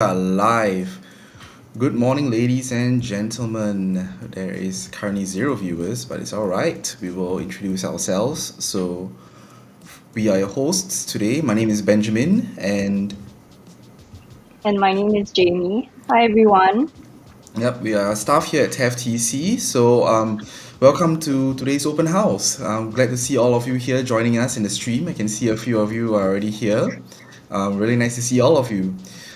Are live. Good morning, ladies and gentlemen. There is currently zero viewers, but it's all right. We will introduce ourselves. So, we are your hosts today. My name is Benjamin, and And my name is Jamie. Hi, everyone. yep, we are staff here at TaF.tc. So, welcome to today's open house. I'm glad to see all of you here joining us in the stream. I can see a few of you are already here. Really nice to see all of you.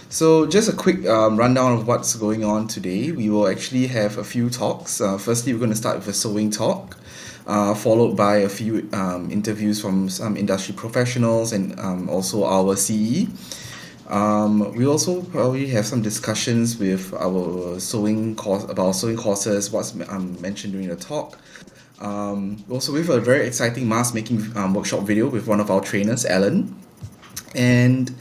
So, just a quick rundown of what's going on today. We will actually have a few talks. Firstly, we're going to start with a sewing talk, followed by a few interviews from some industry professionals and also our CE. We also probably have some discussions with our sewing course about sewing courses, what's mentioned during the talk. Also, with a very exciting mask making workshop video with one of our trainers, Alan. And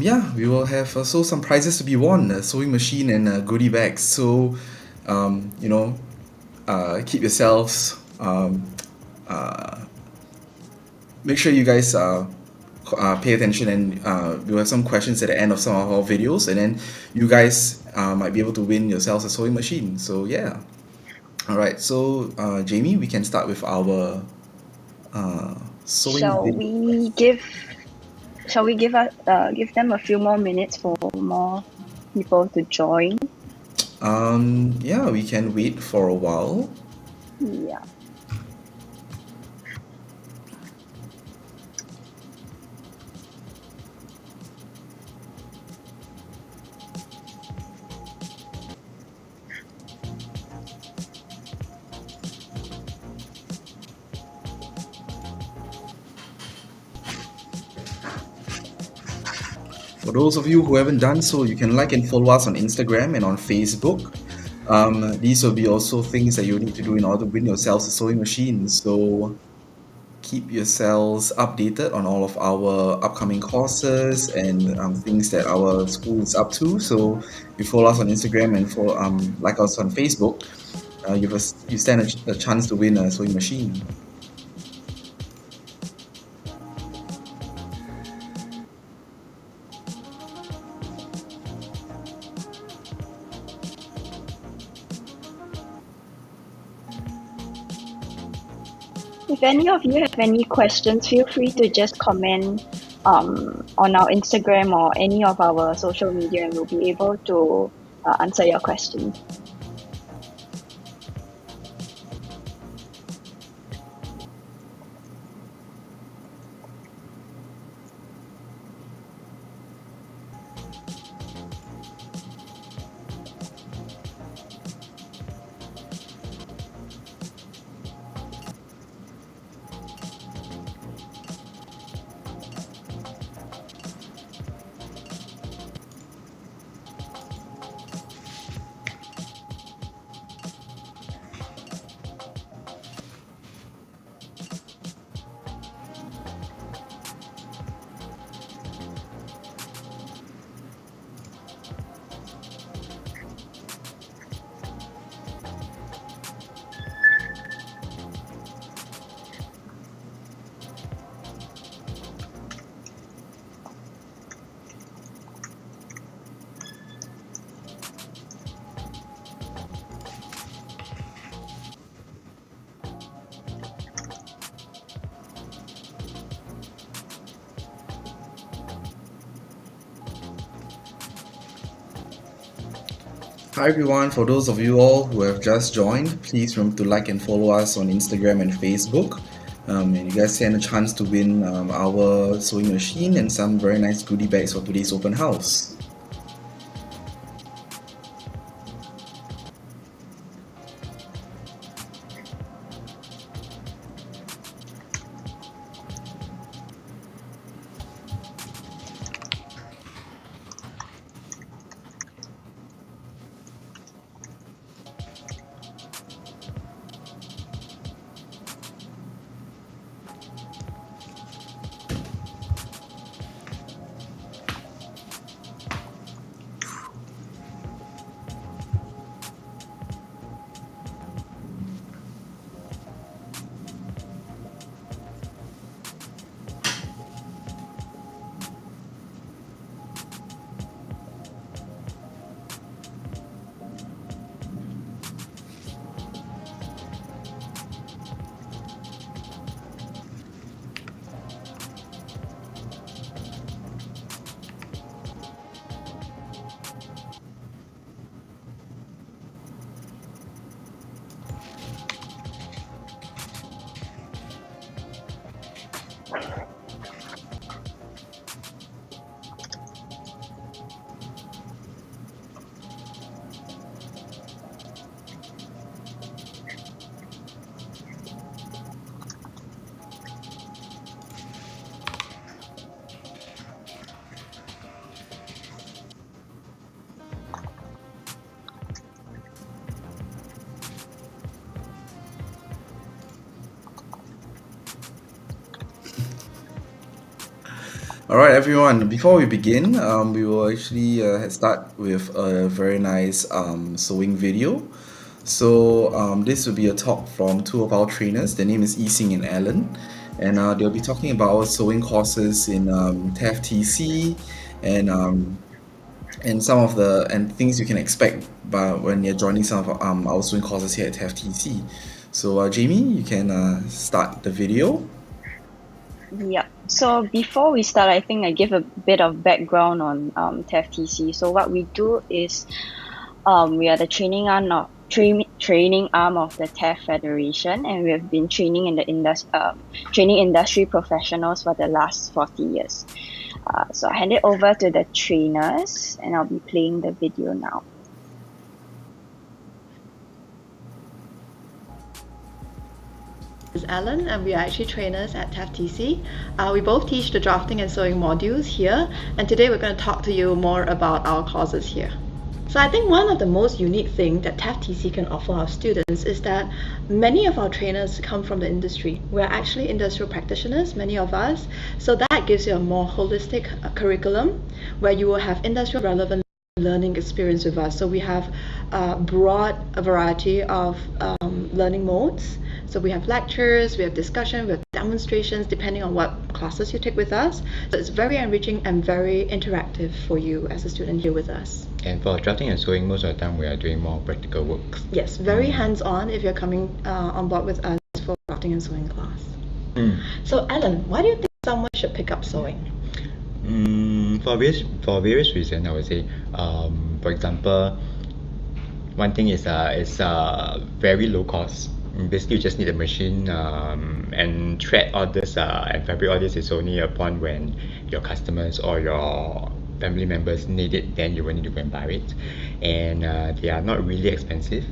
yeah, we will have also some prizes to be won, a sewing machine and goodie bags. So, um, you know, keep yourselves. Make sure you guys pay attention, and we'll have some questions at the end of some of our videos, and then you guys might be able to win yourselves a sewing machine. So yeah. All right. So Jamie, we can start with our sewing Shall video. we give give them a few more minutes for more people to join? Yeah, we can wait for a while. Yeah. For those of you who haven't done so, you can like and follow us on Instagram and on Facebook. These will be also things that you need to do in order to win yourselves a sewing machine. So keep yourselves updated on all of our upcoming courses and things that our school is up to. So you follow us on Instagram and follow like us on Facebook. You stand a chance to win a sewing machine. If any of you have any questions, feel free to just comment on our Instagram or any of our social media, and we'll be able to answer your questions. Hi everyone, for those of you all who have just joined, please remember to like and follow us on Instagram and Facebook. And you guys stand a chance to win our sewing machine and some very nice goodie bags for today's open house. All right, everyone. Before we begin, we will actually start with a very nice sewing video. So this will be a talk from two of our trainers. Their name is Yixing and Alan, and they'll be talking about sewing courses in TaF.tc and some of the and things you can expect by when you're joining some of our sewing courses here at TaF.tc. So Jamie, you can start the video. Yeah. So before we start, I think I give a bit of background on TaF.tc. So what we do is we are the training arm of the TaF Federation, and we have been training in the training industry professionals for the last 40 years. So I hand it over to the trainers, and I'll be playing the video now. Is Alan, and we are actually trainers at TaF.tc. We both teach the drafting and sewing modules here, and today we're going to talk to you more about our courses here. So I think one of the most unique things that TaF.tc can offer our students is that many of our trainers come from the industry. We're actually industrial practitioners, many of us, so that gives you a more holistic curriculum where you will have industrial relevant learning experience with us. So we have a variety of learning modes. So we have lectures, we have discussion, we have demonstrations, depending on what classes you take with us. So it's very enriching and very interactive for you as a student here with us. And for drafting and sewing, most of the time we are doing more practical work. Yes, very hands-on if you're coming on board with us for drafting and sewing class. So Alan, why do you think someone should pick up sewing? For various reasons, I would say. For example, one thing is it's very low cost. Basically, you just need a machine and thread all this and fabric all this is only upon when your customers or your family members need it, then you will need to go and buy it. And they are not really expensive.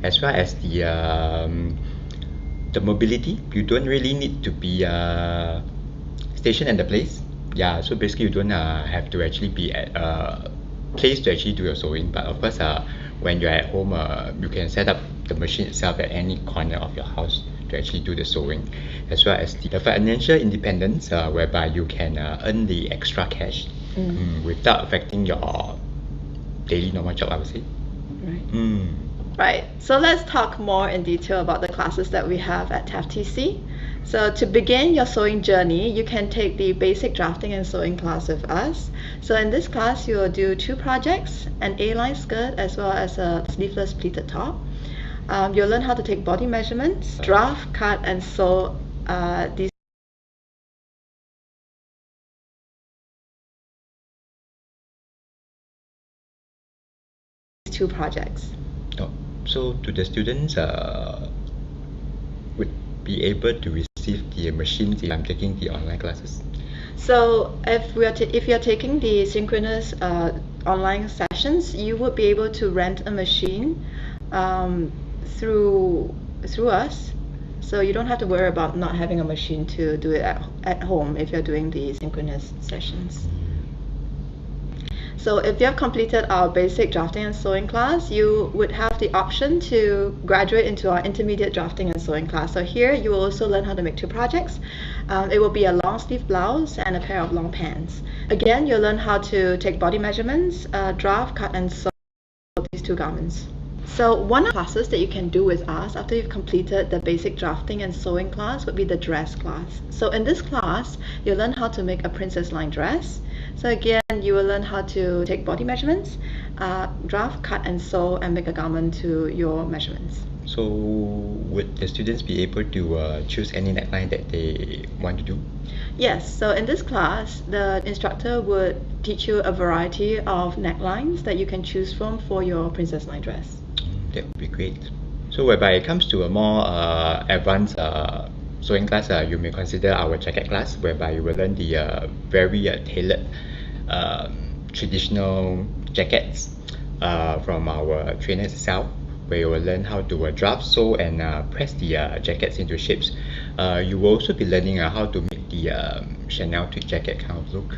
As far as the mobility, you don't really need to be stationed at the place. Yeah, so basically you don't have to actually be at a place to actually do your sewing. But of course, when you're at home, you can set up the machine itself at any corner of your house to actually do the sewing, as well as the financial independence, whereby you can earn the extra cash without affecting your daily normal job, I would say. Right. Right, so let's talk more in detail about the classes that we have at TaF.tc. So to begin your sewing journey, you can take the basic drafting and sewing class with us. So in this class, you will do 2 projects, an A-line skirt as well as a sleeveless pleated top. You'll learn how to take body measurements, draft, cut, and sew these 2 projects. So do the students would be able to receive the machines if I'm taking the online classes? So if you're taking the synchronous online sessions, you would be able to rent a machine through us. So you don't have to worry about not having a machine to do it at home if you're doing the synchronous sessions. So if you have completed our basic drafting and sewing class, you would have the option to graduate into our intermediate drafting and sewing class. So here you will also learn how to make 2 projects. It will be a long sleeve blouse and a pair of long pants. Again, you'll learn how to take body measurements, draft, cut, and sew these 2 garments. So one of the classes that you can do with us after you've completed the basic drafting and sewing class would be the dress class. So in this class, you'll learn how to make a princess line dress. So again, you will learn how to take body measurements, draft, cut, and sew, and make a garment to your measurements. So would the students be able to choose any neckline that they want to do? Yes, so in this class, the instructor would teach you a variety of necklines that you can choose from for your princess line dress. That would be great. So whereby it comes to a more advanced sewing class, you may consider our jacket class, whereby you will learn the very tailored traditional jackets from our trainers itself, where you will learn how to draft, sew, and press the jackets into shapes. You will also be learning how to make the Chanel tweed jacket kind of look.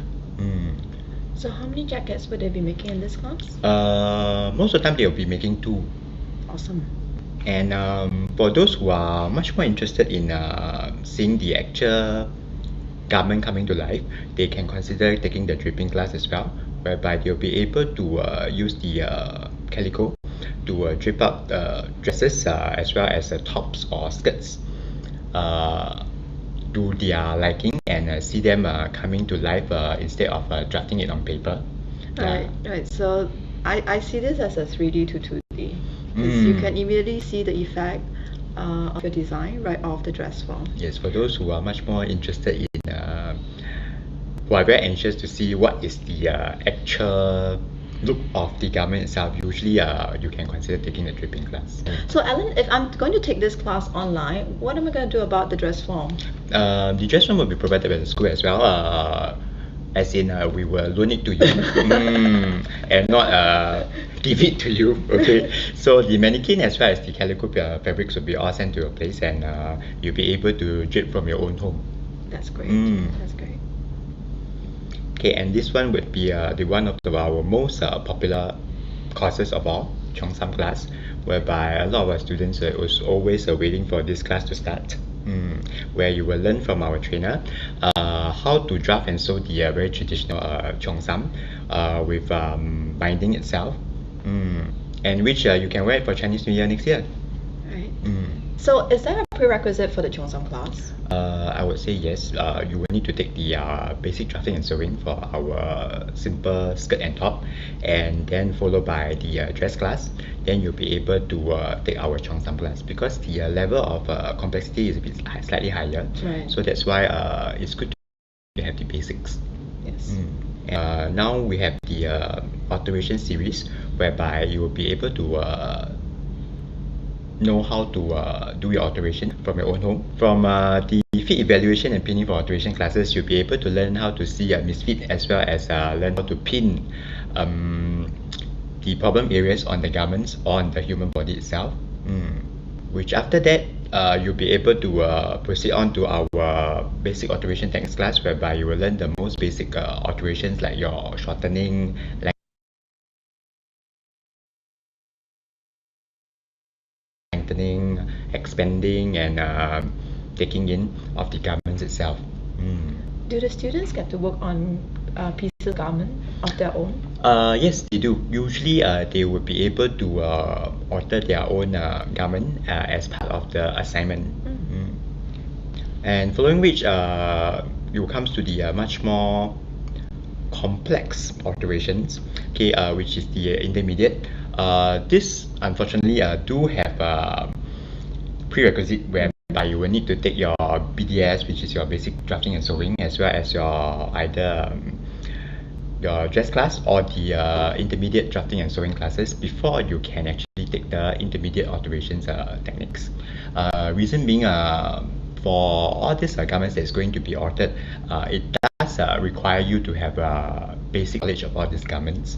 So how many jackets would they be making in this class? Most of the time they'll be making 2. Awesome. And for those who are much more interested in seeing the actual garment coming to life, they can consider taking the draping class as well, whereby they'll be able to use the calico to drape up dresses as well as tops or skirts to their liking, and see them coming to life instead of drafting it on paper. Right. So I see this as a 3D to 2D. Because you can immediately see the effect of your design right off the dress form. Yes, for those who are much more interested in, who are very anxious to see what is the actual look of the garment itself, usually you can consider taking the draping class. So Alan, if I'm going to take this class online, what am I going to do about the dress form? The dress form will be provided by the school as well. As in, we will loan it to you and not give it to you. Okay, so the mannequin as well as the calico fabrics will be all sent to your place, and you'll be able to drape from your own home. That's great. That's great. Okay, and this one would be the one of our most popular courses of all, Cheongsam class, whereby a lot of our students was always waiting for this class to start. Where you will learn from our trainer how to draft and sew the very traditional cheongsam with binding itself, and which you can wear it for Chinese New Year next year. Right. So is there a prerequisite for the cheongsam class? I would say yes. You will need to take the basic drafting and sewing for our simple skirt and top, and then followed by the dress class. Then you'll be able to take our cheongsam class, because the level of complexity is a bit slightly higher. Right. So that's why it's good to have the basics. Yes. Now we have the alteration series, whereby you will be able to know how to do your alteration from your own home. From the fit evaluation and pinning for alteration classes, you'll be able to learn how to see misfit, as well as learn how to pin the problem areas on the garments on the human body itself. Which after that, you'll be able to proceed on to our basic alteration techniques class, whereby you will learn the most basic alterations like your shortening, lengthening, expanding, and taking in of the garments itself. Do the students get to work on pieces of garment of their own? Yes, they do. Usually, they would be able to alter their own garment as part of the assignment. And following which, it comes to the much more complex alterations, okay, which is the intermediate. This unfortunately do have prerequisite whereby you will need to take your BDS, which is your basic drafting and sewing, as well as your either your dress class or the intermediate drafting and sewing classes before you can actually take the intermediate alterations techniques. Reason being, for all these garments that's going to be altered, it does require you to have basic knowledge of all these garments.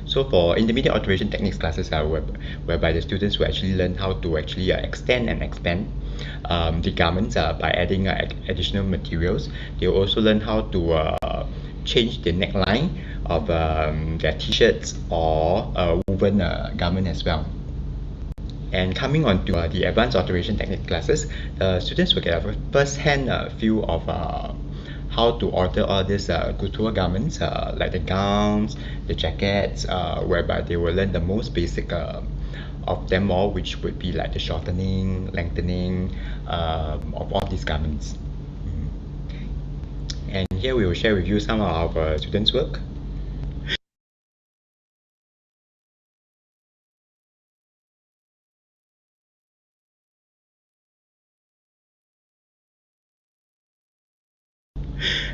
So for intermediate alteration techniques classes, whereby the students will actually learn how to actually extend and expand the garments by adding additional materials. They will also learn how to change the neckline of their t-shirts or woven garment as well. And coming on to the advanced alteration technique classes, students will get a first-hand view of how to alter all these couture garments, like the gowns, the jackets, whereby they will learn the most basic of them all, which would be like the shortening, lengthening of all these garments. And here we will share with you some of our students' work.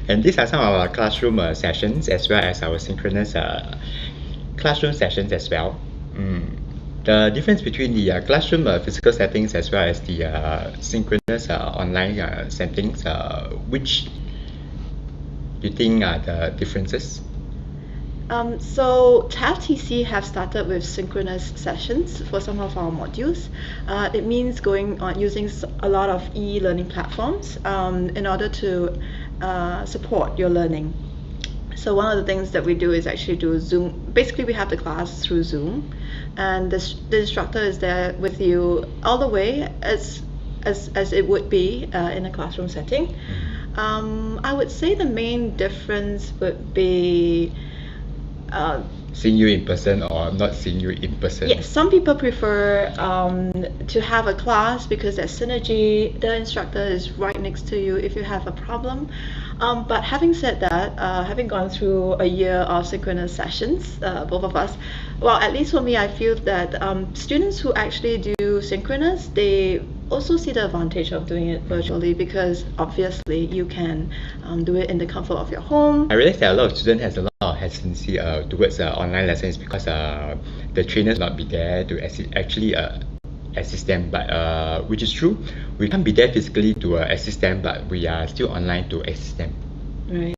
And these are some of our classroom sessions, as well as our synchronous classroom sessions as well. The difference between the classroom physical settings as well as the synchronous online settings, which do you think are the differences? So TaF.tc have started with synchronous sessions for some of our modules. It means going on using a lot of e-learning platforms in order to support your learning. So one of the things that we do is actually do Zoom. Basically, we have the class through Zoom, and the instructor is there with you all the way as it would be in a classroom setting. I would say the main difference would be seeing you in person or not seeing you in person? yes, some people prefer to have a class because there's synergy. The instructor is right next to you if you have a problem. But having said that, having gone through a year of synchronous sessions, both of us, well, at least for me, I feel that students who actually do synchronous, they also see the advantage of doing it virtually because obviously you can do it in the comfort of your home. I realize that a lot of students has a lot of hesitancy towards online lessons because the trainers will not be there to actually assist them, but which is true. We can't be there physically to assist them, but we are still online to assist them. Right.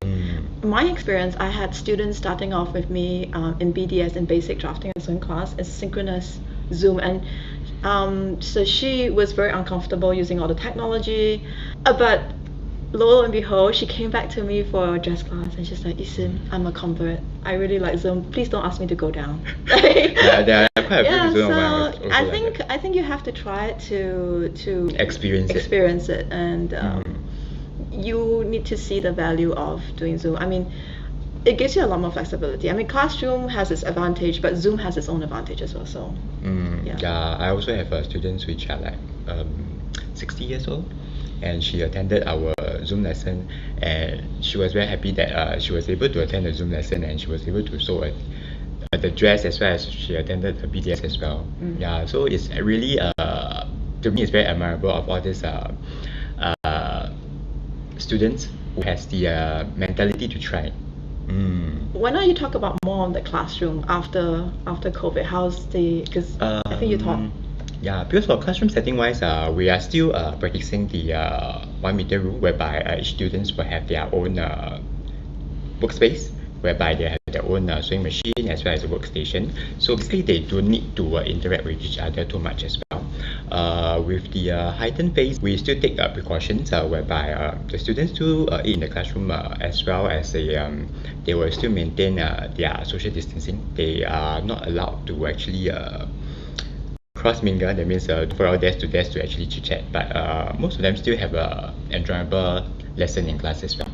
My experience, I had students starting off with me in BDS in basic drafting and sewing class as synchronous Zoom, and so she was very uncomfortable using all the technology, but lo and behold, she came back to me for a dress class and she's like, Isin, I'm a convert. I really like Zoom. Please don't ask me to go down. Yeah, there are quite a few Yeah, people so also I like that. think you have to try it to Experience it. and you need to see the value of doing Zoom. I mean, it gives you a lot more flexibility. I mean, Classroom has its advantage, but Zoom has its own advantage as well. So Yeah, I also have students which are like 60 years old, and she attended our Zoom lesson, and she was very happy that she was able to attend the Zoom lesson and she was able to sew the dress as well as she attended the BDS as well. Yeah, so it's really to me it's very admirable of all these students who has the mentality to try. why don't you talk about more on the classroom after COVID? How's the, because I think you taught. Yeah, because for classroom setting wise, we are still practicing the 1 meter rule, whereby each students will have their own workspace, whereby they have their own sewing machine as well as a workstation. So basically, they don't need to interact with each other too much as well. With the heightened phase, we still take precautions, whereby the students do eat in the classroom as well as they will still maintain their social distancing. They are not allowed to actually cross mingle. That means for desk to actually chit chat. But most of them still have a enjoyable lesson in class as well.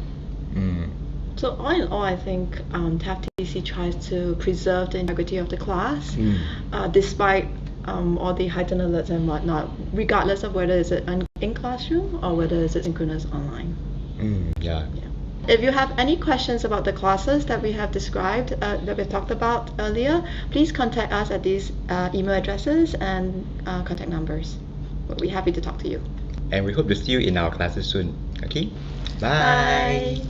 So all in all, I think TaF.tc tries to preserve the integrity of the class, despite all the heightened alerts and whatnot, regardless of whether it's in classroom or whether it's synchronous online. Yeah. If you have any questions about the classes that we have described, that we talked about earlier, please contact us at these email addresses and contact numbers. We'll be happy to talk to you. And we hope to see you in our classes soon. Okay? Bye.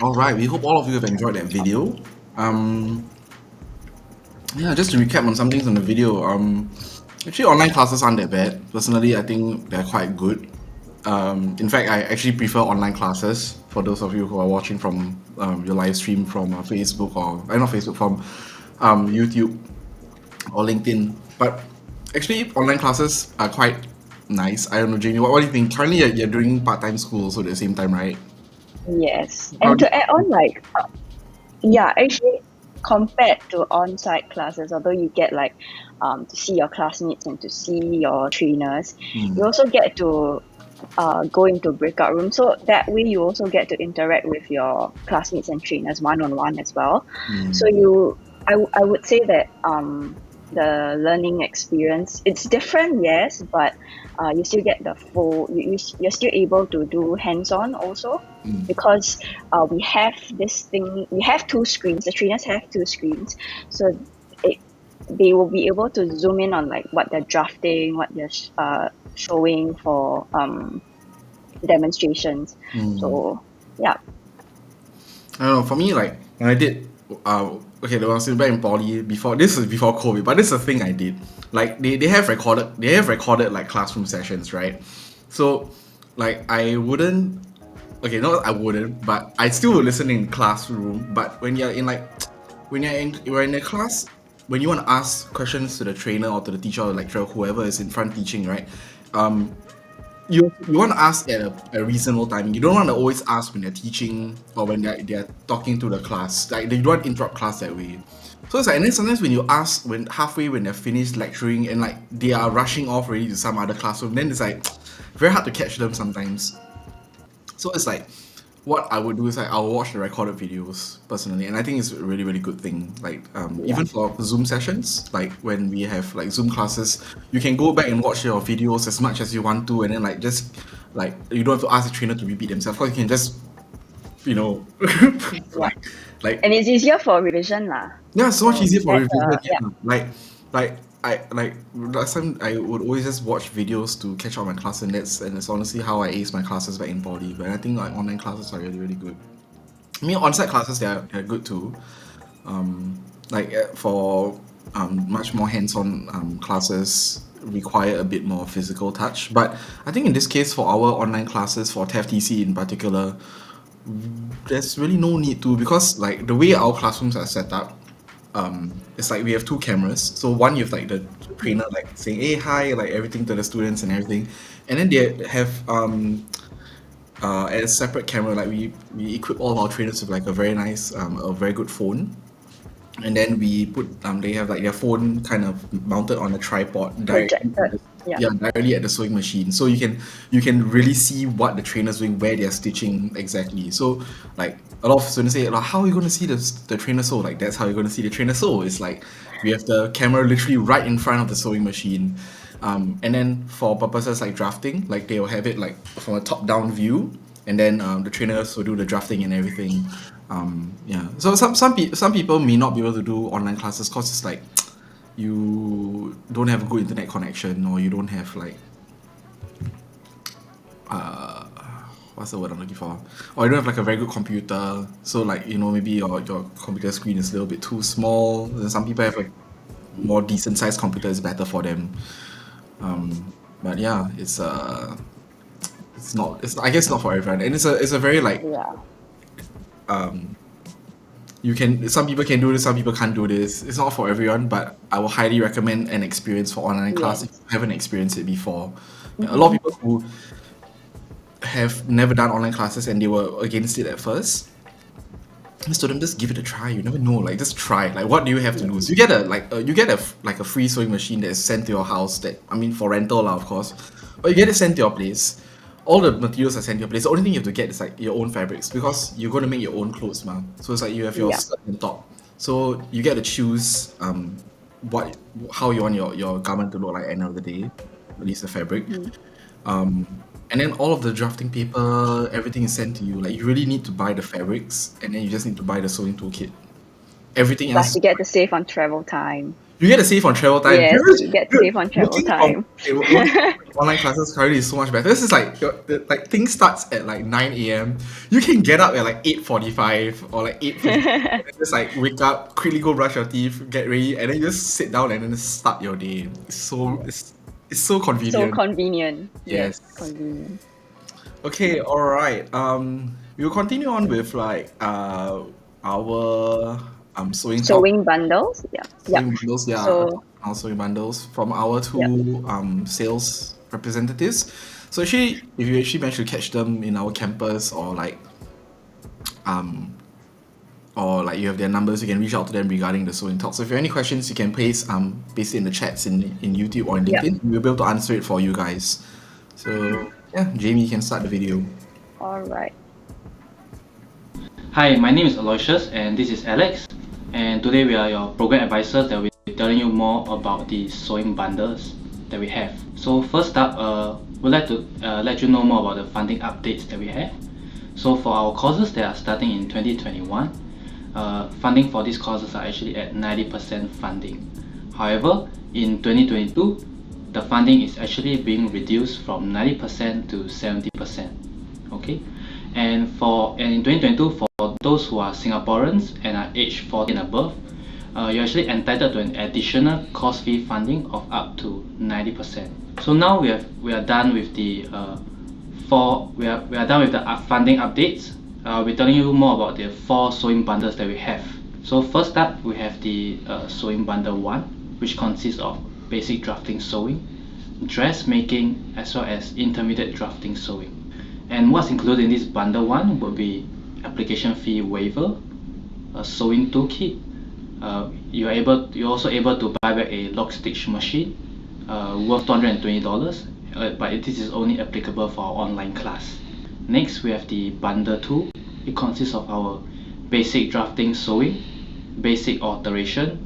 All right, we hope all of you have enjoyed that video. Yeah, just to recap on some things on the video. Actually, online classes aren't that bad. Personally, I think they're quite good. In fact, I actually prefer online classes for those of you who are watching from your live stream from Facebook or not Facebook, from YouTube or LinkedIn. But actually, online classes are quite nice. I don't know, Jamie, what do you think? Currently, you're doing part-time school also at the same time, right? Yes. And to add on, like, yeah, actually, compared to on-site classes, although you get like to see your classmates and to see your trainers, you also get to go into breakout rooms. So that way, you also get to interact with your classmates and trainers one-on-one as well. So I would say that the learning experience, it's different, yes, but you still get the full. You're still able to do hands-on also, because we have this thing. We have two screens. The trainers have two screens, so they will be able to zoom in on like what they're drafting, what they're showing for demonstrations. So yeah. I don't know. For me, like when I did, okay, there was back in poly before. This is before COVID, but this is a thing I did. Like they have recorded like classroom sessions, right? So, like I wouldn't. Okay, not I wouldn't, but I still would listen in classroom. But when you're in like, you're in a class, when you want to ask questions to the trainer or to the teacher or lecturer, whoever is in front teaching, right? You want to ask at a reasonable time. You don't want to always ask when they're teaching or when they're talking to the class. Like they don't want to interrupt class that way. So it's like, and then sometimes when you ask when halfway when they're finished lecturing and like they are rushing off already to some other classroom, then it's like very hard to catch them sometimes. So it's like what I would do is like I'll watch the recorded videos personally, and I think it's a really really good thing. Like even for Zoom sessions, like when we have like Zoom classes, you can go back and watch your videos as much as you want to, and then like just like you don't have to ask the trainer to repeat themselves. Because you can just like And it's easier for revision lah. yeah, so much easier for That's, revision. yeah. Like I like last time I would always just watch videos to catch up my class, and it's honestly how I ace my classes back in poly. But I think like online classes are really really good. I mean, on-site classes they're good too. For much more hands-on classes require a bit more physical touch. But I think in this case for our online classes for TaF.tc in particular, there's really no need to, because like the way our classrooms are set up, it's like we have two cameras. So one, you have like the trainer like saying hey hi, like everything to the students and everything, and then they have a separate camera, like we equip all our trainers with like a very nice a very good phone, and then we put they have like their phone kind of mounted on a tripod Projected, yeah. directly at the sewing machine, so you can really see what the trainer's doing, where they're stitching exactly. So like a lot of students say like, how are you going to see the trainer sew? Like that's how you're going to see the trainer sew. It's like we have the camera literally right in front of the sewing machine. And then for purposes like drafting, like they will have it like from a top-down view, and then the trainers will do the drafting and everything. Yeah. So some people may not be able to do online classes because it's like you don't have a good internet connection, or you don't have like what's the word I'm looking for? Or you don't have like a very good computer. So like maybe your computer screen is a little bit too small. Then some people have like more decent sized computer is better for them. But yeah, it's I guess not for everyone, and it's a very like Yeah. some people can do this, some people can't do this. It's not for everyone, but I will highly recommend an experience for online class if you haven't experienced it before. A lot of people who have never done online classes and they were against it at first, I just told them, just give it a try. You never know. Like, just try. Like, what do you have to lose? You get a free sewing machine that is sent to your house. That, I mean, for rental lah, of course. But you get it sent to your place. All the materials are sent to your place. The only thing you have to get is like your own fabrics, because you're going to make your own clothes, man. So it's like you have your skirt and top. So you get to choose how you want your garment to look like at the end of the day, at least the fabric. And then all of the drafting paper, everything is sent to you. Like, you really need to buy the fabrics, and then you just need to buy the sewing toolkit. Everything else, Plus you get to save on travel time. you get to save on travel time. Yes, you get to save on travel time. Online classes currently is so much better. This is like thing starts at like 9 a.m. You can get up at like 8:45 or like 8:50, and just like wake up, quickly go brush your teeth, get ready, and then you just sit down and then just start your day. It's so convenient. So convenient. Yes. Convenient. Okay, all right. We'll continue on with like our sewing Sewing bundles. Yeah. sewing bundles, yeah. So- Our sewing bundles from our two sales representatives. So actually, if you actually manage to catch them in our campus, or like you have their numbers, you can reach out to them regarding the sewing talk. So if you have any questions, you can place it in the chats in YouTube or in Yeah. LinkedIn. We'll be able to answer it for you guys. So yeah, Jamie, you can start the video. All right. Hi, my name is Aloysius and this is Alex, and today we are your program advisors that will be telling you more about the sewing bundles that we have. So first up, we'd like to let you know more about the funding updates that we have. So for our courses that are starting in 2021, funding for these courses are actually at 90% funding. However, in 2022, the funding is actually being reduced from 90% to 70%. Okay, and in 2022, for those who are Singaporeans and are aged 40 and above, you're actually entitled to an additional course fee funding of up to 90%. So now we are done with the funding updates. We're telling you more about the 4 sewing bundles that we have. So first up, we have the sewing bundle 1, which consists of basic drafting sewing, dressmaking, as well as intermediate drafting sewing. And what's included in this bundle 1 will be application fee waiver, a sewing toolkit. You're also able to buy back a lock stitch machine worth $220, but this is only applicable for our online class. Next, we have the bundle 2. It consists of our basic drafting sewing, basic alteration,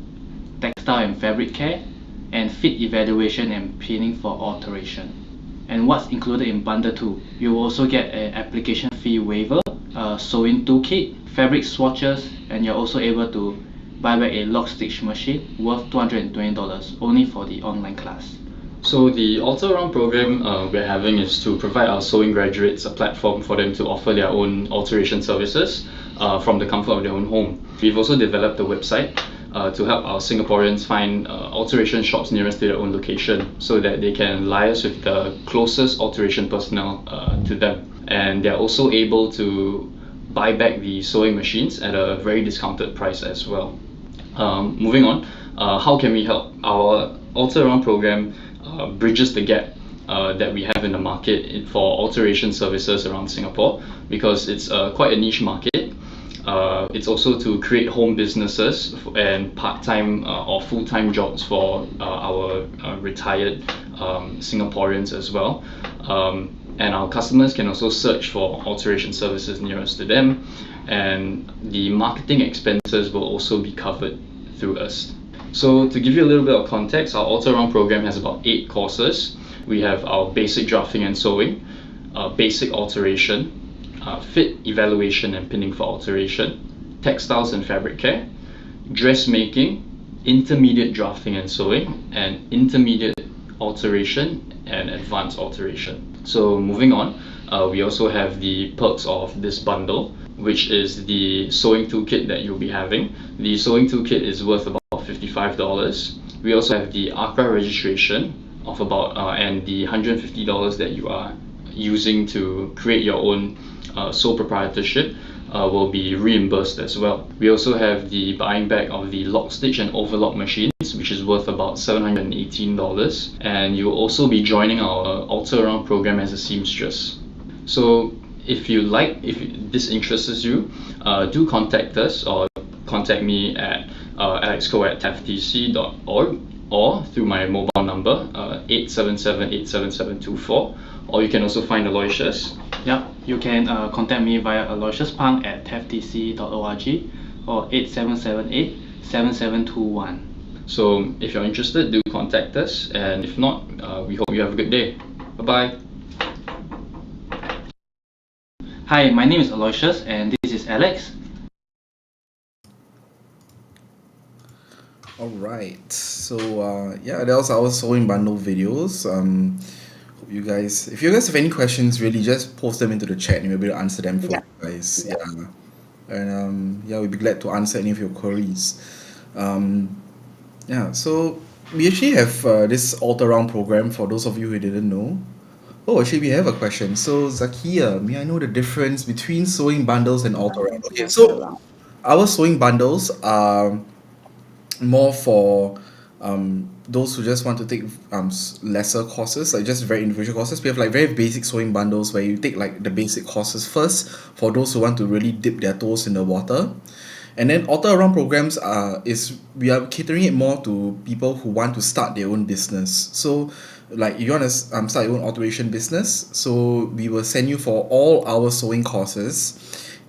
textile and fabric care, and fit evaluation and pinning for alteration. And what's included in bundle 2? You will also get an application fee waiver, a sewing toolkit, fabric swatches, and you're also able to buy back a lock stitch machine worth $220 only for the online class. So the Alter Around program we're having is to provide our sewing graduates a platform for them to offer their own alteration services from the comfort of their own home. We've also developed a website to help our Singaporeans find alteration shops nearest to their own location so that they can liaise with the closest alteration personnel to them. And they're also able to buy back the sewing machines at a very discounted price as well. Moving on, how can we help? Our Alter Around program bridges the gap that we have in the market for alteration services around Singapore, because it's quite a niche market. It's also to create home businesses and part-time or full-time jobs for our retired Singaporeans as well. And our customers can also search for alteration services nearest to them, and the marketing expenses will also be covered through us. So to give you a little bit of context, our Alter Around program has about 8 courses. We have our basic drafting and sewing, basic alteration, fit evaluation and pinning for alteration, textiles and fabric care, dressmaking, intermediate drafting and sewing, and intermediate alteration and advanced alteration. So moving on, we also have the perks of this bundle, which is the sewing toolkit that you'll be having. The sewing toolkit is worth about $55. We also have the ACRA registration of about and the $150 that you are using to create your own sole proprietorship will be reimbursed as well. We also have the buying back of the lock stitch and overlock machines, which is worth about $718, and you'll also be joining our Alter Around program as a seamstress. So if this interests you, do contact us or contact me at alexco@TaF.tc.org or through my mobile number 877-87724, or you can also find Aloysius. Yeah, you can contact me via aloysiuspang@TaF.tc.org or 8778-7721. So if you're interested, do contact us, and if not, we hope you have a good day. Bye-bye. Hi, my name is Aloysius and this is Alex. Alright, so yeah, that was our sewing bundle videos. Hope you guys, if you guys have any questions, really just post them into the chat and we'll be able to answer them for Yeah. you guys. Yeah. And yeah, we'll be glad to answer any of your queries. Yeah, so we actually have this Alter Around program for those of you who didn't know. Oh, actually, we have a question. So, Zakia, may I know the difference between sewing bundles and Alter Around? Okay, so our sewing bundles are more for those who just want to take lesser courses, like just very individual courses. We have like very basic sewing bundles where you take like the basic courses first for those who want to really dip their toes in the water. And then Alter Around programs we are catering it more to people who want to start their own business. So like you want to start your own alteration business, so we will send you for all our sewing courses,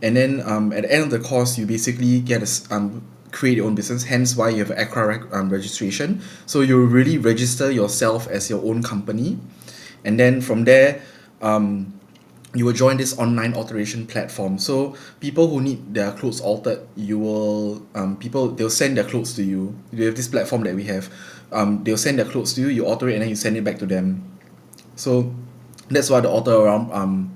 and then at the end of the course you basically get create your own business, hence why you have ACRA registration. So you really register yourself as your own company, and then from there you will join this online alteration platform. So people who need their clothes altered, you will they'll send their clothes to you. We have this platform that we have. They'll send their clothes to you, you alter it, and then you send it back to them. So that's what the alter around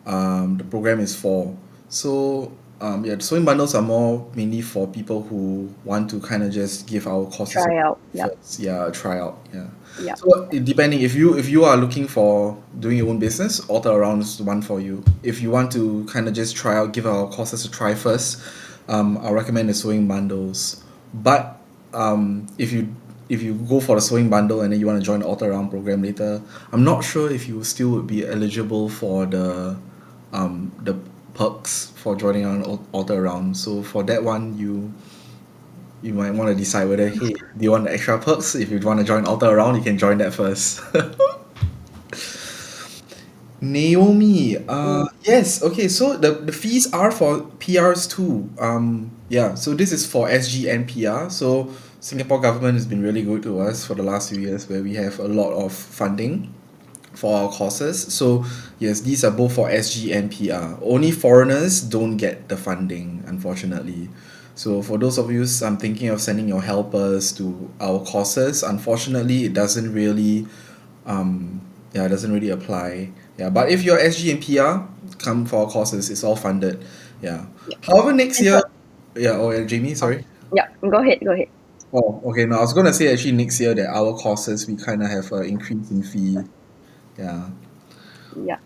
the program is for. So yeah, the sewing bundles are more mainly for people who want to kind of just give our courses Try out. Yeah. first. Yeah, a tryout. Yeah. Yeah. So depending, if you are looking for doing your own business, alter around is the one for you. If you want to kind of just try out, give our courses a try first, I recommend the sewing bundles. But if you go for the sewing bundle and then you want to join the alter around program later, I'm not sure if you still would be eligible for the perks for joining on alter around. So for that one, you might want to decide whether, hey, do you want the extra perks? If you want to join alter around, you can join that first. Naomi, yes, okay, so the fees are for PRs too. Yeah, so this is for SG and PR. So Singapore government has been really good to us for the last few years, where we have a lot of funding for our courses. So yes, these are both for SG and PR. Only foreigners don't get the funding, unfortunately. So for those of you thinking of sending your helpers to our courses, unfortunately it doesn't really yeah, it doesn't really apply. Yeah, but if you're SG and PR, come for our courses, it's all funded. Yeah. However, next And year, for yeah, oh yeah, Jamie, sorry. yeah, go ahead. Go ahead. Oh, okay. No, I was gonna say actually next year that our courses we kind of have an increase in fee. Yeah. Yeah.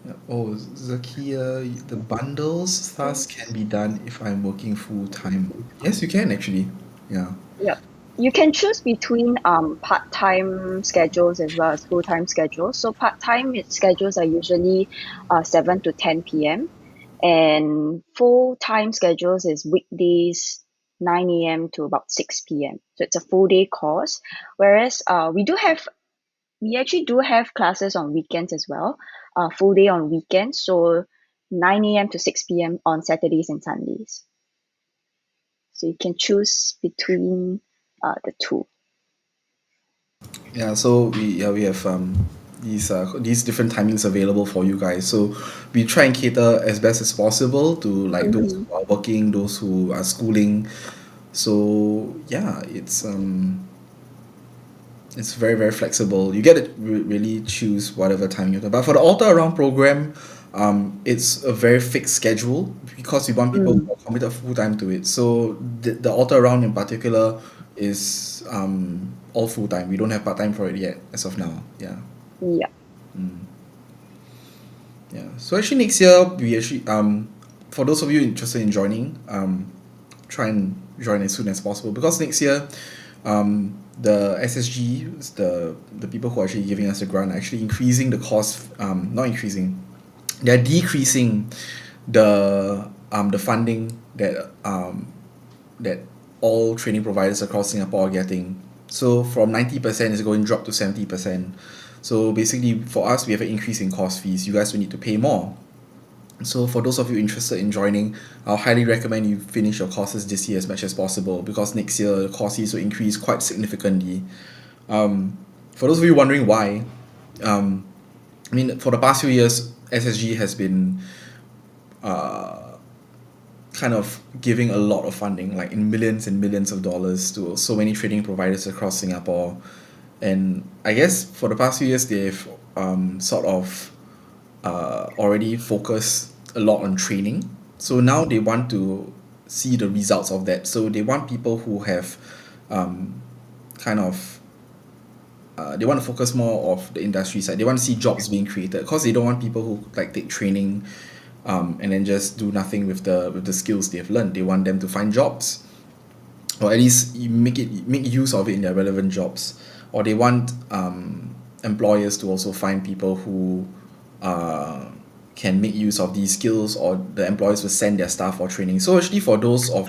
Yeah. Oh, Zakia, the bundles thus can be done if I'm working full time. Yes, you can actually. Yeah. Yeah. You can choose between part-time schedules as well as full-time schedules. So part-time schedules are usually 7 to 10 p.m. and full-time schedules is weekdays 9 a.m. to about 6 p.m. So it's a full day course. Whereas we actually do have classes on weekends as well, full day on weekends. So 9 a.m. to 6 p.m. on Saturdays and Sundays. So you can choose between the two. Yeah, so we have these different timings available for you guys. So we try and cater as best as possible to like those Mm-hmm. who are working, those who are schooling. So yeah, it's very very flexible. You get to really choose whatever time you want. But for the alter around program, it's a very fixed schedule because we want people who are committed full time to it. So the alter around in particular is all full time. We don't have part time for it yet as of now. Yeah. Yeah. Yeah. So actually next year we actually for those of you interested in joining, try and join as soon as possible because next year the SSG, the people who are actually giving us the grant are actually increasing the cost, not increasing, they're decreasing the funding that all training providers across Singapore are getting. So from 90% it's going to drop to 70%. So basically for us we have an increase in course fees. You guys will need to pay more. So for those of you interested in joining, I'll highly recommend you finish your courses this year as much as possible because next year the course fees will increase quite significantly. For those of you wondering why, I mean for the past few years SSG has been kind of giving a lot of funding, like in millions and millions of dollars to so many training providers across Singapore. And I guess for the past few years, they've sort of already focused a lot on training. So now they want to see the results of that. So they want people who have kind of they want to focus more of the industry side. They want to see jobs being created because they don't want people who like take training and then just do nothing with the skills they've learned. They want them to find jobs, or at least you make use of it in their relevant jobs. Or they want employers to also find people who can make use of these skills, or the employers will send their staff for training. So actually for those of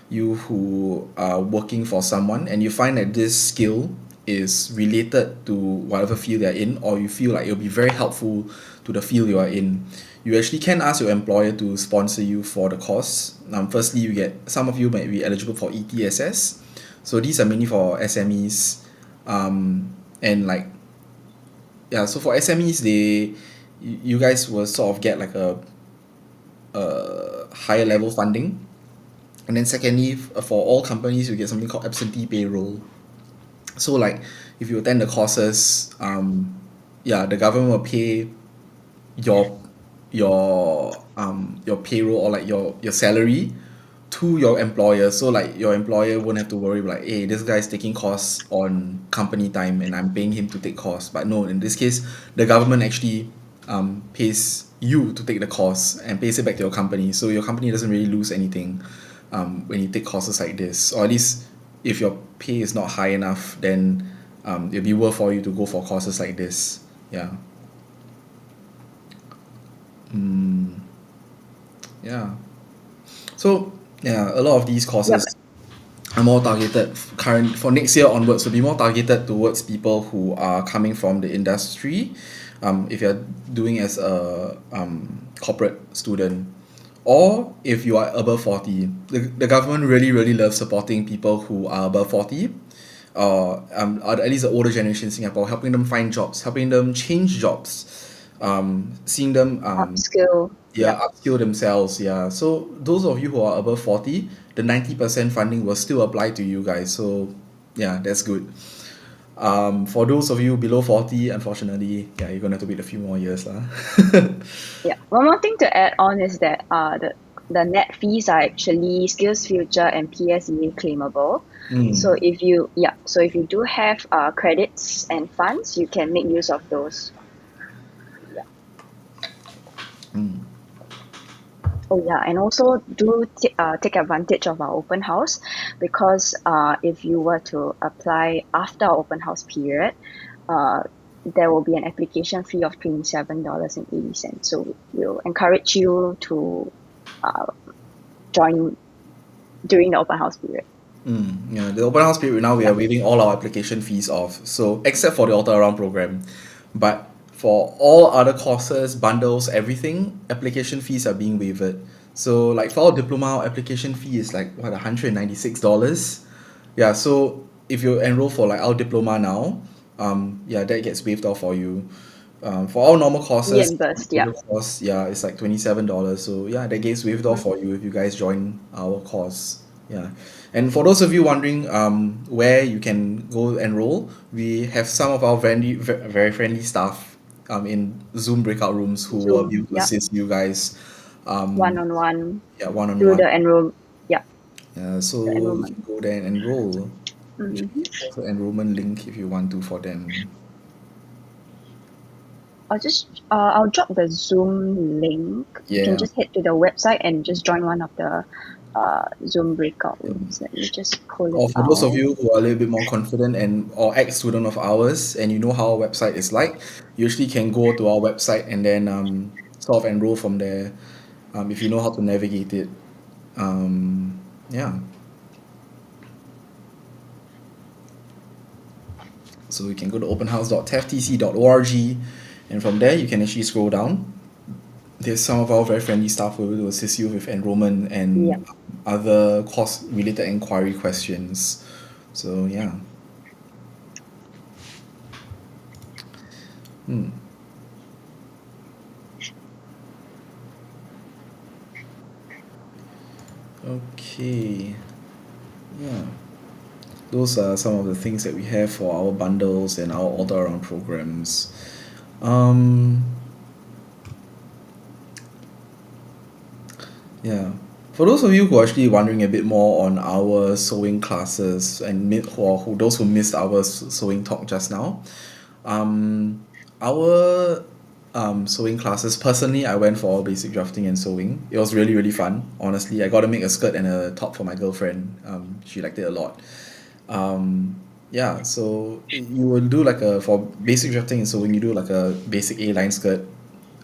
you who are working for someone and you find that this skill is related to whatever field they're in, or you feel like it'll be very helpful to the field you are in, you actually can ask your employer to sponsor you for the course. Firstly, you get some of you might be eligible for ETSS. So these are mainly for SMEs, and like yeah. So for SMEs, you guys will sort of get like a higher level funding. And then secondly, for all companies, you get something called absentee payroll. So like if you attend the courses, yeah, the government will pay your your payroll or like your salary to your employer. So like your employer won't have to worry like, hey, this guy's taking course on company time and I'm paying him to take course. But no, in this case, the government actually pays you to take the course and pays it back to your company. So your company doesn't really lose anything when you take courses like this. Or at least if your pay is not high enough, then it'll be worth for you to go for courses like this. Yeah. Yeah. So yeah, a lot of these Yep. courses are more targeted current for next year onwards will be more targeted towards people who are coming from the industry. If you're doing as a corporate student, or if you are above 40, the government really loves supporting people who are above 40, or at least the older generation in Singapore, helping them find jobs, helping them change jobs, seeing them Upskill. yeah, Yep. upskill themselves. Yeah. So those of you who are above 40, the 90% funding will still apply to you guys. So yeah, that's good. For those of you below 40, unfortunately, yeah, you're gonna have to wait a few more years lah. Yeah. One more thing to add on is that the net fees are actually SkillsFuture and PSEA claimable. So if you do have credits and funds, you can make use of those. Oh yeah, and also do take advantage of our open house, because if you were to apply after our open house period, there will be an application fee of $27.80. So we'll encourage you to join during the open house period. Yeah, the open house period now we are waiving all our application fees off. So except for the auto around program, but for all other courses, bundles, everything, application fees are being waived. So like for our diploma, our application fee is like what $196. Yeah, so if you enroll for like our diploma now, yeah, that gets waived off for you. For our normal courses, Reimbursed, the course, yeah, it's like $27. So yeah, that gets waived off for you if you guys join our course. Yeah. And for those of you wondering where you can go enroll, we have some of our very friendly staff in Zoom breakout rooms who will be able to assist you guys one-on-one yeah, through one-on-one. the enroll. Yeah. So the you enrollment. can go there and enroll. Mhm. Also enrollment link if you want to for them. I'll drop the Zoom link. You can Yeah. just head to the website and just join one of the Zoom breakout rooms. Let me just pull Or it for those of out. you who are a little bit more confident and or ex-student of ours and you know how our website is like, you actually can go to our website and then sort of enroll from there if you know how to navigate it. Yeah. So you can go to openhouse.TaF.tc.org and from there you can actually scroll down. There's some of our very friendly staff who will assist you with enrollment and Yep. other course related inquiry questions. So yeah. Okay. Yeah. Those are some of the things that we have for our bundles and our order around programs. Yeah. For those of you who are actually wondering a bit more on our sewing classes and those who missed our sewing talk just now, our sewing classes, personally I went for basic drafting and sewing. It was really fun. Honestly, I got to make a skirt and a top for my girlfriend. She liked it a lot. Yeah, so you will do like a for basic drafting and sewing you do like a basic A-line skirt.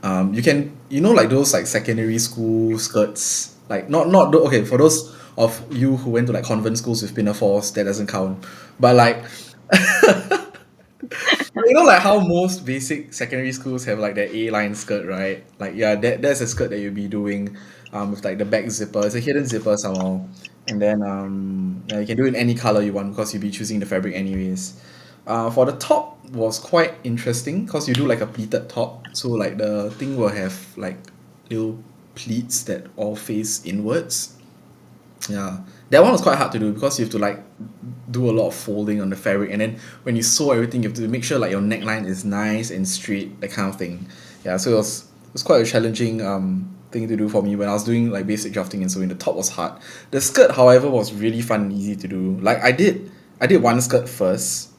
You can like those like secondary school skirts, like okay, for those of you who went to like convent schools with pinafores, that doesn't count, but like like how most basic secondary schools have like their A-line skirt, right? Like yeah, that's a skirt that you'll be doing with like the back zipper. It's a hidden zipper somehow, and then yeah, you can do it in any color you want because you'll be choosing the fabric anyways. For the top, was quite interesting because you do like a pleated top, so like the thing will have like little pleats that all face inwards. Yeah, that one was quite hard to do because you have to like do a lot of folding on the fabric, and then when you sew everything, you have to make sure like your neckline is nice and straight, that kind of thing. Yeah, so it was quite a challenging thing to do for me when I was doing like basic drafting and sewing. The top was hard. The skirt, however, was really fun and easy to do. Like I did one skirt first,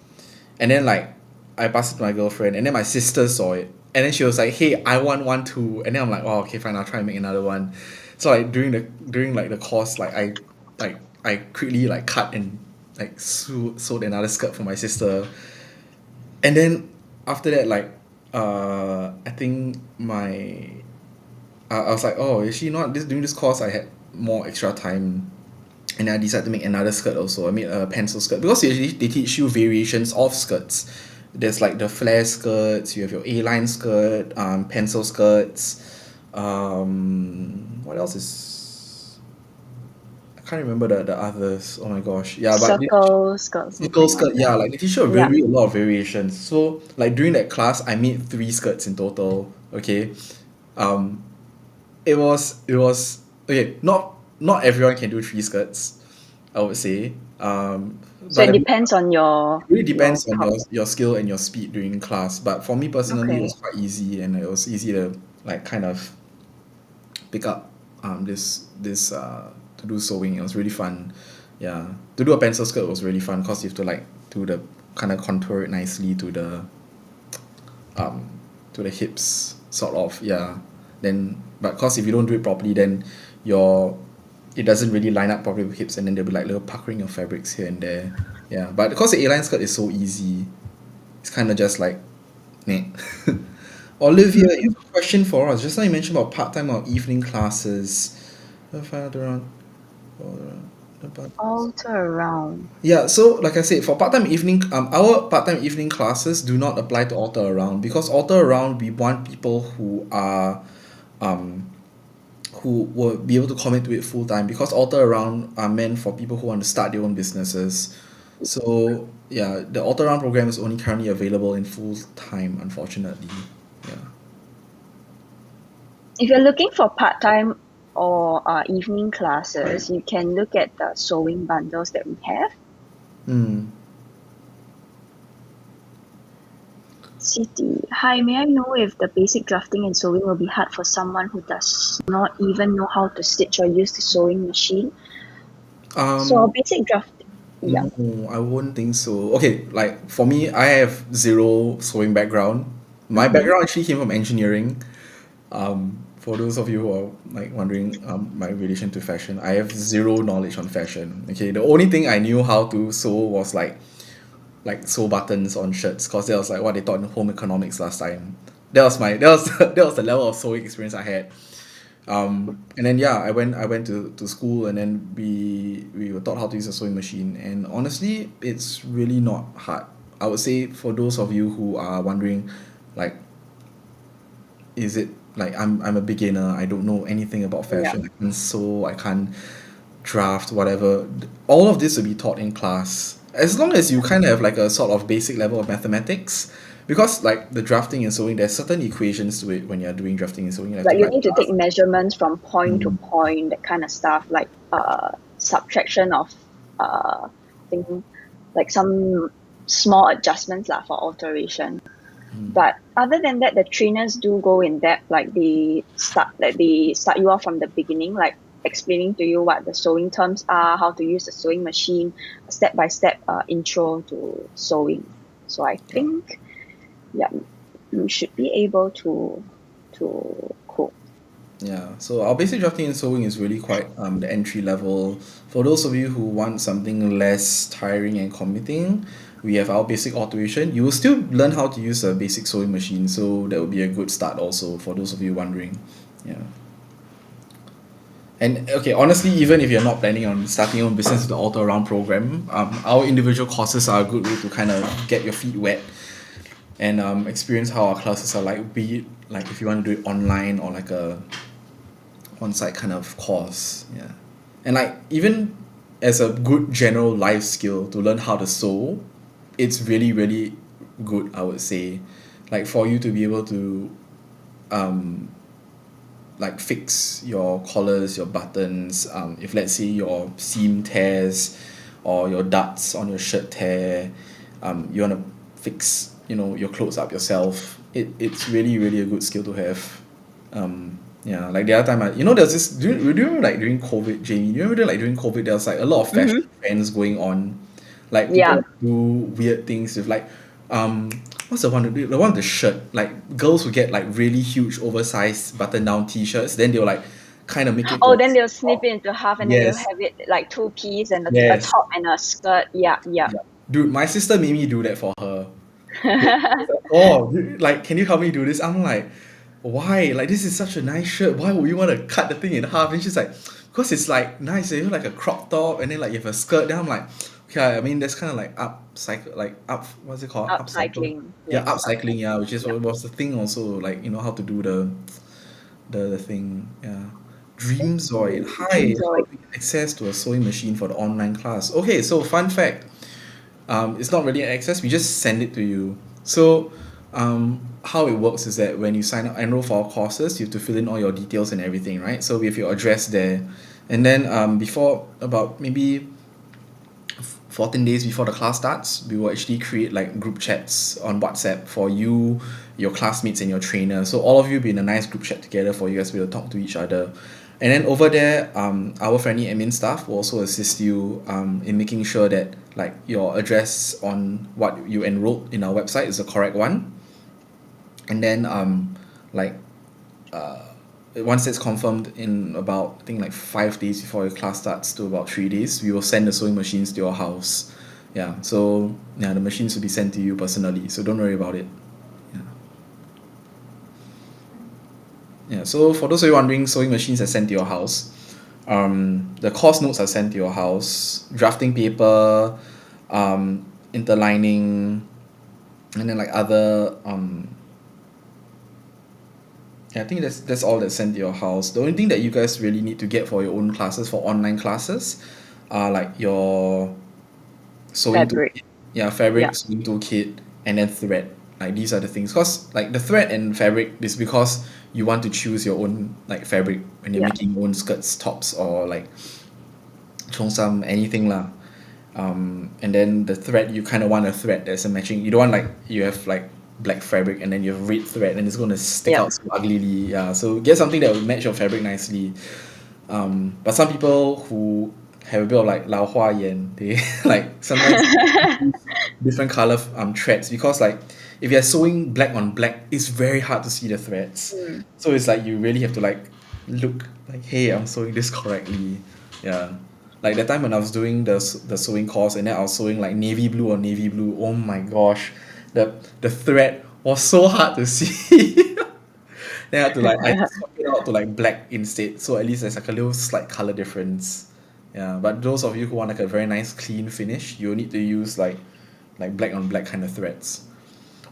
and then like I passed it to my girlfriend, and then my sister saw it, and then she was like, "Hey, I want one too." And then I'm like, "Oh, okay, fine. I'll try and make another one." So like during like the course, like I quickly like cut and like sewed another skirt for my sister, and then after that like I think I was like, oh, is she not this doing this course? I had more extra time, and I decided to make another skirt also. I made a pencil skirt because they teach you variations of skirts. There's like the flare skirts, you have your A-line skirt, pencil skirts. What else is? I can't remember the others. Oh my gosh. Yeah, but Circle skirt, circle something skirt, like yeah, that. like they teach you Yeah. a lot of variations. So like during that class, I made 3 skirts in total. Okay, um, it was okay. Not everyone can do 3 skirts, I would say. So But it depends on your it really depends on how. your skill and your speed during class. But for me personally, it Okay. was quite easy, and it was easy to like kind of pick up this to do sewing. It was really fun. Yeah, to do a pencil skirt was really fun because you have to like do the kind of contour it nicely um to the hips, sort of. Yeah. Then but because if you don't do it properly, then your it doesn't really line up properly with hips, and then there'll be like little puckering of fabrics here and there. Yeah, but because the A-line skirt is so easy, it's kind of just like meh. Olivia, you have a question for us. Just now you mentioned about part-time or evening classes. Find out around about Alter around. yeah, so like I said, for part-time evening, our part-time evening classes do not apply to alter around because alter around we want people um, who will be able to commit to it full time because alter around are meant for people who want to start their own businesses. So yeah, the alter around program is only currently available in full time, unfortunately. Yeah. If you're looking for part-time or evening classes, you can look at the sewing bundles that we have. Mm. City. Hi, may I know if the basic drafting and sewing will be hard for someone who does not even know how to stitch or use the sewing machine? So Um, basic drafting, yeah. no, I wouldn't think so. Okay, like for me, I have zero sewing background. My Mm-hmm. background actually came from engineering. For those of you who are like wondering, my relation to fashion, I have zero knowledge on fashion. Okay, the only thing I knew how to sew was like sew buttons on shirts, cause that was like what they taught in home economics last time. That was that was the level of sewing experience I had. And then yeah, I went to school, and then we were taught how to use a sewing machine, and honestly, it's really not hard. I would say for those of you who are wondering, like, is it like I'm a beginner, I don't know anything about Yeah. fashion, I can't sew, I can't draft, whatever. All of this will be taught in class as long as you kind of have like a sort of basic level of mathematics, because like the drafting and sewing, there's certain equations to it when you're doing drafting and sewing. You have Like to you write need to take measurements from point to Mm. point, that kind of stuff, like subtraction of thing, like some small adjustments lah for alteration. But other than that, the trainers do go in depth, like they start you off from the beginning, like explaining to you what the sewing terms are, how to use the sewing machine, step by step intro to sewing. So I think, yeah, you should be able to cope. Yeah, so our basic drafting and sewing is really quite the entry level. For those of you who want something less tiring and committing, we have our basic alteration. You will still learn how to use a basic sewing machine, so that would be a good start also for those of you wondering. Yeah. And okay, honestly, even if you're not planning on starting your own business with the Alter Around program, our individual courses are a good way to kind of get your feet wet and experience how our classes are like, be it like if you want to do it online or like a on-site kind of course. Yeah. And like even as a good general life skill to learn how to sew, it's really good, I would say. Like for you to be able to like fix your collars, your buttons, if let's say your seam tears or your darts on your shirt tear, you want to fix, your clothes up yourself. It's really, really a good skill to have. Yeah, like the other time there's this, do you remember like during COVID, Jamie, do you remember like during COVID there was like a lot of fashion trends going on, like Yeah. people do weird things with like what's the one with the shirt, like girls would get like really huge oversized button down t-shirts, then they'll like kind of make it Oh, to then they'll snip it into half and then they'll yes have it like two piece and a yes top and a skirt. Yeah, yeah. yeah. Dude, my sister made me do that for her. Oh, like, can you help me do this? I'm like, why? Like, this is such a nice shirt. Why would you want to cut the thing in half? And she's like, because it's like nice. You know, like a crop top, and then like you have a skirt. Then I'm like, okay. I mean, that's kind of like what's it called? Upcycle. Upcycling. Yeah, Yes. upcycling. Yeah, which is what was the thing also. Like, how to do the thing. Yeah. Dreamzoid. Hi, how do we get access to a sewing machine for the online class? Okay, so fun fact. It's not really an access, we just send it to you. So how it works is that when you sign up, enroll for our courses, you have to fill in all your details and everything, right? So we have your address there. And then before about maybe 14 days before the class starts, we will actually create like group chats on WhatsApp for you, your classmates, and your trainer. So all of you be in a nice group chat together for you guys to be able to talk to each other. And then over there, our friendly admin staff will also assist you in making sure that like your address on what you enrolled in our website is the correct one. And then like once it's confirmed in about I think like 5 days before your class starts to about 3 days, we will send the sewing machines to your house. Yeah, so yeah, the machines will be sent to you personally, so don't worry about it. Yeah, so for those of you wondering, sewing machines are sent to your house. The course notes are sent to your house, drafting paper, interlining, and then like other yeah, I think that's all that's sent to your house. The only thing that you guys really need to get for your own classes, for online classes, are like your sewing Fabric. toolkit, yeah, fabric, Yeah. sewing toolkit, and then thread. Like these are the things. Cause like the thread and fabric is because you want to choose your own like fabric when you're Yeah. making your own skirts, tops, or like cheongsam, anything lah. And then the thread, you kind of want a thread that's a matching. You don't want like you have like black fabric and then you have red thread and it's going to stick Yeah. out so uglily. Yeah, so get something that will match your fabric nicely. But some people who have a bit of like 老花眼, they like sometimes use different color threads, because like if you're sewing black on black, it's very hard to see the threads. So it's like you really have to like look like, hey, I'm sewing this correctly. Yeah. Like that time when I was doing the sewing course and then I was sewing like navy blue or navy blue, oh my gosh, the thread was so hard to see. Then I had to like I swap it out to like black instead, so at least there's like a little slight color difference. Yeah, but those of you who want like a very nice clean finish, you'll need to use like black on black kind of threads,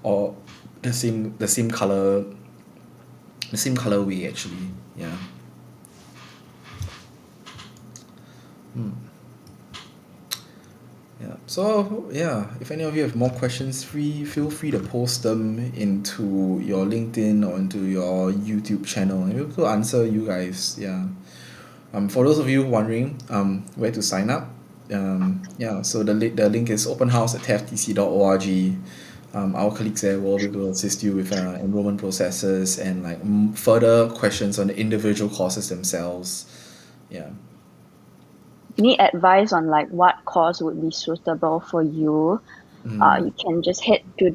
or the same color, the same colorway actually. Yeah. Yeah. So yeah, if any of you have more questions, feel free to post them into your LinkedIn or into your YouTube channel, and we'll answer you guys. Yeah. For those of you wondering where to sign up, yeah, so the link is openhouse@TaF.tc.org. Our colleagues there will be able to assist you with enrollment processes and like further questions on the individual courses themselves. Yeah. You need advice on like what course would be suitable for you, you can just head to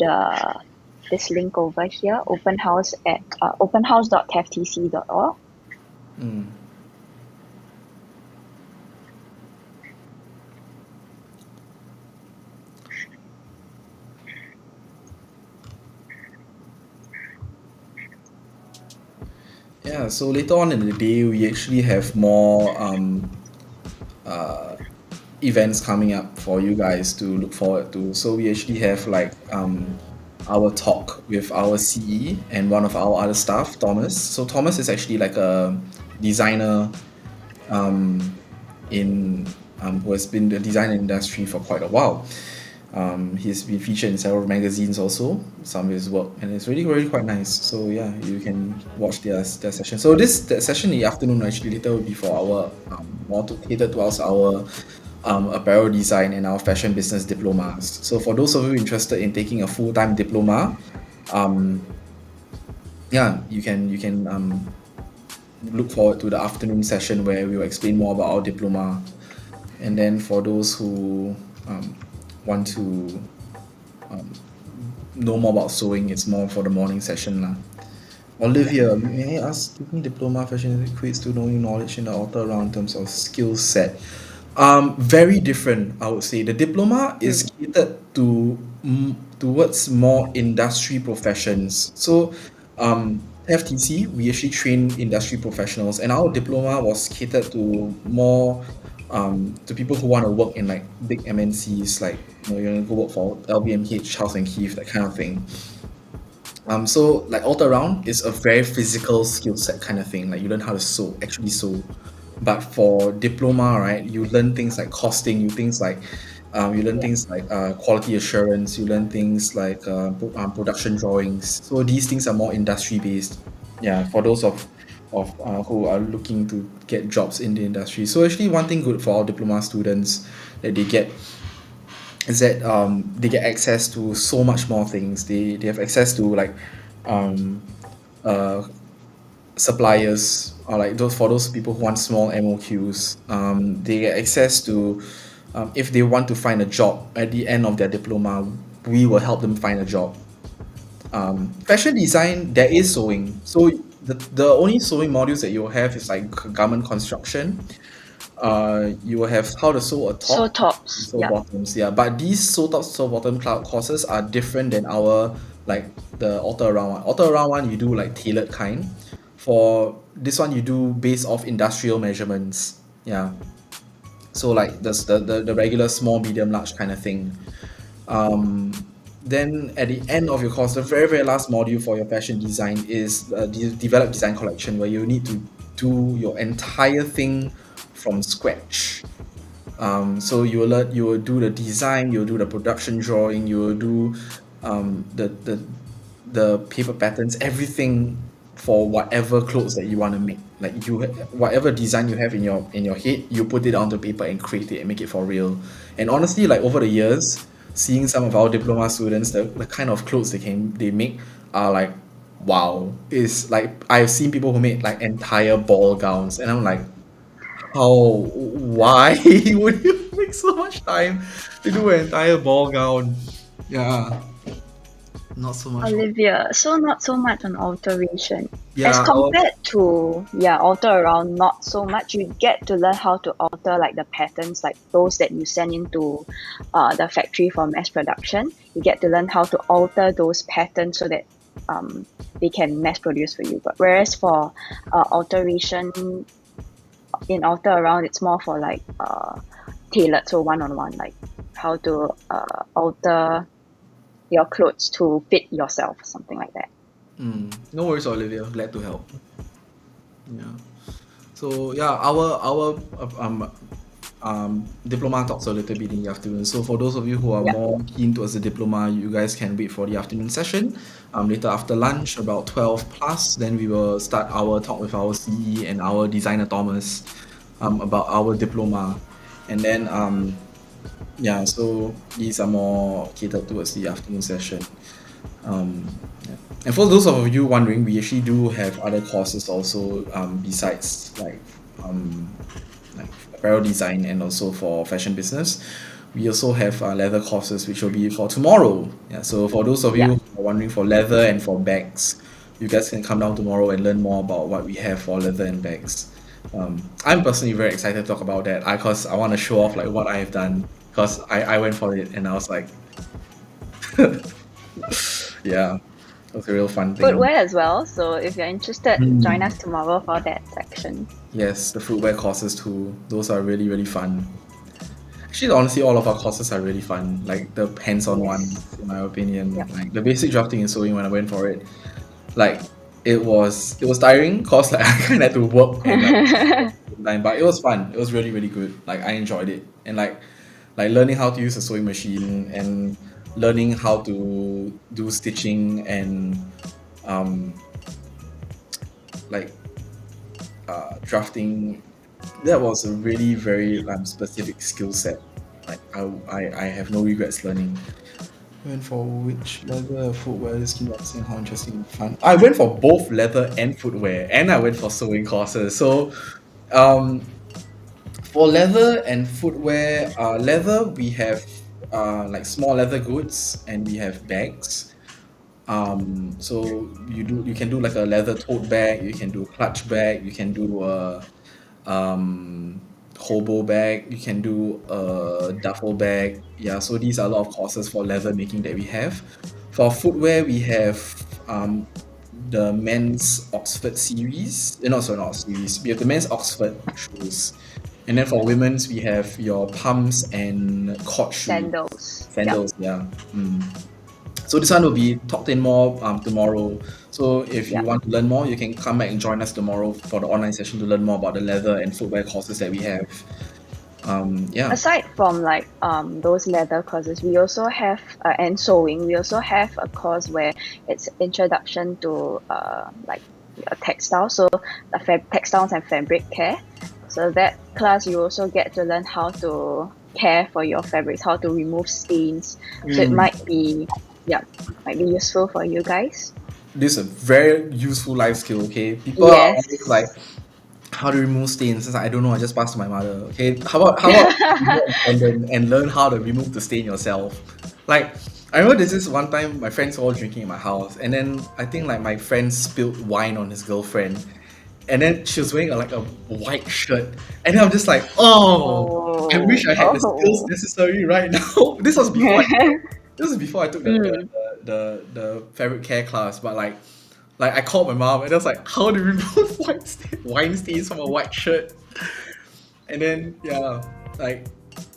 this link over here, openhouse.taf.tc.org. Yeah, so later on in the day, we actually have more events coming up for you guys to look forward to. So we actually have like our talk with our CE and one of our other staff, Thomas. So Thomas is actually like a designer who has been in the design industry for quite a while. He's been featured in several magazines also, some of his work, and it's really, really quite nice. So yeah, you can watch their session. So that session in the afternoon actually later will be for our more catered towards our apparel design and our fashion business diplomas. So for those of you interested in taking a full-time diploma, yeah, you can look forward to the afternoon session where we will explain more about our diploma. And then for those who want to know more about sewing, it's more for the morning session lah. Olivia, may I ask, taking diploma fashion equates to knowing knowledge in the outer around in terms of skill set? Very different, I would say. The diploma is catered to towards more industry professions. So, FTC, we actually train industry professionals, and our diploma was catered to more to people who want to work in like big MNCs, like you're gonna go work for LVMH, Charles and Keith, that kind of thing. So like all around is a very physical skill set kind of thing. Like you learn how to sew, actually sew. But for diploma, right, you learn things like costing, you learn things like quality assurance, you learn things like production drawings. So these things are more industry based. Yeah, for those of who are looking to get jobs in the industry. So actually, one thing good for our diploma students that they get is that they get access to so much more things. They have access to like uh, suppliers, or like those people who want small MOQs. They get access to if they want to find a job at the end of their diploma, we will help them find a job. Fashion design, there is sewing. So the only sewing modules that you'll have is like garment construction. You will have how to sew a top, So tops, sew yeah. bottoms, yeah. But these sew top, sew bottom courses are different than our like the alter around one. Alter around one you do like tailored kind. For this one you do based off industrial measurements. Yeah. So like the regular small, medium, large kind of thing. Then at the end of your course, the very, very last module for your fashion design is develop design collection, where you need to do your entire thing from scratch. So you will do the design, you'll do the production drawing, you will do the paper patterns, everything for whatever clothes that you want to make. Like whatever design you have in your head, you put it onto paper and create it and make it for real. And honestly, like over the years, seeing some of our diploma students, the kind of clothes they make are like, wow. It's like I've seen people who make like entire ball gowns, and I'm like, why would you make so much time to do an entire ball gown? Yeah, not so much. Olivia, so not so much on alteration. Yeah, As compared to alter around, not so much. You get to learn how to alter like the patterns, like those that you send into the factory for mass production. You get to learn how to alter those patterns so that they can mass produce for you. But whereas for alteration in alter around, it's more for like tailored, so one-on-one, like how to alter your clothes to fit yourself, something like that. No worries, Olivia. Glad to help. Yeah. So yeah, our diploma talks a little bit in the afternoon. So for those of you who are more keen towards the diploma, you guys can wait for the afternoon session. Later after lunch, about 12 plus, then we will start our talk with our CE and our designer Thomas about our diploma. And then yeah, so these are more catered towards the afternoon session. Yeah. And for those of you wondering, we actually do have other courses also besides like apparel design and also for fashion business. We also have leather courses, which will be for tomorrow. Yeah, so for those of you who are wondering for leather and for bags, you guys can come down tomorrow and learn more about what we have for leather and bags. I'm personally very excited to talk about that because I want to show off like what I have done, because I went for it and I was like, yeah, it was a real fun thing. Footwear as well, so if you're interested, join us tomorrow for that section. Yes, the footwear courses too. Those are really, really fun. Actually, honestly, all of our courses are really fun. Like the hands-on ones, in my opinion. Like the basic drafting and sewing when I went for it. Like it was tiring because like I kind of had to work and like, but it was fun. It was really, really good. Like I enjoyed it, and like like learning how to use a sewing machine and learning how to do stitching and like drafting. That was a really very specific skill set. Like I have no regrets learning. Went for which leather footwear? This keep saying how interesting and fun. I went for both leather and footwear, and I went for sewing courses. So, for leather and footwear, leather we have like small leather goods, and we have bags. So you can do like a leather tote bag, you can do a clutch bag, you can do a hobo bag, you can do a duffel bag. Yeah, so these are a lot of courses for leather making that we have. For footwear, we have the men's Oxford series. No, sorry, not series. We have the men's Oxford shoes. And then for women's, we have your pumps and court shoes. Sandals. Sandals, yeah. So this one will be talked in more tomorrow. So if you Yeah. want to learn more, you can come back and join us tomorrow for the online session to learn more about the leather and footwear courses that we have. Yeah. Aside from like those leather courses, we also have and sewing. We also have a course where it's introduction to like textile, so textiles and fabric care. So that class you also get to learn how to care for your fabrics, how to remove stains. So it might be useful for you guys. This is a very useful life skill. Okay, people are Yes. always like, how to remove stains. It's like, I don't know. I just passed to my mother. Okay, how about you go and learn how to remove the stain yourself? Like, I remember this is one time my friends were all drinking in my house, and then I think like my friend spilled wine on his girlfriend, and then she was wearing like a white shirt, and then I'm just like, oh, I wish I had the skills necessary right now. This was before. This was before I took the fabric care class, but like I called my mom and I was like, how do you remove wine stains from a white shirt? And then like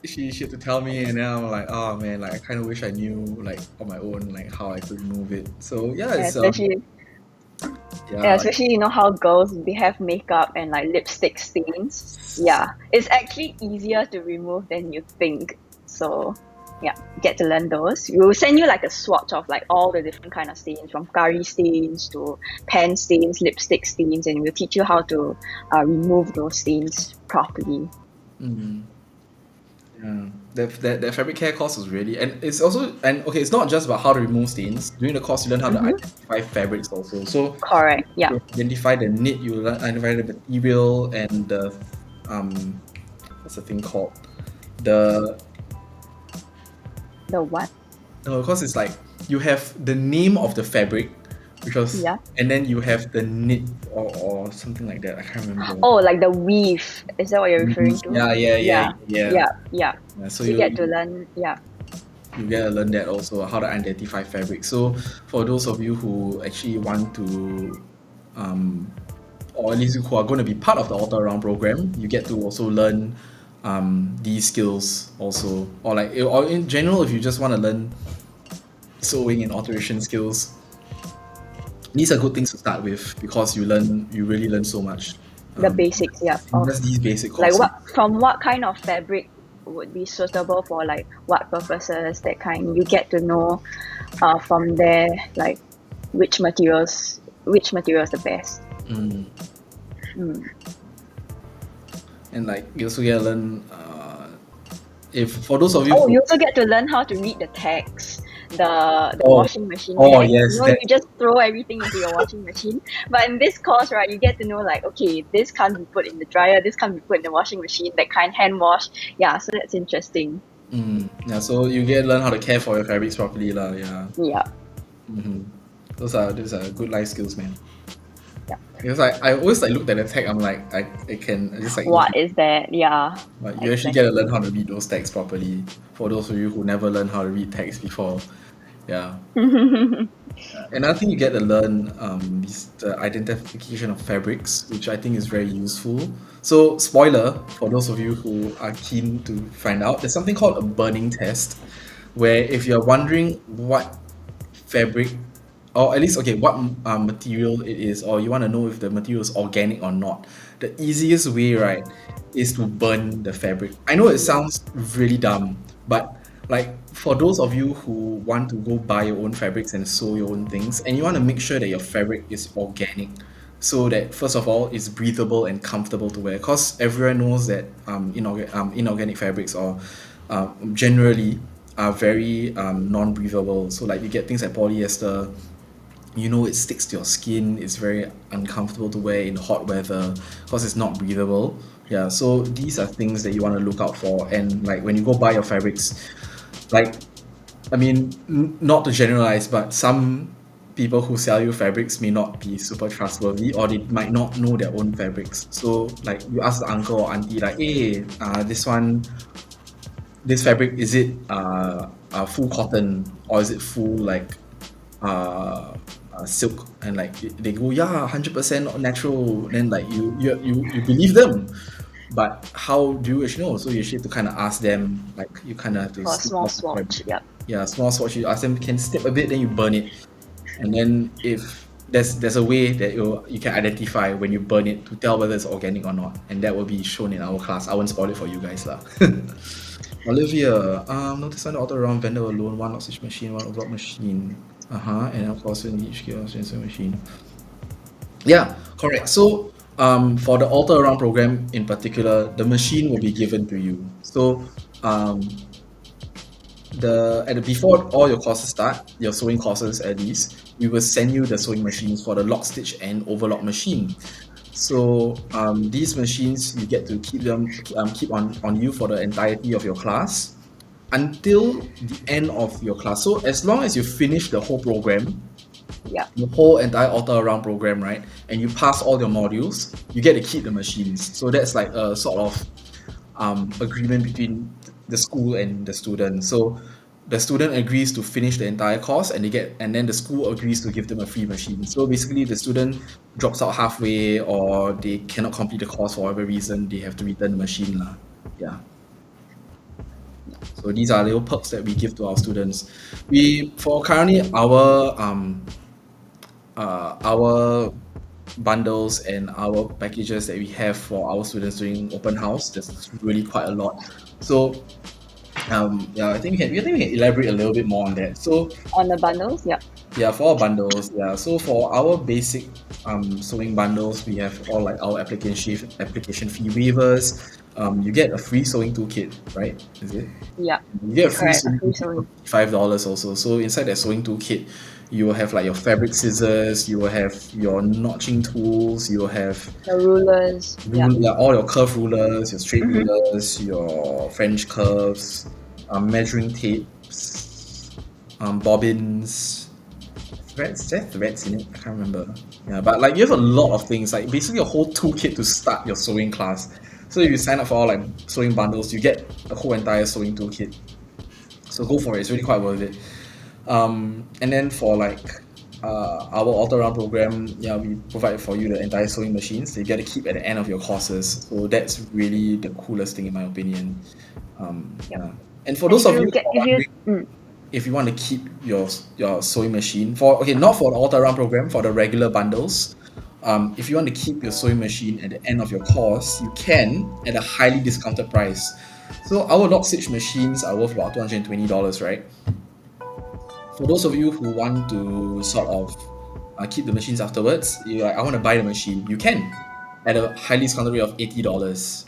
she had to tell me, and then I'm like, oh man, like I kind of wish I knew like on my own like how I could remove it. So it's especially especially you know how girls, they have makeup and like lipstick stains. Yeah, it's actually easier to remove than you think. So yeah, get to learn those. We will send you like a swatch of like all the different kind of stains, from curry stains to pen stains, lipstick stains, and we'll teach you how to remove those stains properly. Yeah, the fabric care course was really, and it's also, and okay, it's not just about how to remove stains. During the course, you learn how to identify fabrics also. So correct, yeah. you identify the knit, you learn identify the material, and the what's the thing called? The what? No, because it's like you have the name of the fabric, because and then you have the knit or something like that. I can't remember. Oh, like the weave. Is that what you're referring to? Yeah. So you get to learn. Yeah. You get to learn that also, how to identify fabric. So for those of you who actually want to, or at least who are going to be part of the Alter Around program, you get to also learn these skills also, or like, or in general, if you just want to learn sewing and alteration skills, these are good things to start with, because you really learn so much. The basics, just these basic courses. Like what kind of fabric would be suitable for like what purposes, that kind. You get to know from there like which materials the best. And like you also get to learn if for those of you you also get to learn how to read the text, the washing machine text. Yes, you just throw everything into your washing machine, but in this course, right, you get to know like, okay, this can't be put in the dryer, this can't be put in the washing machine, that kind, hand wash. So that's interesting. So you get to learn how to care for your fabrics properly lah. Those are good life skills, man. Because I always like looked at the tag, I'm like, I can just like, what is that? But you actually get to learn how to read those tags properly, for those of you who never learned how to read tags before. Another thing you get to learn is the identification of fabrics, which I think is very useful. So spoiler, for those of you who are keen to find out, there's something called a burning test, where if you're wondering what fabric, or at least what material it is, or you want to know if the material is organic or not, the easiest way, right, is to burn the fabric. I know it sounds really dumb, But like for those of you who want to go buy your own fabrics and sew your own things, and you want to make sure that your fabric is organic, so that first of all it's breathable and comfortable to wear, because everyone knows that inorganic fabrics or generally are very non-breathable. So like you get things like polyester, it sticks to your skin. It's very uncomfortable to wear in hot weather because it's not breathable. Yeah, so these are things that you want to look out for. And like when you go buy your fabrics, like I mean, not to generalize, but some people who sell you fabrics may not be super trustworthy, or they might not know their own fabrics. So like you ask the uncle or auntie like, hey, this fabric, is it full cotton, or is it full like silk? And like they go, yeah, 100% natural. Then like you believe them, but how do you actually know? So you actually have to kind of ask them, like you kind of have to For a snip small off the fabric. swatch. Yep. Yeah, small swatch. You ask them, can snip a bit, then you burn it, and then if there's a way that you can identify when you burn it to tell whether it's organic or not, and that will be shown in our class. I won't spoil it for you guys lah. Olivia, notice on the auto around vendor alone, one oxygen machine, one overlock machine. And of course in each sensor machine. Yeah, correct. So for the alter around program in particular, the machine will be given to you. So before all your courses start, your sewing courses at least, we will send you the sewing machines for the lock stitch and overlock machine. So these machines, you get to keep them keep on you for the entirety of your class until the end of your class. So as long as you finish the whole program, Yep. the whole entire alter around program, right, and you pass all your modules, you get to keep the machines. So that's like a sort of agreement between the school and the student. So the student agrees to finish the entire course, and then the school agrees to give them a free machine. So basically the student drops out halfway, or they cannot complete the course for whatever reason, they have to return the machine lah. Yeah. So these are little perks that we give to our students. For currently our bundles and our packages that we have for our students doing open house, there's really quite a lot. So I think we can elaborate a little bit more on that. So On the bundles, yep. yeah, for our bundles, yeah. So for our basic sewing bundles, we have all like our application fee waivers. You get a free sewing toolkit, right? Is it? Yep. You get a free Correct, a sewing free toolkit sewing. for $5 also. So inside that sewing toolkit, you will have like your fabric scissors, you will have your notching tools, you will have The rulers, yep. all your curve rulers, your straight Mhm. rulers, your French curves, measuring tapes, bobbins, threads. Is there threads in it? I can't remember. Yeah, but like you have a lot of things, like basically a whole toolkit to start your sewing class. So if you sign up for all like sewing bundles, you get a whole entire sewing toolkit. So go for it. It's really quite worth it. And then for like our all-around program, yeah, we provide for you the entire sewing machines that you get to keep at the end of your courses. So that's really the coolest thing in my opinion. Yeah. And for those of you if you want to keep your sewing machine not for the all-around program, for the regular bundles, if you want to keep your sewing machine at the end of your course, you can at a highly discounted price. So our lock stitch machines are worth about $220, right? For those of you who want to sort of keep the machines afterwards, you're like, I want to buy the machine, you can at a highly discounted rate of $80.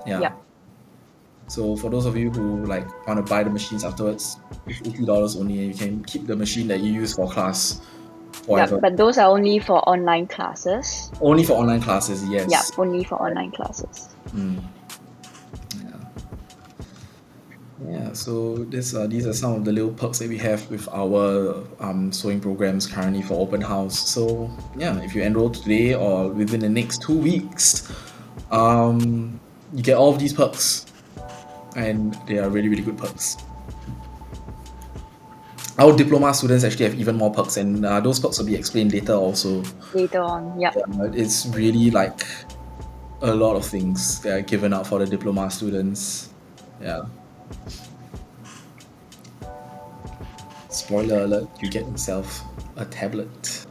Yeah. Yep. So for those of you who like want to buy the machines afterwards, it's $80 only, and you can keep the machine that you use for class forever. Yep, but those are only for online classes. Only for online classes, yes. Yep, only for online classes. Yeah, so these are some of the little perks that we have with our sewing programs currently for open house. So yeah, if you enroll today or within the next 2 weeks, you get all of these perks, and they are really, really good perks. Our diploma students actually have even more perks, and those perks will be explained later also. Later on, yep. It's really like a lot of things that are given out for the diploma students. Yeah. Spoiler alert, you get yourself a tablet.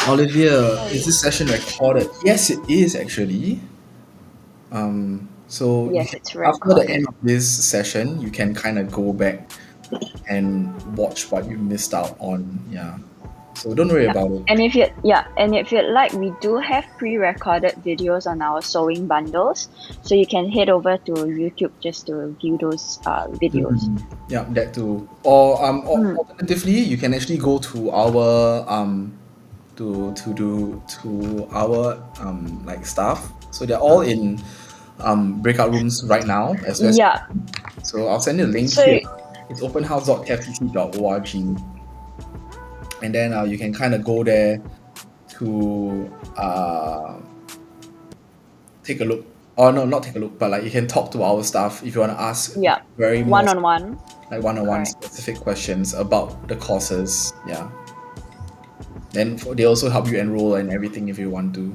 Olivia, is this session recorded? Yes, it is actually. So you Yes, can, it's after the recorded. end of this session, you can kind of go back and watch what you missed out on. Yeah. So don't worry Yeah. about it. And if you'd like, we do have pre-recorded videos on our sewing bundles, so you can head over to YouTube just to view those videos. Yeah, that too. Or Mm. alternatively, you can actually go to our to our like staff. So they're all in breakout rooms right now as well. Yeah. So I'll send you a link So here. It's openhouse.taf.tc.org, and then you can kind of go there to take a look. Or no, not take a look, but like you can talk to our staff if you want to ask yeah, very more one-on-one. like one-on-one Correct. specific questions about the courses. Yeah. Then they also help you enroll and everything if you want to.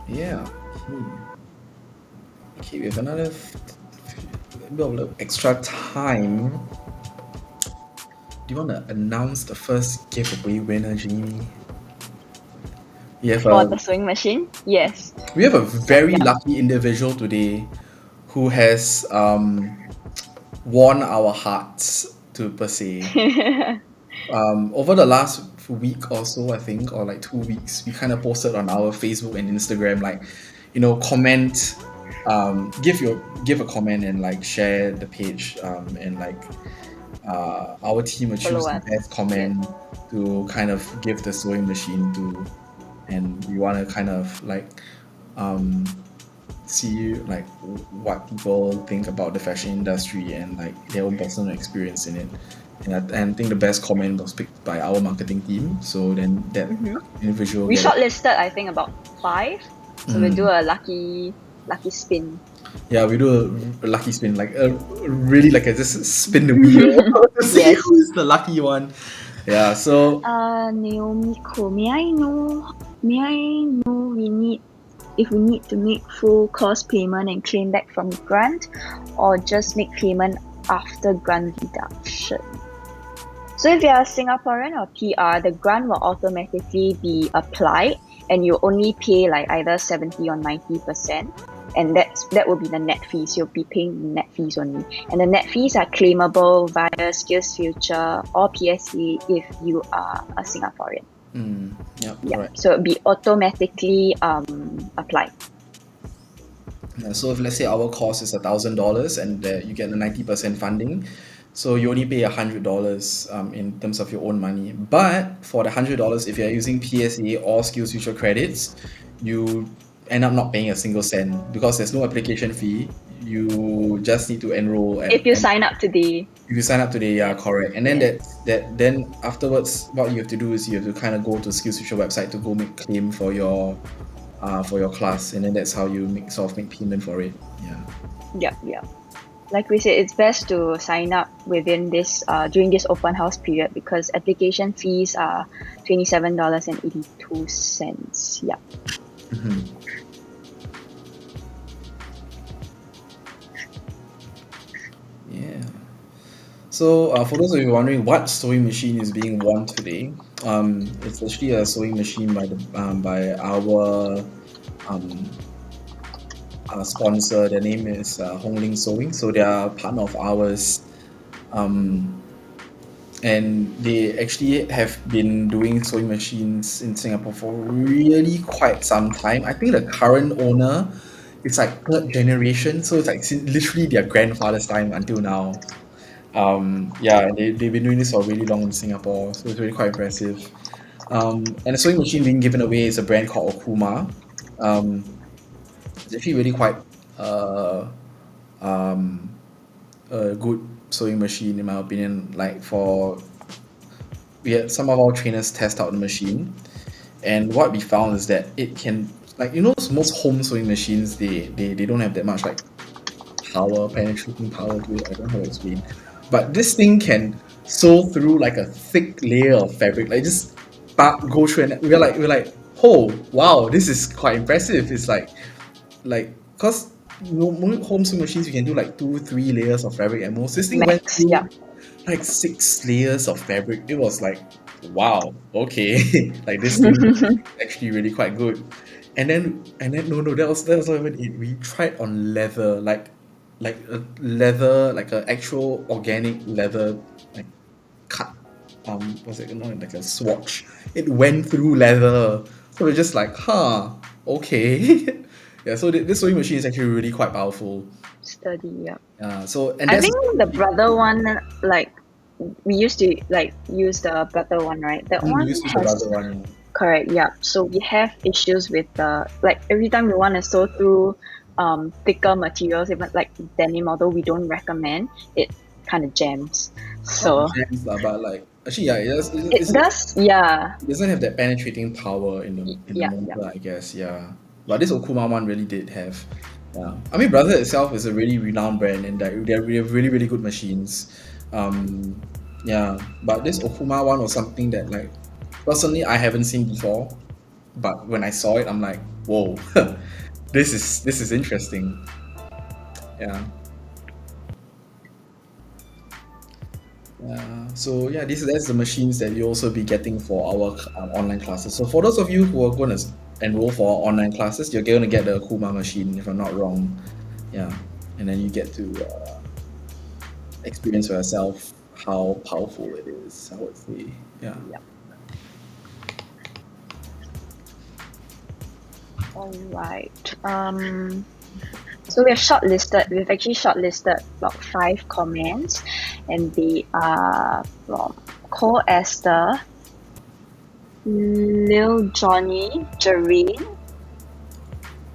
Yeah. Okay, we have another bit of extra time. Do you want to announce the first giveaway winner, Jamie? We have For the sewing machine? Yes. we have a very Yeah. lucky individual today who has won our hearts per se. Over the last week or so, I think, or like 2 weeks, we kind of posted on our Facebook and Instagram, like, comment, give a comment and like share the page, and like our team will choose Follow the us. best comment to kind of give the sewing machine to, and we want to kind of like see like what people think about the fashion industry and like their own personal experience in it. And I think the best comment was picked by our marketing team. So then that individual We get shortlisted, I think, about 5. So we'll do a lucky spin. yeah, we do a lucky spin, like really like just spin the wheel to see Yes. who is the lucky one. Yeah. So Naomi Ko, may I know if we need to make full cost payment and claim back from grant, or just make payment after grant deduction? So if you are Singaporean or PR, the grant will automatically be applied, and you only pay like either 70 or 90%, and that will be the net fees. You'll be paying net fees only, and the net fees are claimable via SkillsFuture or PSA if you are a Singaporean. yeah, Yeah, correct. so it'll be automatically applied. Yeah, so if let's say our cost is $1,000 and you get the 90% funding, so you only pay $100 in terms of your own money. But for the $100, if you're using PSA or SkillsFuture credits, you end up not paying a single cent because there's no application fee. You just need to enroll If you sign up today. if you sign up today, yeah, Yes, correct. And then yes. then afterwards, what you have to do is you have to kind of go to SkillsFuture website to go make claim for your class, and then that's how you make payment for it. Yeah. Yeah. Like we said, it's best to sign up within this during this open house period because application fees are $27.82. Yeah. Yeah. So for those of you wondering what sewing machine is being won today, it's actually a sewing machine by our sponsor. Their name is Hongling Sewing. So they are a partner of ours, and they actually have been doing sewing machines in Singapore for really quite some time. I think the current owner is like third generation, so it's like literally their grandfather's time until now. Yeah, they've been doing this for really long in Singapore, so it's really quite impressive. And the sewing machine being given away is a brand called Okuma. It's actually really quite uh, a good sewing machine in my opinion. Like we had some of our trainers test out the machine, and what we found is that it can, like, most home sewing machines, they don't have that much like penetrating power to it. I don't know how to explain, but this thing can sew through like a thick layer of fabric, like just go through, and we're like, oh wow, this is quite impressive. It's like like, cause normally home sewing machines you can do like 2-3 layers of fabric at most. This thing went Max, through yeah. like 6 layers of fabric. It was like, wow, okay, like this thing is actually really quite good. And then no, that was not even it. We tried on leather, like a leather, like a actual organic leather, like cut, what's it, like a swatch. It went through leather, so we're just like, huh, okay. Yeah, so this sewing machine is actually really quite powerful. Sturdy, yeah. So and I that's think the brother one, like we used to like use the brother one, right? That we one used to use the has brother one. correct, yeah. So we have issues with the like every time we want to sew through thicker materials, even like denim, although we don't recommend, it kind of jams. Not So gems lah, but like actually yeah, it does, yeah, it doesn't have that penetrating power in the yeah, yeah. motor, I guess. Yeah, but this Okuma one really did have. Yeah, I mean, Brother itself is a really renowned brand, and they have really really good machines. Yeah, but this Okuma one was something that like personally I haven't seen before, but when I saw it, I'm like, whoa, this is interesting. Yeah. So yeah, that's the machines that you'll also be getting for our online classes. So for those of you who are going to enroll for our online classes, you're going to get the Kuma machine, if I'm not wrong. Yeah, and then you get to experience for yourself how powerful it is, I would say. Yeah. All right. So we've actually shortlisted about 5 comments, and they are from Cole Esther, Lil Johnny, Jareen,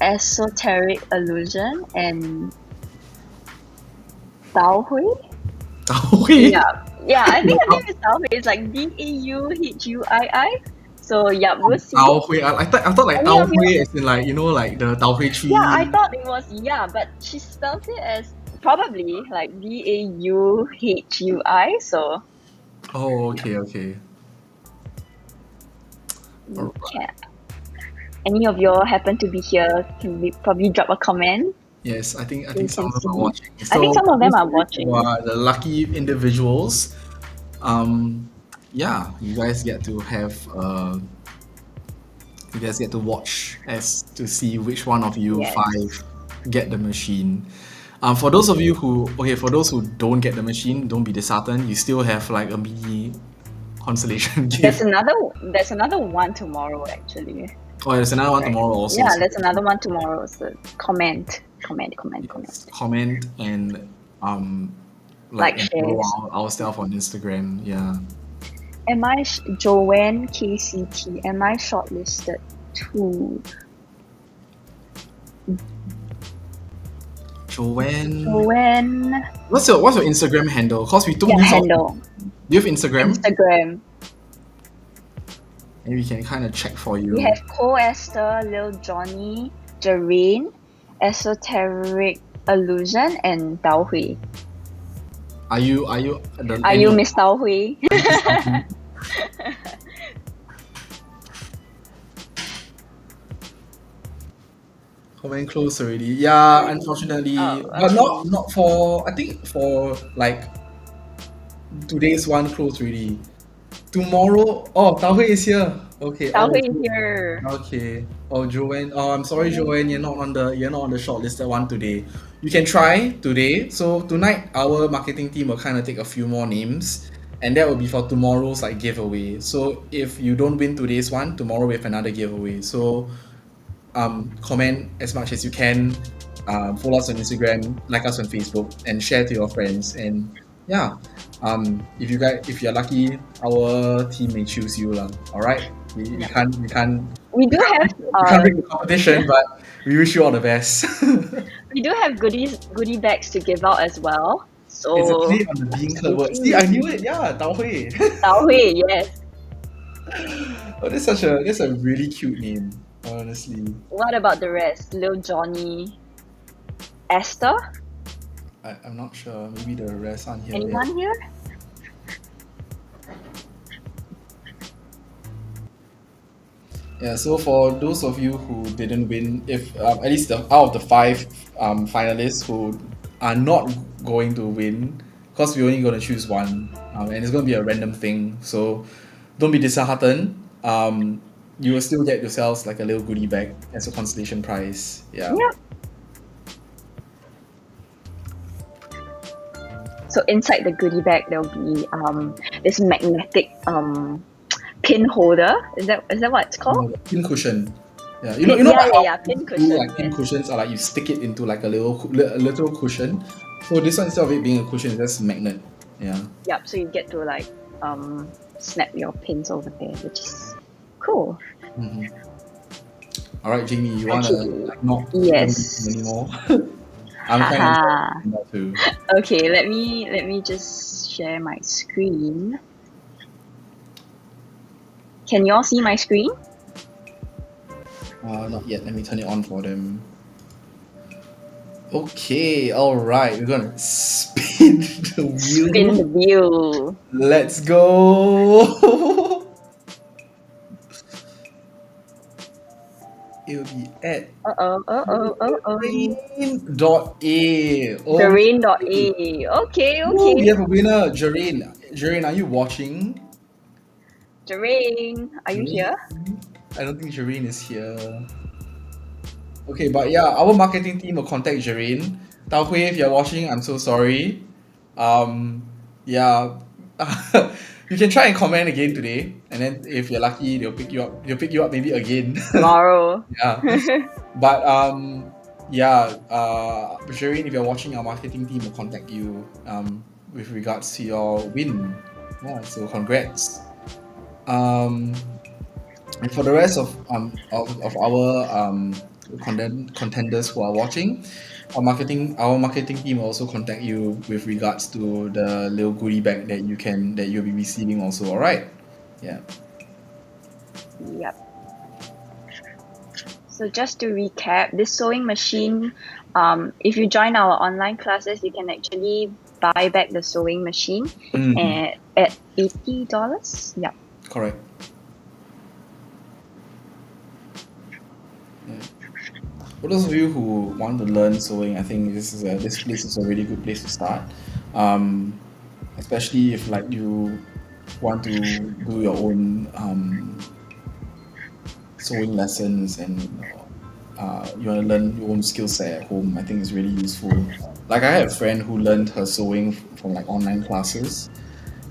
Esoteric Illusion, and Dao Hui. Yeah, I think her name is Dao Hui. It's like Dauhui. So yeah, we'll see. Tao Hui. I thought like Any Tao of you- Hui is in like like the Tao Hui tree. Yeah, I thought it was but she spelled it as probably like Dauhui. So Oh, okay. you can. Any of you all happen to be here? Can we probably drop a comment? Yes, I think You some can of them are see. watching. I think some of them are watching. Who are the lucky individuals. Yeah, you guys get to have you guys get to watch as to see which one of you Yes. 5 get the machine. For those of you for those who don't get the machine, don't be disheartened. You still have like a mini consolation There's gift. another one tomorrow actually. Oh, there's another one Right. tomorrow also. Yeah, so there's another one tomorrow. So comment. comment and Like, follow shares. our stuff on Instagram. Yeah. Am I Joanne KCT? Am I shortlisted too? Joanne. What's your Instagram handle? Cause we don't Yeah, use handle. Do you have Instagram? Instagram. Maybe we can kind of check for you. We have Cole Esther, Lil Johnny, Jareen, Esoteric Illusion, and Dao Hui. Are you Are you Miss Dao Hui? Comment closed already? Yeah, unfortunately, Oh, but okay. not for. I think for like today's one closed already. Tomorrow, Tao Hui is here. Okay. Dao Hui here. Okay. Oh, Joanne. Oh, I'm sorry, Joanne. You're not on the shortlisted one today. You can try today. So tonight, our marketing team will kind of take a few more names, and that will be for tomorrow's like giveaway. So if you don't win today's one, tomorrow we have another giveaway. So comment as much as you can. Follow us on Instagram, like us on Facebook, and share to your friends. And yeah, if you're lucky, our team may choose you lah. All right, we can't We do have break the competition, but we wish you all the best. we do have goodie bags to give out as well. So It's actually on the bean curd word. See, I knew it. Yeah, Dao Hui. Dao Hui, yes. Oh, that's a really cute name. Honestly, What about the rest? Lil Johnny, Esther? I'm not sure. Maybe the rest aren't here yet. Anyone here? Yeah, so for those of you who didn't win, if at least out of the five finalists who are not going to win, because we're only going to choose one, and it's going to be a random thing, so don't be disheartened. You will still get yourselves like a little goodie bag as a consolation prize. Yeah. Yep. So inside the goodie bag, there'll be this magnetic pin holder. Is that what it's called? Pin cushion. Yeah, you know Yeah, how pin you do, cushion. like pin Yes. cushions are like you stick it into like a little cushion. So this one, instead of it being a cushion, it's just a magnet. Yeah. Yep. So you get to like snap your pins over there, which is cool. All right, Jamie, you wanna like not Yes. anymore? I'm kind Haha. of that too. Okay, let me just share my screen. Can you all see my screen? Not yet. Let me turn it on for them. Okay, all right. We're gonna spin the wheel. Spin the wheel. Let's go. It'll be at Rain.A. Oh, The rain.a. Okay. ooh, we have a winner, Jareen. Jareen, are you watching? The rain. Are you here? I don't think Jareen is here. Okay, but yeah, our marketing team will contact Jareen. Tao Hui, if you're watching, I'm so sorry. Yeah. You can try and comment again today, and then if you're lucky, they'll pick you up. They'll pick you up maybe again. Tomorrow. Yeah. But yeah, Jareen, if you're watching, our marketing team will contact you with regards to your win. Yeah, so congrats. And for the rest of our contenders who are watching, our marketing team will also contact you with regards to the little goodie bag that you'll be receiving also. All right. Yeah. Yep. So just to recap, this sewing machine, if you join our online classes, you can actually buy back the sewing machine at $80. Yeah. Correct. Yeah. For those of you who want to learn sewing, I think this place is a really good place to start. Especially if like you want to do your own sewing lessons and you want to learn your own skill set at home. I think it's really useful. Like I had a friend who learned her sewing from like online classes,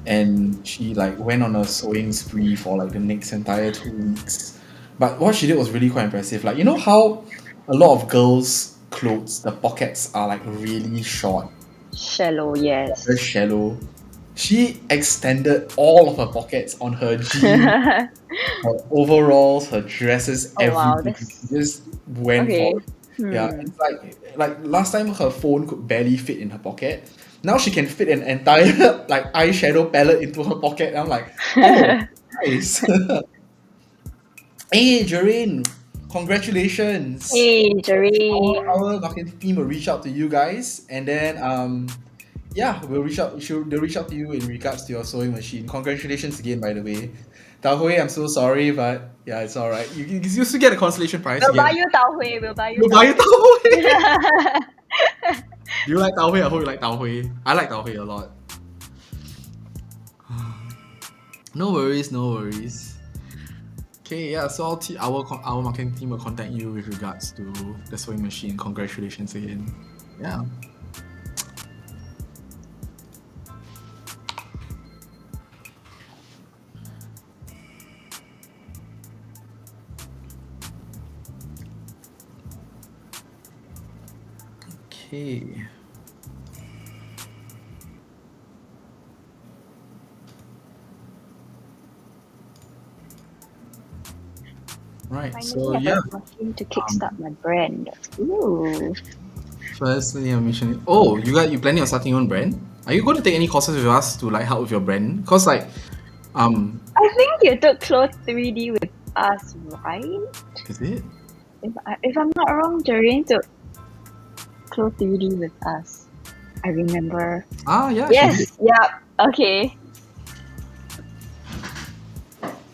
and she like went on a sewing spree for like the next entire 2 weeks. But what she did was really quite impressive. Like, you know how a lot of girls' clothes, the pockets are like really short, Shallow, yes. very shallow. She extended all of her pockets on her jeans, her overalls, her dresses, Oh, wow, everything. that's- She just went Okay. for it. Yeah, it's like last time her phone could barely fit in her pocket. Now she can fit an entire like eyeshadow palette into her pocket. I'm like, oh, nice. Hey, Jareen, congratulations. Hey, Jerry. Our marketing team will reach out to you guys, and then yeah, they'll reach out to you in regards to your sewing machine. Congratulations again, by the way. Tao Hui, I'm so sorry, but yeah, it's alright. You still get a consolation prize. We'll again. buy you Tao Hui. We'll buy you We'll Tao buy you Tao Hui. Hui. Do you like Tao Hui? I hope you like Tao Hui. I like Tao Hui a lot. No worries. Okay, yeah. So our marketing team will contact you with regards to the sewing machine. Congratulations again. Yeah. Okay. Right. Finally So have yeah. a machine to kickstart my brand. Ooh. Firstly, I'm mentioning. Oh, you planning on starting your own brand? Are you going to take any courses with us to like help with your brand? Cause like, I think you took Clothes 3D with us, right? is it? If I'm not wrong, Jareen took Clothes 3D with us. I remember. Ah, yeah. she did. Yes. Yep. Okay.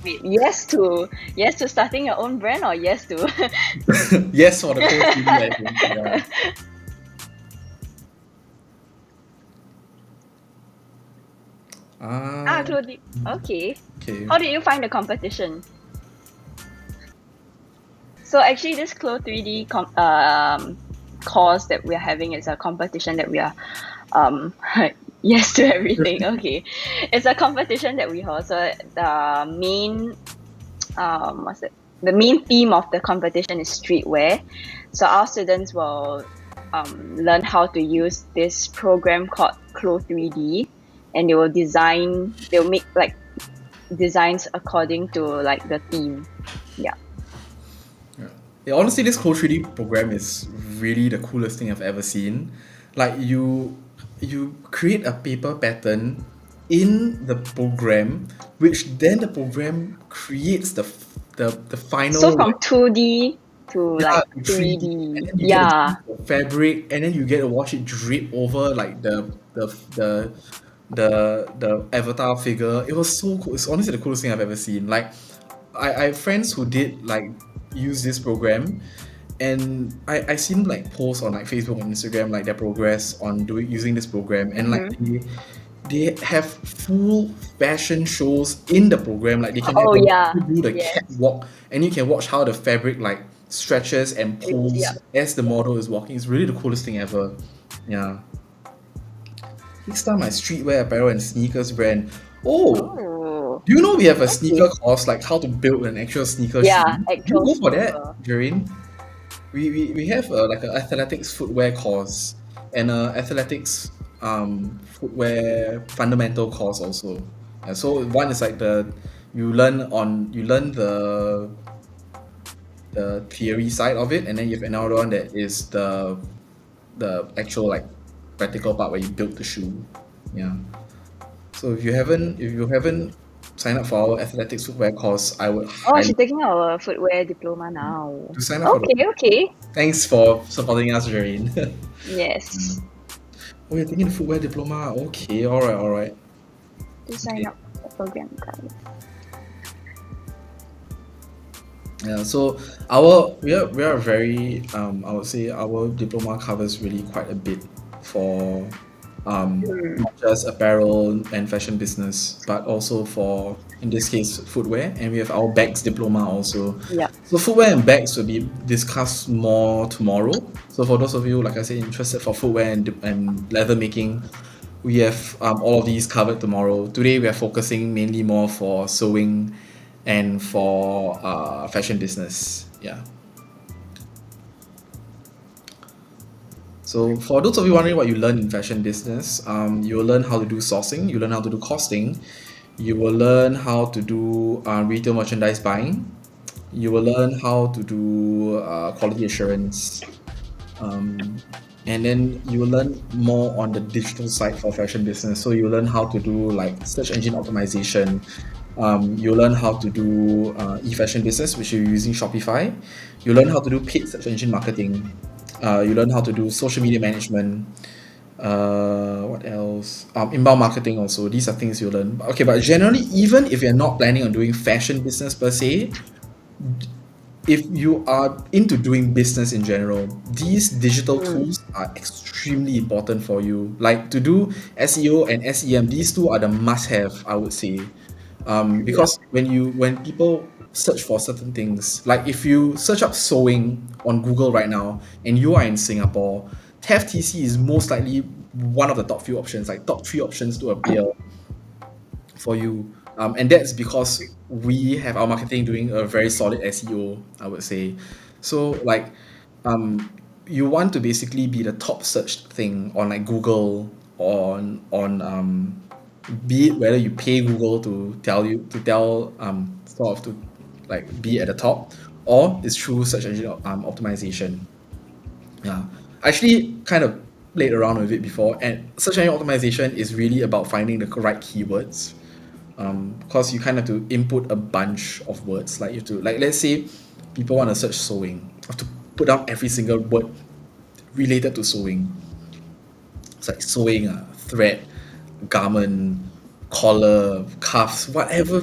Wait, yes to starting your own brand or yes to Yes for the code 3D, I think. Yeah. Ah, clothing. Okay. okay. How did you find the competition? So actually, this Clo 3D course that we are having is a competition that we are yes to everything. Okay, it's a competition that we host. So the main what's it? The main theme of the competition is streetwear. So our students will learn how to use this program called Clo 3D, and they will design. They'll make like designs according to like the theme. Yeah. Yeah, honestly, this Code 3D program is really the coolest thing I've ever seen. Like you create a paper pattern in the program, which then the program creates the So final from 2D to yeah, like 3D, 3D. and then you get to Yeah. choose the fabric, and then you get to watch it drip over like the avatar figure. It was so cool. It's honestly the coolest thing I've ever seen. Like I have friends who did like use this program, and I seen like posts on like Facebook and Instagram like their progress on doing using this program, and like they have full fashion shows in the program. Like they can have Oh the yeah. model do the Yes. catwalk, and you can watch how the fabric like stretches and Yeah. pulls as the model is walking. It's really the coolest thing ever. Yeah. Next time, my streetwear apparel and sneakers brand. Oh, Oh. do you know we have a Okay. sneaker course, like how to build an actual sneaker Yeah, shoe? Do you actual go for that, sneaker. Jareen? We have like an athletics footwear course and a athletics footwear fundamental course also. Yeah, so one is like you learn the theory side of it, and then you have another one that is the actual like practical part where you build the shoe. Yeah. So if you haven't signed up for our athletics footwear course, I would Oh, highly she's taking our footwear diploma now. to sign up for the. Okay. Thanks for supporting us, Jareen. Yes. Oh, you're taking the footwear diploma. Okay, alright. To sign up for the program, guys. Yeah, so we are very I would say our diploma covers really quite a bit for not just apparel and fashion business, but also for in this case footwear, and we have our bags diploma also. Yeah. So footwear and bags will be discussed more tomorrow. So for those of you, like I said, interested for footwear and leather making, we have all of these covered tomorrow. Today we are focusing mainly more for sewing and for fashion business. Yeah. So for those of you wondering what you learn in fashion business, you will learn how to do sourcing, you learn how to do costing, you will learn how to do retail merchandise buying, you will learn how to do quality assurance, and then you will learn more on the digital side for fashion business. So you learn how to do like search engine optimization. You learn how to do e-fashion business, which you're using Shopify. You learn how to do paid search engine marketing. You learn how to do social media management. What else? Inbound marketing also. These are things you learn. Okay, but generally, even if you're not planning on doing fashion business per se, if you are into doing business in general, these digital tools are extremely important for you. Like to do SEO and SEM, these two are the must-have, I would say. Because when people search for certain things, like if you search up sewing on Google right now and you are in Singapore, TaF.tc is most likely one of the top few options, like top 3 options to appear for you. And that's because we have our marketing doing a very solid SEO, I would say. So like you want to basically be the top searched thing on like Google, on be it whether you pay Google to tell sort of to like be at the top, or it's through search engine optimization. Yeah, I actually kind of played around with it before, and search engine optimization is really about finding the right keywords. Because you kind of have to input a bunch of words. Like you have to, like let's say people want to search sewing, you have to put down every single word related to sewing. It's like sewing, thread, garment, collar, cuffs, whatever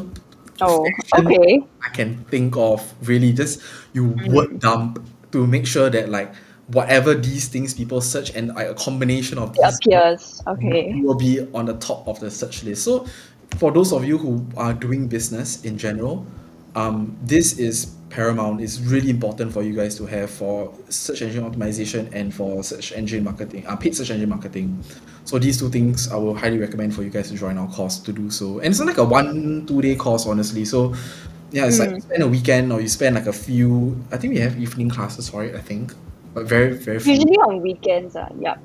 Oh, fashion okay. I can think of. Really, just you word dump to make sure that like whatever these things people search and like, a combination of It these appears. Okay. will be on the top of the search list. So for those of you who are doing business in general, this is paramount. It's really important for you guys to have for search engine optimization and for search engine marketing, paid search engine marketing. So these two things I will highly recommend for you guys to join our course to do so. And it's not like a 1-2 day course, honestly. So yeah, it's like you spend a weekend or you spend like a few. I think we have evening classes for it. I think, but very very few. Usually on weekends. Yeah.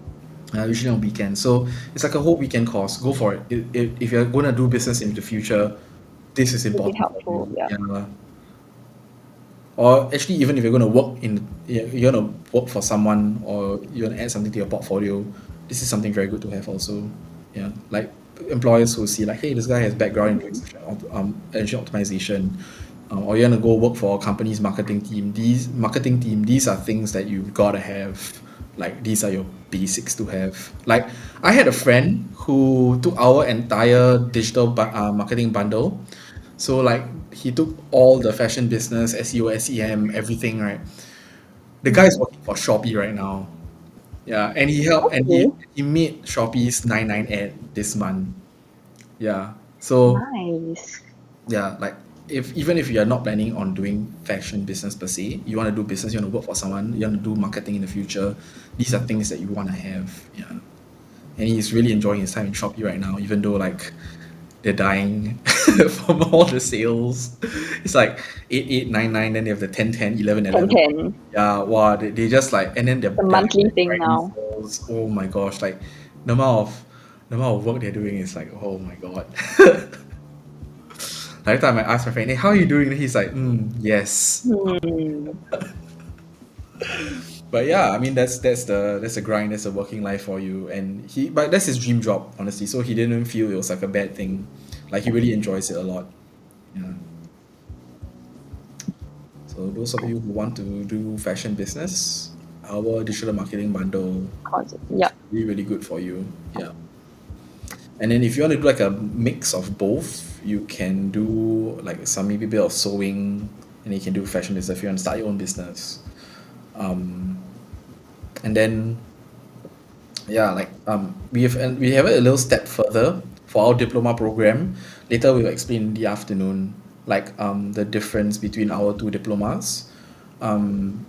Usually on weekends. So it's like a whole weekend course. Go for it. If you're going to do business in the future, this is It'll be important for helpful. you. Yeah. Or actually, even if you're going to work you're going to work for someone or you're going to add something to your portfolio, this is something very good to have also. Yeah, like employers who see like, hey, this guy has background in energy optimization, or you're going to go work for a company's marketing team. These are things that you've got to have. Like these are your basics to have. Like I had a friend who took our entire digital marketing bundle. So like he took all the fashion business, SEO, SEM, everything, right? The guy is working for Shopee right now. Yeah, and he helped and Okay. he made Shopee's 99 ad this month. Yeah. So Nice. yeah, like if you're not planning on doing fashion business per se, you want to do business, you want to work for someone, you want to do marketing in the future, these are things that you want to have. Yeah. And he's really enjoying his time in Shopee right now, even though like they're dying from all the sales. It's like 8899, then they have the 1010, 1111. 10. Yeah, wow, they just like, and then The they're monthly Black thing Friday now. sales. Oh my gosh, like the amount of work they're doing is like, oh my god. Every time I ask my friend, hey, how are you doing? He's like, yes. But yeah, I mean that's the grind, that's a working life for you. But that's his dream job, honestly. So he didn't feel it was like a bad thing. Like he really enjoys it a lot. Yeah. So those of you who want to do fashion business, our digital marketing bundle Yeah. really, really good for you. Yeah. And then if you want to do like a mix of both, you can do like some maybe bit of sewing, and you can do fashion business if you want to start your own business. And then yeah, like we have it a little step further for our diploma program. Later we'll explain in the afternoon like the difference between our two diplomas. And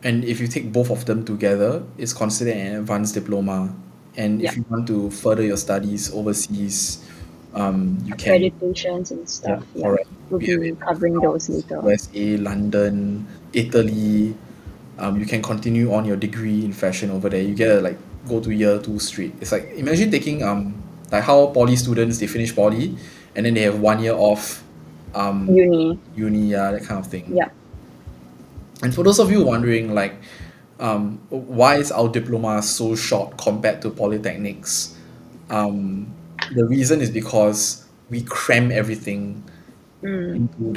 if you take both of them together, it's considered an advanced diploma. And if Yeah. you want to further your studies overseas, you can. Accreditations and Yeah, stuff. Yeah. correct. We'll We have be it covering those later. USA, London, Italy. You can continue on your degree in fashion over there. You get to like go to year 2 straight. It's like imagine taking like how poly students they finish poly and then they have 1 year off Uni. uni, that kind of thing. Yeah. And for those of you wondering, like, why is our diploma so short compared to polytechnics? The reason is because we cram everything into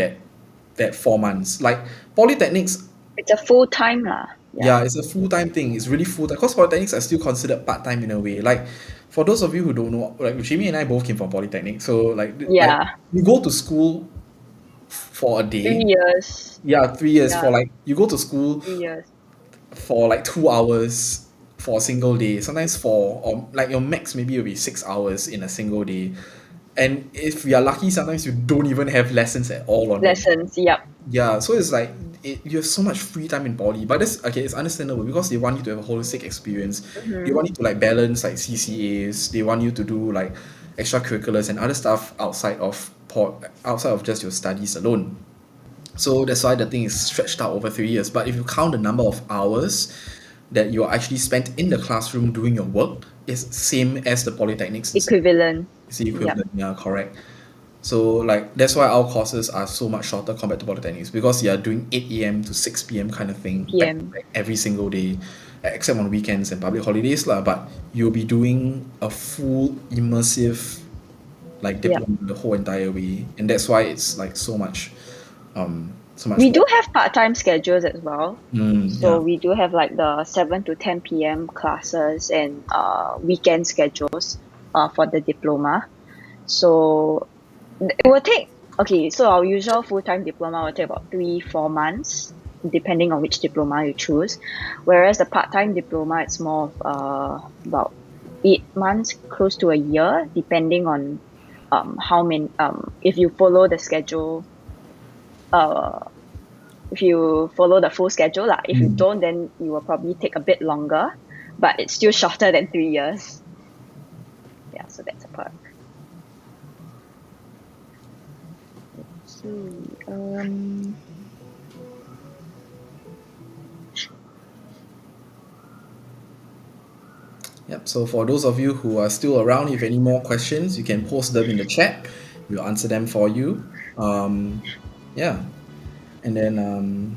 that 4 months. Like polytechnics, It's a full time lah. yeah, it's a full-time thing. It's really full-time because polytechnics are still considered part-time in a way. Like for those of you who don't know, like Jimmy and I both came from polytechnic, so like Yeah. you go to school for a day. 3 years. Yeah, 3 years Yeah. for like you go to school 3 years. for like 2 hours for a single day. Sometimes or like your max maybe will be 6 hours in a single day. And if you are lucky, sometimes you don't even have lessons at all on it. Lessons. Yep. Yeah, so it's like you have so much free time in poly, but that's okay. It's understandable because they want you to have a holistic experience. They want you to like balance like CCAs. They want you to do like extracurriculars and other stuff outside of just your studies alone. So that's why the thing is stretched out over 3 years. But if you count the number of hours that you actually spent in the classroom doing your work, it's same as the polytechnics. Equivalent. It's the equivalent. Yeah, correct. So like that's why our courses are so much shorter compared to polytechnics because you are doing 8 a.m. to 6 p.m. kind of thing back to PM. back every single day, except on weekends and public holidays lah. But you'll be doing a full immersive like Yeah. diploma the whole entire way, and that's why it's like so much. We do have part-time schedules as well. So Yeah. we do have like the 7 to 10 p.m. classes and weekend schedules for the diploma. So it will take Okay, so our usual full-time diploma will take about 3-4 months, depending on which diploma you choose. Whereas the part-time diploma, it's more of about 8 months, close to a year, depending on how many if you follow the schedule, uh if you follow the full schedule lah. If you don't, then you will probably take a bit longer, but it's still shorter than 3 years. Yeah, so that's a perk. Let's see. Yep. So for those of you who are still around, if any more questions, you can post them in the chat. We'll answer them for you. Yeah. And then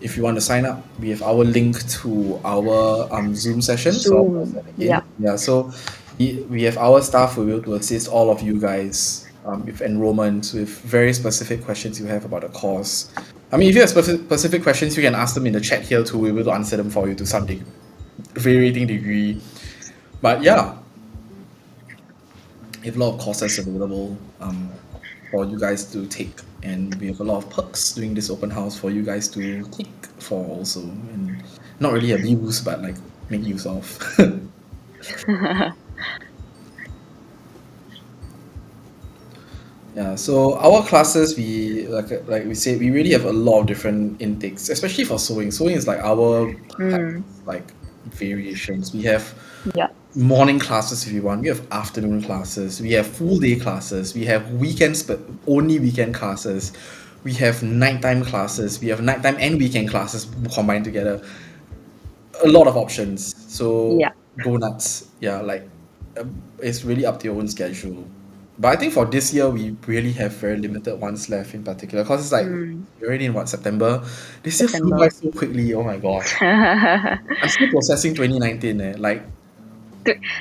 if you want to sign up, we have our link to our Zoom session. So I'll post Zoom. that again. Yep. Yeah. So we have our staff who will to assist all of you guys with enrollment, with very specific questions you have about the course. I mean, if you have specific questions, you can ask them in the chat here too. We will answer them for you to some varying degree. But yeah, we have a lot of courses available for you guys to take, and we have a lot of perks during this open house for you guys to take for also, and not really abuse, but like make use of. Yeah, so our classes, we like we said, we really have a lot of different intakes, especially for sewing. Sewing is like our like variations. We have Yep. morning classes if you want. We have afternoon classes. We have full day classes. We have weekends, but only weekend classes. We have nighttime classes. We have nighttime and weekend classes combined together. A lot of options. So Yeah. go nuts. Yeah, like it's really up to your own schedule. But I think for this year, we really have very limited ones left in particular because it's like we're already in what, September? This year flew by December. so quickly. Oh my gosh. I'm still processing 2019. Like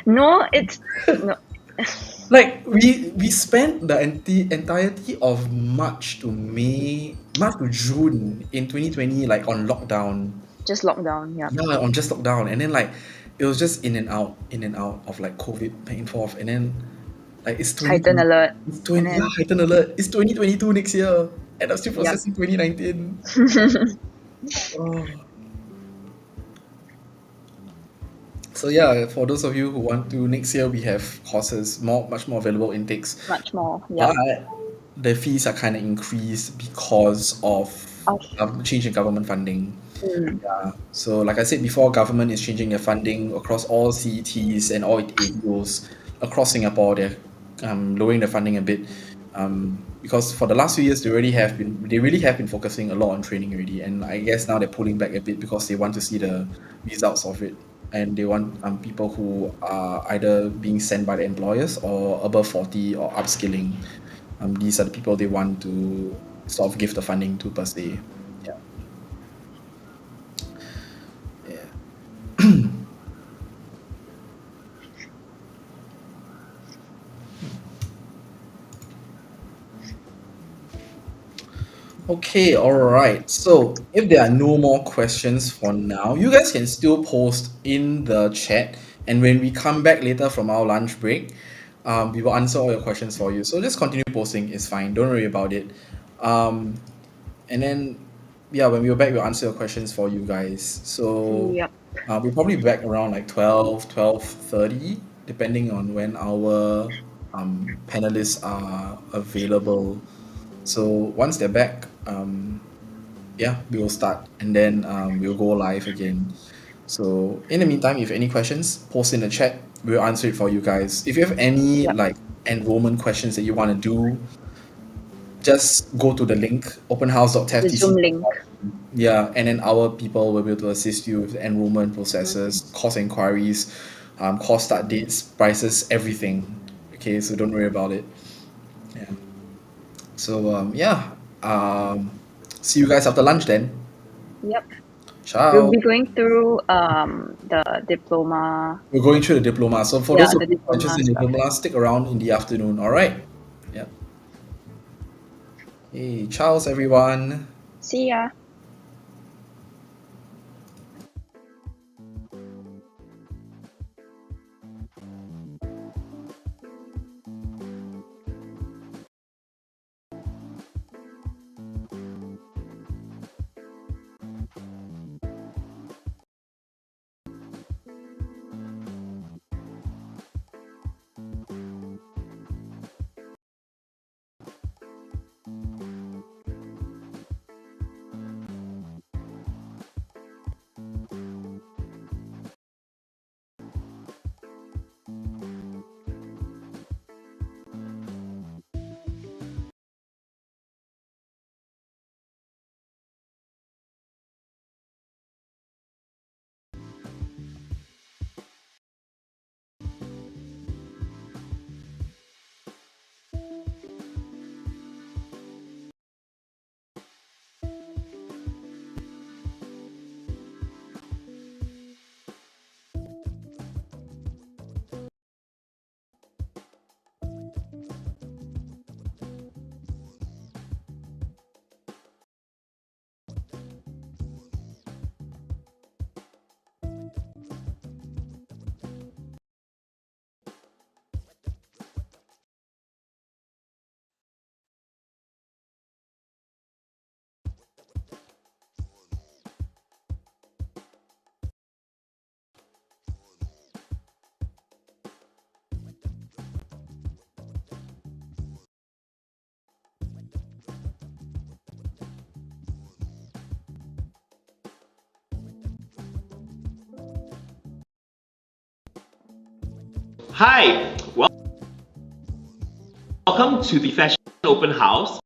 No, it's no. Like we spent the entirety of March to June in 2020 like on lockdown. Just lockdown. Yeah. Yeah, on just lockdown, and then like it was just in and out of like COVID back and forth, and then like it's Heightened 2020, alert. it's And 20 yeah, then heightened alert. It's 2022 next year, and I'm still yep. processing 2019. Oh. So yeah, for those of you who want to, next year we have courses much more available intakes. Much more. But Yep. the fees are kind of increased because of Of change in government funding. mm, Yeah. So like I said before, government is changing their funding across all CETs and all ADOs across Singapore. They're lowering the funding a bit. Because for the last few years they really have been focusing a lot on training already, and I guess now they're pulling back a bit because they want to see the results of it, and they want people who are either being sent by the employers or above 40 or upskilling. These are the people they want to sort of give the funding to per se. Yeah. Yeah. Okay, all right. So if there are no more questions for now, you guys can still post in the chat, and when we come back later from our lunch break, we will answer all your questions for you. So just continue posting, it's fine. Don't worry about it. Um, and then yeah, when we're back, we'll answer your questions for you guys. So yep. we'll probably be back around like 12:30, depending on when our panelists are available. So once they're back, yeah, we will start, and then we'll go live again. So in the meantime, if any questions, post in the chat. We'll answer it for you guys. If you have any Yep. like enrollment questions that you want to do, just go to the link The Zoom openhouse.taf.tc. link. Yeah, and then our people will be able to assist you with enrollment processes, course inquiries, course start dates, prices, everything. Okay, so don't worry about it. Yeah. So yeah, see you guys after lunch then. Yep. We'll Ciao. be going through the diploma. We're going through the diploma. So for Yeah, those of the you who are diploma interested in stuff. diploma, stick around in the afternoon. All right. Yeah. Hey, ciao, everyone. See ya. Hi, welcome to the Fashion Open House.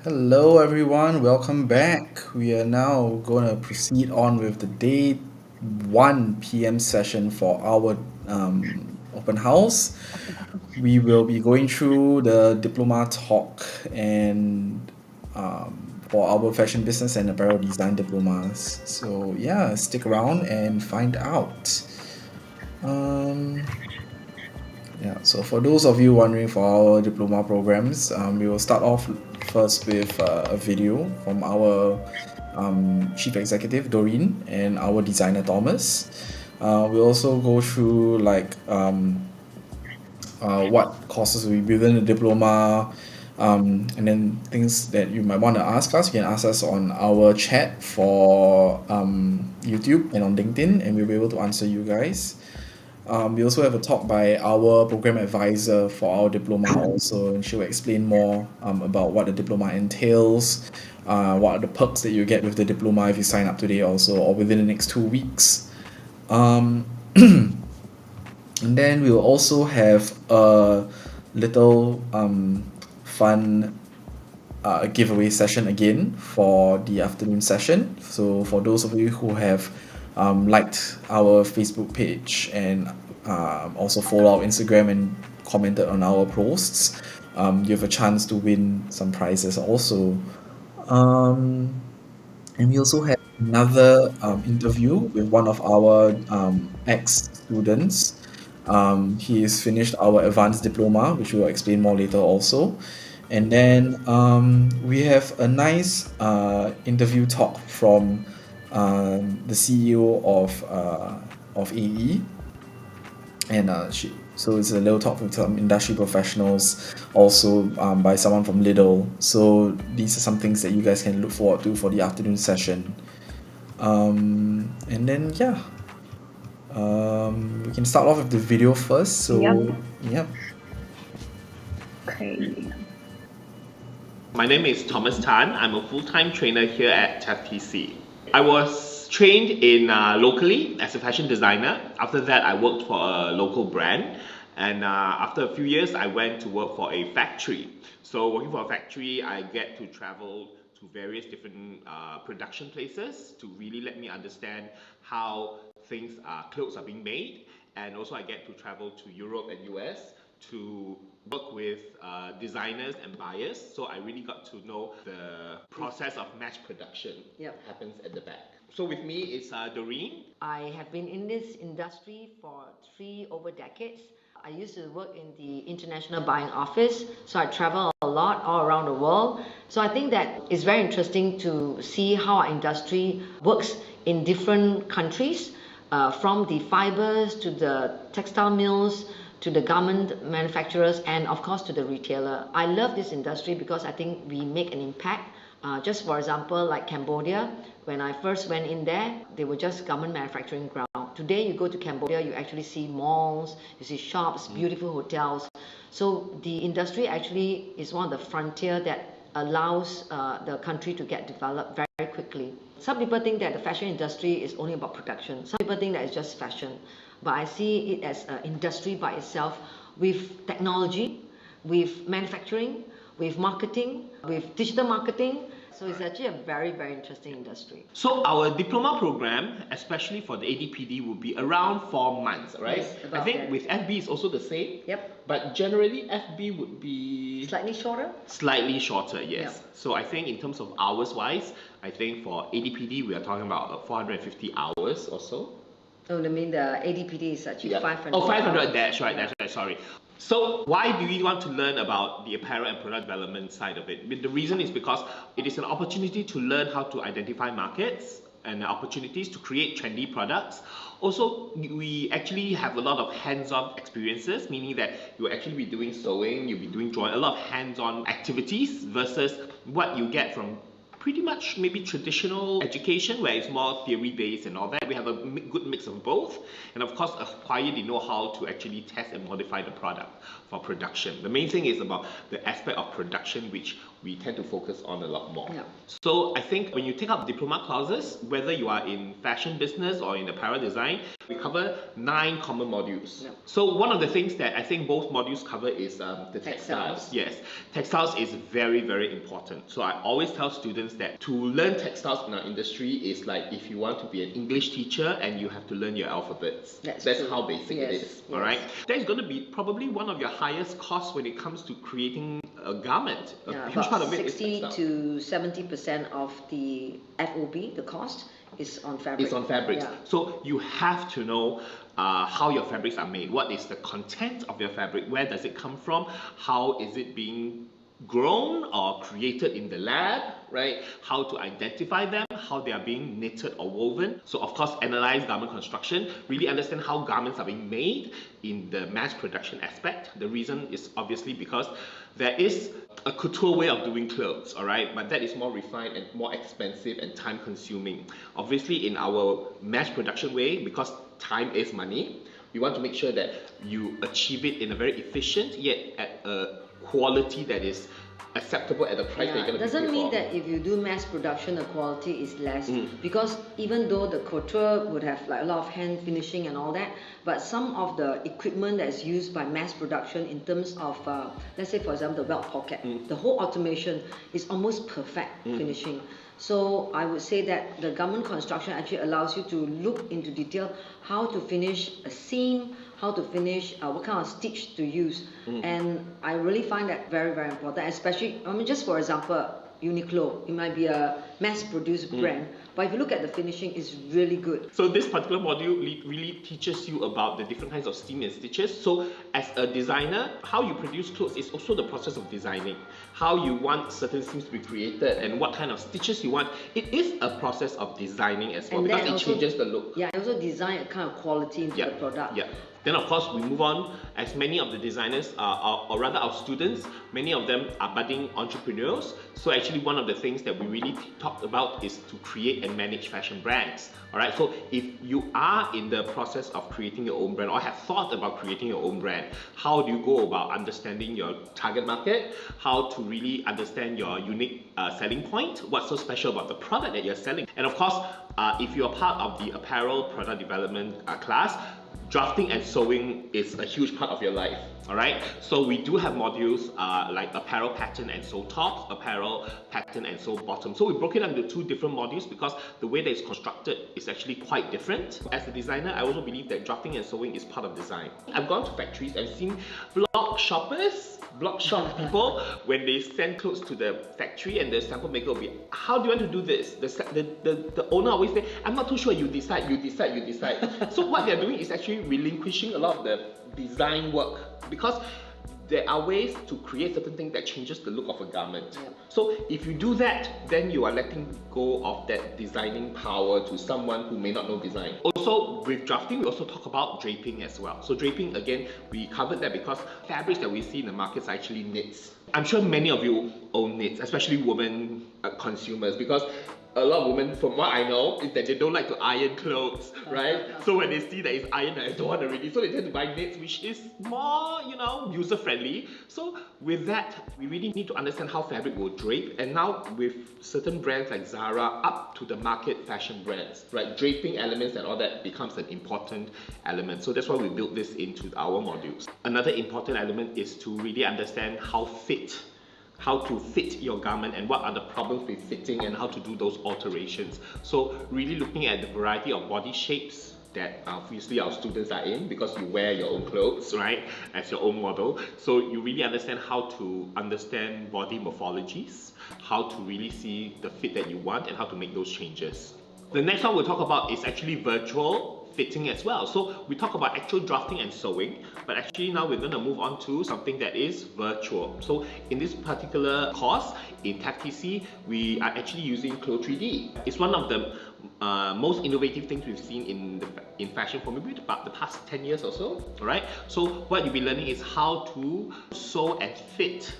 Hello, everyone. Welcome back. We are now going to proceed on with the day 1 p.m. session for our open house. We will be going through the diploma talk and for our fashion business and apparel design diplomas. So, yeah, stick around and find out. Um, yeah, so for those of you wondering for our diploma programs, we will start off first with a video from our chief executive Doreen and our designer Thomas. We'll also go through like what courses will be within the diploma, and then things that you might want to ask us. You can ask us on our chat for YouTube and on LinkedIn, and we'll be able to answer you guys. We also have a talk by our program advisor for our diploma also, and she'll explain more about what the diploma entails, what are the perks that you get with the diploma if you sign up today also, or within the next 2 weeks. Um, and then we'll also have a little fun giveaway session again for the afternoon session. So for those of you who have liked our Facebook page and also follow our Instagram and commented on our posts, you have a chance to win some prizes also. Um, and we also had another interview with one of our ex-students. He has finished our advanced diploma, which we'll explain more later also. And then we have a nice interview talk from the CEO of AE, and so it's a little talk with some industry professionals, also by someone from Lidl. So these are some things that you guys can look forward to for the afternoon session. And then yeah, we can start off with the video first. So Yep. yeah. Okay. My name is Thomas Tan. I'm a full-time trainer here at TaF.tc. I was trained in locally as a fashion designer. After that, I worked for a local brand. And after a few years, I went to work for a factory. So working for a factory, I get to travel to various different production places to really let me understand how clothes are being made. And also I get to travel to Europe and US to work with designers and buyers. So I really got to know the process of mass production that happens at the back. So with me is Doreen. I have been in this industry for over decades. I used to work in the international buying office, so I travel a lot all around the world. So I think that it's very interesting to see how our industry works in different countries, from the fibers to the textile mills to the garment manufacturers and of course to the retailer. I love this industry because I think we make an impact. Just for example, like Cambodia, when I first went in there, they were just garment manufacturing ground. Today, you go to Cambodia, you actually see malls, you see shops, beautiful hotels. So the industry actually is one of the frontier that allows the country to get developed very quickly. Some people think that the fashion industry is only about production. Some people think that it's just fashion. But I see it as an industry by itself with technology, with manufacturing, with marketing, with digital marketing. So it's actually a very, very interesting industry. So our diploma program, especially for the ADPD, will be around 4 months, right? Yes, I about think that. with FB it's also the same. Yep. But generally FB would be Slightly shorter? slightly shorter, yes. Yep. So I think in terms of hours wise, I think for ADPD we are talking about 450 hours or so. Oh, I mean the ADPD is actually 500. Oh, 500, hours. that's right, sorry. So why do we want to learn about the apparel and product development side of it? The reason is because it is an opportunity to learn how to identify markets and opportunities to create trendy products. Also, we actually have a lot of hands-on experiences, meaning that you'll actually be doing sewing, you'll be doing drawing, a lot of hands-on activities versus what you get from pretty much maybe traditional education where it's more theory based and all that. We have a good mix of both, and of course acquire the know-how to actually test and modify the product for production. The main thing is about the aspect of production which we tend to focus on a lot more. Yeah. So I think when you take up diploma courses, whether you are in fashion business or in apparel design, we cover 9 common modules. Yeah. So one of the things that I think both modules cover is the textiles. Yes, textiles is very, very important. So I always tell students that to learn textiles in our industry is like if you want to be an English teacher and you have to learn your alphabets. That's how basic it is. All right. That is going to be probably one of your highest costs when it comes to creating a garment. A huge part of it is 60 textile. to 70% of the FOB, the cost, is on fabric. It's on fabrics. Yeah. So you have to know how your fabrics are made. What is the content of your fabric? Where does it come from? How is it being grown or created in the lab, right? How to identify them, how they are being knitted or woven. So of course, analyze garment construction, really understand how garments are being made in the mass production aspect. The reason is obviously because there is a couture way of doing clothes, all right? But that is more refined and more expensive and time consuming. Obviously in our mass production way, because time is money, we want to make sure that you achieve it in a very efficient yet at a quality that is acceptable at the price that you're going to pay for. Doesn't mean that if you do mass production, the quality is less. Because even though the couture would have like a lot of hand finishing and all that, but some of the equipment that's used by mass production in terms of, let's say for example, the belt pocket, the whole automation is almost perfect finishing. So I would say that the garment construction actually allows you to look into detail how to finish a seam, how to finish, what kind of stitch to use. And I really find that very, very important, especially, I mean, just for example, Uniqlo, it might be a mass-produced brand, but if you look at the finishing, it's really good. So this particular module really teaches you about the different kinds of seam and stitches. So as a designer, how you produce clothes is also the process of designing. How you want certain seams to be created and what kind of stitches you want. It is a process of designing as well, And because then it also, changes the look. Yeah, also design a kind of quality into the product. Yeah. Then of course we move on, as many of the designers, or rather our students, many of them are budding entrepreneurs. So actually one of the things that we really talked about is to create and manage fashion brands. Alright, so if you are in the process of creating your own brand or have thought about creating your own brand, how do you go about understanding your target market? How to really understand your unique selling point? What's so special about the product that you're selling? And of course, if you're part of the apparel product development class, drafting and sewing is a huge part of your life, all right? So we do have modules like apparel pattern and sew tops, apparel pattern and sew bottom. So we broke it up into 2 different modules because the way that it's constructed is actually quite different. As a designer, I also believe that drafting and sewing is part of design. I've gone to factories, I've seen blog shop people, when they send clothes to the factory and the sample maker will be, how do you want to do this? The owner always say, I'm not too sure, you decide. So what they're doing is actually relinquishing a lot of the design work, because there are ways to create certain things that changes the look of a garment. So if you do that, then you are letting go of that designing power to someone who may not know design. Also with drafting, we also talk about draping as well. So draping, again, we covered that because fabrics that we see in the markets are actually knits. I'm sure many of you own knits, especially women consumers, because a lot of women, from what I know, is that they don't like to iron clothes, right? So when they see that it's ironed, they don't want to really, so they tend to buy knits, which is more, user-friendly. So with that, we really need to understand how fabric will drape. And now with certain brands like Zara, up to the market fashion brands, right? Draping elements and all that becomes an important element. So that's why we built this into our modules. Another important element is to really understand how to fit your garment and what are the problems with fitting and how to do those alterations. So really looking at the variety of body shapes that obviously our students are in, because you wear your own clothes, right, as your own model. So you really understand how to understand body morphologies, how to really see the fit that you want and how to make those changes. The next one we'll talk about is actually virtual fitting as well. So we talk about actual drafting and sewing, but actually now we're going to move on to something that is virtual. So in this particular course in TaF.tc, we are actually using Clo 3D. It's one of the most innovative things we've seen in fashion for maybe about the past 10 years or so. All right. So what you'll be learning is how to sew and fit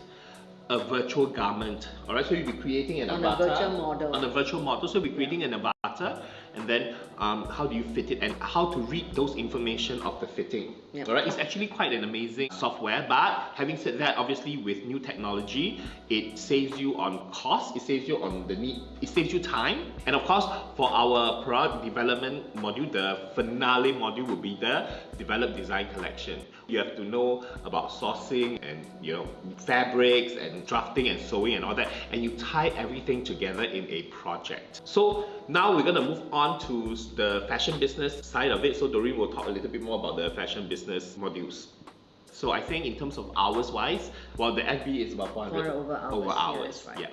a virtual garment. All right. So you'll be creating an avatar on a virtual model. On a virtual model. So you'll be creating an avatar, and then how do you fit it and how to read those information of the fitting. Yep. Alright, it's actually quite an amazing software, but having said that, obviously with new technology, it saves you on cost, it saves you on the need, it saves you time, and of course for our product development module, the finale module will be the develop design collection. You have to know about sourcing and fabrics and drafting and sewing and all that, and you tie everything together in a project. So now we're going to move on to the fashion business side of it. So Doreen will talk a little bit more about the fashion business modules. So I think in terms of hours wise, well, the FB is about 400 over hours. Yes, right. yeah.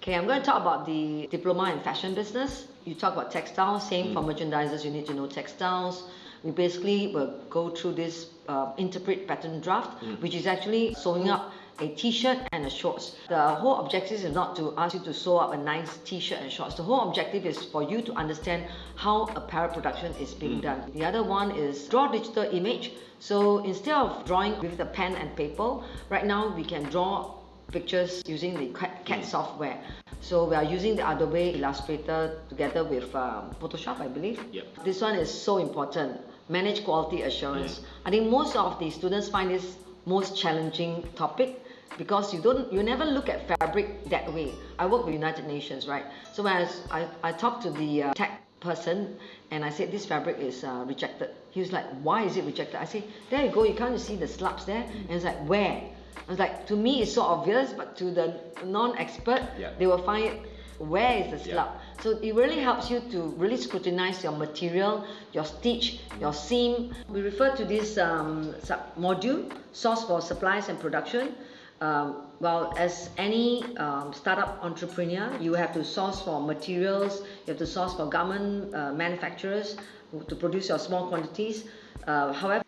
Okay, I'm going to talk about the diploma in fashion business. You talk about textiles, same for merchandisers, you need to know textiles. We basically will go through this interpret pattern draft, which is actually sewing up a t-shirt and a shorts. The whole objective is not to ask you to sew up a nice t-shirt and shorts. The whole objective is for you to understand how apparel production is being done. The other one is draw digital image. So instead of drawing with the pen and paper, right now we can draw pictures using the CAD software. So we are using the Adobe Illustrator together with Photoshop, I believe. Yep. This one is so important. Manage quality assurance. I think most of the students find this most challenging topic because you never look at fabric that way. I work with United Nations, right? So when I talked to the tech person and I said this fabric is rejected. He was like, why is it rejected? I said, there you go, you can't see the slabs there. And it's like, where? I was like, to me it's so obvious, but to the non-expert, they will find it, where is the slab? So it really helps you to really scrutinize your material, your stitch, your seam. We refer to this module, source for supplies and production. Well, as any startup entrepreneur, you have to source for materials, you have to source for garment manufacturers to produce your small quantities. However,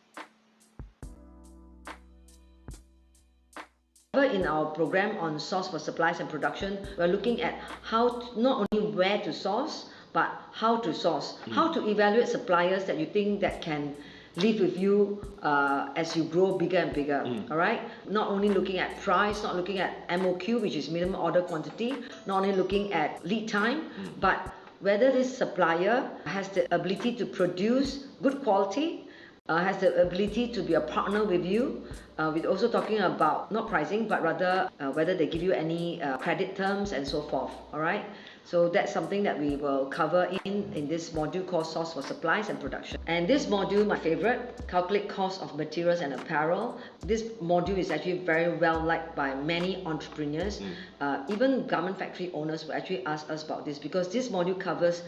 in our program on source for supplies and production, we're looking at how not only where to source, but how to source, how to evaluate suppliers that you think that can live with you as you grow bigger and bigger. All right, not only looking at price, not looking at MOQ, which is minimum order quantity, not only looking at lead time, but whether this supplier has the ability to produce good quality, has the ability to be a partner with you. We're also talking about not pricing, but rather whether they give you any credit terms and so forth. All right. So that's something that we will cover in this module called Source for Supplies and Production. And this module, my favorite, calculate cost of materials and apparel. This module is actually very well liked by many entrepreneurs. Even garment factory owners will actually ask us about this because this module covers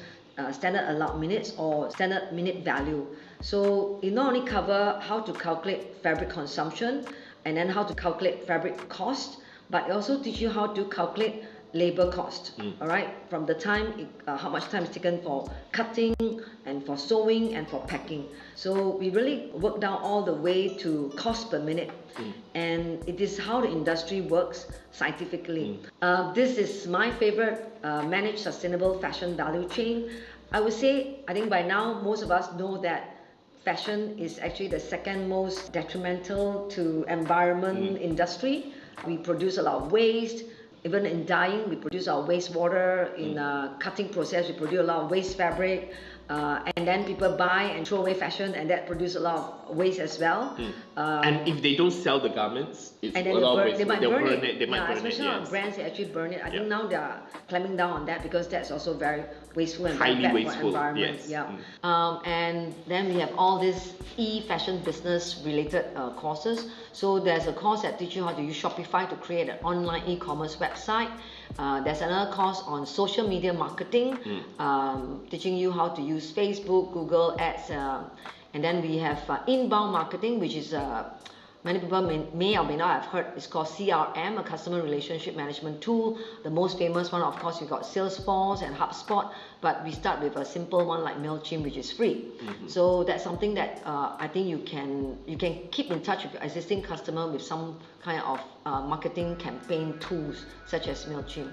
standard allowed minutes or standard minute value. So it not only cover how to calculate fabric consumption and then how to calculate fabric cost, but it also teach you how to calculate labor cost. All right, from the time how much time is taken for cutting and for sewing and for packing. So we really work down all the way to cost per minute, and it is how the industry works scientifically. This is my favorite, manage sustainable fashion value chain. I would say, I think by now most of us know that fashion is actually the second most detrimental to environment industry. We produce a lot of waste. Even in dyeing, we produce our wastewater. In cutting process, we produce a lot of waste fabric. And then people buy and throw away fashion, and that produces a lot of waste as well. And if they don't sell the garments, it's and then a lot of waste. they might They'll burn it. They might burn it. Especially on brands, they actually burn it. I think now they are clamping down on that because that's also very wasteful and very Highly bad wasteful, for environment. yes. And then we have all these e-fashion business related courses. So there's a course that teaches you how to use Shopify to create an online e-commerce website. There's another course on social media marketing, teaching you how to use Facebook, Google Ads, and then we have inbound marketing, which is many people may or may not have heard. It's called CRM, a customer relationship management tool. The most famous one, of course, you've got Salesforce and HubSpot, but we start with a simple one like MailChimp, which is free. So that's something that I think you can keep in touch with your existing customer with some kind of marketing campaign tools such as MailChimp.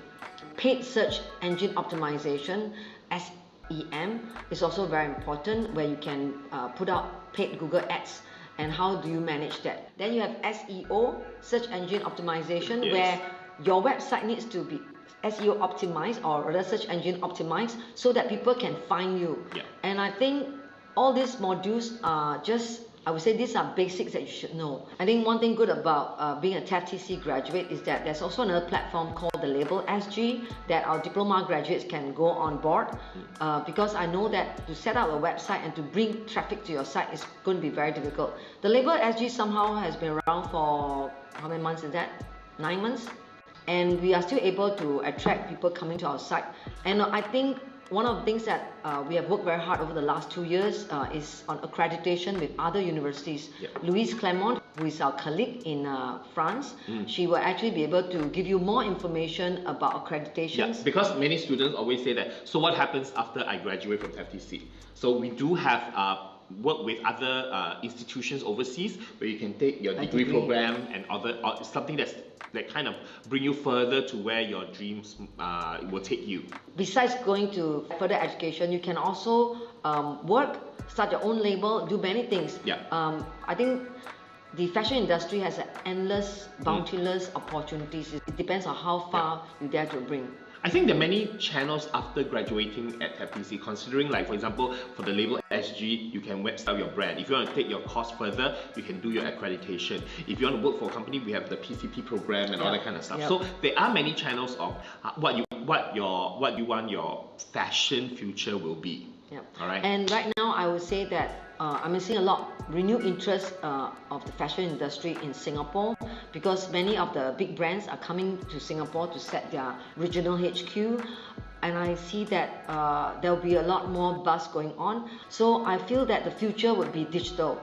Paid search engine optimization, SEM, is also very important, where you can put out paid Google ads. And how do you manage that? Then you have SEO, search engine optimization, where your website needs to be SEO optimized or rather search engine optimized so that people can find you. And I think all these modules are just I would say these are basics that you should know. I think one thing good about being a TaF.tc graduate is that there's also another platform called the Label SG that our diploma graduates can go on board, because I know that to set up a website and to bring traffic to your site is going to be very difficult. The Label SG somehow has been around for, how many months is that? 9 months? And we are still able to attract people coming to our site. And I think one of the things that we have worked very hard over the last 2 years is on accreditation with other universities. Louise Clermont, who is our colleague in France, she will actually be able to give you more information about accreditations. Because many students always say that, so what happens after I graduate from FTC? So we do have work with other institutions overseas where you can take your degree program and other something that kind of bring you further to where your dreams will take you. Besides going to further education, you can also work, start your own label, do many things. I think the fashion industry has an endless, bounteous opportunities. It depends on how far you dare to bring. I think there are many channels after graduating at TaF.tc, considering, like, for example, for the Label SG, you can website your brand. If you want to take your course further, you can do your accreditation. If you want to work for a company, we have the PCP program and all that kind of stuff. So there are many channels of what you want your fashion future will be. All right. And right now, I would say that I'm seeing a lot renewed interest of the fashion industry in Singapore, because many of the big brands are coming to Singapore to set their regional HQ, and I see that there will be a lot more buzz going on. So I feel that the future would be digital,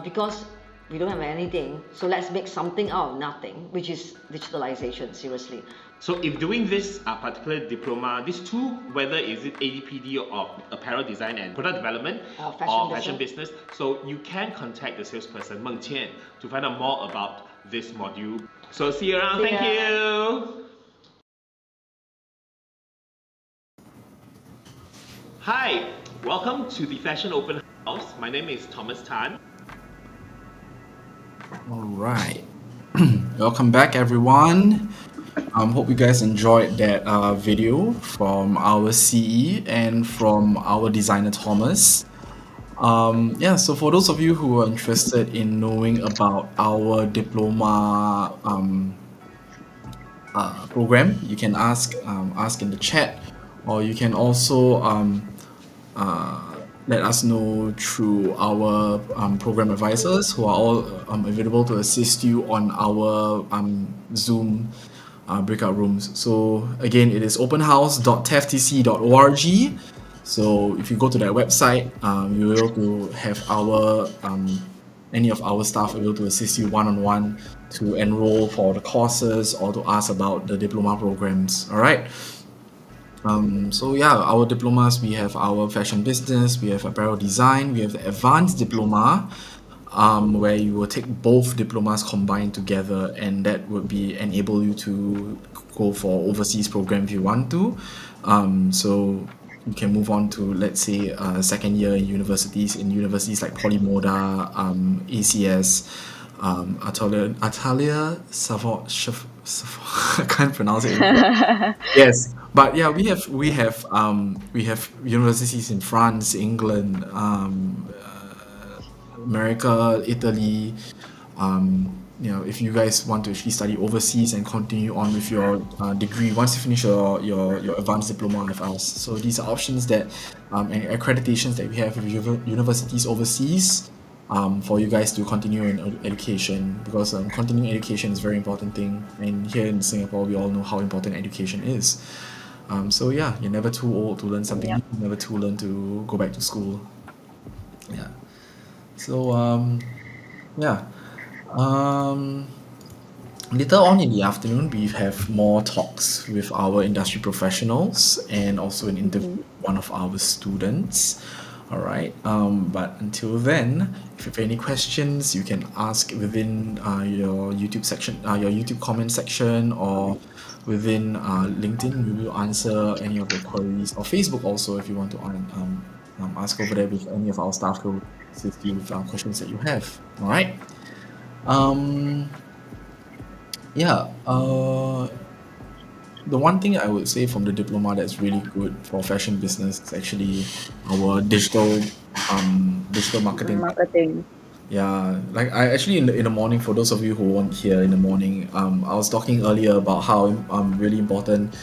because we don't have anything, so let's make something out of nothing, which is digitalization, seriously. So if doing this particular diploma, these two, whether is it ADPD or apparel design and product development or fashion business, so you can contact the salesperson Meng Qian to find out more about this module. So see you around. Thank you. Hi, welcome to the Fashion Open House. My name is Thomas Tan. All right. Welcome back, everyone. Hope you guys enjoyed that video from our CE and from our designer Thomas. So for those of you who are interested in knowing about our diploma program, you can ask in the chat, or you can also let us know through our program advisors, who are all available to assist you on our Zoom breakout rooms. So again, it is openhouse.taf.tc.org. So if you go to that website, you will be able to have our any of our staff able to assist you one-on-one to enroll for the courses or to ask about the diploma programs. All right. Our diplomas, we have our fashion business, we have apparel design, we have the advanced diploma, where you will take both diplomas combined together, and that would be enable you to go for overseas program if you want to. So you can move on to, let's say, second year in universities like Polymoda, ACS, Atelier Savoie. I can't pronounce it. Yes, but yeah, we have universities in France, England, America, Italy. If you guys want to actually study overseas and continue on with your degree once you finish your advanced diploma with us. So these are options that and accreditations that we have with universities overseas, for you guys to continue in education, because continuing education is a very important thing, and here in Singapore we all know how important education is. You're never too old to learn something new, never too learn to go back to school. Later on in the afternoon, we have more talks with our industry professionals and also an interview with one of our students. All right. But until then, if you have any questions, you can ask within your YouTube section, your YouTube comment section, or within LinkedIn. We will answer any of your queries, or Facebook also, if you want to ask over there with any of our staff who assist you with questions that you have. All right. The one thing I would say from the diploma that's really good for fashion business is actually our digital marketing. Yeah, like I actually in the morning, for those of you who weren't here in the morning, I was talking earlier about how really important,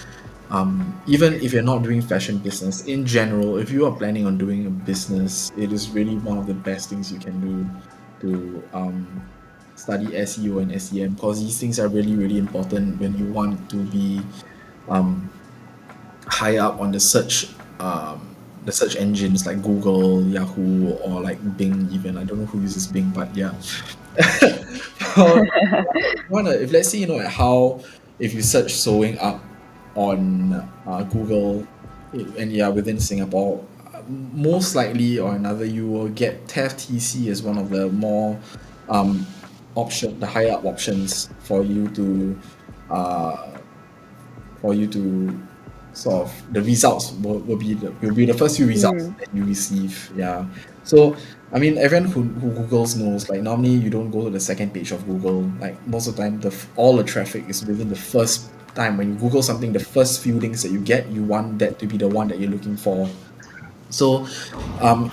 even if you're not doing fashion business in general, if you are planning on doing a business, it is really one of the best things you can do to study SEO and SEM, because these things are really really important when you want to be um high up on the search engines like Google, Yahoo, or like Bing even. I don't know who uses Bing, but yeah. For- if let's say like how if you search sewing up on Google, and yeah, within Singapore, most likely or another you will get TaF.tc as one of the more um the higher up options uh for you to sort of the results will be the first few results Mm. that you receive. Yeah. So I mean, everyone who Googles knows, like, normally you don't go to the second page of Google. Like, most of the time all the traffic is within the first time when you Google something. The first few things that you get, you want that to be the one that you're looking for. So,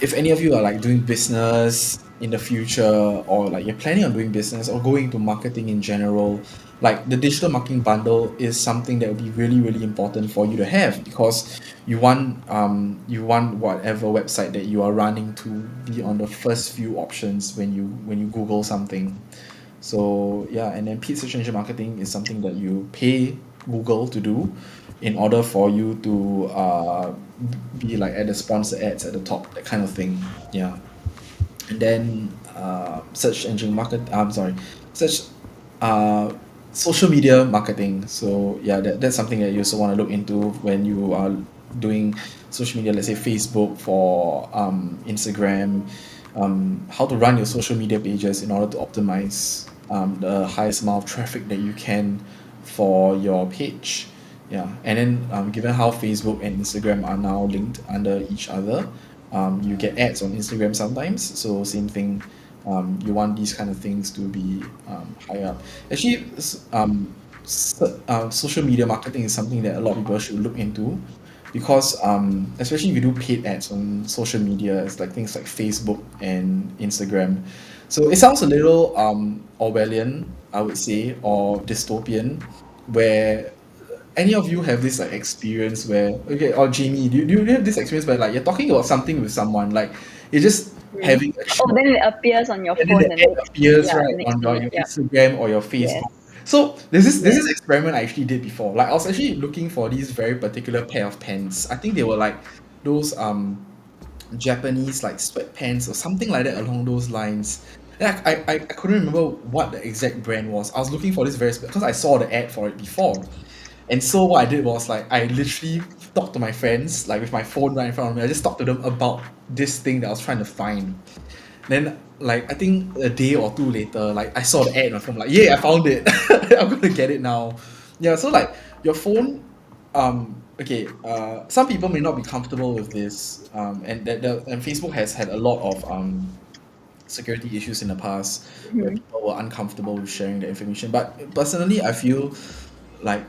if any of you are like doing business in the future, or like you're planning on doing business or going into marketing in general, like the digital marketing bundle is something that will be really, really important for you to have, because you want whatever website that you are running to be on the first few options when you Google something. So yeah, and then paid search engine marketing is something that you pay Google to do in order for you to be like at the sponsor ads at the top, that kind of thing. Yeah. And then search engine market I'm sorry, search uh social media marketing. So yeah, that's something that you also want to look into when you are doing social media, let's say Facebook for Instagram, how to run your social media pages in order to optimize the highest amount of traffic that you can for your page. Yeah, and then given how Facebook and Instagram are now linked under each other, you get ads on Instagram sometimes. So same thing, you want these kind of things to be higher up. Actually, social media marketing is something that a lot of people should look into, because especially if you do paid ads on social media, it's like things like Facebook and Instagram. So it sounds a little Orwellian, I would say, or dystopian, where any of you have this like experience where, okay, or Jamie, do you have this experience where like you're talking about something with someone, like you're just Mm. having a Oh, short, then it appears on your and then phone the the ad next, appears yeah, right next on day. your Yeah. Instagram or your Yes. Facebook. So there's this Yes. experiment I actually did before. Like, I was actually looking for these very particular pair of pants. I think they were like those Japanese like sweatpants or something like that along those lines. And I couldn't remember what the exact brand was. I was looking for this because I saw the ad for it before. And so what I did was, like, I literally talked to my friends, like with my phone right in front of me. I just talked to them about this thing that I was trying to find. Then, like, I think a day or two later, like, I saw the ad on my phone, like, yeah, I found it. I'm gonna get it now. Yeah, so like your phone, okay, some people may not be comfortable with this, and Facebook has had a lot of security issues in the past where Mhm. people were uncomfortable with sharing the information. But personally, I feel like,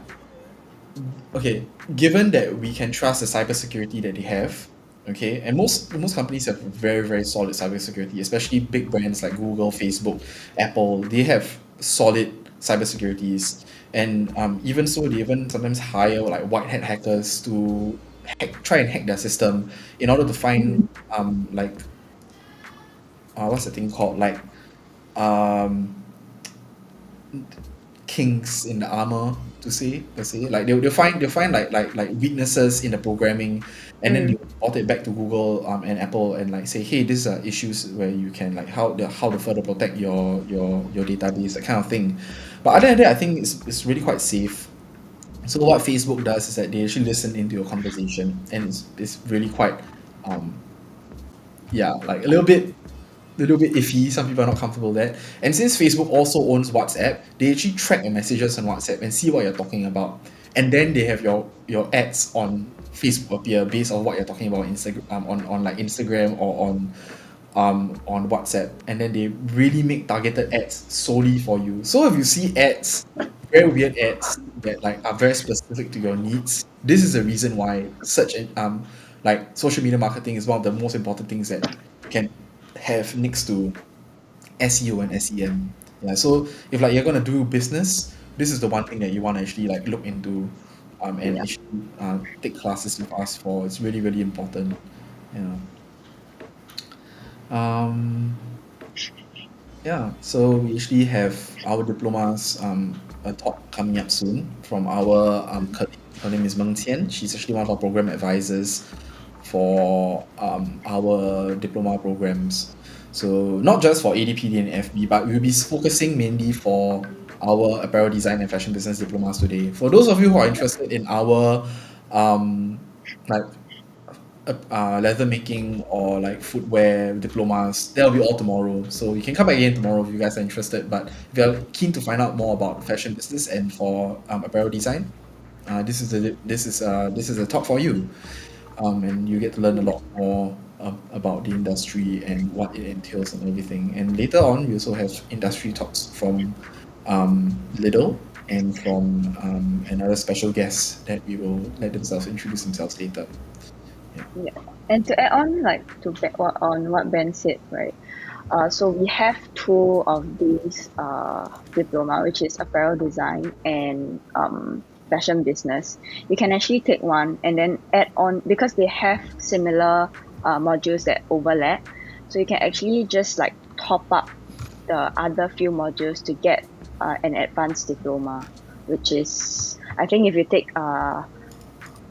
okay, given that we can trust the cybersecurity that they have, okay, and most companies have very very solid cybersecurity, especially big brands like Google, Facebook, Apple. They have solid cybersecurities, and even so, they even sometimes hire like white hat hackers to try and hack their system in order to find Mhm. like what's the thing called, like um kinks in the armor, to say, like they'll find like weaknesses in the programming, and then Mm. they'll report it back to Google and Apple, and like say, hey, these are issues where you can, like, how to further protect your database, that kind of thing. But other than that, I think it's really quite safe. So what Facebook does is that they actually listen into your conversation, and it's really quite um yeah, like a little bit iffy. Some people are not comfortable with that. And since Facebook also owns WhatsApp, they actually track your messages on WhatsApp and see what you're talking about. And then they have your ads on Facebook appear based on what you're talking about Instagram, on like Instagram or on WhatsApp. And then they really make targeted ads solely for you. So if you see ads, very weird ads that like are very specific to your needs, this is the reason why search and like social media marketing is one of the most important things that you can have next to SEO and SEM. Yeah, so if like you're gonna do business, this is the one thing that you want to actually like look into, and Yeah. actually take classes with us for. It's really really important. Yeah. Um, yeah, so we actually have our diplomas a talk coming up soon from our colleague. Her name is Meng Tian. She's actually one of our program advisors for our diploma programs. So not just for ADPD and FB, but we'll be focusing mainly for our apparel design and fashion business diplomas today. For those of you who are interested in our um like leather making or like footwear diplomas, that'll be all tomorrow. So you can come back again tomorrow if you guys are interested. But if you're keen to find out more about fashion business and for apparel design, this is a talk for you. And you get to learn a lot more about the industry and what it entails and everything. And later on, we also have industry talks from Lidl and from another special guest that we will let themselves introduce themselves later. Yeah. And to add on, on what Ben said, right? So we have two of these diploma, which is apparel design and fashion business. You can actually take one and then add on because they have similar modules that overlap. So you can actually just like top up the other few modules to get an advanced diploma, which is I think if you take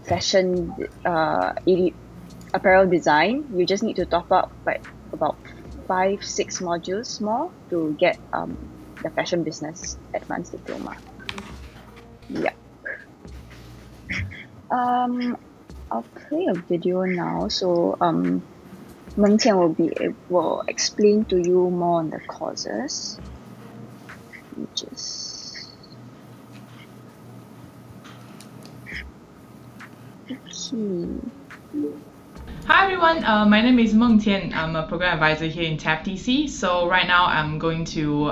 fashion apparel design, you just need to top up like about 5-6 modules more to get the fashion business advanced diploma. Yeah. I'll play a video now. So Meng Tian will explain to you more on the courses. Okay. Hi everyone, my name is Meng Tian. I'm a program advisor here in TaF.tc. So right now I'm going to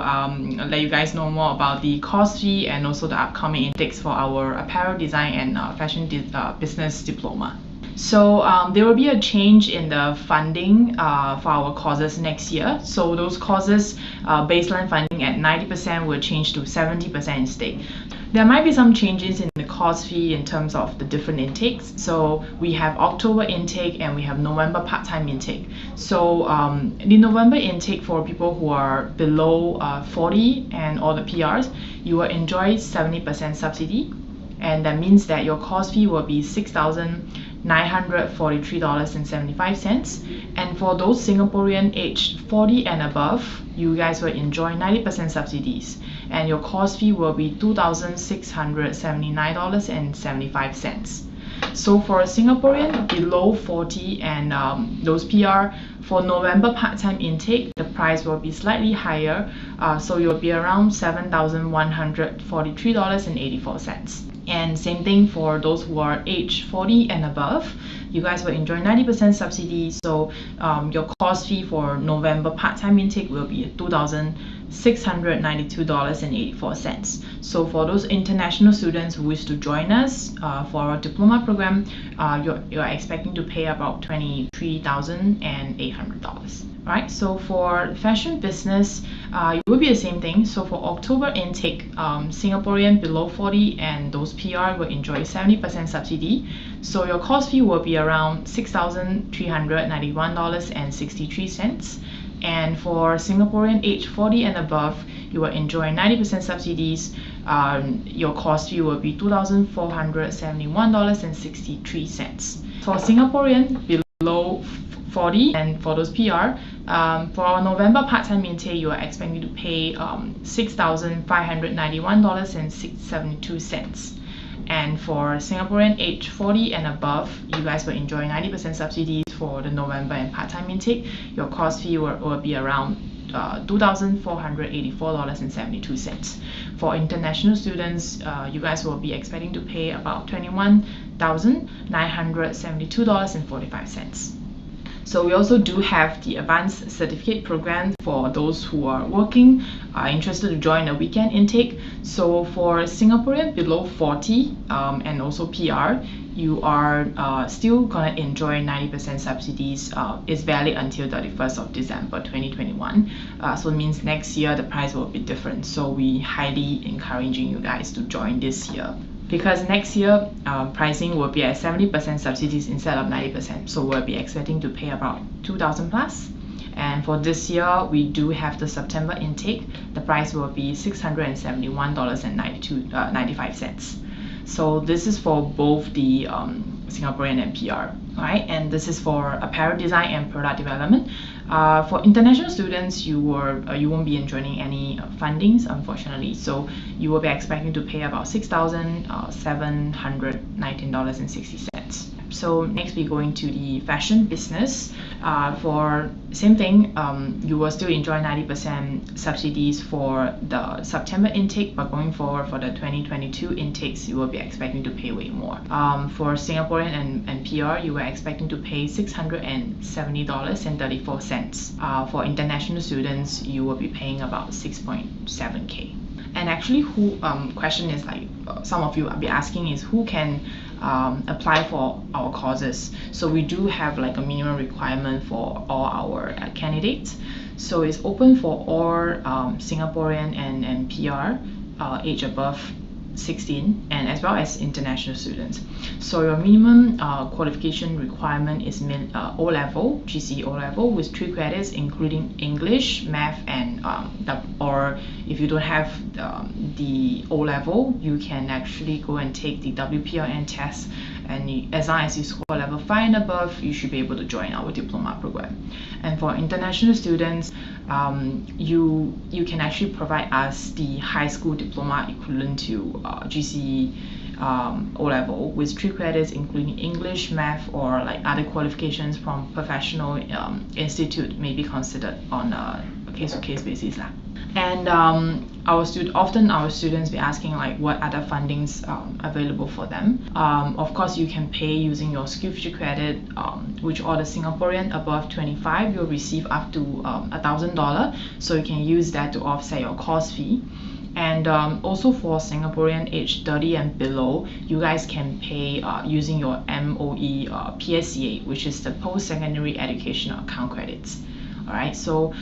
let you guys know more about the course fee and also the upcoming intakes for our apparel design and fashion business diploma. So there will be a change in the funding for our courses next year. So those courses baseline funding at 90% will change to 70% instead. There might be some changes in the course fee in terms of the different intakes. So we have October intake and we have November part-time intake. So the November intake for people who are below 40 and all the PRs, you will enjoy 70% subsidy. And that means that your course fee will be $6,943.75. And for those Singaporean aged 40 and above, you guys will enjoy 90% subsidies. And your course fee will be $2,679.75. So for a Singaporean below 40 and those PR, for November part-time intake, the price will be slightly higher. So it will be around $7,143.84. And same thing for those who are age 40 and above, you guys will enjoy 90% subsidy. So your course fee for November part-time intake will be $2,692.84. So for those international students who wish to join us for our diploma program, you're expecting to pay about $23,800. Right, so for fashion business, it will be the same thing. So for October intake, Singaporean below 40 and those PR will enjoy 70% subsidy. So your course fee will be around $6,391.63. And for Singaporean age 40 and above, you will enjoy 90% subsidies. Your course fee will be $2,471.63. For Singaporean below 40 and for those PR, for our November part-time intake, you are expecting to pay $6,591.72. And for Singaporean age 40 and above, you guys will enjoy 90% subsidies for the November and part-time intake. Your course fee will be around $2,484.72. For international students, you guys will be expecting to pay about $21,972.45. So we also do have the advanced certificate program for those who are working, are interested to join a weekend intake. So for Singaporean below 40 and also PR, you are still gonna enjoy 90% subsidies. It's valid until 31st of December 2021. So it means next year the price will be different. So we highly encouraging you guys to join this year. Because next year pricing will be at 70% subsidies instead of 90%. So we'll be expecting to pay about 2,000 plus. And for this year, we do have the September intake. The price will be $671.95. So this is for both the Singaporean and PR, right? And this is for apparel design and product development. For international students, you won't be enjoying any fundings, unfortunately. So you will be expecting to pay about $6,719.60. So next we're going to the fashion business. For same thing, you will still enjoy 90% subsidies for the September intake, but going forward for the 2022 intakes, you will be expecting to pay way more. For Singaporean and PR, you were expecting to pay $670.34. For international students, you will be paying about 6.7K. And actually, question is like some of you will be asking is who can apply for our courses. So we do have like a minimum requirement for all our candidates. So it's open for all Singaporean and PR age above 16 and as well as international students. So your minimum qualification requirement is O-level, GCE O-level with 3 credits including English, Math and or if you don't have the O-level, you can actually go and take the WPLN test, and as long as you score level 5 and above, you should be able to join our diploma program. And for international students, you can actually provide us the high school diploma equivalent to GCE O-level with 3 credits including English, Math or like other qualifications from professional institute may be considered on a case-to-case basis lah. And often our students be asking like what other fundings available for them. Of course, you can pay using your SkillsFuture credit, which all the Singaporean above 25 you'll receive up to $1,000. So you can use that to offset your course fee. And also for Singaporean age 30 and below, you guys can pay using your MOE PSCA, which is the post-secondary educational account credits. Alright, so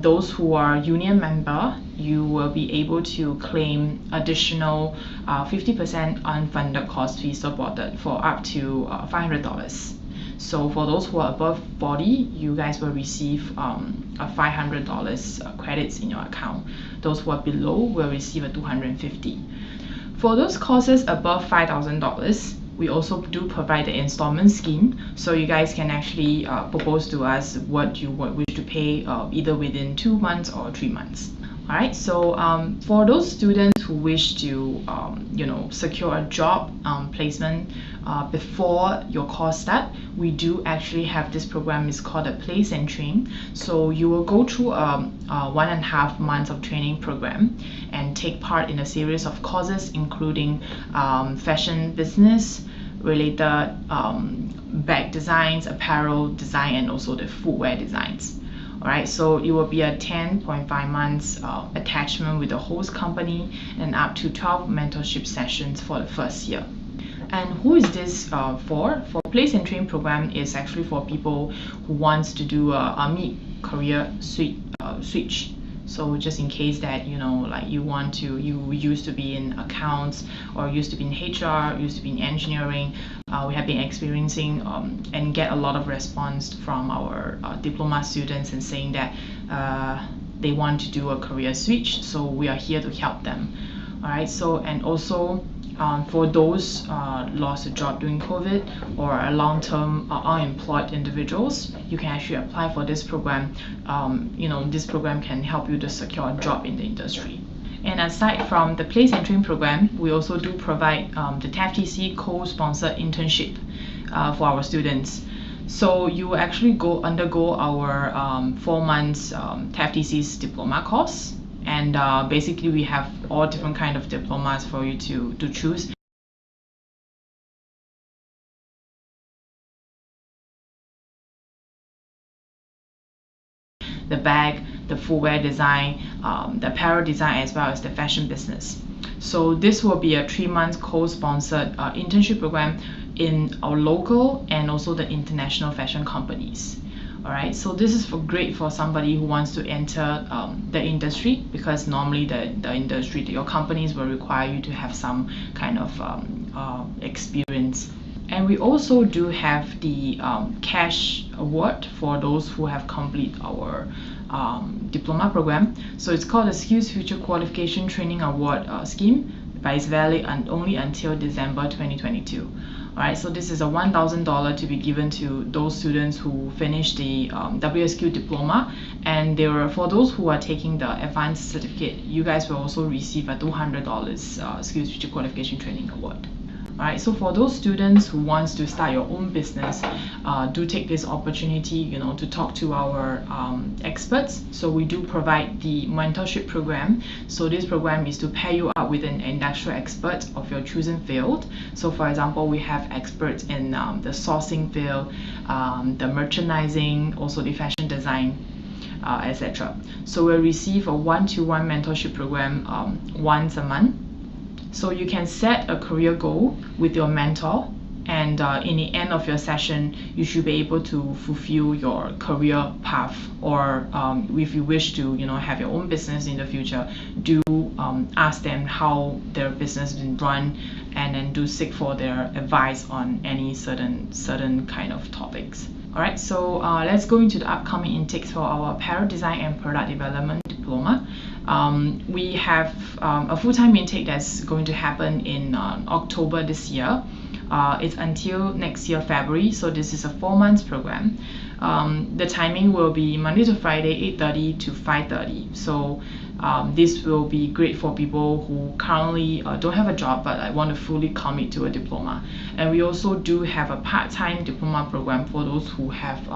those who are union member, you will be able to claim additional 50% unfunded course fee supported for up to $500. So for those who are above 40, you guys will receive $500 credits in your account. Those who are below will receive a $250. For those courses above $5,000, we also do provide the installment scheme, so you guys can actually propose to us what you wish to pay either within 2 months or 3 months. Alright, so for those students who wish to secure a job placement before your course start, we do actually have this program. It's called a Place and Train. So you will go through a 1.5 months of training program and take part in a series of courses including fashion business related bag designs, apparel design and also the footwear designs. Alright, so it will be a 10.5 months attachment with the host company and up to 12 mentorship sessions for the first year. And who is this for? For Place and Train program is actually for people who wants to do a mid-career switch. So just in case that you used to be in accounts or used to be in HR, used to be in engineering, we have been experiencing and get a lot of response from our diploma students and saying that they want to do a career switch. So we are here to help them. Alright, so and also for those lost a job during COVID or a long-term unemployed individuals, you can actually apply for this program. This program can help you to secure a job in the industry. And aside from the Place and Train program, we also do provide the TaF.tc co-sponsored internship for our students. So you will actually undergo our 4 months TaF.tc's diploma course. And basically we have all different kind of diplomas for you to choose. The bag, the footwear design, the apparel design as well as the fashion business. So this will be a 3 month co-sponsored internship program in our local and also the international fashion companies. Alright, so this is great for somebody who wants to enter the industry, because normally the industry, your companies will require you to have some kind of experience. And we also do have the cash award for those who have completed our diploma program. So it's called the Skills Future Qualification Training Award scheme, but it's valid only until December 2022. Alright, so this is a $1,000 to be given to those students who finish the WSQ diploma, and for those who are taking the advanced certificate, you guys will also receive a $200 Skills Future Qualification Training Award. Alright, so for those students who wants to start your own business, do take this opportunity, to talk to our experts. So we do provide the mentorship program. So this program is to pair you up with an industrial expert of your chosen field. So for example, we have experts in the sourcing field, the merchandising, also the fashion design, etc. So we'll receive a one-to-one mentorship program once a month. So you can set a career goal with your mentor, and in the end of your session, you should be able to fulfill your career path. Or if you wish to, have your own business in the future, do ask them how their business has been run, and then do seek for their advice on any certain kind of topics. Alright, so let's go into the upcoming intakes for our Apparel Design and Product Development Diploma. We have a full-time intake that's going to happen in October this year. It's until next year February, so this is a 4 months program. The timing will be Monday to Friday, 8:30 to 5:30. So this will be great for people who currently don't have a job but want to fully commit to a diploma. And we also do have a part-time diploma program for those who have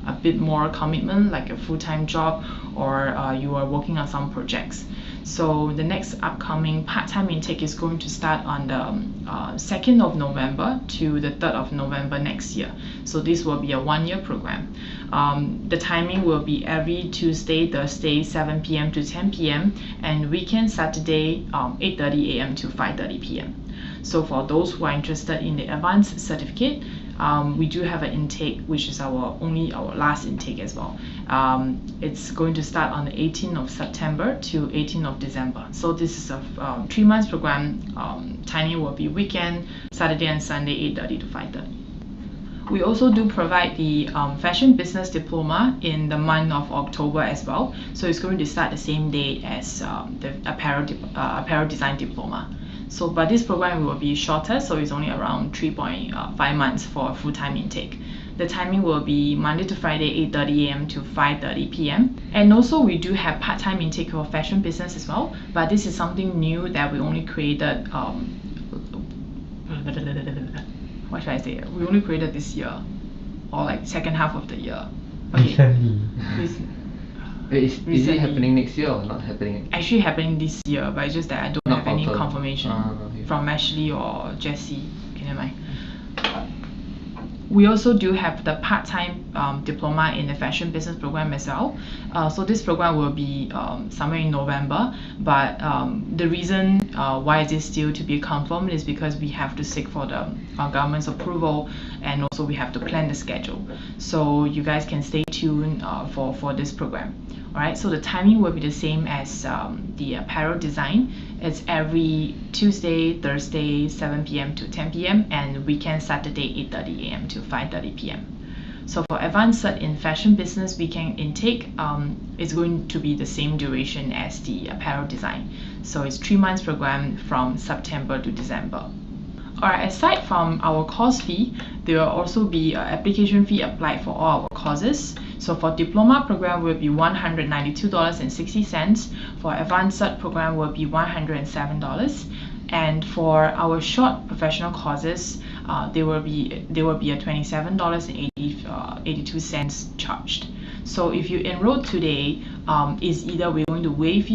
a bit more commitment, like a full-time job, or you are working on some projects. So the next upcoming part-time intake is going to start on the 2nd of November to the 3rd of November next year. So this will be a 1-year program. The timing will be every Tuesday, Thursday, 7 p.m. to 10 p.m. and weekend Saturday, 8:30 a.m. to 5:30 p.m. So for those who are interested in the advanced certificate, we do have an intake, which is our last intake as well. It's going to start on the 18th of September to 18th of December. So this is a 3 months program. Timing will be weekend, Saturday and Sunday, 8:30 to 5:30. We also do provide the Fashion Business Diploma in the month of October as well. So it's going to start the same day as the Apparel Design Diploma. So, but this program will be shorter, so it's only around 3.5 months for a full-time intake. The timing will be Monday to Friday, 8:30 a.m. to 5:30 p.m. And also we do have part-time intake for fashion business as well, but this is something new that we only created, what should I say? We only created this year, or like second half of the year. Okay. Is it happening next year or not happening? Actually happening this year, but it's just that I don't Not have any confirmed. confirmation Okay. from Ashley or Jessie. Okay, never mind. We also do have the part-time diploma in the fashion business program as well. So this program will be somewhere in November, but the reason why it is still to be confirmed is because we have to seek for the government's approval, and also we have to plan the schedule. So you guys can stay tuned for this program. Alright, so the timing will be the same as the Apparel Design. It's every Tuesday, Thursday, 7 p.m. to 10 p.m. and weekend Saturday, 8:30 a.m. to 5:30 p.m. So for Advanced Cert in Fashion Business Weekend Intake, it's going to be the same duration as the Apparel Design. So it's 3 months program from September to December. Alright, aside from our course fee, there will also be an application fee applied for all our courses. So for diploma program will be $192.60. For advanced cert program will be $107. And for our short professional courses, there will be a $27.82 charged. So if you enroll today, is either we're going to waive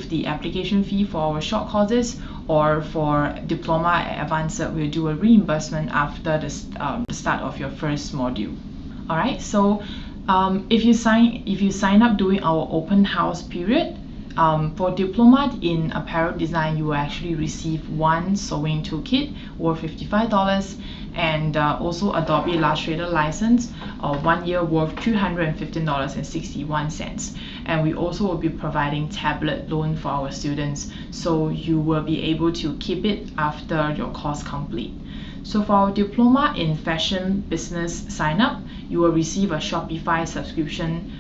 the application fee for our short courses, or for diploma and advanced cert, we'll do a reimbursement after the start of your first module. Alright, so if you sign up during our open house period, for diploma in apparel design, you will actually receive one sewing toolkit worth $55, and also Adobe Illustrator license of 1 year worth $315.61. And we also will be providing tablet loan for our students, so you will be able to keep it after your course complete. So for our diploma in fashion business sign up, you will receive a Shopify subscription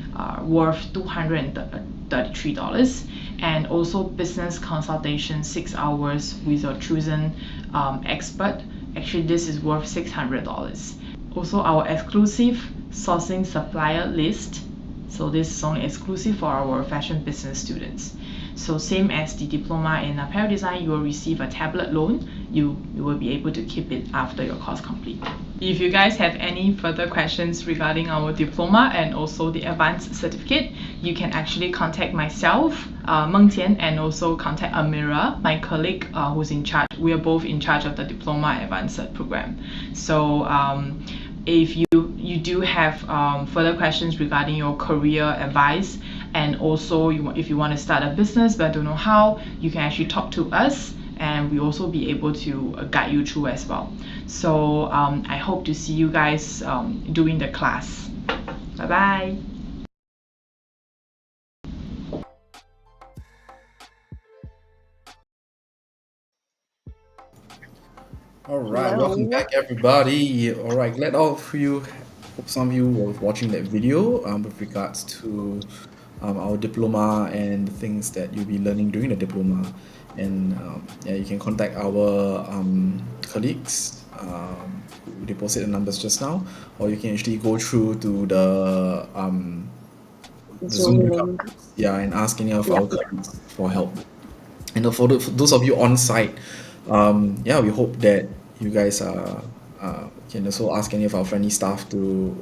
worth $233, and also business consultation 6 hours with your chosen expert. Actually, this is worth $600. Also, our exclusive sourcing supplier list. So this is only exclusive for our fashion business students. So same as the diploma in apparel design, you will receive a tablet loan. You will be able to keep it after your course complete. If you guys have any further questions regarding our diploma and also the advanced certificate, you can actually contact myself, Meng Tian, and also contact Amira, my colleague who's in charge. We are both in charge of the diploma advanced cert program. So if you do have further questions regarding your career advice, and also if you want to start a business but don't know how, you can actually talk to us, and we also be able to guide you through as well. So I hope to see you guys during the class. Bye bye. All right, Hello. welcome back, everybody. All right, glad all of you, hope some of you were watching that video with regards to our diploma and the things that you'll be learning during the diploma. And yeah, you can contact our colleagues. They posted the numbers just now, or you can actually go through to the Zoom Link. yeah, and ask any of Yeah. our colleagues for help. And for those of you on site, yeah, we hope that you guys can also ask any of our friendly staff to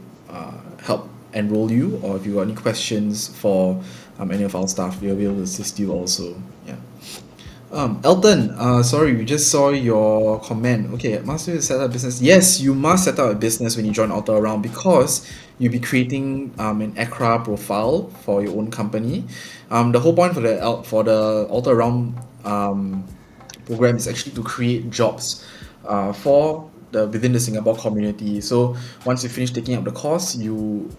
help enroll you, or if you got any questions for any of our staff, we'll be able to assist you also. Yeah. Elton, sorry, we just saw your comment. Okay, must you set up a business? Yes, you must set up a business when you join Alter Around, because you'll be creating an ACRA profile for your own company. The whole point for the Alter Around program is actually to create jobs for within the Singapore community. So once you finish taking up the course, you'll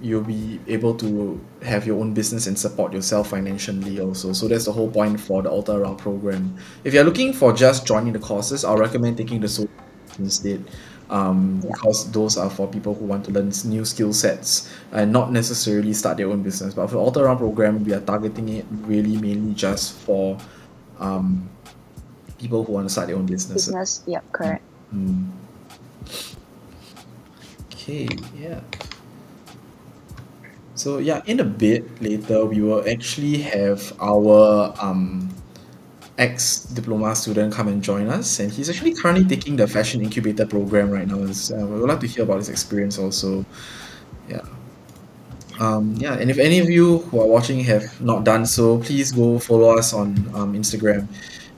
be able to have your own business and support yourself financially also. So that's the whole point for the Alter Around program. If you're looking for just joining the courses, I'll recommend taking the social instead. Because those are for people who want to learn new skill sets and not necessarily start their own business. But for the Alter Around program, we are targeting it really mainly just for people who want to start their own businesses. Business. Yep. Correct. Okay, yeah. So yeah, in a bit later, we will actually have our ex-diploma student come and join us, and he's actually currently taking the fashion incubator program right now. We would like to hear about his experience also. Yeah. Yeah, and if any of you who are watching have not done so, please go follow us on Instagram,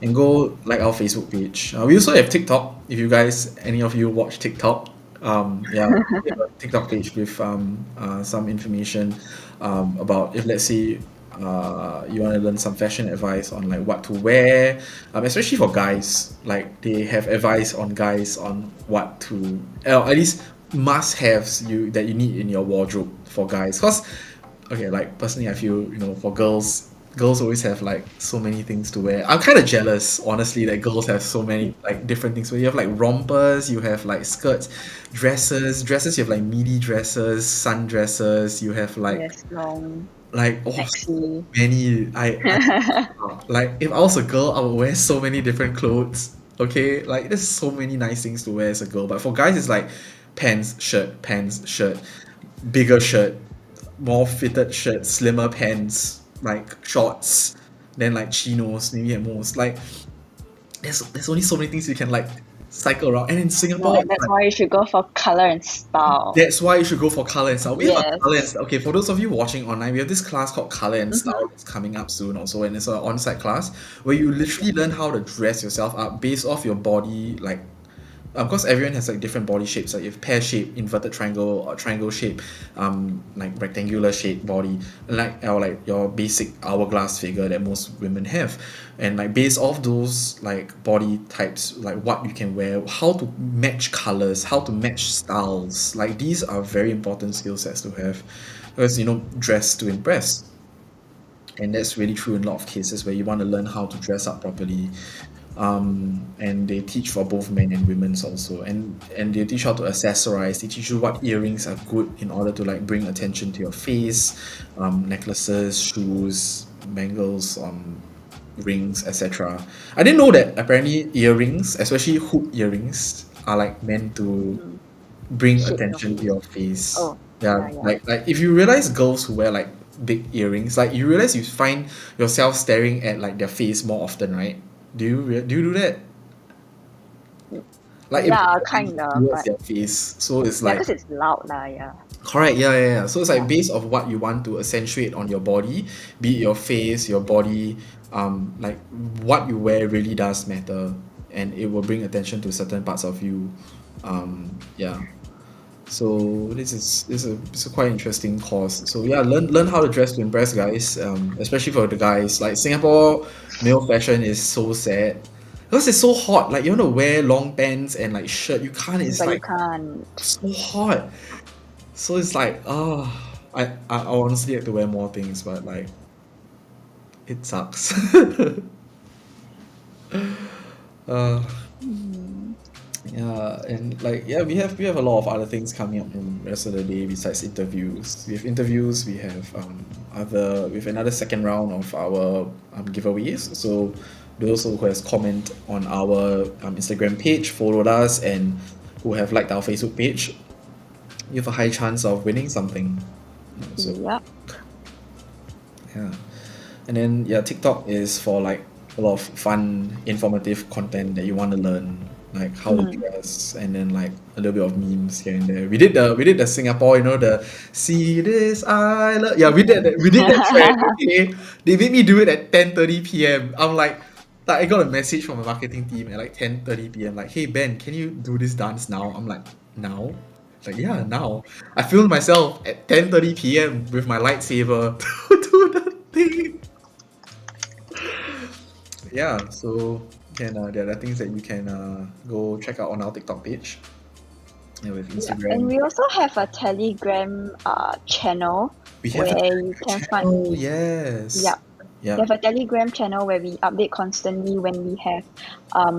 and go like our Facebook page. We also have TikTok. If you guys, any of you watch TikTok, yeah, we have a TikTok page with some information about, if let's say you want to learn some fashion advice on like what to wear, especially for guys. Like they have advice on guys on what to, at least must-haves that you need in your wardrobe for guys. Cause okay, like personally, I feel for girls always have like so many things to wear. I'm kind of jealous, honestly, that girls have so many like different things. Where you have like rompers, you have like skirts, dresses. You have like midi dresses, sundresses. You have like Yes. Long. like so Sexy. many. Like if I was a girl, I would wear so many different clothes. Okay, like there's so many nice things to wear as a girl. But for guys, it's like pants, shirt, bigger shirt, more fitted shirt, slimmer pants, like shorts, then like chinos, maybe at most. Like there's only so many things you can like cycle around. And in Singapore, No, that's why you should go for color and style. that's why you should go for color and style. We have a Yes. color and style. Okay, for those of you watching online, we have this class called Color and Style that's coming up soon also, and it's an on-site class where you literally learn how to dress yourself up based off your body, like because everyone has like different body shapes, like if pear shape, inverted triangle, or triangle shape, like rectangular shape body, or like your basic hourglass figure that most women have, and like based off those like body types, like what you can wear, how to match colors, how to match styles, like these are very important skill sets to have, because dress to impress. And that's really true in a lot of cases where you want to learn how to dress up properly. And they teach for both men and women's also, and they teach how to accessorize. They teach you what earrings are good in order to like bring attention to your face, necklaces, shoes, bangles, rings, etc. I didn't know that apparently earrings, especially hoop earrings, are like meant to bring Shape your attention to face. your face. Oh, Yeah, yeah. like if you realize girls who wear like big earrings, like you realize you find yourself staring at like their face more often, right? Do you do that? Like it Yeah, brings attention kind of, towards but their face, so it's yeah, like because it's loud lah. Yeah. correct, yeah. So it's like Yeah. based of what you want to accentuate on your body, be it your face, your body, like what you wear really does matter, and it will bring attention to certain parts of you. Yeah. So this is a quite interesting course. So yeah, learn how to dress to impress, guys. Especially for the guys. Like Singapore male fashion is so sad because it's so hot. Like you want to wear long pants and like shirt, you can't. It's But you like can't. so hot. So it's like I honestly have to wear more things, but like it sucks. uh, Yeah, and like yeah, we have a lot of other things coming up in the rest of the day besides interviews. We have interviews, we have another second round of our giveaways. So those who has comment on our Instagram page, followed us, and who have liked our Facebook page, you have a high chance of winning something. So Yep. yeah. And then yeah, TikTok is for like a lot of fun, informative content that you want to learn, like how to dress, and then like a little bit of memes here and there. We did the Singapore, the see this island. Yeah, we did that trend. Okay, they made me do it at 10:30 p.m. I'm like I got a message from a marketing team at like 10:30 p.m. Like, hey Ben, can you do this dance now? I'm like, now? Like, yeah, now. I filmed myself at 10:30 p.m. with my lightsaber to do the thing. Yeah, so there are things that you can go check out on our TikTok page and with And Instagram. we also have a Telegram channel We have a where you can find. channel, yes. Yep. We Yeah. have a Telegram channel where we update constantly when we have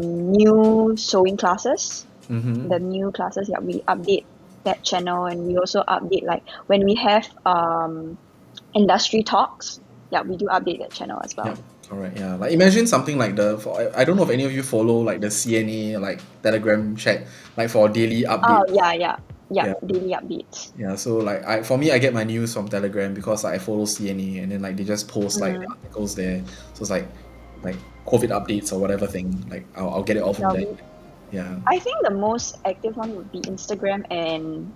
new sewing classes. Mm-hmm. The new classes, yeah, we update that channel, and we also update like when we have industry talks. Yeah, we do update that channel as well. Yeah, correct. Yeah, like imagine something like I don't know if any of you follow like the CNA like Telegram chat like for daily Oh updates. yeah, Yeah. daily updates. Yeah, so like for me, I get my news from Telegram because I follow CNA, and then like they just post like the articles there. So it's like COVID updates or whatever thing. Like I'll get it all from Yeah, there. Yeah. I think the most active one would be Instagram and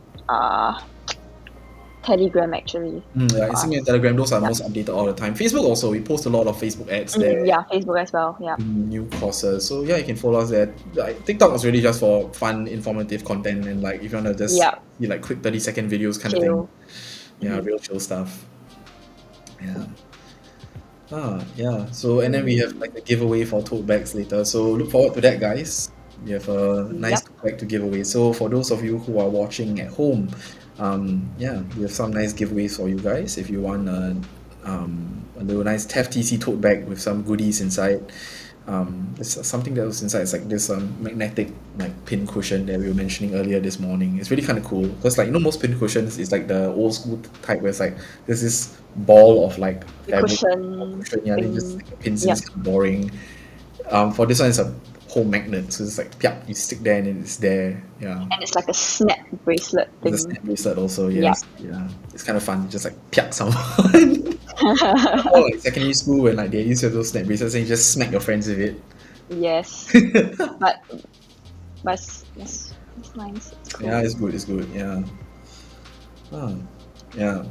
Telegram actually. Yeah, for Instagram and us. Telegram, those are Yeah. most updated all the time. Facebook also, we post a lot of Facebook ads there, Yeah, Facebook as well. Yeah. new courses. So yeah, you can follow us there. Like, TikTok is really just for fun, informative content, and like if you wanna just Yeah. see like quick 30-second videos kind of Chill. thing. Yeah, real chill stuff. Yeah. Yeah. So and then we have like a giveaway for tote bags later. So look forward to that, guys. We have a nice Yep. tote bag to give away. So for those of you who are watching at home, yeah, we have some nice giveaways for you guys. If you want a little nice TaF.tc tote bag with some goodies inside. There's something that was inside. It's like this magnetic like pin cushion that we were mentioning earlier this morning. It's really kind of cool because like most pin cushions is like the old school type where it's like there's this ball of like The fabric cushion yeah, then just thing. like, pins Yep. it's kind of boring. For this one, it's a whole magnet, so it's like you stick there and then it's there. Yeah. And it's like a snap bracelet thing. There's a snap bracelet also. Yes. Yeah. It's kind of fun. Just like someone. Or like secondary school when like they used to have those snap bracelets and you just smack your friends with it. Yes. but it's nice. It's cool. Yeah, it's good. It's good. Yeah. Yeah.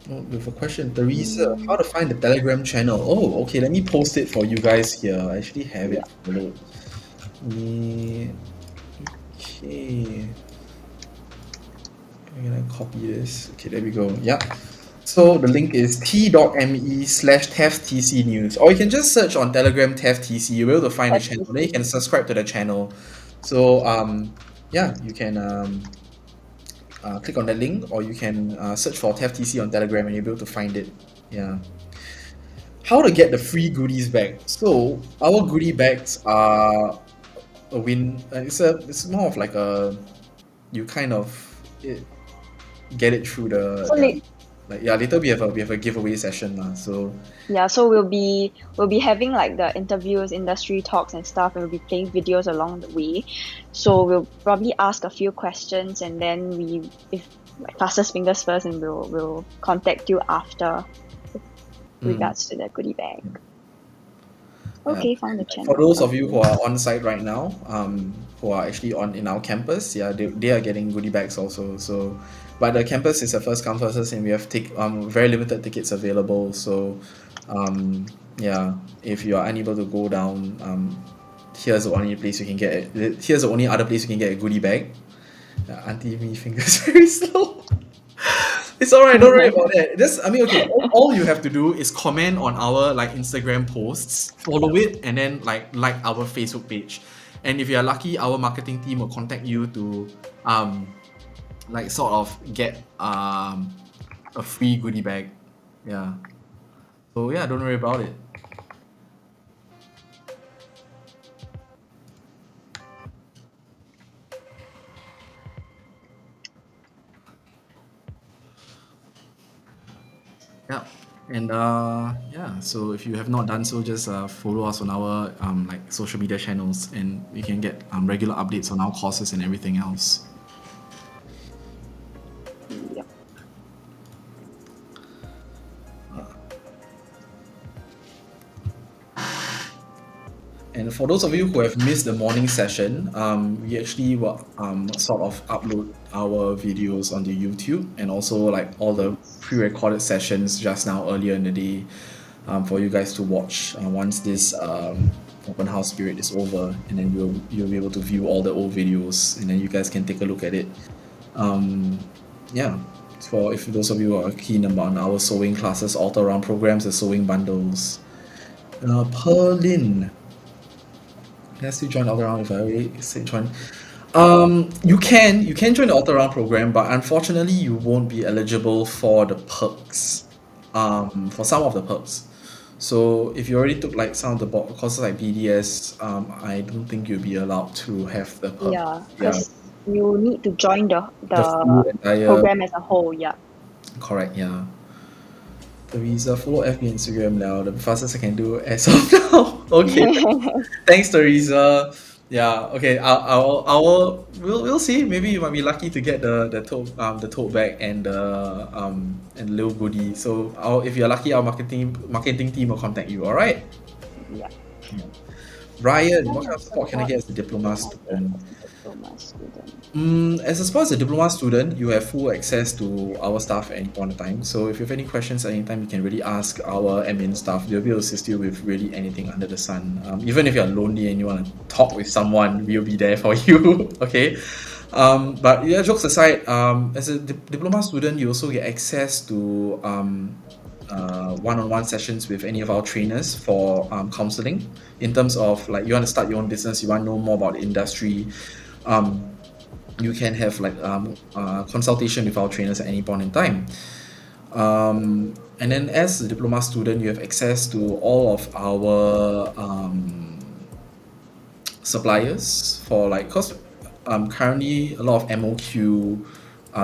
with a question, Teresa, how to find the Telegram channel? Oh, okay, let me post it for you guys here. I actually have it followed. Okay. I'm gonna copy this. Okay, there we go. Yeah. So the link is t.me/TaF.tc news. Or you can just search on Telegram TaF.tc. You'll be able to find the channel. Then you can subscribe to the channel. So yeah, you can click on that link, or you can search for TaF.tc on Telegram and you'll be able to find it. Yeah. How to get the free goodies bag? So our goodie bags are a win. It's more of like a you kind of get it through the So later we have a giveaway session lah. So yeah, so we'll be having like the interviews, industry talks and stuff, and we'll be playing videos along the way. So we'll probably ask a few questions, and then if fastest fingers first, and we'll contact you after regards to the goodie bag. Okay, found the channel. For those of you who are on site right now, who are actually in our campus, yeah, they are getting goodie bags also. So, but the campus is a first come first serve, and we have very limited tickets available. So, yeah, if you are unable to go down, here's the only place you can get it. Here's the only other place you can get a goodie bag. Auntie me fingers very slow. It's alright, don't worry about that. Okay, all you have to do is comment on our Instagram posts, follow it, and then like our Facebook page. And if you're lucky, our marketing team will contact you to sort of get a free goodie bag. Yeah. So yeah, don't worry about it. Yeah, and yeah, so if you have not done so, just follow us on our social media channels, and you can get regular updates on our courses and everything else. Yep. And for those of you who have missed the morning session, we actually will sort of upload our videos onto YouTube, and also like all the pre-recorded sessions just now earlier in the day for you guys to watch once this open house period is over, and then you'll be able to view all the old videos, and then you guys can take a look at it. Yeah, if those of you are keen about our sewing classes, all-around programs, the sewing bundles. Perlin. Let's still join all around if I already said join. You can join the all around program, but unfortunately you won't be eligible for the perks. For some of the perks. So if you already took like some of the courses like BDS, I don't think you'll be allowed to have the perks. Yeah, because you need to join the full entire program as a whole. Yeah. Correct. Yeah. Teresa, follow FB Instagram now. The fastest I can do as of now. Okay. Thanks, Teresa. Yeah. Okay. We'll see. Maybe you might be lucky to get the tote bag and the little goodie. So if you're lucky, our marketing team will contact you. All right. Yeah. Ryan, what kind of support can I get as a diploma student? As a diploma student, you have full access to our staff at any point in time. So if you have any questions at any time, you can really ask our admin staff. They'll be able to assist you with really anything under the sun. Even if you're lonely and you want to talk with someone, we'll be there for you. Okay. But yeah, jokes aside, as a diploma student, you also get access to one-on-one sessions with any of our trainers for counseling, in terms of like you want to start your own business, you want to know more about the industry. You can have like consultation with our trainers at any point in time. And then as a diploma student, you have access to all of our suppliers for because currently a lot of MOQ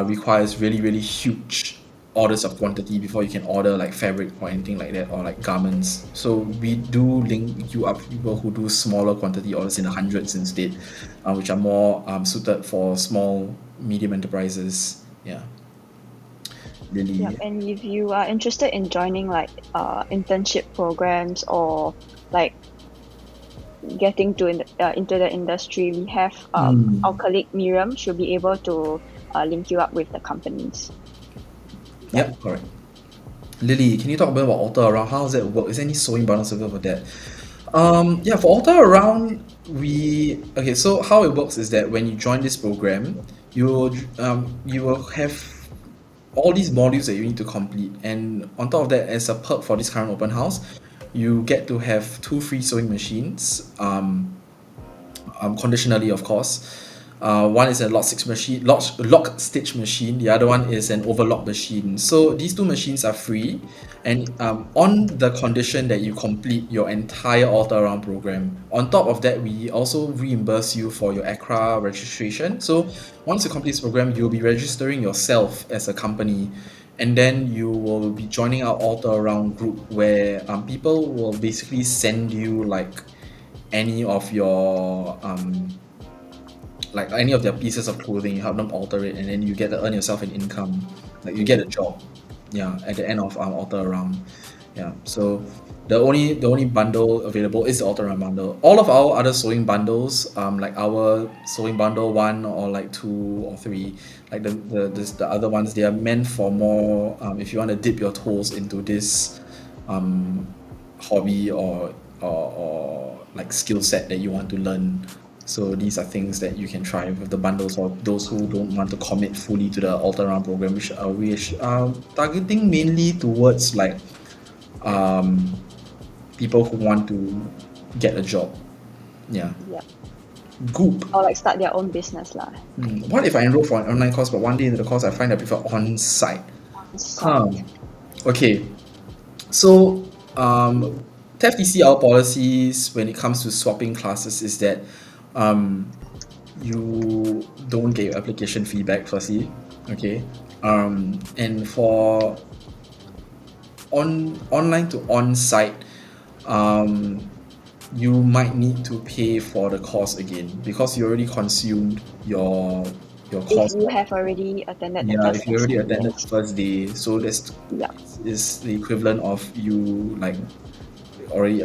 requires really huge orders of quantity before you can order like fabric or anything like that, or like garments. So we do link you up with people who do smaller quantity orders in the hundreds instead, which are more suited for small medium enterprises. Yeah. Lily. Yeah, and if you are interested in joining like internship programs or like getting into the industry, we have our colleague Miriam. She'll be able to link you up with the companies. Yep, correct. Lily, can you talk a bit about Alter Around? How does it work? Is there any sewing bundles available for that? Yeah, for Alter Around, so how it works is that when you join this program, you will have all these modules that you need to complete, and on top of that, as a perk for this current open house, you get to have 2 free sewing machines, conditionally, of course. One is a lock stitch machine. The other one is an overlock machine. So these 2 machines are free, and on the condition that you complete your entire Alter Around program. On top of that, we also reimburse you for your ACRA registration. So once you complete this program, you'll be registering yourself as a company, and then you will be joining our Alter Around group where people will basically send you any of your any of their pieces of clothing, you help them alter it, and then you get to earn yourself an income, like you get a job, at the end of Alter Around. So the only bundle available is the Alter Around bundle. All of our other sewing bundles, like our sewing bundle 1 or 2 or 3, like the other ones, they are meant for more if you want to dip your toes into this hobby or like skill set that you want to learn. So these are things that you can try with the bundles for those who don't want to commit fully to the Alter Around program, which are targeting mainly towards people who want to get a job. Yeah. Goop. Or start their own business lah. What if I enroll for an online course, but one day into the course I find I prefer on-site? Okay. So TaF.tc, our policies when it comes to swapping classes is that you don't get your application feedback firstly, okay? And for online to on-site, you might need to pay for the course again because you already consumed your course. If you have already attended the if you already attended the first day, so that's is the equivalent of you already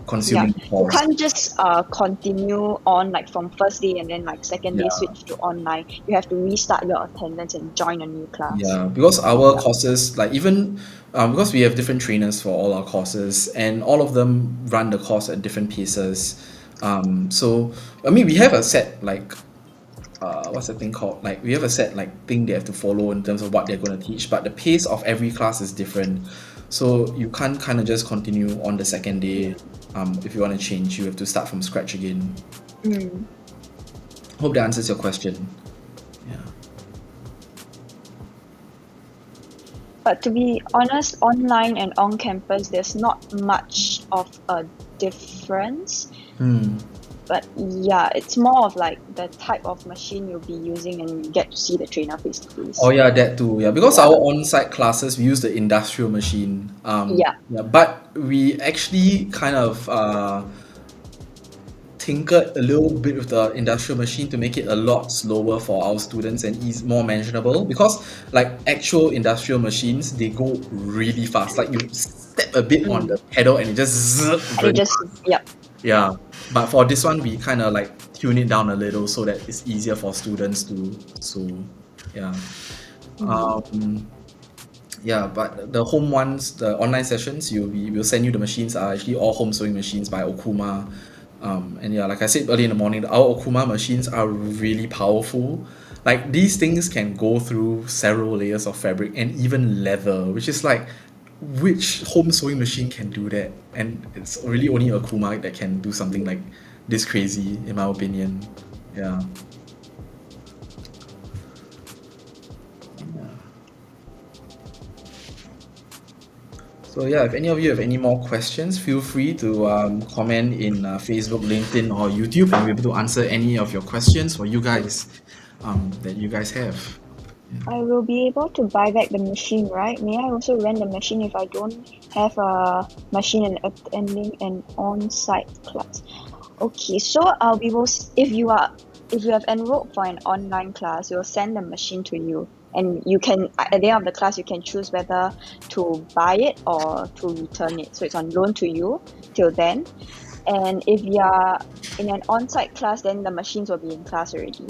consuming the You course. can't just continue on from first day and then second day switch to online. You have to restart your attendance and join a new class. Because our courses, even because we have different trainers for all our courses, and all of them run the course at different paces. So we have a set what's the thing called? We have a set thing they have to follow in terms of what they're going to teach, but the pace of every class is different. So you can't kind of just continue on the second day. If you want to change, you have to start from scratch again. Hope that answers your question. But to be honest, online and on campus, there's not much of a difference. But it's more of the type of machine you'll be using, and you get to see the trainer face to face. Oh yeah, that too. Because our on-site classes, we use the industrial machine. But we actually kind of tinkered a little bit with the industrial machine to make it a lot slower for our students and more manageable, because actual industrial machines, they go really fast. You step a bit on the pedal and it just but for this one we kind of tune it down a little so that it's easier for students to sew. But the home ones, the online sessions, we'll send you the machines are actually all home sewing machines by Okuma. And like I said early in the morning, our Okuma machines are really powerful. These things can go through several layers of fabric and even leather, which is which home sewing machine can do that? And it's really only Okuma that can do something this crazy, in my opinion. So if any of you have any more questions, feel free to comment in Facebook, LinkedIn, or YouTube, and we'll be able to answer any of your questions for you guys that you guys have. I will be able to buy back the machine, right? May I also rent the machine if I don't have a machine and attending an on-site class? Okay, so we will. If you have enrolled for an online class, we'll send the machine to you, and you can at the end of the class you can choose whether to buy it or to return it. So it's on loan to you till then. And if you are in an on-site class, then the machines will be in class already.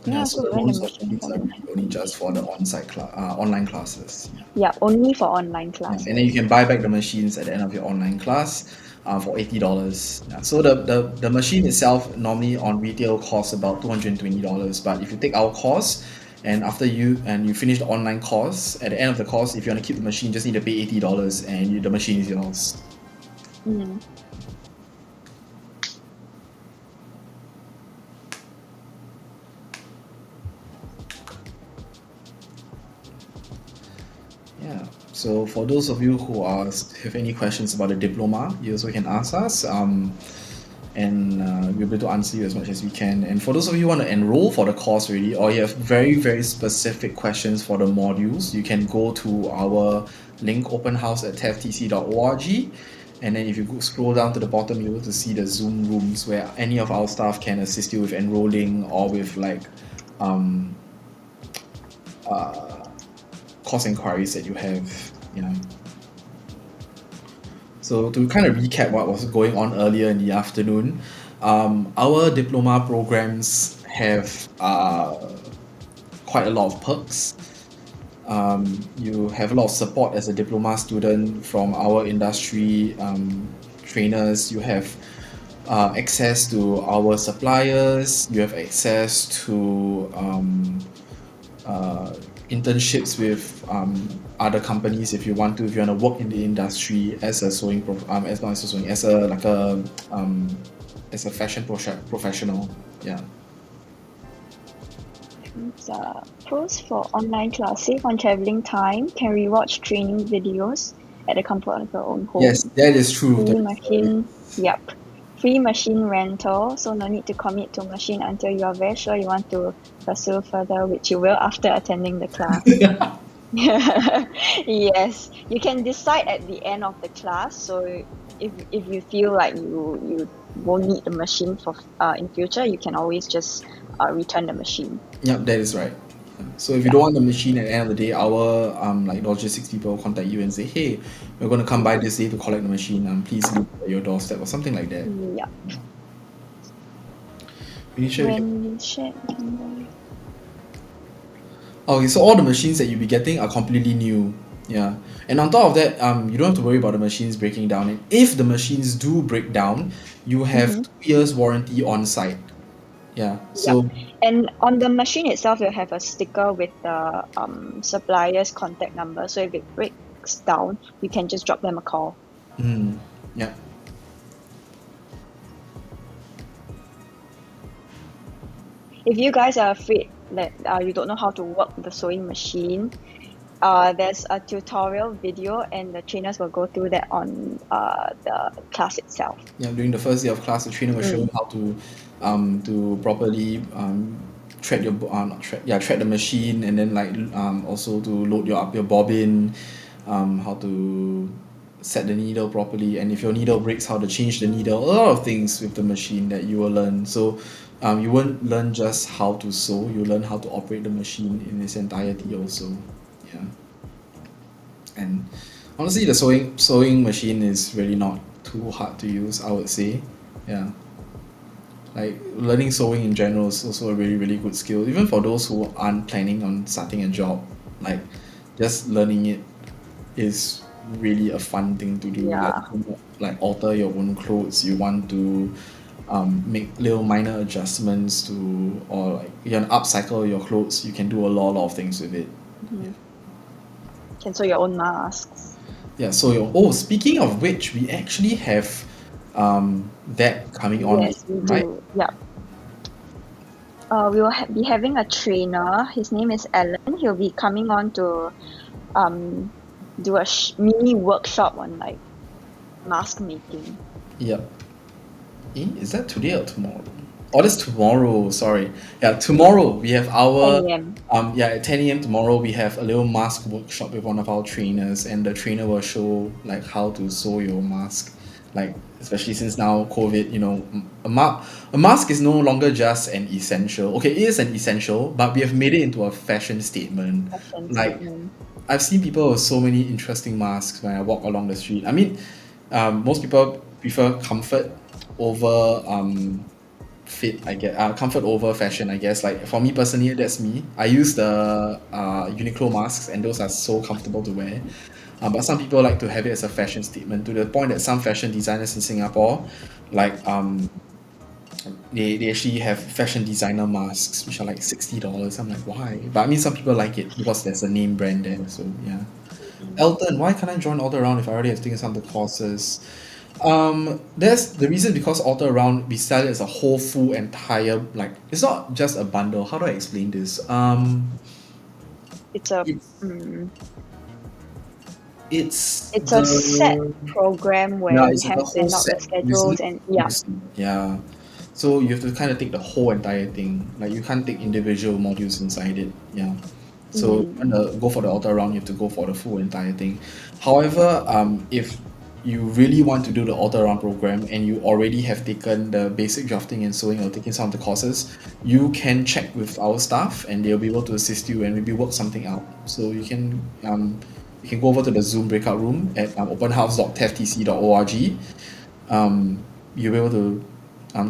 Yeah, so so the rent the most of machine these for are them. really only just for the online classes. Yeah, only for online Yeah. classes. And then you can buy back the machines at the end of your online class for $80. Yeah. So the machine itself normally on retail costs about $220, but if you take our course and after you finish the online course, at the end of the course, if you want to keep the machine, you just need to pay $80 and the machine is yours. Mm. Yeah. So for those of you who have any questions about the diploma, you also can ask us. And we'll be able to answer you as much as we can. And for those of you who want to enroll for the course already, or you have very, very specific questions for the modules, you can go to our link openhouse@TaF.tc.org. And then if you scroll down to the bottom, you'll be able to see the Zoom rooms where any of our staff can assist you with enrolling or with course inquiries that you have. Yeah. So to kind of recap what was going on earlier in the afternoon, our diploma programs have quite a lot of perks. You have a lot of support as a diploma student from our industry trainers. You have access to our suppliers. You have access to internships with other companies if you want to. If you want to work in the industry as a sewing as not as a sewing, as a fashion professional. Yeah. Pros for online class: save on traveling time, can rewatch training videos at the comfort of your own home. Yes, that is true. Free machine, yep. Free machine rental, so no need to commit to machine until you are very sure you want to pursue further, which you will after attending the class. Yes, you can decide at the end of the class. So if you feel like you won't need the machine for in future, you can always just return the machine. Yep, that is right. So if you don't want the machine at the end of the day, our logistics people will contact you and say, hey, we're going to come by this day to collect the machine. Please leave it at your doorstep or something like that. Yeah. Okay, so all the machines that you'll be getting are completely new. Yeah. And on top of that, you don't have to worry about the machines breaking down. And if the machines do break down, you have 2 years warranty on site. Yeah. So Yep. And on the machine itself, you'll have a sticker with the supplier's contact number. So if it breaks down, you can just drop them a call. Yeah. If you guys are afraid that you don't know how to work the sewing machine, there's a tutorial video and the trainers will go through that on the class itself. Yeah, during the first day of class, the trainer will show you how to properly thread the machine, and then also to load your bobbin, how to set the needle properly, and if your needle breaks, how to change the needle. A lot of things with the machine that you will learn. So you won't learn just how to sew, you learn how to operate the machine in its entirety also. Yeah. And honestly, the sewing machine is really not too hard to use, I would say. Yeah. Like learning sewing in general is also a really, really good skill. Even for those who aren't planning on starting a job, like just learning it is really a fun thing to do. Yeah. Like alter your own clothes. You want to make little minor adjustments to, or like you can upcycle your clothes. You can do a lot of things with it. You can sew your own masks. Yeah. So speaking of which, we actually have that coming on. Yes, we right? do. Yeah. We will be having a trainer. His name is Alan. He'll be coming on to do a mini workshop on like mask making. Yep. Is that today or tomorrow? Oh, that's tomorrow. Sorry. Yeah, tomorrow we have our 10 a.m. at 10 a.m. tomorrow we have a little mask workshop with one of our trainers, and the trainer will show like how to sew your mask. Like especially since now COVID, a mask is no longer just an essential. Okay, it is an essential, but we have made it into a fashion statement. I've seen people with so many interesting masks when I walk along the street. I mean, most people prefer comfort over fit, I get comfort over fashion, I guess. Like for me personally, that's me. I use the Uniqlo masks, and those are so comfortable to wear. But some people like to have it as a fashion statement, to the point that some fashion designers in Singapore, like they actually have fashion designer masks which are like $60. I'm like, why? But I mean, some people like it because there's a name brand there. So yeah. Elton, why can't I join All Around if I already have taken some of the courses? There's the reason, because All Around we sell it as a whole full entire, like it's not just a bundle. How do I explain this? It's a It's it's a set program where yeah, we it's like have a whole planned out the set. schedules and yeah. Yeah. So you have to kind of take the whole entire thing. Like you can't take individual modules inside it. Yeah. So if you want to go for the All Around, you have to go for the full entire thing. However, if you really want to do the All Around program and you already have taken the basic drafting and sewing or taken some of the courses, you can check with our staff and they'll be able to assist you and maybe work something out. So you can go over to the Zoom breakout room at openhouse.TaF.tc.org. You'll be able to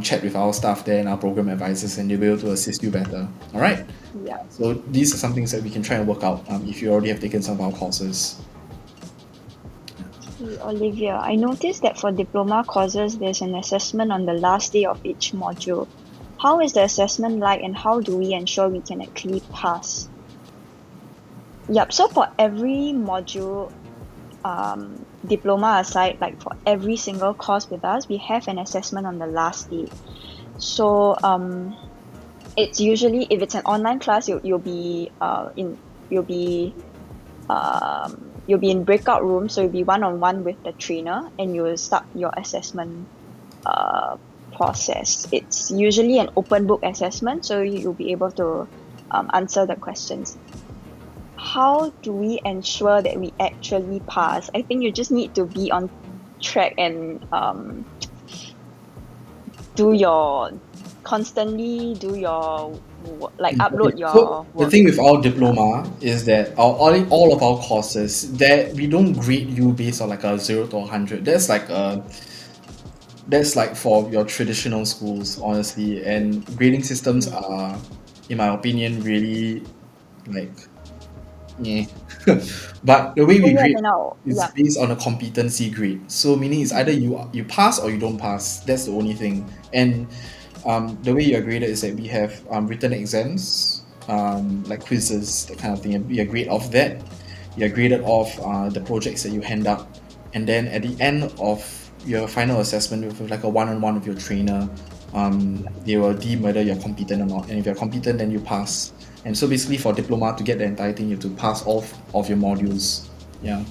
chat with our staff there and our program advisors, and they'll be able to assist you better. All right. Yeah. So these are some things that we can try and work out if you already have taken some of our courses. Hey, Olivia, I noticed that for diploma courses, there's an assessment on the last day of each module. How is the assessment like, and how do we ensure we can actually pass? Yep, so for every module, diploma aside, like for every single course with us, we have an assessment on the last day. So it's usually, if it's an online class, you'll be in breakout rooms, so you'll be one-on-one with the trainer and you'll start your assessment process. It's usually an open book assessment, so you'll be able to answer the questions. How do we ensure that we actually pass? I think you just need to be on track and constantly do your upload your So the work. thing with our diploma is that all of our courses, that we don't grade you based on like a 0 to 100. That's like for your traditional schools, honestly, and grading systems are, in my opinion, really like but the way we grade is based on a competency grade. So meaning it's either you pass or you don't pass. That's the only thing. And the way you are graded is that we have written exams, like quizzes, that kind of thing. And we are graded off that. You are graded off the projects that you hand up, and then at the end of your final assessment with like a one-on-one with your trainer, they will deem whether you're competent or not. And if you're competent, then you pass. And so basically for diploma, to get the entire thing, you have to pass all of your modules. Yeah.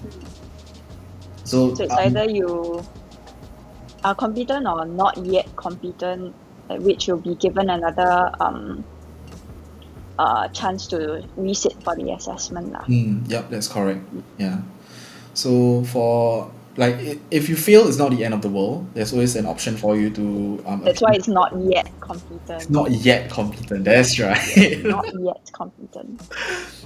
So it's either you are competent or not yet competent, which will be given another chance to resit for the assessment. Yep, that's correct. Yeah. So for like if you fail, it's not the end of the world. There's always an option for you to that's why it's not yet competent. Not yet competent, that's right. Not yet competent.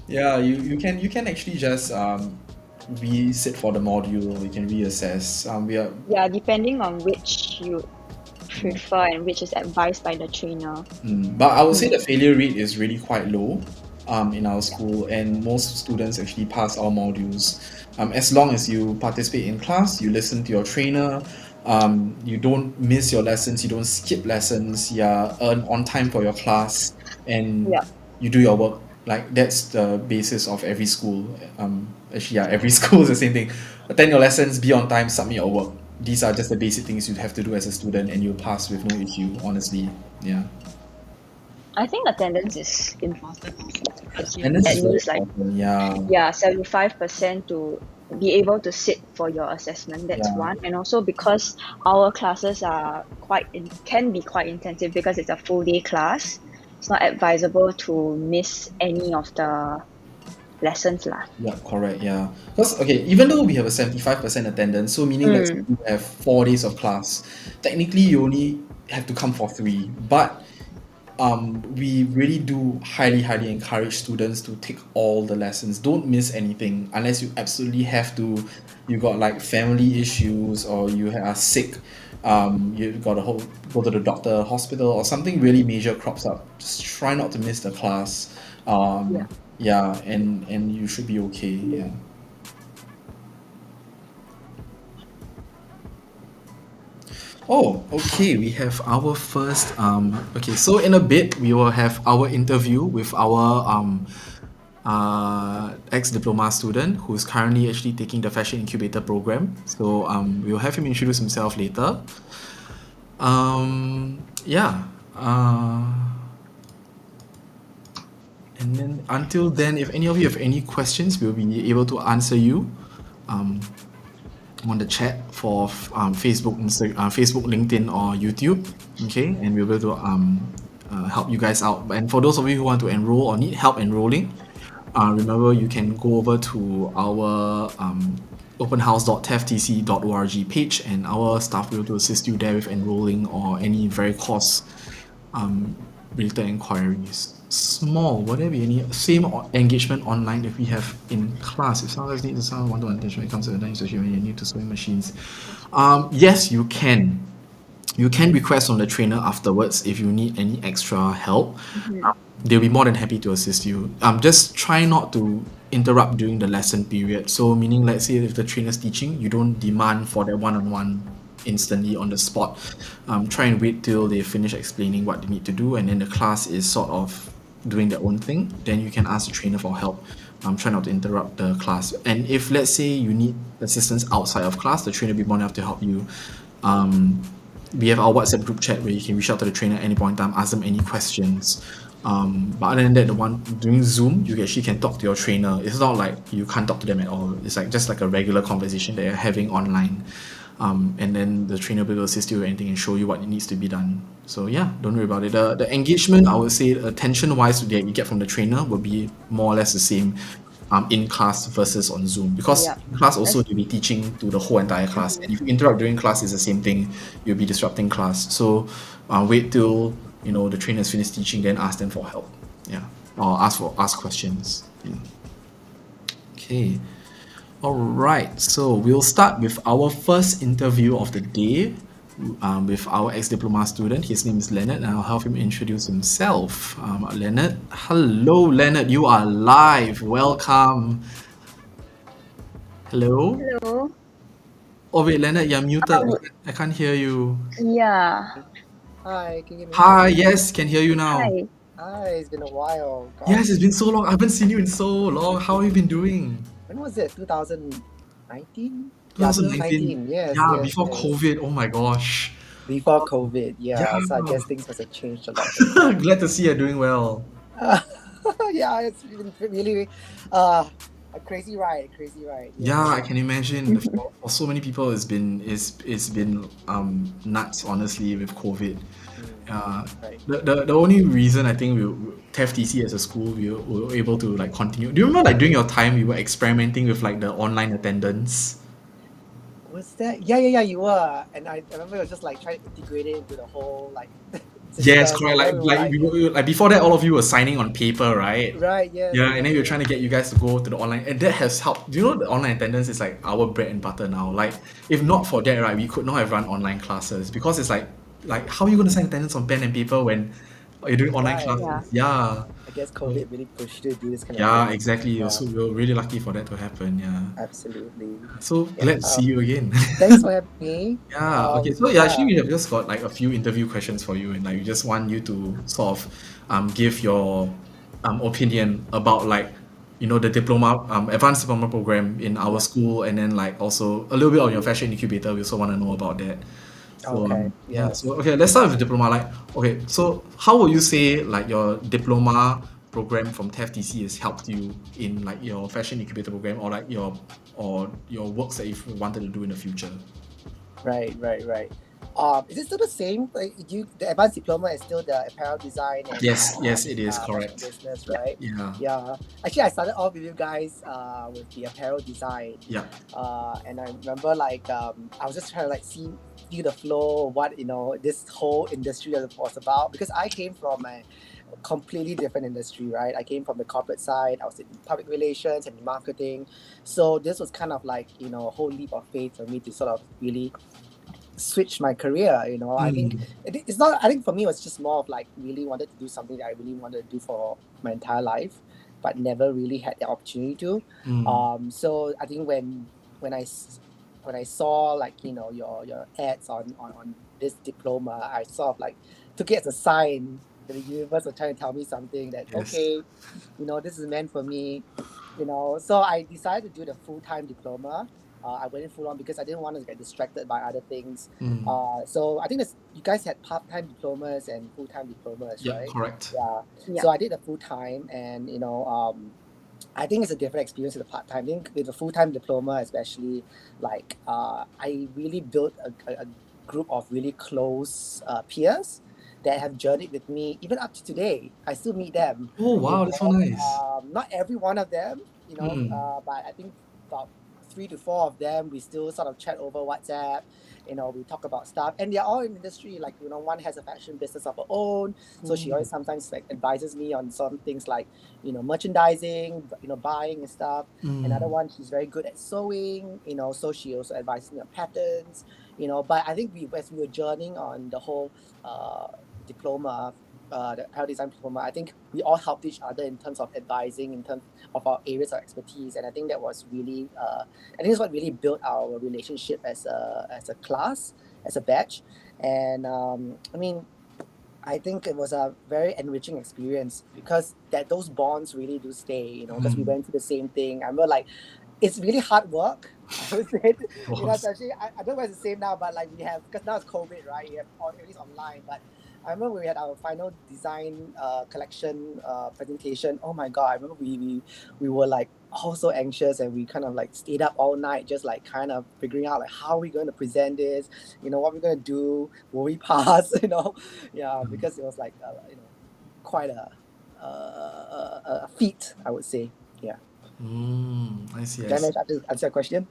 Yeah, you can actually just resit for the module, you can reassess. Yeah, depending on which you prefer and which is advised by the trainer. But I would say the failure rate is really quite low in our school, and most students actually pass our modules. As long as you participate in class, you listen to your trainer, you don't miss your lessons, you don't skip lessons, you are on time for your class, and you do your work. Like that's the basis of every school. Actually, yeah, every school is the same thing. Attend your lessons, be on time, submit your work. These are just the basic things you have to do as a student, and you'll pass with no issue, honestly. Yeah. I think attendance is important because you Attendance at is very least important, 75% to be able to sit for your assessment. That's one, and also because our classes are can be quite intensive because it's a full day class. It's not advisable to miss any of the lessons lah. Yeah, correct. Yeah, because even though we have a 75% attendance, so meaning that you have 4 days of class, technically you only have to come for 3. But we really do highly encourage students to take all the lessons. Don't miss anything unless you absolutely have to. You got like family issues or you are sick. You got to go to the doctor, hospital, or something really major crops up. Just try not to miss the class. Yeah, and you should be okay. Yeah. Oh, okay. We have our first. Okay, so in a bit we will have our interview with our ex-diploma student who's currently actually taking the fashion incubator program. So we'll have him introduce himself later. Yeah. And then until then, if any of you have any questions, we'll be able to answer you. On the chat for Facebook, Facebook, LinkedIn, or YouTube. Okay, and we'll be able to help you guys out. And for those of you who want to enroll or need help enrolling, remember you can go over to our openhouse.TaF.tc.org page, and our staff will be able to assist you there with enrolling or any very course related inquiries. Small, will there be any same engagement online if we have in class? If someone needs some one-to-one attention when it comes to the especially when you need to sewing machines. Yes, you can. You can request from the trainer afterwards if you need any extra help. They'll be more than happy to assist you. Just try not to interrupt during the lesson period. So meaning, let's say if the trainer's teaching, you don't demand for that one-on-one instantly on the spot. Try and wait till they finish explaining what they need to do, and then the class is sort of doing their own thing. Then you can ask the trainer for help. Try not to interrupt the class. And if let's say you need assistance outside of class, the trainer will be more than happy to help you. We have our WhatsApp group chat where you can reach out to the trainer at any point in time, ask them any questions. But other than that, the one during Zoom, you actually can talk to your trainer. It's not like you can't talk to them at all. It's like just like a regular conversation that you're having online. And then the trainer will assist you with anything and show you what needs to be done. So yeah, don't worry about it. The engagement, I would say, attention-wise that you get from the trainer will be more or less the same in class versus on Zoom. Because in class also you'll be teaching to the whole entire class. And if you interrupt during class, it's the same thing. You'll be disrupting class. So wait till the trainers finish teaching, then ask them for help. Yeah. Or ask questions. Yeah. Okay. All right, so we'll start with our first interview of the day with our ex-diploma student. His name is Leonard, and I'll have him introduce himself. Leonard, hello, Leonard, you are live. Welcome. Hello. Hello. Oh wait, Leonard, you're muted. I can't hear you. Yeah. Hi, can you hear me? Hi, yes, can hear you now. Hi. Hi, it's been a while. Gosh. Yes, it's been so long. I haven't seen you in so long. How have you been doing? When was it? 2019? 2019. Yes. Yeah, yes, before yes. COVID. Oh my gosh. Before COVID, yeah. Yeah. So I guess things must have changed a lot. Glad to see you're doing well. Yeah, it's been really a crazy ride. Yeah, I can imagine. For so many people, it's been nuts, honestly, with COVID. Right. The only reason I think TaF.tc as a school we were able to like continue. Do you remember like during your time we were experimenting with like the online attendance? Was that? Yeah, you were. And I remember it was just like trying to integrate it into the whole like Yes, system. correct. Like like before that, all of you were signing on paper, right? Right, yes. Yeah, and then we were trying to get you guys to go to the online, and that has helped. Do you know the online attendance is like our bread and butter now? Like, if not for that, right, we could not have run online classes because it's like how are you going to sign attendance on pen and paper when you're doing online Right. classes? Yeah. I guess COVID really pushed you to do this kind of Yeah, thing. exactly. Yeah. So we're really lucky for that to happen. Yeah. Absolutely. So glad to see you again. Thanks for having me. Yeah. Okay. So actually, we have just got like a few interview questions for you, and like we just want you to sort of give your opinion about like the diploma advanced diploma program in our school, and then like also a little bit on your fashion incubator. We also want to know about that. So, Okay. yeah. So okay, let's start with diploma. Like okay, so how would you say like your diploma program from TaF.tc has helped you in like your fashion incubator program or like your works that you've wanted to do in the future? Right. Is it still the same? Like the advanced diploma is still the apparel design and Yes, it is correct. business, right? Yeah. Yeah. Actually, I started off with you guys with the apparel design. Yeah. And I remember like I was just trying to like you the flow of what this whole industry was about, because I came from a completely different industry, right? I came from the corporate side. I was in public relations and marketing, so this was kind of like a whole leap of faith for me to sort of really switch my career. I think it's not. I think for me, it was just more of like really wanted to do something that I really wanted to do for my entire life, but never really had the opportunity to. So I think when I saw like your ads on this diploma, I sort of like took it as a sign that the universe was trying to tell me something that Yes. okay, this is meant for me. So I decided to do the full-time diploma. I went in full on because I didn't want to get distracted by other things. So I think you guys had part-time diplomas and full-time diplomas, Yeah, right? correct. Yeah. Yeah. So I did the full-time, and I think it's a different experience with the part-time. I think with the full-time diploma, especially, like I really built a group of really close peers that have journeyed with me even up to today. I still meet them. Oh wow, that's so nice. Not every one of them, but I think about 3 to 4 of them, we still sort of chat over WhatsApp. We talk about stuff, and they're all in industry. Like one has a fashion business of her own, so she always sometimes like advises me on some things like merchandising, buying and stuff. Another one, she's very good at sewing, so she also advises me on patterns. But I think as we were journeying on the whole diploma, the Apparel Design diploma, I think we all helped each other in terms of advising, in terms of our areas of expertise, and I think that was really, I think it's what really built our relationship as a class, as a batch, and I think it was a very enriching experience because those bonds really do stay, because we went through the same thing. I remember like it's really hard work. I would say, especially I don't know if it's the same now, but like we have, because now it's COVID, right? We have at least online, but I remember we had our final design collection presentation. Oh my god! I remember we were like all so anxious, and we kind of like stayed up all night, just like kind of figuring out like how are we going to present this. What we're going to do. Will we pass? Yeah, because it was like quite a feat, I would say. Yeah. I see. Did I manage to answer your question?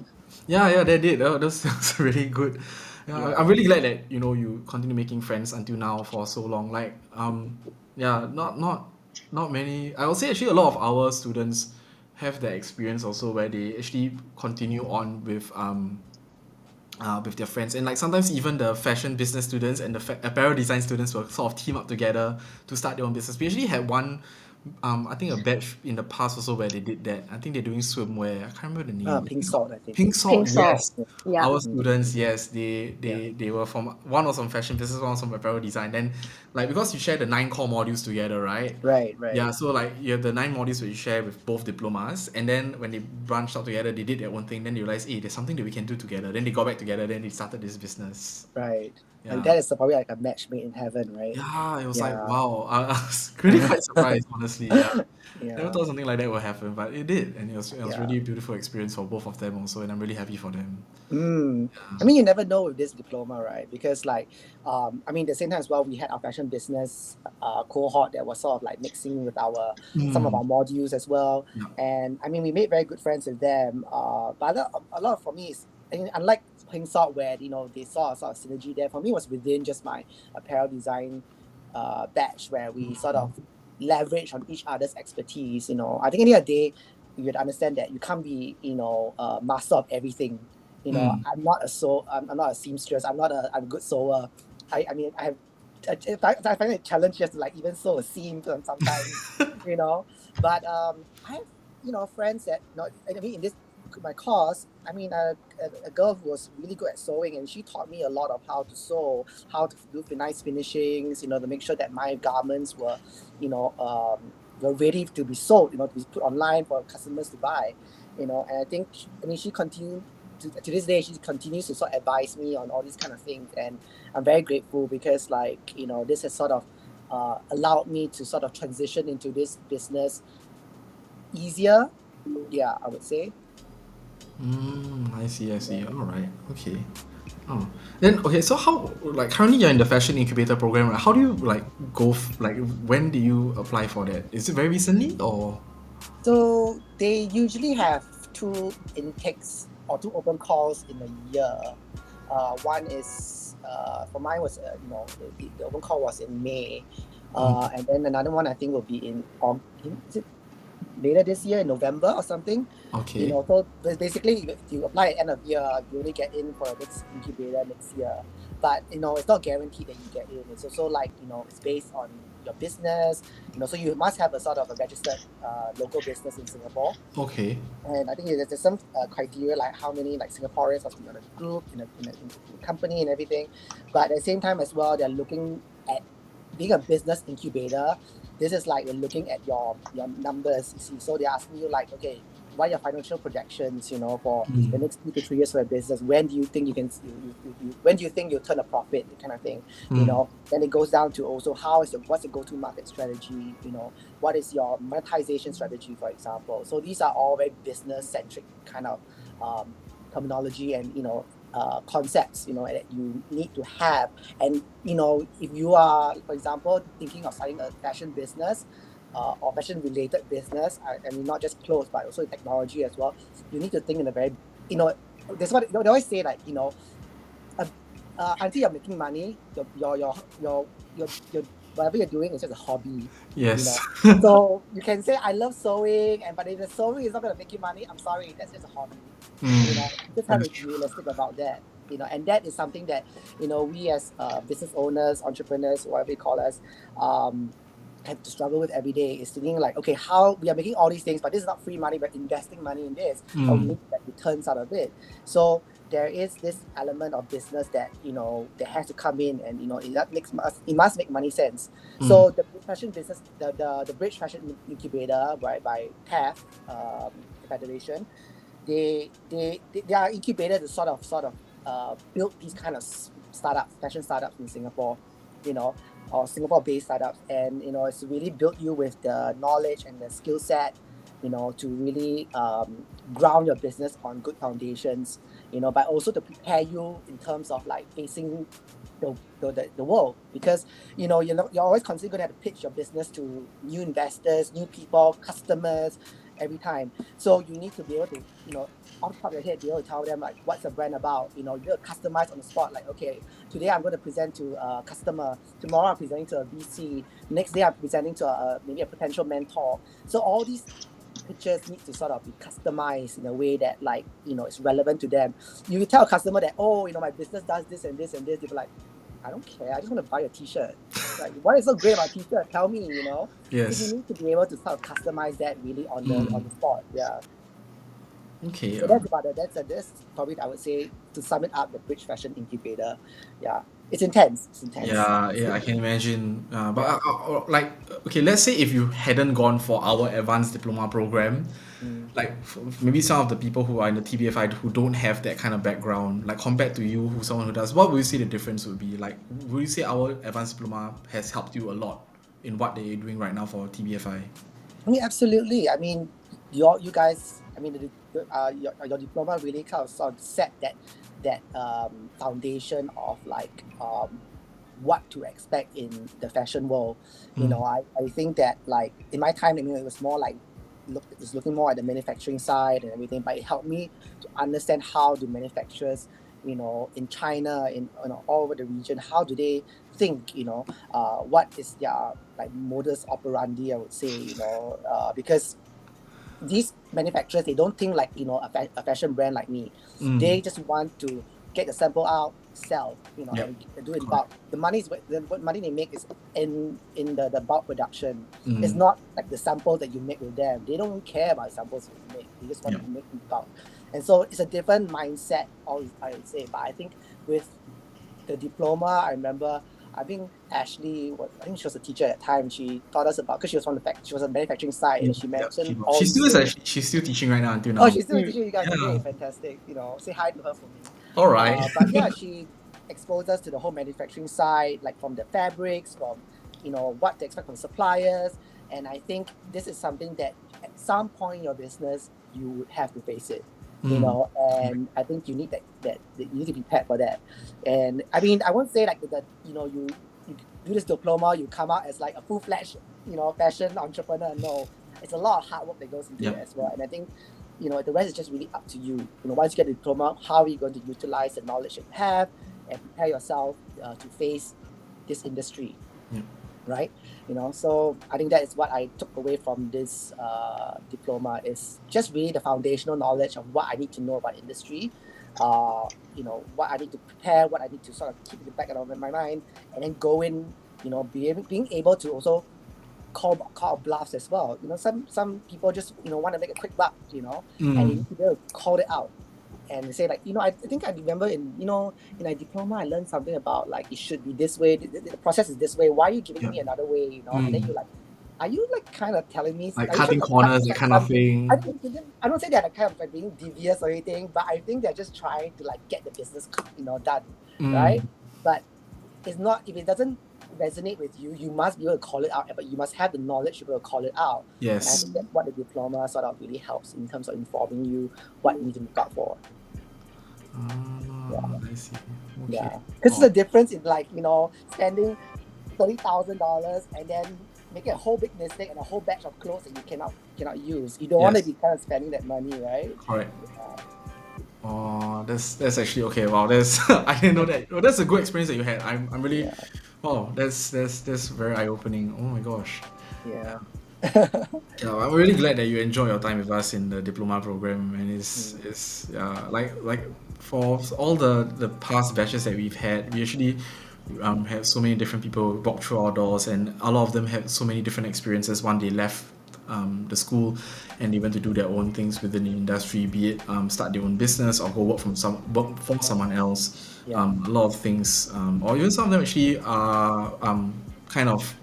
Yeah, that did. That's really good. Yeah, I'm really glad that you continue making friends until now for so long. Like yeah, not many. I would say actually a lot of our students have that experience also where they actually continue on with their friends, and like sometimes even the fashion business students and the apparel design students will sort of team up together to start their own business. We actually had one I think a batch in the past also where they did that. I think they're doing swimwear. I can't remember the name. Pink Salt, I think. Pink Salt, Pink Salt. yes. Yeah. Our students, yes, they were from, one was from fashion business, one was from apparel design. Then like because you share the 9 core modules together, right? Right. Yeah, so like you have the 9 modules that you share with both diplomas, and then when they branched out together, they did their own thing. Then they realized, hey, there's something that we can do together. Then they got back together. Then they started this business. Right. Yeah. And that is probably like a match made in heaven, right? Yeah, it was like wow. I was really quite surprised, honestly. Yeah. Never thought something like that would happen, but it did, and it was really a beautiful experience for both of them also, and I'm really happy for them. I mean, you never know with this diploma, right? Because like, I mean, at the same time as well, we had our fashion business cohort that was sort of like mixing with our some of our modules as well, and I mean, we made very good friends with them. But a lot for me is, I mean, unlike Pink Salt where they saw a sort of synergy there, for me it was within just my apparel design batch where we sort of leverage on each other's expertise. I think at the end of the day, you would understand that you can't be master of everything. I'm not a seamstress. I'm a good sewer. I mean I find it a challenge just to like even sew a seam sometimes. But I have friends that I mean in my course, I mean a girl who was really good at sewing, and she taught me a lot of how to sew, how to do nice finishings, to make sure that my garments were were ready to be sold, to be put online for customers to buy, and I think she continued to this day, she continues to sort of advise me on all these kind of things, and I'm very grateful because like this has sort of allowed me to sort of transition into this business easier, I would say. I see. All right. Okay. Oh, then okay. So how, like, currently you're in the fashion incubator program, right? How do you like go? When do you apply for that? Is it very recently or? So they usually have 2 intakes or 2 open calls in a year. One is for mine was the open call was in May, and then another one I think will be in is it later this year in November or something. Okay. So basically, if you apply at end of year, you only get in for the next incubator next year. But it's not guaranteed that you get in. It's also like it's based on your business. So you must have a sort of a registered local business in Singapore. Okay. And I think there's some criteria like how many like Singaporeans must be on a group in a company and everything. But at the same time as well, they're looking at being a business incubator. This is like they're looking at your numbers, you see. So they're asking you like, okay, what are your financial projections, for the next 2 to 3 years for a business? When do you think you can, when do you think you'll turn a profit, that kind of thing, Then it goes down to also what's the go-to market strategy, what is your monetization strategy, for example. So these are all very business-centric kind of terminology and, concepts, that you need to have. And, if you are, for example, thinking of starting a fashion business, or fashion-related business, I mean, not just clothes, but also technology as well, you need to think in a very, that's what they always say, like, until you're making money, your whatever you're doing is just a hobby. Yes. So you can say I love sewing, but if the sewing is not going to make you money, I'm sorry, that's just a hobby. You just have to be realistic about that. And that is something that we as business owners, entrepreneurs, whatever you call us, have to struggle with every day, is thinking like, okay, how we are making all these things, but this is not free money, we're investing money in this, but we need to get returns out of it. So there is this element of business that that has to come in, and it must make money sense. So the fashion business, the Bridge Fashion Incubator by TaF Federation, they are incubated to sort of build these kind of fashion startups in Singapore, or Singapore-based startups, and it's really built you with the knowledge and the skill set, to really ground your business on good foundations, but also to prepare you in terms of like facing the world, because you're always constantly going to have to pitch your business to new investors, new people, customers every time. So you need to be able to off the top of your head be able to tell them like what's the brand about. You're going to customize on the spot, like, okay, today I'm going to present to a customer, tomorrow I'm presenting to a VC, next day I'm presenting to maybe a potential mentor. So all these pictures need to sort of be customized in a way that like it's relevant to them. You tell a customer that, oh, my business does this and this and this, they'll be like, I don't care, I just want to buy a t-shirt. Like, what is so great about t-shirt? Tell me, Yes. So you need to be able to sort of customize that really on the spot. Yeah. Okay. So that's about it. That's probably, I would say, to sum it up, the Bridge Fashion Incubator. Yeah. It's intense. Yeah, I can imagine. But like, okay, let's say if you hadn't gone for our advanced diploma program, like maybe some of the people who are in the TBFI who don't have that kind of background, like compared to you, someone who does, what would you say the difference would be? Like, would you say our advanced diploma has helped you a lot in what they're doing right now for TBFI? I mean, absolutely. I mean, you guys, I mean, your diploma really kind of sort of set that foundation of like what to expect in the fashion world. I think that like in my time, I mean, it was more like looking more at the manufacturing side and everything, but it helped me to understand how do manufacturers, in China, in all over the region, how do they think, what is their like modus operandi, I would say, because these manufacturers, they don't think like a fashion brand like me. They just want to get the sample out, sell, and do it in bulk. The what money they make is in the bulk production. It's not like the samples that you make with them. They don't care about samples that you make. They just want to make in bulk. And so it's a different mindset, I would say. But I think with the diploma, I remember, I think Ashley, I think she was a teacher at the time. She taught us about, because she was on she was on manufacturing side, and she mentioned all She these still is things. actually, she's still teaching right now until now. Oh, she's still teaching you guys. Okay, fantastic. Say hi to her for me. All right. But yeah, she exposed us to the whole manufacturing side, like from the fabrics, from what to expect from suppliers. And I think this is something that at some point in your business you would have to face it. And I think you need that you need to be prepared for that. And I mean, I won't say like that you do this diploma, you come out as like a full-fledged fashion entrepreneur. No, it's a lot of hard work that goes into it as well. And I think the rest is just really up to you. Once you get the diploma, how are you going to utilize the knowledge that you have? and prepare yourself to face this industry. Yeah. Right? So I think that is what I took away from this diploma, is just really the foundational knowledge of what I need to know about industry, what I need to prepare, what I need to sort of keep in the back of my mind, and then go in, being able to also call bluffs as well. Some people just want to make a quick buck, and you need to be able to call it out and say like, I think I remember in my diploma I learned something about like it should be this way, the process is this way, why are you giving me another way, and then you're like, are you like kind of telling me Like are you cutting trying to corners, cut that kind of thing. I don't say they're kind of like being devious or anything, but I think they're just trying to like get the business done, right? But it's not, if it doesn't resonate with you, you must be able to call it out, but you must have the knowledge to be able to call it out. Yes. And I think that's what the diploma sort of really helps in terms of informing you what you need to look out for. I see. Okay. Yeah, because it's a difference in like spending $30,000 and then making a whole big mistake and a whole batch of clothes that you cannot use. You don't want to be kind of spending that money, right? Correct. Oh, that's actually okay. Wow, that's I didn't know that. Well, that's a good experience that you had. I'm really wow. That's very eye opening. Oh my gosh. Yeah. Yeah, I'm really glad that you enjoy your time with us in the diploma program, and it's like for all the past batches that we've had, we actually have so many different people walk through our doors, and a lot of them had so many different experiences. One, they left the school and they went to do their own things within the industry, be it start their own business or go work for someone else. A lot of things, or even some of them actually are kind of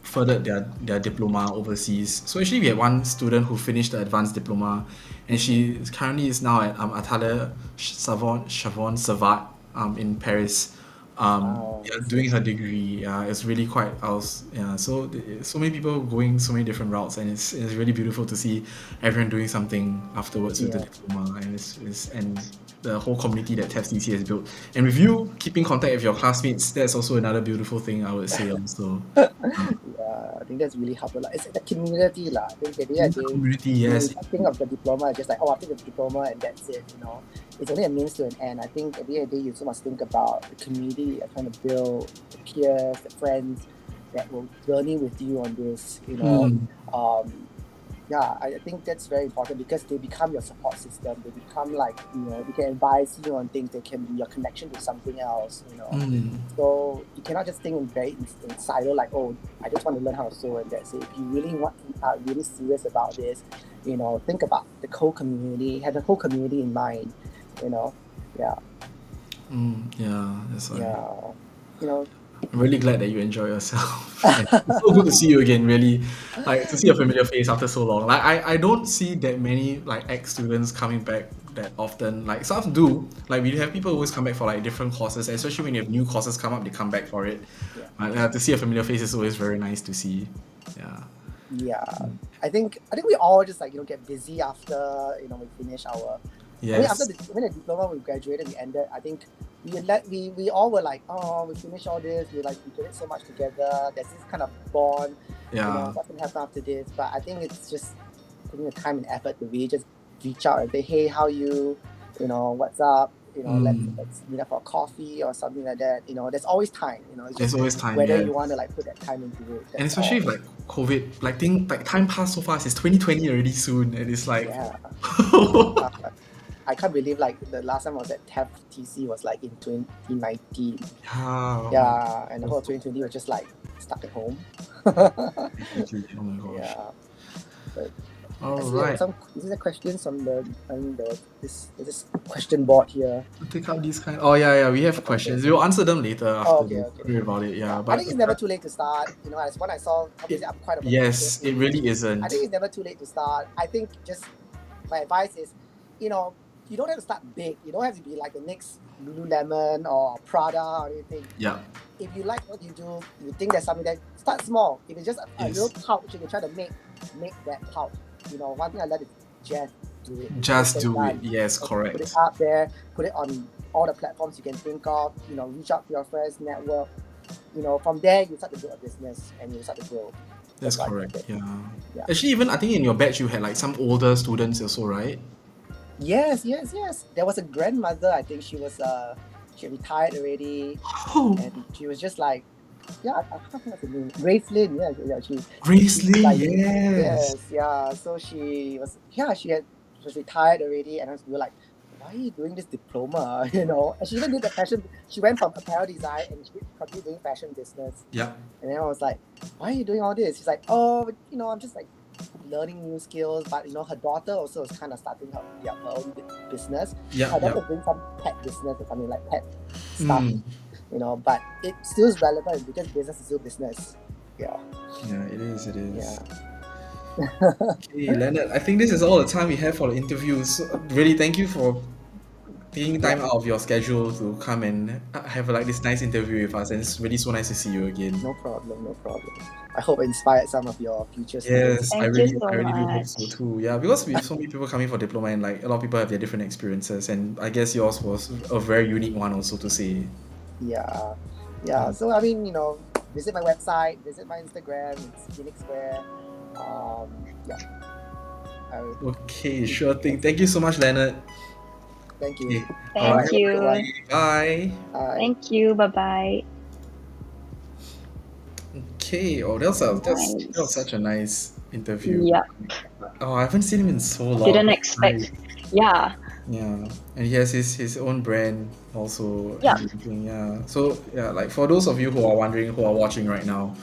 furthered their diploma overseas. So actually we had one student who finished the advanced diploma, and she currently is now at Atelier Chavon Savat in Paris, doing her degree. It's really quite so many people going so many different routes, and it's really beautiful to see everyone doing something afterwards with the diploma, and it's and the whole community that TaF.tc has built. And with you keeping contact with your classmates, that's also another beautiful thing, I would say also. I think that's really helpful. It's the community. I think at the end of the day, community, yes. I think of the diploma just like, after the diploma and that's it. It's only a means to an end. I think at the end of the day, you also must think about the community you're trying to build, the peers, the friends that will journey with you on this. I think that's very important because they become your support system. They become like, they can advise you on things. They can be your connection to something else, So you cannot just think in silo like, I just want to learn how to sew and that's it. If you really are really serious about this, think about the whole community, have the whole community in mind, That's why. Yeah. I'm really glad that you enjoy yourself. It's so good to see you again, really. Like to see a familiar face after so long. Like I don't see that many like ex-students coming back that often. Like some do. Like we have people always come back for like different courses, especially when you have new courses come up, they come back for it. To see a familiar face is always very nice to see. Yeah. I think we all just like get busy after we finish our after the diploma, we graduated, we ended. I think we all were like, we finished all this. We did it so much together. There's this kind of bond. What's gonna happen after this? But I think it's just putting the time and effort to really just reach out and say, hey, how you? What's up? Let's meet up for coffee or something like that. There's always time. There's always time. Whether you want to put that time into it. And especially if COVID, time passed so fast. It's 2020 already soon, and it's like. I can't believe the last time I was at TaF.tc was in 2019. And the whole 2020 was just stuck at home. Oh my gosh. But Alright. Is there questions on this question board here? Take out these kind. Oh yeah, we have questions. We'll answer them later after we worry about it. But I think it's never too late to start. As when I saw, obviously I'm quite a yes, it really isn't. I think it's never too late to start. I think just my advice is, you don't have to start big. You don't have to be like the next Lululemon or Prada or anything. Yeah. If you like what you do, you think there's something that start small. If it's just a little pouch, you can try to make that pouch. One thing I learned is just do it. Just do it. Yes, correct. Put it up there. Put it on all the platforms you can think of. Reach out to your friends, network. From there you start to build a business and you start to grow. That's correct. Yeah. Actually, even I think in your batch you had some older students also, right? Yes. There was a grandmother. I think she She retired already, Oh, and she was just like, yeah, I can't remember the name. Grace Lin, yeah, Grace she's Lee, like, yes. yes, yeah. So she was, yeah, she was retired already, and we were like, why are you doing this diploma? You know, and she even did the fashion. She went from apparel design and she continued doing fashion business. Yeah. And then I was like, why are you doing all this? She's like, oh, I'm just like learning new skills. But her daughter also was kind of starting her own business. Yeah, Her yeah. daughter was doing some pet business or something like pet stuff. Mm. But it still is relevant because business is still business. Yeah. Yeah, it is. Yeah. Okay, Leonard, I think this is all the time we have for the interview. So really, thank you for taking time out of your schedule to come and have like this nice interview with us. And it's really so nice to see you again. No problem. I hope it inspired some of your future students. Yes, I Thank really, you so I really do hope much. so too. Yeah, because we have so many people coming for diploma, and like a lot of people have their different experiences, and I guess yours was a very unique one, also to say. Yeah. So I mean, visit my website, visit my Instagram. It's Phoenix Square. Yeah. Okay, sure thing. Thank you so much, Leonard. Thank you. Okay. Thank you. Bye. Thank you. Bye bye. Okay. Oh, that was such a nice interview. Yeah. Oh, I haven't seen him in so long. Didn't expect. Yeah. Yeah, and he has his own brand also. Yeah. And everything, yeah. So yeah, like for those of you who are wondering, who are watching right now,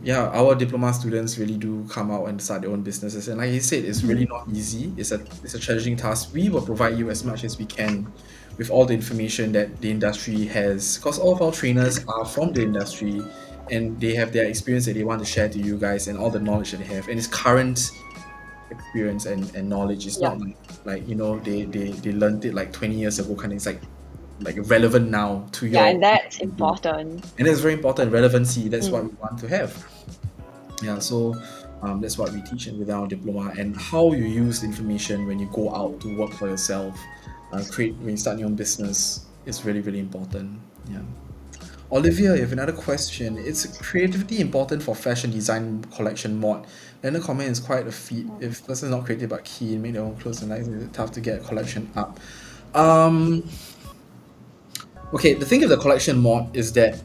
yeah, our diploma students really do come out and start their own businesses. And like he said, it's really not easy. It's a challenging task. We will provide you as much as we can with all the information that the industry has, because all of our trainers are from the industry and they have their experience that they want to share to you guys and all the knowledge that they have. And it's current experience and knowledge. It's not like they learned it like 20 years ago kind of. It's like relevant now to your. Yeah, and that's important. And it's very important. Relevancy, that's what we want to have. Yeah, so that's what we teach within our diploma, and how you use the information when you go out to work for yourself, when you start your own business, is really, really important. Yeah. Olivia, you have another question. Is creativity important for fashion design collection mod? Then the comment is quite a feat. If person is not creative but keen, make their own clothes and lights, it's tough to get a collection up. Okay, the thing of the collection mod is that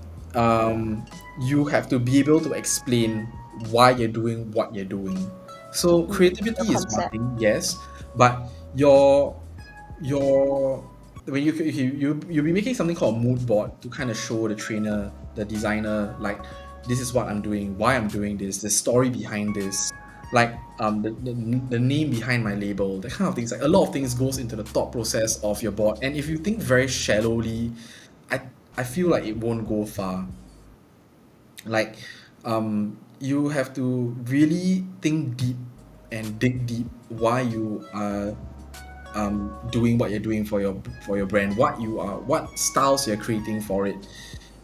you have to be able to explain why you're doing what you're doing. So creativity is one thing, yes, but when you'll be making something called a mood board to kind of show the trainer, the designer, like, this is what I'm doing, why I'm doing this, the story behind this, like the name behind my label, that kind of things. Like a lot of things goes into the thought process of your board, and if you think very shallowly, I feel like it won't go far. Like you have to really think deep and dig deep why you are doing what you're doing for your brand, what styles you're creating for it,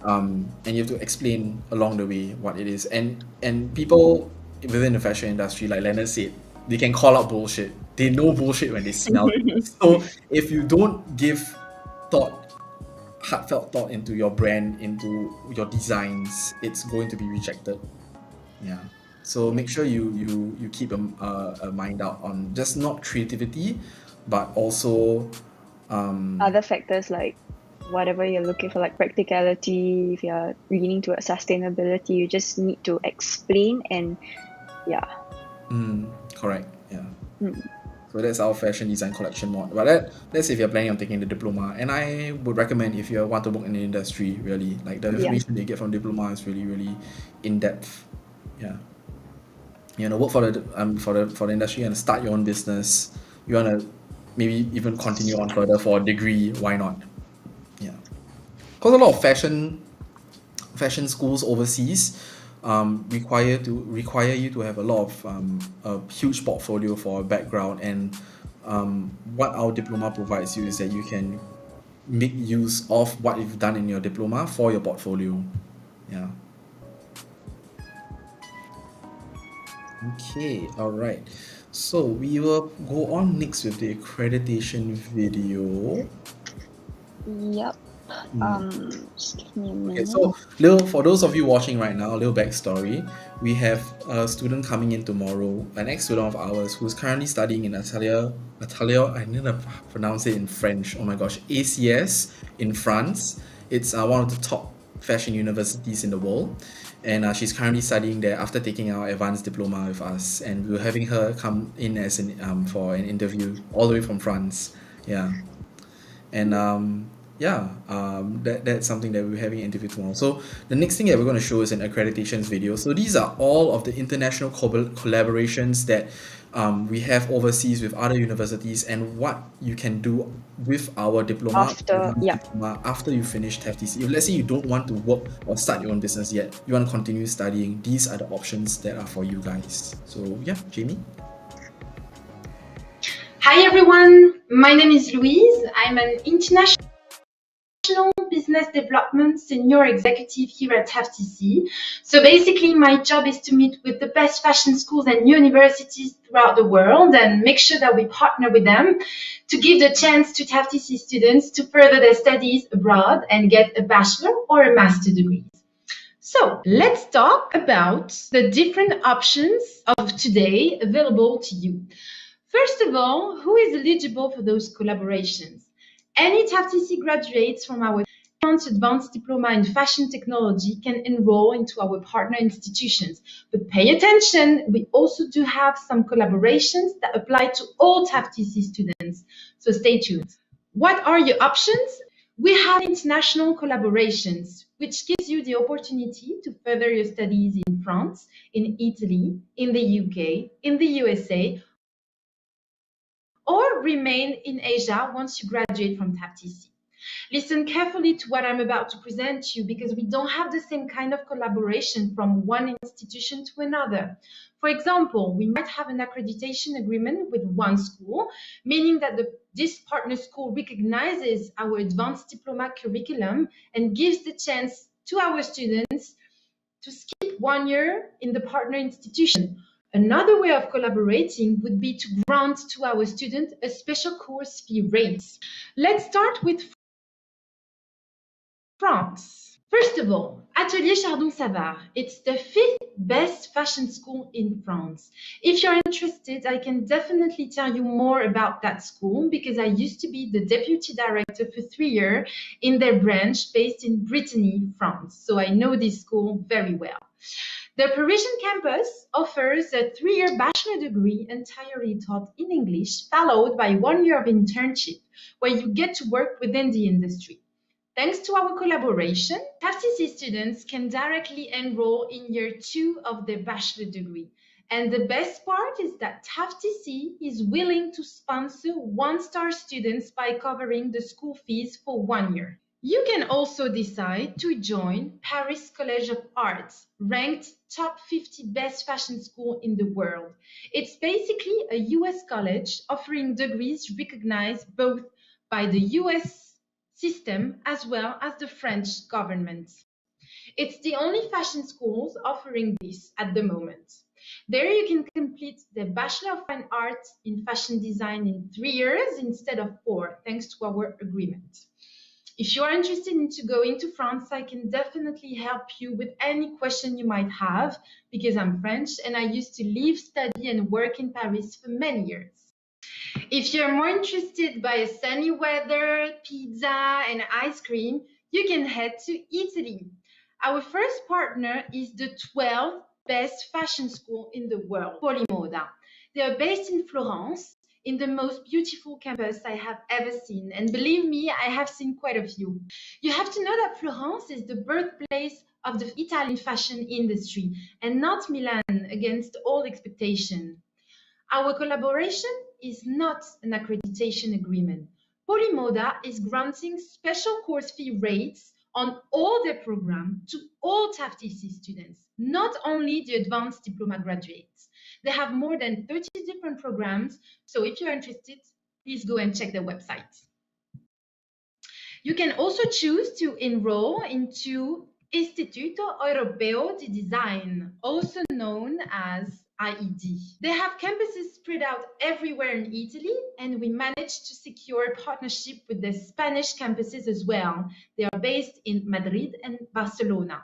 and you have to explain along the way what it is. And people within the fashion industry, like Leonard said, they can call out bullshit. They know bullshit when they smell it. So if you don't give heartfelt thought into your brand, into your designs, it's going to be rejected. Yeah. So make sure you keep a mind out on just not creativity, but also Other factors like whatever you're looking for, like practicality, if you're leaning towards sustainability, you just need to explain and correct. Yeah. So that's our fashion design collection mod. But that's if you're planning on taking the diploma. And I would recommend, if you want to work in the industry, really, like the information they get from diploma is really, really in depth. Yeah. Work for the industry and start your own business. You wanna maybe even continue on further for a degree, why not? Yeah. Because a lot of fashion schools overseas require you to have a lot of a huge portfolio for a background, and what our diploma provides you is that you can make use of what you've done in your diploma for your portfolio. Yeah. Okay, all right. So we will go on next with the accreditation video. Yep. Just give me a Okay, minute. so for those of you watching right now, a little backstory. We have a student coming in tomorrow, an ex-student of ours who's currently studying in I need to pronounce it in French. Oh my gosh, ACS in France. It's one of the top fashion universities in the world, and she's currently studying there after taking our advanced diploma with us. And we're having her come in as for an interview all the way from France. Yeah. And that's something that we're having an interview tomorrow. So the next thing that we're going to show is an accreditations video. So these are all of the international collaborations that we have overseas with other universities, and what you can do with our diploma, After, advanced yeah. diploma, after you finish TaF.tc. If let's say you don't want to work or start your own business yet, you want to continue studying, these are the options that are for you guys. So yeah, Jamie. Hi everyone, my name is Louise. I'm an international business development senior executive here at TaF.tc. So basically my job is to meet with the best fashion schools and universities throughout the world and make sure that we partner with them to give the chance to TaF.tc students to further their studies abroad and get a bachelor or a master degree. So let's talk about the different options of today available to you. First of all, who is eligible for those collaborations? Any TaF.tc graduates from our advanced diploma in fashion technology can enroll into our partner institutions. But pay attention, we also do have some collaborations that apply to all TaF.tc students. So stay tuned. What are your options? We have international collaborations, which gives you the opportunity to further your studies in France, in Italy, in the UK, in the USA, or remain in Asia once you graduate from TaF.tc. Listen carefully to what I'm about to present to you because we don't have the same kind of collaboration from one institution to another. For example, we might have an accreditation agreement with one school, meaning that this partner school recognizes our advanced diploma curriculum and gives the chance to our students to skip 1 year in the partner institution. Another way of collaborating would be to grant to our students a special course fee rate. Let's start with France. First of all, Atelier Chardon-Savard. It's the 5th best fashion school in France. If you're interested, I can definitely tell you more about that school because I used to be the deputy director for 3 years in their branch based in Brittany, France. So I know this school very well. The Parisian campus offers a 3-year bachelor degree entirely taught in English, followed by 1 year of internship, where you get to work within the industry. Thanks to our collaboration, TaF.tc students can directly enroll in year 2 of their bachelor degree. And the best part is that TaF.tc is willing to sponsor one-star students by covering the school fees for 1 year. You can also decide to join Paris College of Arts, ranked top 50 best fashion school in the world. It's basically a US college offering degrees recognized both by the US system as well as the French government. It's the only fashion schools offering this at the moment. There you can complete the Bachelor of Fine Arts in Fashion Design in 3 years instead of 4, thanks to our agreement. If you are interested in to go into France, I can definitely help you with any question you might have because I'm French and I used to live, study and work in Paris for many years. If you're more interested by a sunny weather, pizza and ice cream, you can head to Italy. Our first partner is the 12th best fashion school in the world, Polimoda. They are based in Florence, in the most beautiful campus I have ever seen. And believe me, I have seen quite a few. You have to know that Florence is the birthplace of the Italian fashion industry and not Milan, against all expectation. Our collaboration is not an accreditation agreement. Polimoda is granting special course fee rates on all their programs to all TaF.tc students, not only the advanced diploma graduates. They have more than 30 different programs, so if you're interested, please go and check their website. You can also choose to enroll into Istituto Europeo di Design, also known as IED. They have campuses spread out everywhere in Italy, and we managed to secure a partnership with the Spanish campuses as well. They are based in Madrid and Barcelona.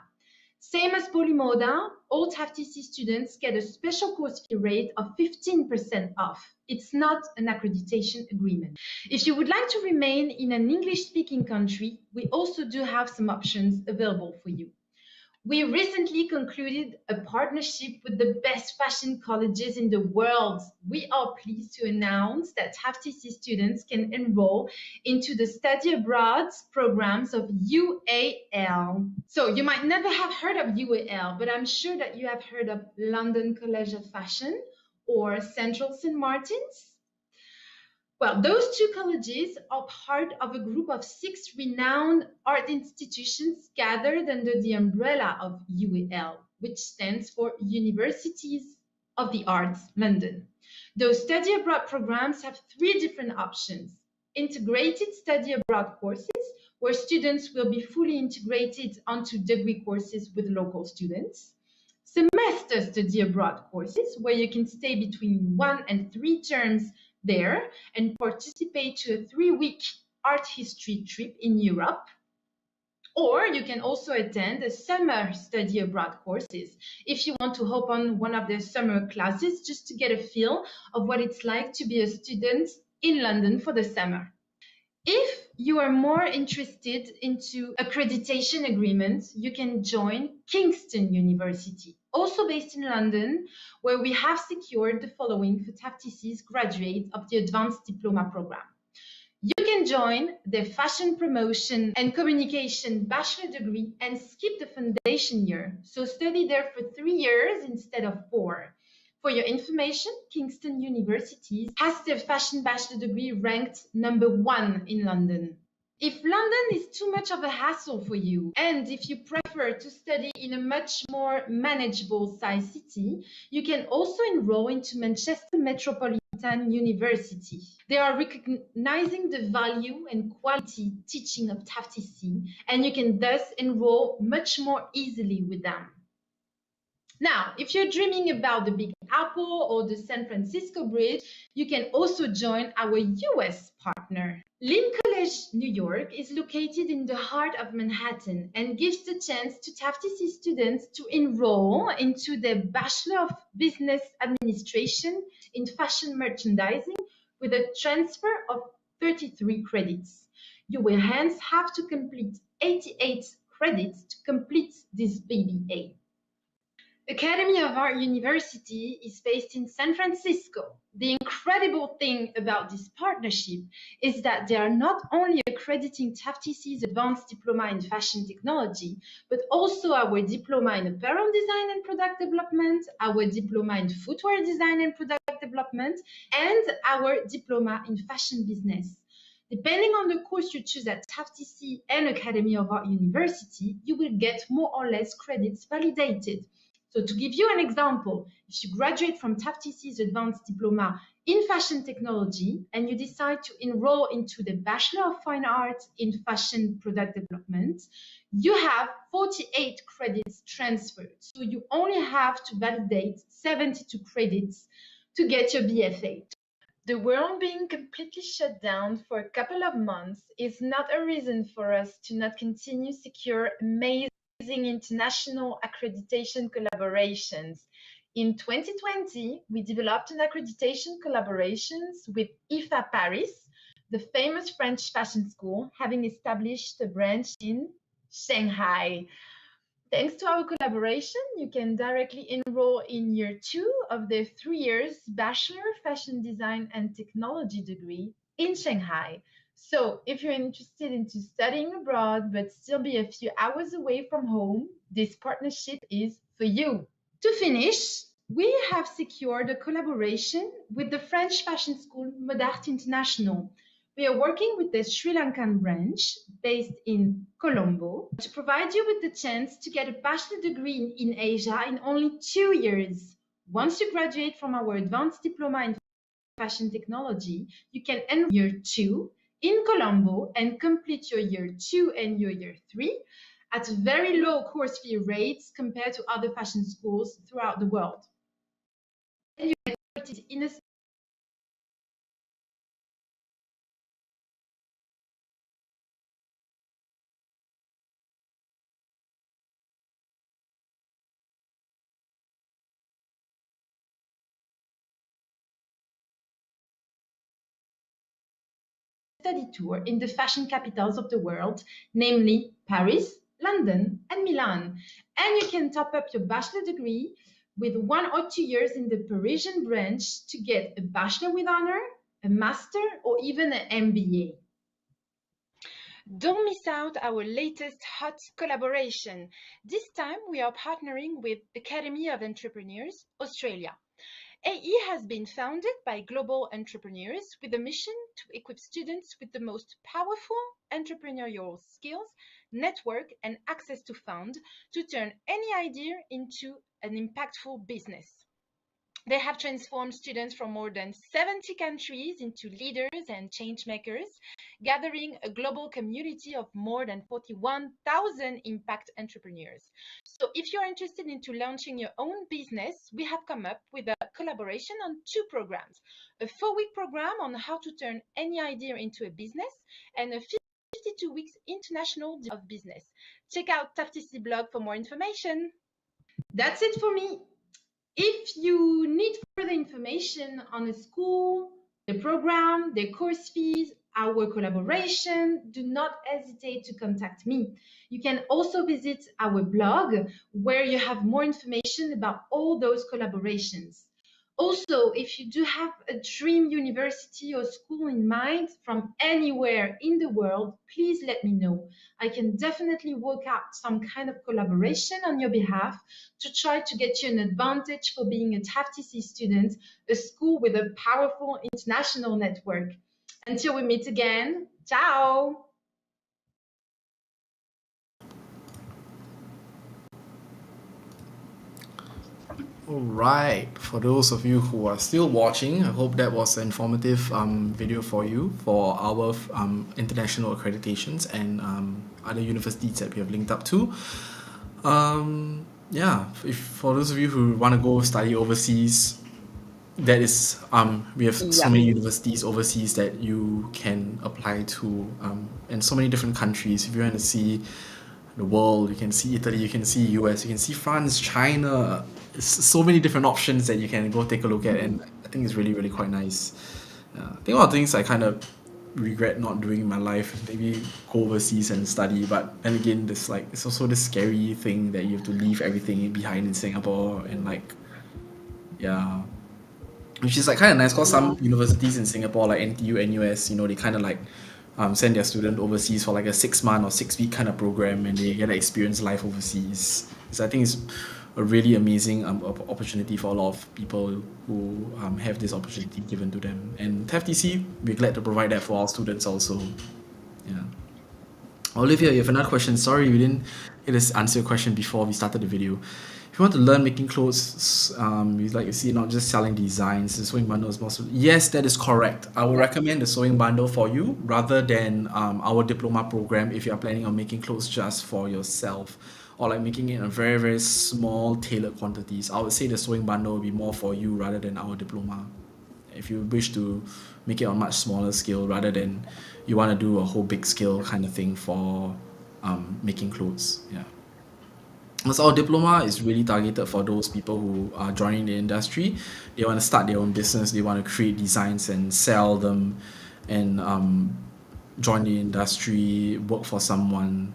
Same as Polymoda, all TaF.tc students get a special course fee rate of 15% off. It's not an accreditation agreement. If you would like to remain in an English-speaking country, we also do have some options available for you. We recently concluded a partnership with the best fashion colleges in the world. We are pleased to announce that TaF.tc students can enroll into the study abroad programs of UAL. So you might never have heard of UAL, but I'm sure that you have heard of London College of Fashion or Central St. Martin's. Well, those two colleges are part of a group of 6 renowned art institutions gathered under the umbrella of UAL, which stands for Universities of the Arts, London. Those study abroad programs have 3 different options. Integrated study abroad courses, where students will be fully integrated onto degree courses with local students. Semester study abroad courses, where you can stay between 1 and 3 terms there and participate to a 3-week art history trip in Europe. Or you can also attend a summer study abroad courses if you want to hop on one of their summer classes just to get a feel of what it's like to be a student in London for the summer. If you are more interested into accreditation agreements, you can join Kingston University, also based in London, where we have secured the following for TaF.tc's graduates of the Advanced Diploma Program. You can join the Fashion Promotion and Communication Bachelor degree and skip the foundation year, so study there for 3 years instead of 4. For your information, Kingston University has their Fashion Bachelor degree ranked number 1 in London. If London is too much of a hassle for you, and if you prefer to study in a much more manageable size city, you can also enroll into Manchester Metropolitan University. They are recognizing the value and quality teaching of TaF.tc, and you can thus enroll much more easily with them. Now, if you're dreaming about the Big Apple or the San Francisco Bridge, you can also join our US partner. Lim College, New York is located in the heart of Manhattan and gives the chance to TaF.tc students to enroll into the Bachelor of Business Administration in Fashion Merchandising with a transfer of 33 credits. You will hence have to complete 88 credits to complete this BBA. Academy of Art University is based in San Francisco. The incredible thing about this partnership is that they are not only accrediting TaF.tc's Advanced Diploma in Fashion Technology, but also our Diploma in Apparel Design and Product Development, our Diploma in Footwear Design and Product Development, and our Diploma in Fashion Business. Depending on the course you choose at TaF.tc and Academy of Art University, you will get more or less credits validated. So to give you an example, if you graduate from TaF.tc's Advanced Diploma in Fashion Technology and you decide to enroll into the Bachelor of Fine Arts in Fashion Product Development, you have 48 credits transferred. So you only have to validate 72 credits to get your BFA. The world being completely shut down for a couple of months is not a reason for us to not continue secure amazing international accreditation collaborations. In 2020, we developed an accreditation collaborations with IFA Paris, the famous French fashion school, having established a branch in Shanghai. Thanks to our collaboration, you can directly enroll in year 2 of the 3 years Bachelor Fashion Design and Technology degree in Shanghai. So if you're interested into studying abroad but still be a few hours away from home, this partnership is for you. To finish, we have secured a collaboration with the French fashion school Modart International. We are working with the Sri Lankan branch based in Colombo to provide you with the chance to get a bachelor degree in Asia in only 2 years. Once you graduate from our Advanced Diploma in Fashion Technology, you can enroll year 2 in Colombo and complete your year 2 and your year 3 at very low course fee rates compared to other fashion schools throughout the world. And you get started in a study tour in the fashion capitals of the world, namely Paris, London, and Milan. And you can top up your bachelor degree with 1 or 2 years in the Parisian branch to get a bachelor with honor, a master, or even an MBA. Don't miss out our latest hot collaboration. This time we are partnering with Academy of Entrepreneurs, Australia. AE has been founded by global entrepreneurs with a mission to equip students with the most powerful entrepreneurial skills, network, and access to funds to turn any idea into an impactful business. They have transformed students from more than 70 countries into leaders and change makers, gathering a global community of more than 41,000 impact entrepreneurs. So if you're interested into launching your own business, we have come up with a collaboration on 2 programs, a 4-week program on how to turn any idea into a business and a 52 weeks international of business. Check out TaF.tc blog for more information. That's it for me. If you need further information on the school, the program, the course fees, our collaboration, do not hesitate to contact me. You can also visit our blog where you have more information about all those collaborations. Also, if you do have a dream university or school in mind from anywhere in the world, please let me know. I can definitely work out some kind of collaboration on your behalf to try to get you an advantage for being a TaF.tc student, a school with a powerful international network. Until we meet again, ciao! All right, for those of you who are still watching, I hope that was an informative video for you for our international accreditations and other universities that we have linked up to. Yeah, if for those of you who want to go study overseas, that is we have so many universities overseas that you can apply to, and so many different countries. If you want to see the world, you can see Italy, you can see US, you can see France, China. It's so many different options that you can go take a look at, and I think it's really quite nice. I think one of the things I kind of regret not doing in my life, maybe go overseas and study, but then again, this like it's also this scary thing that you have to leave everything behind in Singapore, and like yeah, which is like kind of nice because some universities in Singapore like NTU, NUS, they kind of like send their student overseas for like a 6-month or 6-week kind of program, and they get to experience life overseas. So I think it's a really amazing opportunity for a lot of people who have this opportunity given to them. And TaF.tc, we're glad to provide that for our students also. Yeah. Olivia, you have another question. Sorry, we didn't get to answer your question before we started the video. If you want to learn making clothes, like you see, not just selling designs, the sewing bundle is more. Yes, that is correct. I would recommend the sewing bundle for you rather than our diploma program if you are planning on making clothes just for yourself or like making it in a very small tailored quantities. I would say the sewing bundle will be more for you rather than our diploma. If you wish to make it on a much smaller scale rather than you want to do a whole big scale kind of thing for making clothes. Yeah. Because our diploma is really targeted for those people who are joining the industry. They want to start their own business, they want to create designs and sell them and join the industry, work for someone,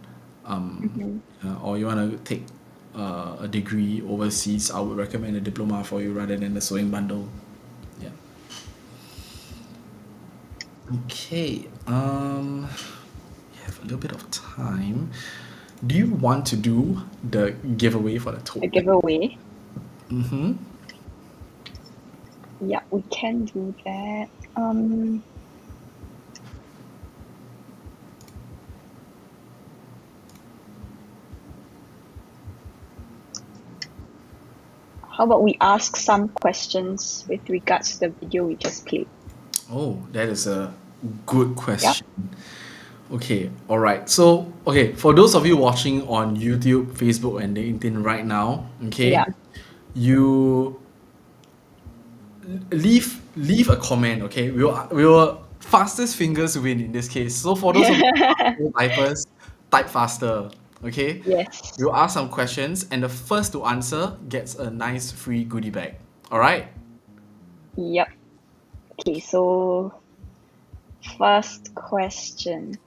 or you want to take a degree overseas. I would recommend a diploma for you rather than the sewing bundle. Yeah. Okay. We have a little bit of time. Do you want to do the giveaway for the tote? A giveaway? Mm-hmm. Yeah, we can do that. How about we ask some questions with regards to the video we just played? Oh, that is a good question. Okay, all right. So, okay, for those of you watching on YouTube, Facebook, and LinkedIn right now, okay, Yeah. you leave a comment. Okay, we will fastest fingers win in this case. So for those of you who are typers, type faster. Okay, Yes. we'll ask some questions, and the first to answer gets a nice free goodie bag. All right. Yep. Okay, so first question.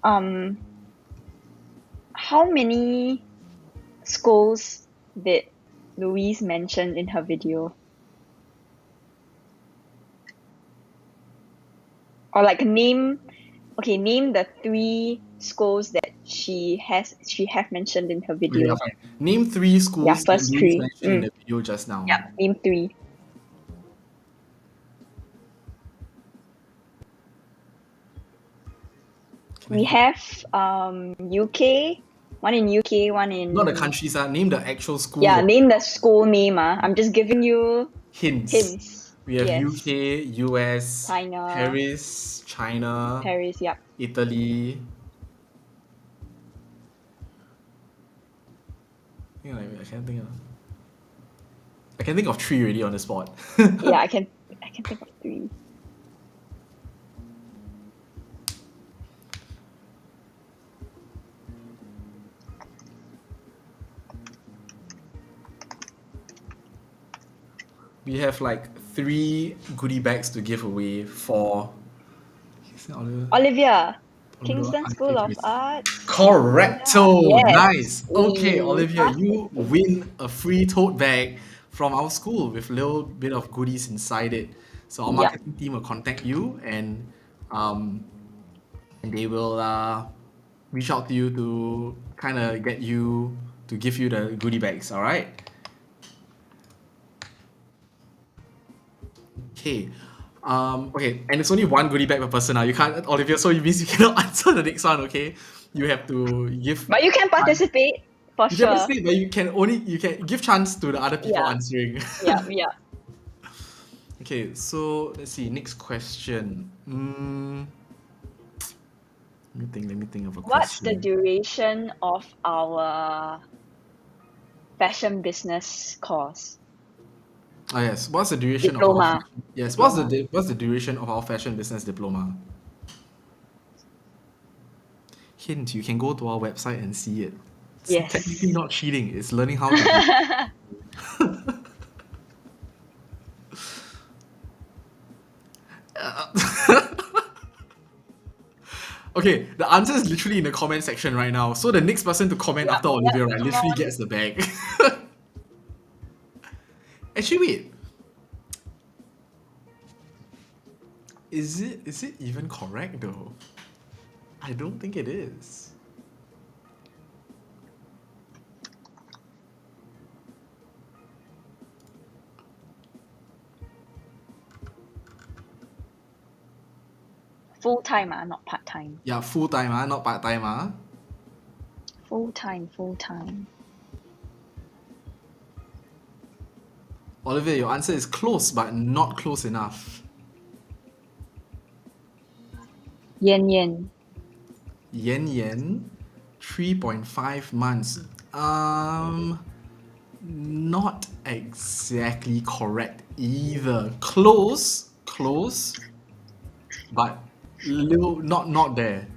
How many schools did Louise mention in her video? Or like name the 3 schools that she have mentioned in her Okay, video. fine. Name 3 Yeah, schools that first Louise 3. mentioned in the video just now. Yeah, name 3. We have UK, one in UK, one in Not the countries, name the actual school. Yeah, name the school name. I'm just giving you hints. We have Yes. UK, US, China, China, Paris, yep. Italy. I can't think of. I can think of 3 already on the spot. Yeah, I can think of 3. We have like 3 goodie bags to give away for Olivia, Kingston School of Art. Correcto. Yes. Nice. Okay, We Olivia, passed you it. win a free tote bag from our school with a little bit of goodies inside it. So our Yep. marketing team will contact you and they will reach out to you to kind of get you to give you the goodie bags. All right. Okay. Okay, and it's only 1 goodie bag per person now. You can't, Olivia, so it means you cannot answer the next one, okay? You have to give. But you can participate for You sure. can participate, but you can give chance to the other people Yeah. answering. Yeah. Okay, so let's see. Next question. Let me think of a What's the question. duration of our fashion business course? Oh yes, what's the duration Diploma. of our yes? Diploma. What's the duration of our fashion business diploma? Hint: you can go to our website and see it. It's Yes. technically not cheating. It's learning how to. Okay, the answer is literally in the comment section right now. So the next person to comment after Olivia, right, come literally on. gets the bag. Actually, wait. Is it even correct though? I don't think it is. Full time, not part time. Yeah, full time, not part time. Full time. Olivia, your answer is close, but not close enough. Yen. 3.5 months. Not exactly correct either. Close, but little not there.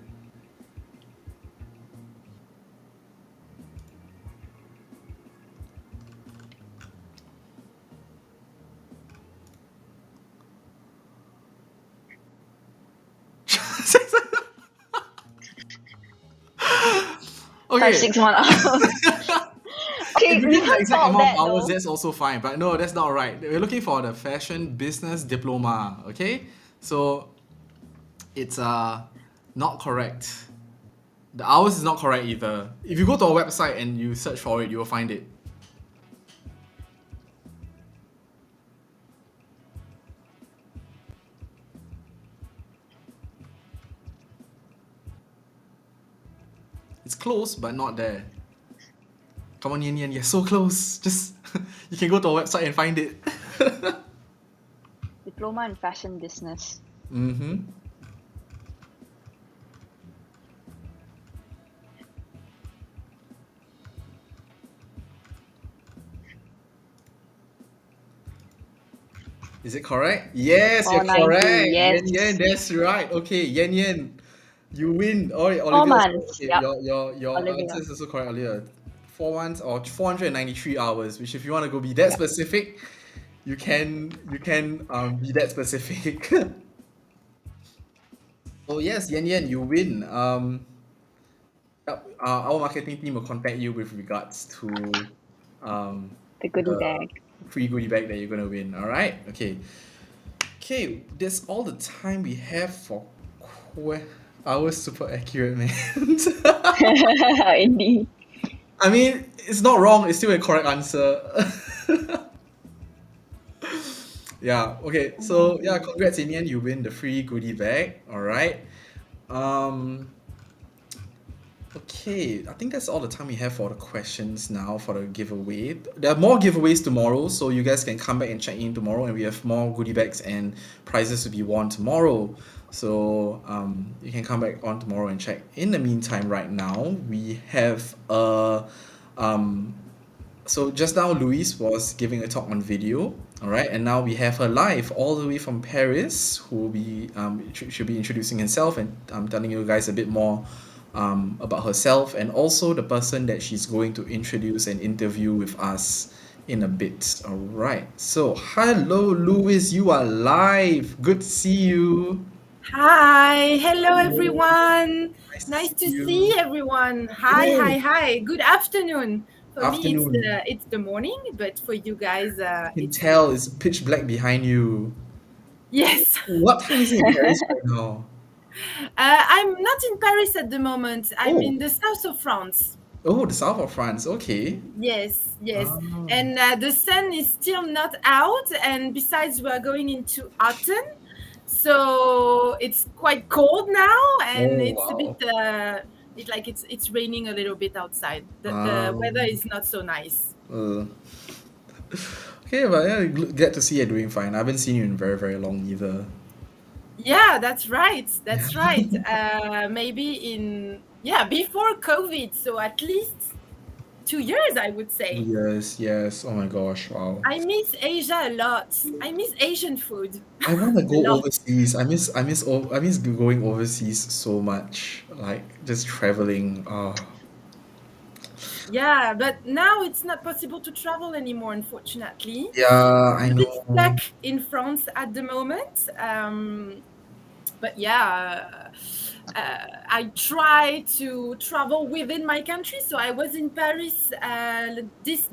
Okay. 5-6 months. Okay, If you we give the can't exact solve amount that of hours, though. that's also fine. But no, that's not right. We're looking for the fashion business diploma. Okay, so it's not correct. The hours is not correct either. If you go to our website and you search for it, you will find it. It's close, but not there. Come on, Yan, you're so close. Just you can go to our website and find it. Diploma in fashion business. Is it correct? Yes, you're 490, correct. yes. Yen, that's right. Okay, Yen, you win. Oh, 4 Olivia, months, okay, yep. your Olivia. answer is also correct, Olivia. 4 months or 493 hours. Which, if you want to go be that Yep. specific, you can be that specific. So yes, Yen, you win. Yep, our marketing team will contact you with regards to The goodie the bag. free goodie bag that you're gonna win. All right. Okay. Okay. That's all the time we have for. I was super accurate, man. Indeed. I mean, it's not wrong. It's still a correct answer. Yeah. Okay. So yeah, congrats, Inian. You win the free goodie bag. All right. Um. Okay, I think that's all the time we have for the questions now for the giveaway. There are more giveaways tomorrow, so you guys can come back and check in tomorrow, and we have more goodie bags and prizes to be won tomorrow. So you can come back on tomorrow and check. In the meantime, right now we have um, so just now Louise was giving a talk on video, all right, and now we have her live all the way from Paris, who will be should be introducing herself and telling you guys a bit more about herself and also the person that she's going to introduce and interview with us in a bit. All right. So hello, Louise, you are live. Good to see you. Hi, hello Hello. everyone. Nice Nice to to see see you. everyone. Hi, hi, Yes. hi. Good afternoon. For me, Afternoon. it's the morning, but for you guys, I can it's tell evening. it's pitch black behind you. Yes. What time is it in Paris right now? I'm not in Paris at the moment. I'm Oh, in the south of France. oh, the south of France. Okay. Yes, yes. Ah. And the sun is still not out. And besides, we're going into autumn. So it's quite cold now. And Oh, it's a bit, wow. it's raining a little bit outside. The weather Um, is not so nice. uh, okay, but yeah, glad to see you're doing fine. I haven't seen you in very, very long either. Yeah, that's right. That's right. Maybe before COVID. So at least 2 years, I would say. Yes, yes. Oh my gosh, wow. I miss Asia a lot. I miss Asian food I want to a go lot. overseas. I miss going overseas so much. Like just traveling. Oh, Yeah, but now it's not possible to travel anymore, unfortunately. yeah, I I'm a bit know. stuck in France at the moment. But yeah, I try to travel within my country. So I was in Paris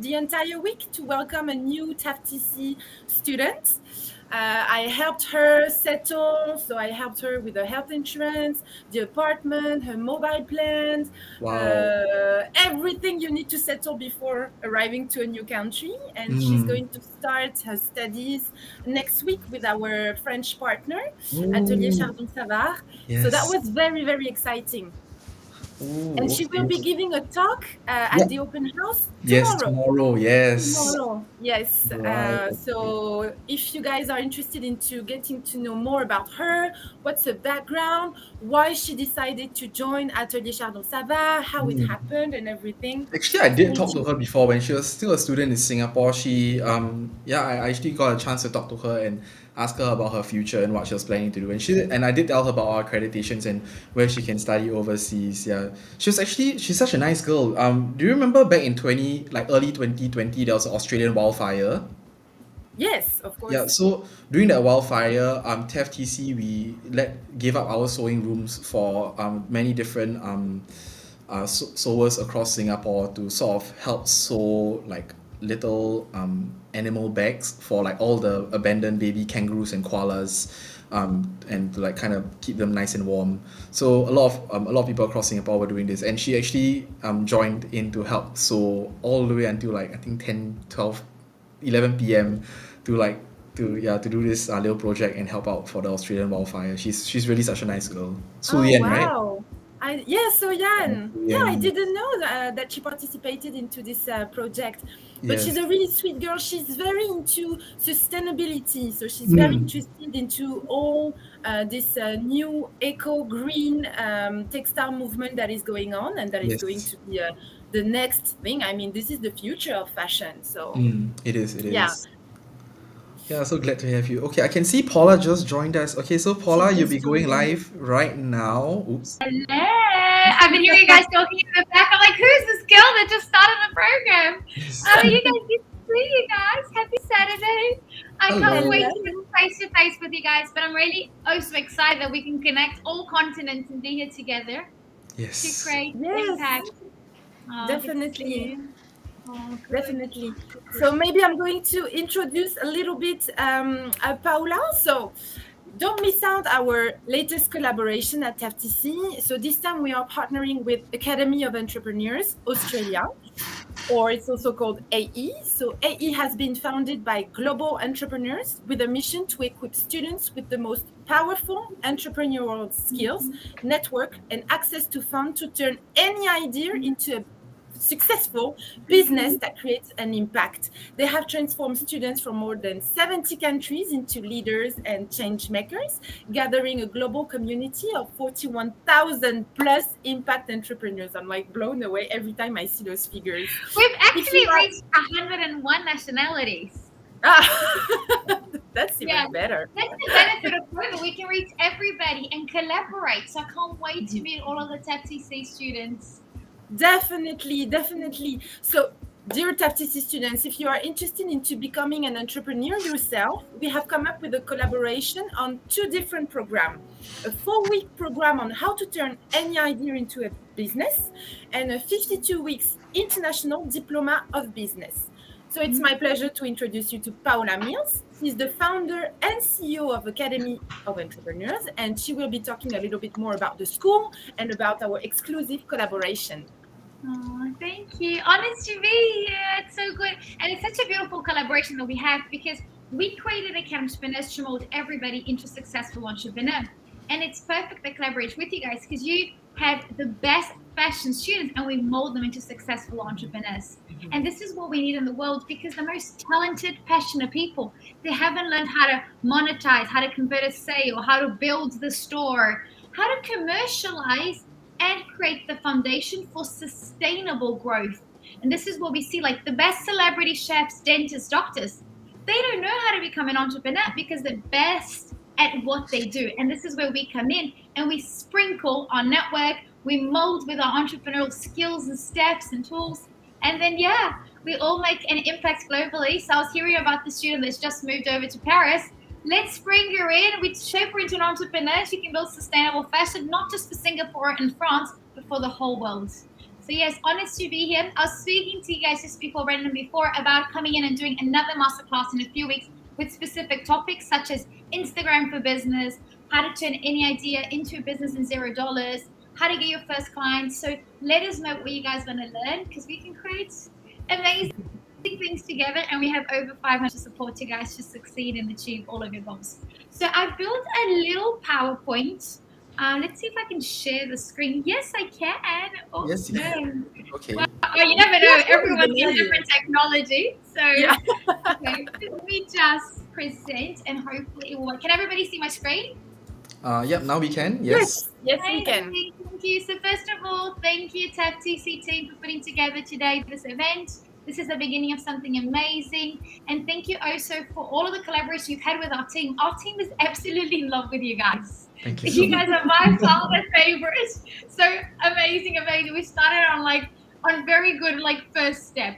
the entire week to welcome a new TaF.tc student. I helped her settle, so I helped her with her health insurance, the apartment, her mobile plans, Wow. everything you need to settle before arriving to a new country. And she's Mm. going to start her studies next week with our French partner, Atelier Oh, Chardon Savard. So that yes. was very, very exciting. And Oh, she will be okay. giving a talk Yeah. at the open house Yes, tomorrow. tomorrow. Yes. Tomorrow, yes. Right. Okay. So if you guys are interested into getting to know more about her, what's her background, why she decided to join Atelier Chardon Savard, how it Mm. happened and everything, Actually, I did stay talk to her tuned. before when she was still a student in Singapore. I actually got a chance to talk to her and ask her about her future and what she was planning to do. And I did tell her about our accreditations and where she can study overseas. Yeah, she's such a nice girl. Do you remember back in early 2020, there was an Australian wildfire? Yes, of Yeah, course. so during that wildfire, TaF.tc, gave up our sewing rooms for many different sewers across Singapore to sort of help sew like little animal bags for like all the abandoned baby kangaroos and koalas, and to like kind of keep them nice and warm. So a lot of people across Singapore were doing this, and she actually joined in to help sew all the way until like I think 10, 12, 11 p.m. to like to do this little project and help out for the Australian wildfire. She's really such a nice girl. Su Oh, Yan, right? wow. Yes, so Yan. Su Yeah, I Yan. didn't know that she participated into this project. But she's Yes. a really sweet girl. She's very into sustainability. So she's very Mm. interested into all this new eco-green textile movement that is going on and that is going Yes. to be the next thing. I mean, this is the future of fashion. So It is. It yeah. is. Yeah, so glad to have you. Okay, I can see Paula just joined us. Okay, so Paula, you'll be going live right now. Oops. Hello. I've been hearing you guys talking in the back. I'm like, who's this girl that just started the program? You guys, good to see you guys. Happy Saturday. I Hello. can't wait to be face to face with you guys, but I'm really so excited that we can connect all continents and be here together Yes. to create Yes. impact. Definitely. Definitely. So maybe I'm going to introduce a little bit Paula. So don't miss out our latest collaboration at TaF.tc. So this time we are partnering with Academy of Entrepreneurs Australia, or it's also called AE. So AE has been founded by global entrepreneurs with a mission to equip students with the most powerful entrepreneurial skills, network, and access to funds to turn any idea into a successful business that creates an impact. They have transformed students from more than 70 countries into leaders and change makers, gathering a global community of 41,000 plus impact entrepreneurs. I'm like blown away every time I see those figures. We've actually reached 101 nationalities. That's even better. That's the benefit of COVID. We can reach everybody and collaborate. So I can't wait to meet all of the TaF.tc students. Definitely. So, dear TaF.tc students, if you are interested into becoming an entrepreneur yourself, we have come up with a collaboration on 2 different programs. A 4-week program on how to turn any idea into a business, and a 52 weeks international diploma of business. So it's my pleasure to introduce you to Paula Mills. She's the founder and CEO of Academy of Entrepreneurs, and she will be talking a little bit more about the school and about our exclusive collaboration. Oh, thank you. Honest to be here. It's so good. And it's such a beautiful collaboration that we have because we created Academy of Entrepreneurs to mold everybody into a successful entrepreneur. And it's perfect to collaborate with you guys because you have the best fashion students and we mold them into successful entrepreneurs. And this is what we need in the world because the most talented, passionate people, they haven't learned how to monetize, how to convert a sale, how to build the store, how to commercialize and create the foundation for sustainable growth. And this is what we see, like the best celebrity chefs, dentists, doctors, they don't know how to become an entrepreneur because they're best at what they do. And this is where we come in and we sprinkle our network, we mold with our entrepreneurial skills and steps and tools. And then, we all make an impact globally. So I was hearing about the student that's just moved over to Paris. Let's bring her in. We shape her into an entrepreneur. She can build sustainable fashion, not just for Singapore and France, but for the whole world. So yes, honest to be here. I was speaking to you guys just before about coming in and doing another masterclass in a few weeks with specific topics such as Instagram for business, how to turn any idea into a business in $0, how to get your first client. So let us know what you guys want to learn because we can create amazing things together and we have over 500 support you guys to succeed and achieve all of your goals. So I built a little PowerPoint. Let's see if I can share the screen. Yes, I can. Awesome. Yes, you can. Okay. Well, you never know. Everyone's got different technology. So okay, let me just present and hopefully it will work. Can everybody see my screen? Yep, now we can. Yes. Yes, we can. Thank you. So first of all, thank you TaF.tc team for putting together today this event. This is the beginning of something amazing. And thank you also for all of the collaboration you've had with our team. Our team is absolutely in love with you guys. Thank you. You guys are by far my favorites. So amazing. We started on very good first step.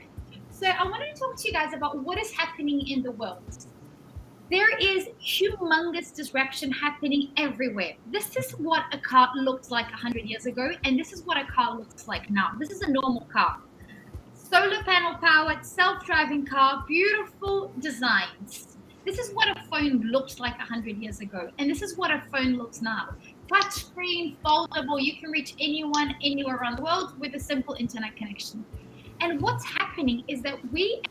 So I wanted to talk to you guys about what is happening in the world. There is humongous disruption happening everywhere. This is what a car looked like 100 years ago, and this is what a car looks like now. This is a normal car. Solar panel powered, self-driving car, beautiful designs. This is what a phone looked like 100 years ago, and this is what a phone looks now. Touchscreen, foldable, you can reach anyone, anywhere around the world with a simple internet connection. And what's happening is that we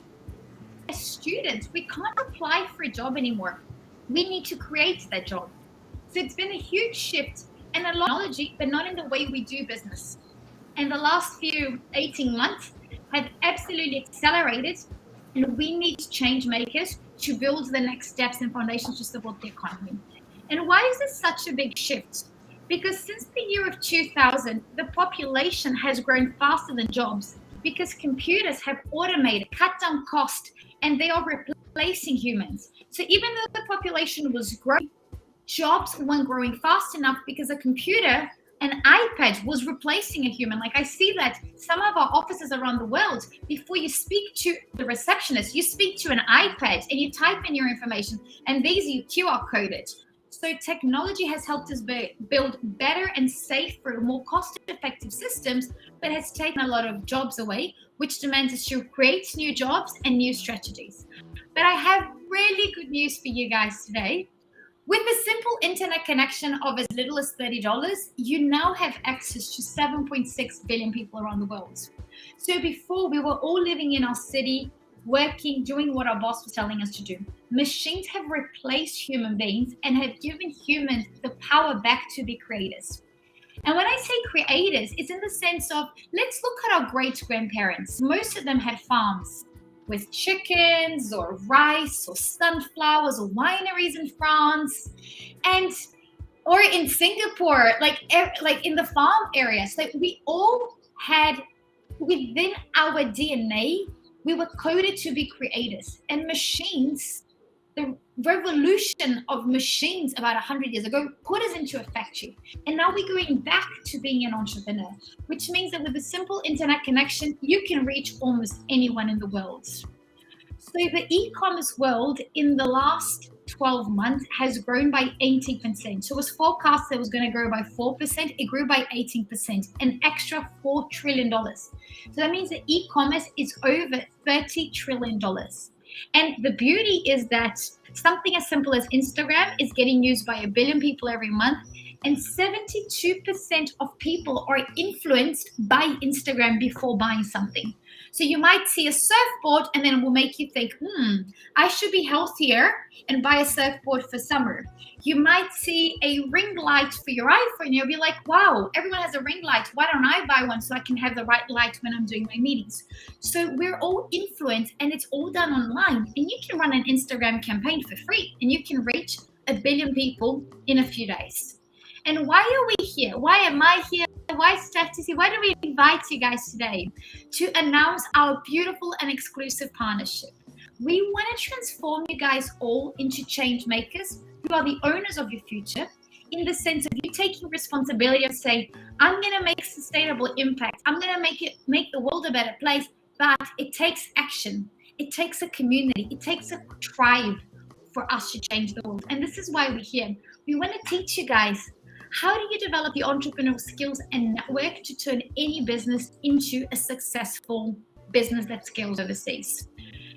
as students, we can't apply for a job anymore. We need to create that job. So it's been a huge shift and a lot of technology, but not in the way we do business. And the last 18 months have absolutely accelerated, and we need change makers to build the next steps and foundations to support the economy. And why is this such a big shift? Because since the year of 2000, the population has grown faster than jobs because computers have automated, cut down cost, and they are replacing humans. So even though the population was growing, jobs weren't growing fast enough because a computer, an iPad, was replacing a human. Like I see that some of our offices around the world, before you speak to the receptionist, you speak to an iPad and you type in your information, and these are QR coded. So technology has helped us build better and safer, more cost-effective systems, but has taken a lot of jobs away, which demands us to create new jobs and new strategies. But I have really good news for you guys today. With a simple internet connection of as little as $30, you now have access to 7.6 billion people around the world. So before, we were all living in our city, working, doing what our boss was telling us to do. Machines have replaced human beings and have given humans the power back to be creators. And when I say creators, it's in the sense of, let's look at our great-grandparents. Most of them had farms with chickens or rice or sunflowers or wineries in France or in Singapore, like in the farm areas. Like we all had within our DNA, we were coded to be creators. And machines, the revolution of machines about 100 years ago put us into a factory. And now we're going back to being an entrepreneur, which means that with a simple internet connection, you can reach almost anyone in the world. So the e-commerce world in the last 12 months has grown by 18%. So it was forecast that it was going to grow by 4%. It grew by 18%, an extra $4 trillion. So that means that e-commerce is over $30 trillion. And the beauty is that something as simple as Instagram is getting used by 1 billion people every month, and 72% of people are influenced by Instagram before buying something. So you might see a surfboard and then it will make you think, I should be healthier and buy a surfboard for summer. You might see a ring light for your iPhone and you'll be like, wow, everyone has a ring light. Why don't I buy one so I can have the right light when I'm doing my meetings? So we're all influenced and it's all done online. And you can run an Instagram campaign for free and you can reach 1 billion people in a few days. And why are we here? Why am I here? Why is TaF.tc? Why do we invite you guys today to announce our beautiful and exclusive partnership? We want to transform you guys all into change makers who are the owners of your future, in the sense of you taking responsibility of saying, I'm going to make sustainable impact. I'm going to make the world a better place, but it takes action. It takes a community. It takes a tribe for us to change the world. And this is why we're here. We want to teach you guys, how do you develop your entrepreneurial skills and network to turn any business into a successful business that scales overseas?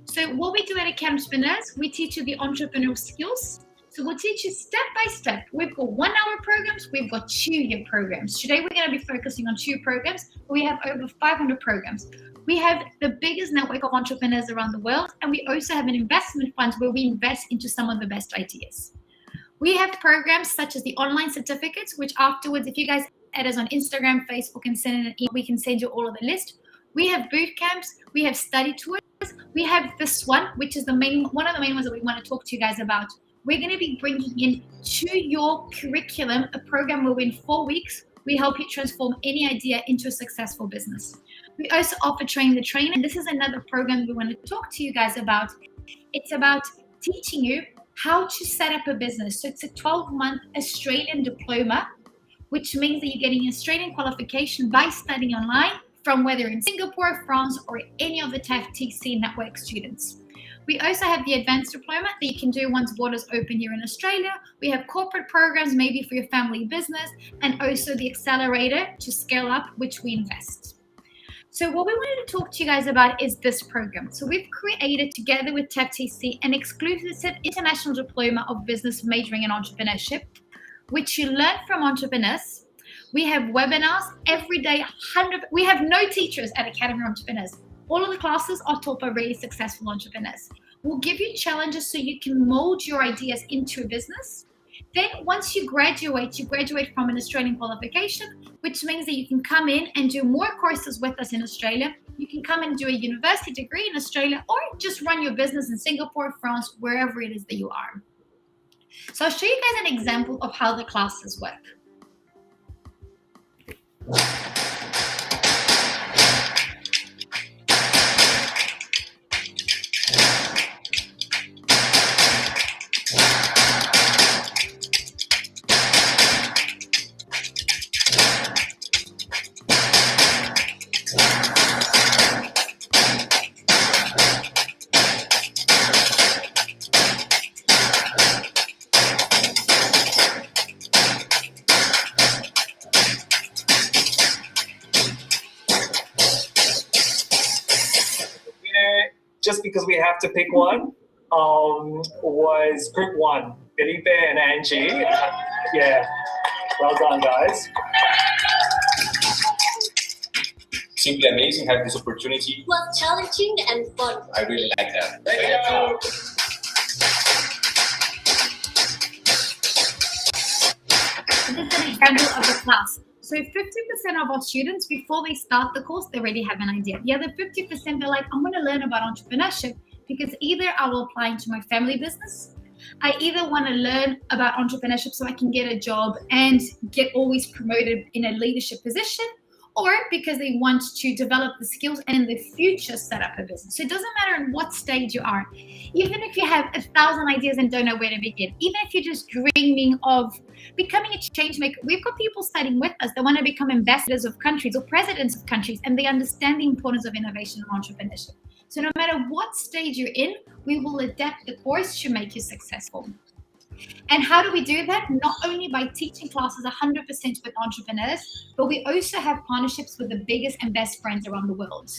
So what we do at Academspreneurs, we teach you the entrepreneurial skills. So we'll teach you step by step. We've got 1-hour programs, we've got 2-year programs. Today we're going to be focusing on 2 programs. We have over 500 programs. We have the biggest network of entrepreneurs around the world, and we also have an investment fund where we invest into some of the best ideas. We have programs such as the online certificates, which afterwards, if you guys add us on Instagram, Facebook, and send an email, we can send you all of the list. We have boot camps. We have study tours. We have this one, which is one of the main ones that we want to talk to you guys about. We're going to be bringing in to your curriculum a program where in 4 weeks, we help you transform any idea into a successful business. We also offer Train the Trainer, and this is another program we want to talk to you guys about. It's about teaching you how to set up a business. So it's a 12-month Australian diploma, which means that you're getting an Australian qualification by studying online from whether in Singapore, France, or any of the TaF.tc network students. We also have the advanced diploma that you can do once borders open here in Australia. We have corporate programs, maybe for your family business, and also the accelerator to scale up, which we invest. So what we wanted to talk to you guys about is this program. So we've created together with TaF.tc an exclusive international diploma of business majoring in entrepreneurship, which you learn from entrepreneurs. We have webinars every day. We have no teachers at Academy of Entrepreneurs. All of the classes are taught by really successful entrepreneurs. We'll give you challenges so you can mold your ideas into a business. Then once you graduate from an Australian qualification, which means that you can come in and do more courses with us in Australia. You can come and do a university degree in Australia, or just run your business in Singapore, France, wherever it is that you are. So I'll show you guys an example of how the classes work. just because we have to pick one, was group one, Felipe and Angie. Yeah, well done, guys. Simply amazing having this opportunity. It was challenging and fun. I really like that. Thank you. This is an example of the class. So 50% of our students, before they start the course, they already have an idea. The other 50%, they're like, I'm going to learn about entrepreneurship because either I will apply into my family business, I either want to learn about entrepreneurship so I can get a job and get always promoted in a leadership position, or because they want to develop the skills and in the future set up a business. So it doesn't matter in what stage you are. Even if you have 1,000 ideas and don't know where to begin, even if you're just dreaming of becoming a change maker, we've got people studying with us that want to become ambassadors of countries or presidents of countries, and they understand the importance of innovation and entrepreneurship. So no matter what stage you're in, we will adapt the course to make you successful. And how do we do that? Not only by teaching classes 100% with entrepreneurs, but we also have partnerships with the biggest and best brands around the world.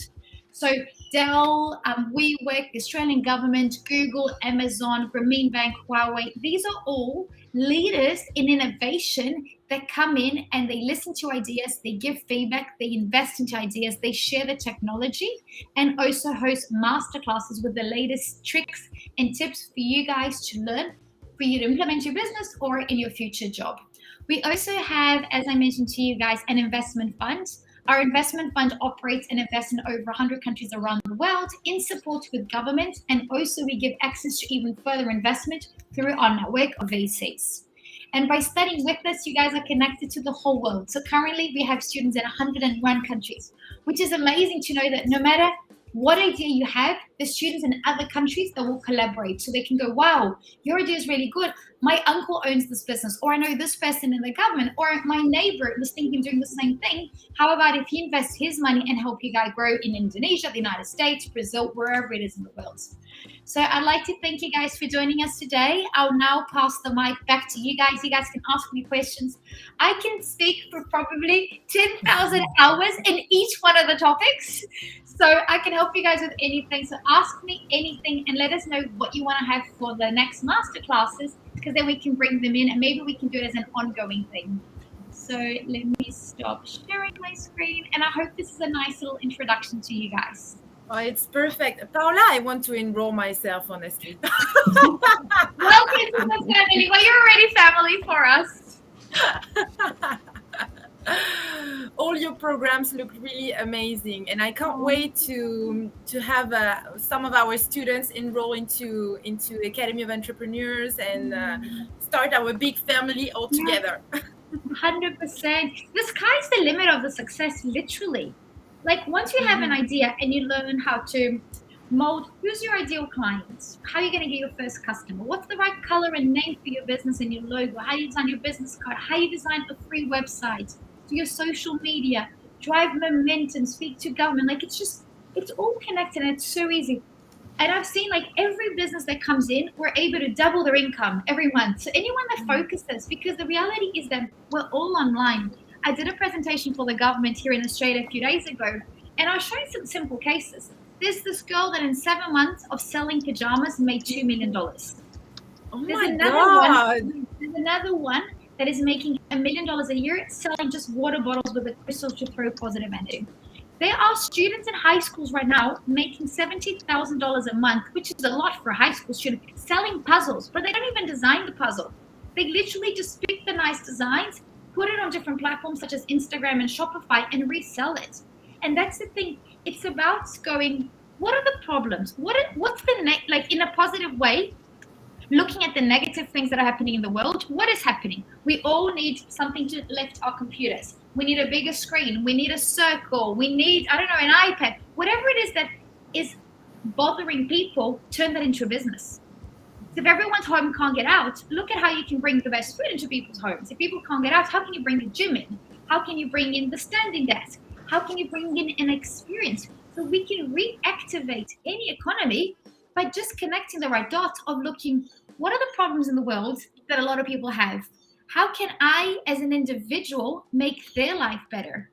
So Dell, WeWork, the Australian government, Google, Amazon, Grameen Bank, Huawei, these are all leaders in innovation that come in and they listen to ideas, they give feedback, they invest into ideas, they share the technology, and also host masterclasses with the latest tricks and tips for you guys to learn, for you to implement your business or in your future job. We also have, as I mentioned to you guys, an investment fund. Our investment fund operates and invests in over 100 countries around the world in support with government, and also we give access to even further investment through our network of VCs. And by studying with us, you guys are connected to the whole world. So currently we have students in 101 countries, which is amazing to know that no matter what idea you have, the students in other countries that will collaborate. So they can go, wow, your idea is really good. My uncle owns this business, or I know this person in the government, or my neighbor was thinking of doing the same thing. How about if he invests his money and help you guys grow in Indonesia, the United States, Brazil, wherever it is in the world. So I'd like to thank you guys for joining us today. I'll now pass the mic back to you guys. You guys can ask me questions. I can speak for probably 10,000 hours in each one of the topics. So I can help you guys with anything. So ask me anything and let us know what you want to have for the next masterclasses, because then we can bring them in and maybe we can do it as an ongoing thing. So let me stop sharing my screen, and I hope this is a nice little introduction to you guys. Oh, it's perfect. Paula, I want to enroll myself, honestly. Welcome to the family. Well, you're already family for us. All your programs look really amazing, and I can't wait to have some of our students enroll into Academy of Entrepreneurs and start our big family all together. 100%. The sky's the limit of the success, literally. Like once you have an idea and you learn how to mold, who's your ideal client? How are you going to get your first customer? What's the right color and name for your business and your logo? How do you design your business card? How do you design a free website? Do your social media, drive momentum, speak to government. Like it's all connected and it's so easy. And I've seen like every business that comes in, we're able to double their income every month. So anyone that focuses, because the reality is that we're all online. I did a presentation for the government here in Australia a few days ago, and I was showing some simple cases. There's this girl that in 7 months of selling pajamas made $2 million. Oh my God. There's another one that is making $1 million a year selling just water bottles with a crystal to throw positive energy. There are students in high schools right now making $70,000 a month, which is a lot for a high school student, selling puzzles, but they don't even design the puzzle. They literally just pick the nice designs, put it on different platforms such as Instagram and Shopify, and resell it. And that's the thing. It's about going, what are the problems? What's the like in a positive way? Looking at the negative things that are happening in the world, what is happening? We all need something to lift our computers. We need a bigger screen. We need a circle. We need, I don't know, an iPad. Whatever it is that is bothering people, turn that into a business. So if everyone's home can't get out, look at how you can bring the best food into people's homes. If people can't get out, how can you bring the gym in? How can you bring in the standing desk? How can you bring in an experience? So we can reactivate any economy by just connecting the right dots of looking, what are the problems in the world that a lot of people have? How can I, as an individual, make their life better?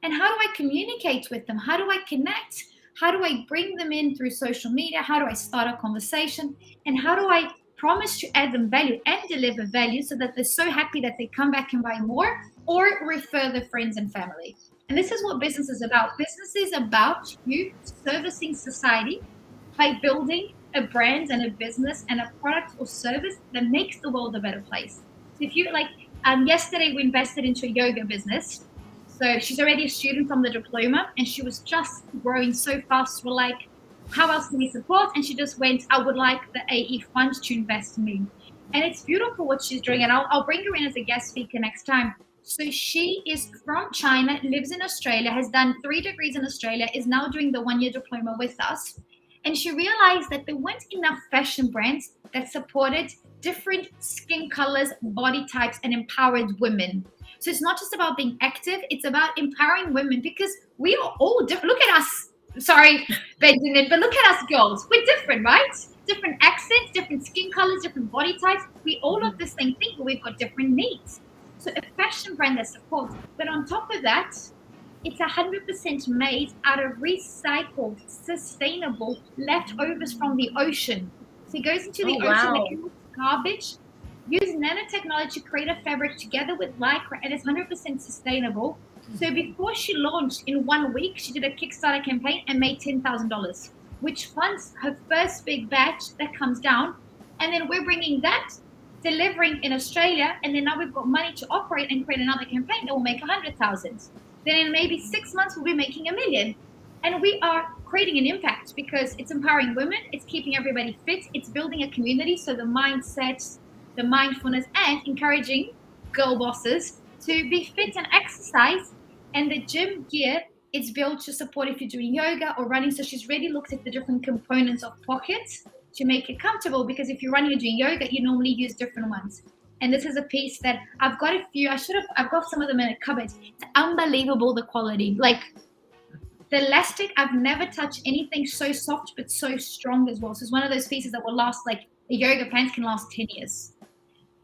And how do I communicate with them? How do I connect How do I bring them in through social media? How do I start a conversation? And how do I promise to add them value and deliver value so that they're so happy that they come back and buy more or refer their friends and family? And this is what business is about. Business is about you servicing society by building a brand and a business and a product or service that makes the world a better place. So if you like, yesterday we invested into a yoga business. So she's already a student from the diploma and she was just growing so fast. We're like, how else can we support? And she just went, I would like the AE fund to invest in me. And it's beautiful what she's doing. And I'll bring her in as a guest speaker next time. So she is from China, lives in Australia, has done 3 degrees in Australia, is now doing the 1-year diploma with us. And she realized that there weren't enough fashion brands that supported different skin colors, body types, and empowered women. So it's not just about being active, it's about empowering women because we are all different. Look at us. Sorry, Benjamin, but look at us girls. We're different, right? Different accents, different skin colors, different body types. We all look the same thing, but we've got different needs. So a fashion brand that supports. But on top of that, it's 100% made out of recycled, sustainable leftovers from the ocean. So it goes into the ocean, garbage, use nanotechnology to create a fabric together with lycra, and it's 100% sustainable. So before she launched, in 1 week, she did a Kickstarter campaign and made $10,000, which funds her first big batch that comes down. And then we're bringing that, delivering in Australia, and then now we've got money to operate and create another campaign that will make 100,000. Then in maybe 6 months, we'll be making $1 million. And we are creating an impact because it's empowering women, it's keeping everybody fit, it's building a community. So the mindset, the mindfulness, and encouraging girl bosses to be fit and exercise. And the gym gear is built to support if you're doing yoga or running. So she's really looked at the different components of pockets to make it comfortable, because if you're running or doing yoga, you normally use different ones. And this is a piece that I've got a few. I've got some of them in a cupboard. It's unbelievable, the quality. Like the elastic, I've never touched anything so soft but so strong as well. So it's one of those pieces that will last, like a yoga pants can last 10 years.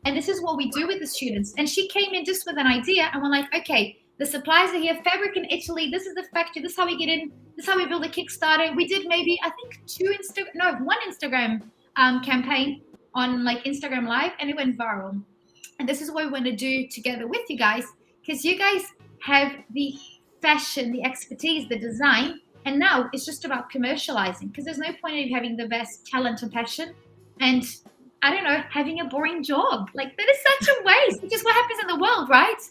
And this is what we do with the students. And she came in just with an idea, and we're like, okay, the supplies are here, fabric in Italy, this is the factory, this is how we get in, this is how we build a Kickstarter. We did maybe, I think, one Instagram campaign on like Instagram Live, and it went viral. And this is what we want to do together with you guys, because you guys have the fashion, the expertise, the design, and now it's just about commercializing, because there's no point in having the best talent and passion and, I don't know, having a boring job. Like, that is such a waste, which is what happens in the world, right?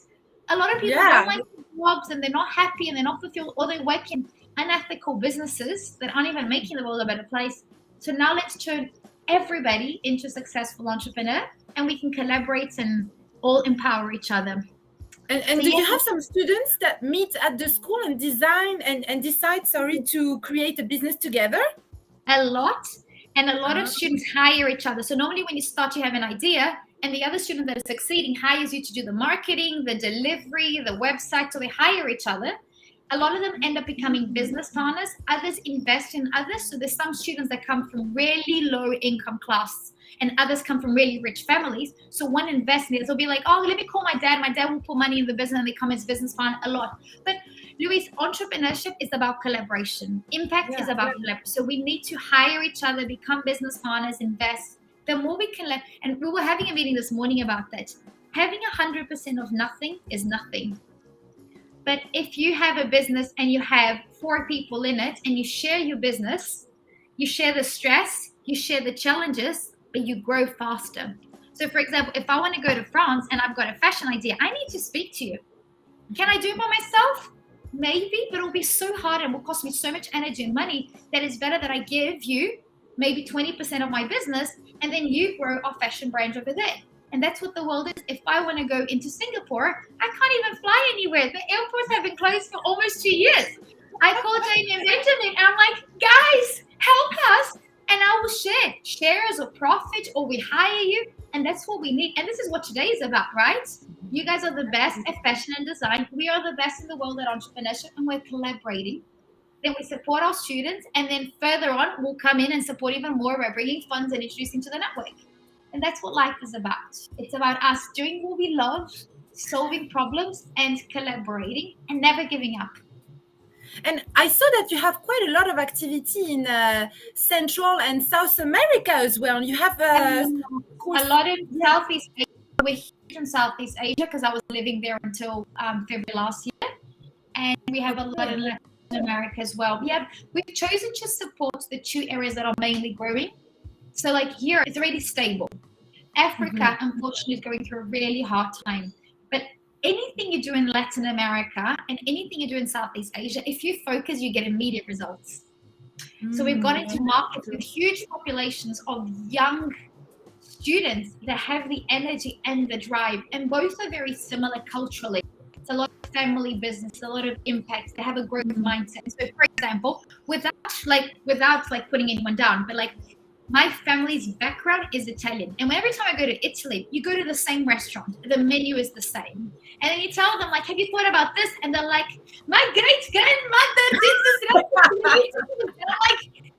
A lot of people don't like jobs and they're not happy and they're not fulfilled, or they work in unethical businesses that aren't even making the world a better place. So now let's turn everybody into a successful entrepreneur, and we can collaborate and all empower each other. And so, do you have some students that meet at the school and design and decide, to create a business together? A lot. And a lot of students hire each other. So normally when you start, you have an idea, and the other student that is succeeding hires you to do the marketing, the delivery, the website. So they hire each other. A lot of them end up becoming business partners. Others invest in others. So there's some students that come from really low income class, and others come from really rich families. So one invests in it. They'll be like, oh, let me call my dad. My dad will put money in the business, and they come as business partner a lot. But Louise, entrepreneurship is about collaboration. Impact is about collaboration. So we need to hire each other, become business partners, invest. The more we can, and we were having a meeting this morning about that. Having 100% of nothing is nothing. But if you have a business and you have 4 people in it and you share your business, you share the stress, you share the challenges, but you grow faster. So for example, if I want to go to France and I've got a fashion idea, I need to speak to you. Can I do it by myself? Maybe, but it'll be so hard and will cost me so much energy and money that it's better that I give you maybe 20% of my business, and then you grow our fashion brand over there. And that's what the world is. If I want to go into Singapore, I can't even fly anywhere. The airports have been closed for almost 2 years. I called Jamie and Benjamin, and I'm like, guys, help us. And I will share shares or profit, or we hire you. And that's what we need. And this is what today is about, right? You guys are the best at fashion and design. We are the best in the world at entrepreneurship, and we're collaborating. Then we support our students, and then further on, we'll come in and support even more by bringing funds and introducing to the network. And that's what life is about. It's about us doing what we love, solving problems, and collaborating, and never giving up. And I saw that you have quite a lot of activity in Central and South America as well. You have a lot in Southeast Asia. We're huge in Southeast Asia because I was living there until February last year. And we have a lot in Latin America as well. We've chosen to support the two areas that are mainly growing. So like here, it's already stable. Africa, unfortunately, is going through a really hard time. But anything you do in Latin America and anything you do in Southeast Asia, if you focus, you get immediate results. So we've gone into markets with huge populations of young students that have the energy and the drive, and both are very similar culturally. It's a lot of family business, a lot of impact. They have a growth mindset. So, for example, without putting anyone down, but like my family's background is Italian, and every time I go to Italy, you go to the same restaurant. The menu is the same, and then you tell them like, "Have you thought about this?" And they're like, "My great grandmother did this." And I'm like,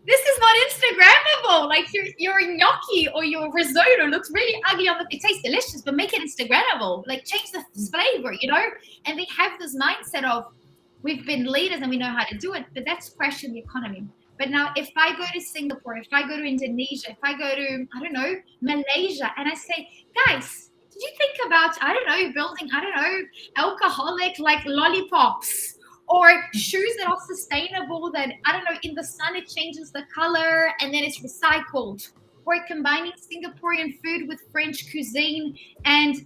this is not Instagrammable. Like your gnocchi or your risotto looks really ugly on the. It tastes delicious, but make it Instagrammable. Like change the flavor, you know. And they have this mindset of, we've been leaders and we know how to do it, but that's crashing the economy. But now, if I go to Singapore, if I go to Indonesia, if I go to Malaysia, and I say, guys, did you think about building alcoholic like lollipops? Or shoes that are sustainable, that, in the sun it changes the color and then it's recycled. Or combining Singaporean food with French cuisine and,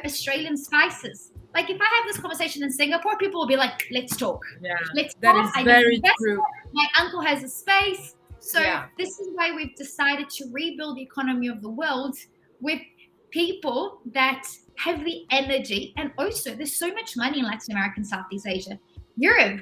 Australian spices. Like, if I have this conversation in Singapore, people will be like, let's talk. Yeah, let's that talk. is very true. My uncle has a space. So this is why we've decided to rebuild the economy of the world with people that have the energy. And also, there's so much money in Latin America and Southeast Asia. Europe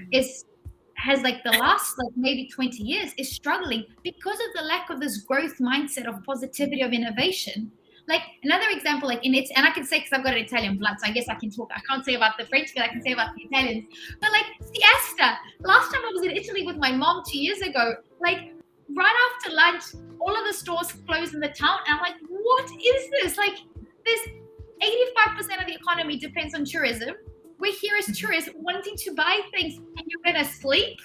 has like the last maybe 20 years is struggling because of the lack of this growth mindset of positivity, of innovation. Like another example, like in it, and I can say because I've got an Italian blood, so I guess I can talk. I can't say about the French, but I can say about the Italians. But like siesta. Last time I was in Italy with my mom 2 years ago, like right after lunch, all of the stores closed in the town, and I'm like, what is this? Like, there's 85% of the economy depends on tourism. We're here as tourists wanting to buy things, and you're gonna sleep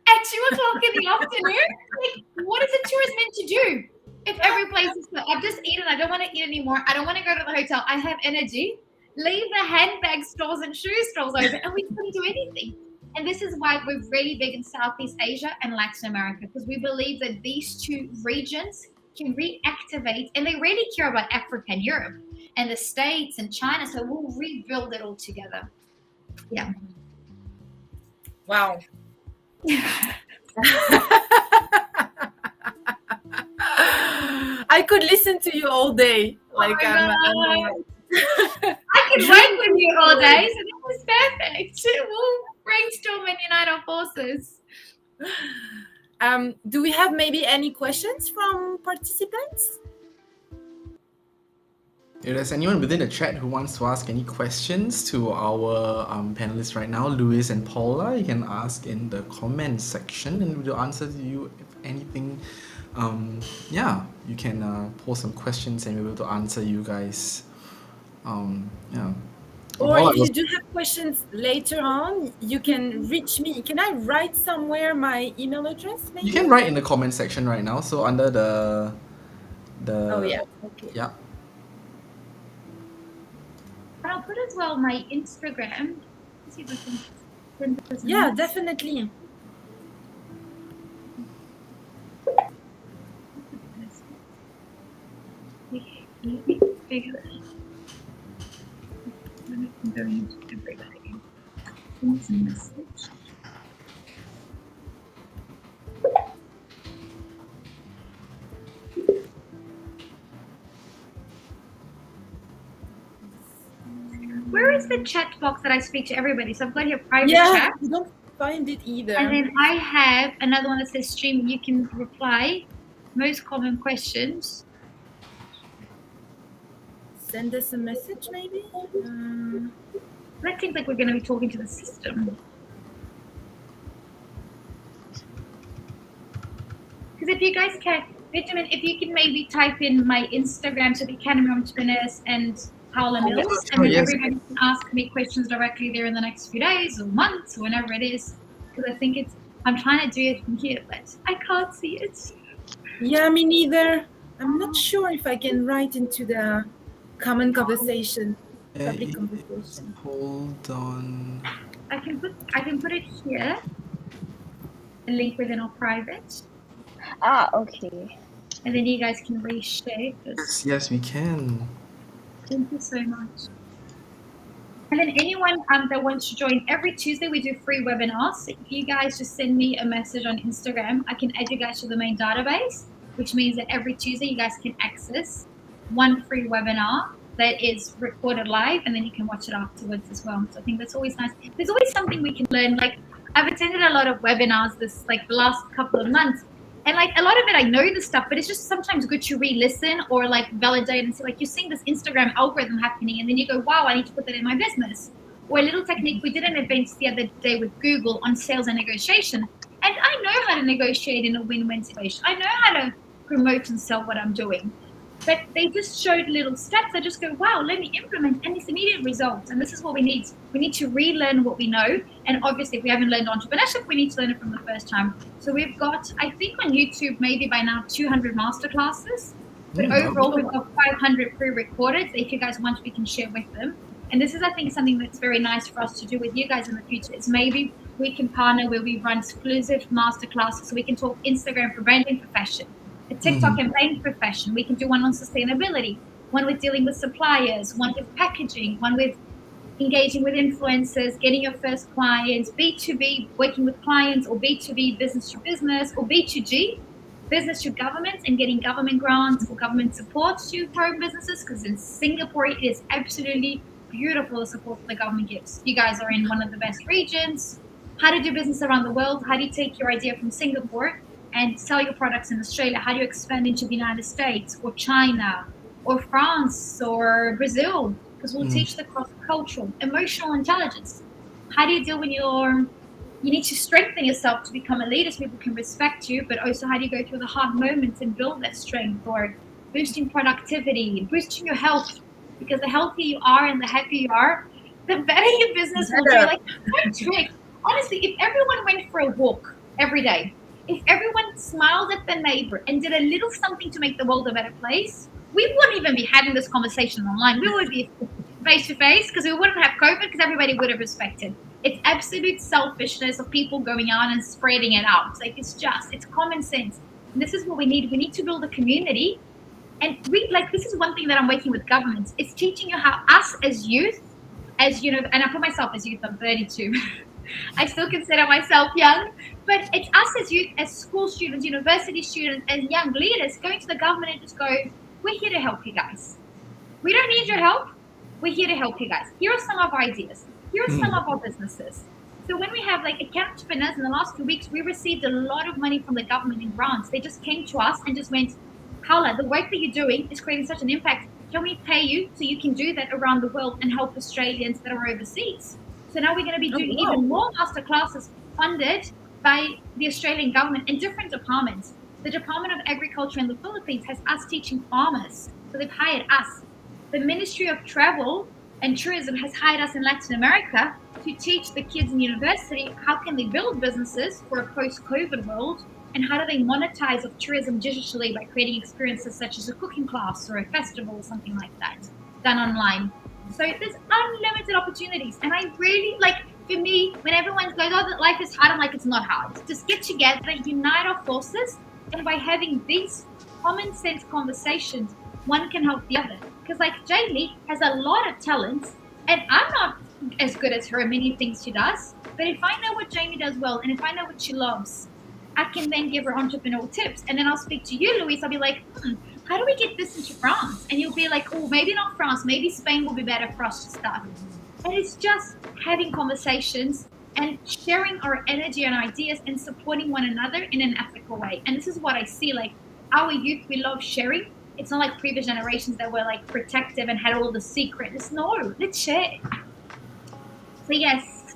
at 2 o'clock in the afternoon? Like, what is a tourist meant to do? If every place is full, I've just eaten, I don't want to eat anymore. I don't want to go to the hotel. I have energy. Leave the handbag stores and shoe stores open, and we couldn't do anything. And this is why we're really big in Southeast Asia and Latin America, because we believe that these two regions can reactivate, and they really care about Africa and Europe and the States and China. So we'll rebuild it all together. Yeah. Wow. I could listen to you all day. Like I could work with you all day, so that was perfect. We'll brainstorm and unite our forces. Do we have maybe any questions from participants? If there's anyone within the chat who wants to ask any questions to our panelists right now, Louis and Paula, you can ask in the comments section and we'll answer to you if anything. You can post some questions and we'll be able to answer you guys. Or if you do have questions later on, you can reach me. Can I write somewhere my email address? Maybe? You can write in the comment section right now. So under the Oh yeah. Okay. Yeah. I'll put as well my Instagram. Let's see if I can send this. Yeah, definitely. Where is the chat box that I speak to everybody? So I've got here private Yeah, chat. you don't find it either. And then I have another one that says stream. You can reply most common questions. Send us a message, maybe. That seems like we're going to be talking to the system. Because if you guys can, Benjamin, if you can maybe type in my Instagram so the Academy of Entrepreneurs and Paula Oh, Mills, sure, and then yes. everybody can ask me questions directly there in the next few days or months or whenever it is. Because I think I'm trying to do it from here, but I can't see it. Yeah, me neither. I'm not sure if I can write into the common conversation, public conversation. Hold on. I can put it here. A link within our private. Okay. And then you guys can reshare. Yes, we can. Thank you so much. And then anyone that wants to join, every Tuesday we do free webinars. If you guys just send me a message on Instagram, I can add you guys to the main database, which means that every Tuesday you guys can access one free webinar that is recorded live, and then you can watch it afterwards as well. So I think that's always nice. There's always something we can learn. Like I've attended a lot of webinars the last couple of months, and like a lot of it I know the stuff, but it's just sometimes good to re-listen or like validate and say like you're seeing this Instagram algorithm happening, and then you go, wow, I need to put that in my business. Or a little technique, we did an event the other day with Google on sales and negotiation, and I know how to negotiate in a win-win situation. I know how to promote and sell what I'm doing. But they just showed little steps. I just go, wow, let me implement, and it's immediate results. And this is what we need. We need to relearn what we know. And obviously, if we haven't learned entrepreneurship, we need to learn it from the first time. So we've got, I think on YouTube, maybe by now, 200 masterclasses. But overall, we've got 500 pre-recorded. So if you guys want, we can share with them. And this is, I think, something that's very nice for us to do with you guys in the future. Is maybe we can partner where we run exclusive masterclasses so we can talk Instagram for branding, for fashion. A TikTok campaign profession. We can do one on sustainability, one with dealing with suppliers, one with packaging, one with engaging with influencers, getting your first clients, B2B, working with clients, or B2B, business to business, or B2G, business to government, and getting government grants or government support to grow businesses. Because in Singapore, it is absolutely beautiful the support the government gives. You guys are in one of the best regions. How to do business around the world? How do you take your idea from Singapore and sell your products in Australia? How do you expand into the United States or China or France or Brazil? Because we'll teach the cross-cultural, emotional intelligence. How do you deal when you need to strengthen yourself to become a leader so people can respect you, but also how do you go through the hard moments and build that strength, or boosting productivity, boosting your health, because the healthier you are and the happier you are, the better your business will do. Like, don't trick. Honestly, if everyone went for a walk every day, if everyone smiled at their neighbor and did a little something to make the world a better place, we wouldn't even be having this conversation online. We would be face to face because we wouldn't have COVID, because everybody would have respected. It's absolute selfishness of people going out and spreading it out. Like it's common sense. And this is what we need. We need to build a community. And this is one thing that I'm working with governments. It's teaching you how us as youth, as you know, and I put myself as youth, I'm 32. I still consider myself young, but it's us as youth, as school students, university students, as young leaders going to the government and just go, we're here to help you guys. We don't need your help. We're here to help you guys. Here are some of our ideas. Here are some of our businesses. So when we have like account entrepreneurs in the last few weeks, we received a lot of money from the government in grants. They just came to us and just went, Paula, the work that you're doing is creating such an impact. Can we pay you so you can do that around the world and help Australians that are overseas? So now we're going to be doing even more masterclasses funded by the Australian government in different departments. The Department of Agriculture in the Philippines has us teaching farmers. So they've hired us. The Ministry of Travel and Tourism has hired us in Latin America to teach the kids in university how can they build businesses for a post-COVID world, and how do they monetize of tourism digitally by creating experiences such as a cooking class or a festival or something like that done online. So there's unlimited opportunities. And I really for me, when everyone goes, oh, that life is hard, I'm like, it's not hard. Just get together, unite our forces, and by having these common sense conversations, one can help the other. Because like Jamie has a lot of talents, and I'm not as good as her in many things she does. But if I know what Jamie does well, and if I know what she loves, I can then give her entrepreneurial tips. And then I'll speak to you, Louise. I'll be like, how do we get this into France? And you'll be like, oh, maybe not France. Maybe Spain will be better for us to start. And it's just having conversations and sharing our energy and ideas and supporting one another in an ethical way. And this is what I see. Like our youth, we love sharing. It's not like previous generations that were like protective and had all the secrets. No, let's share. So yes.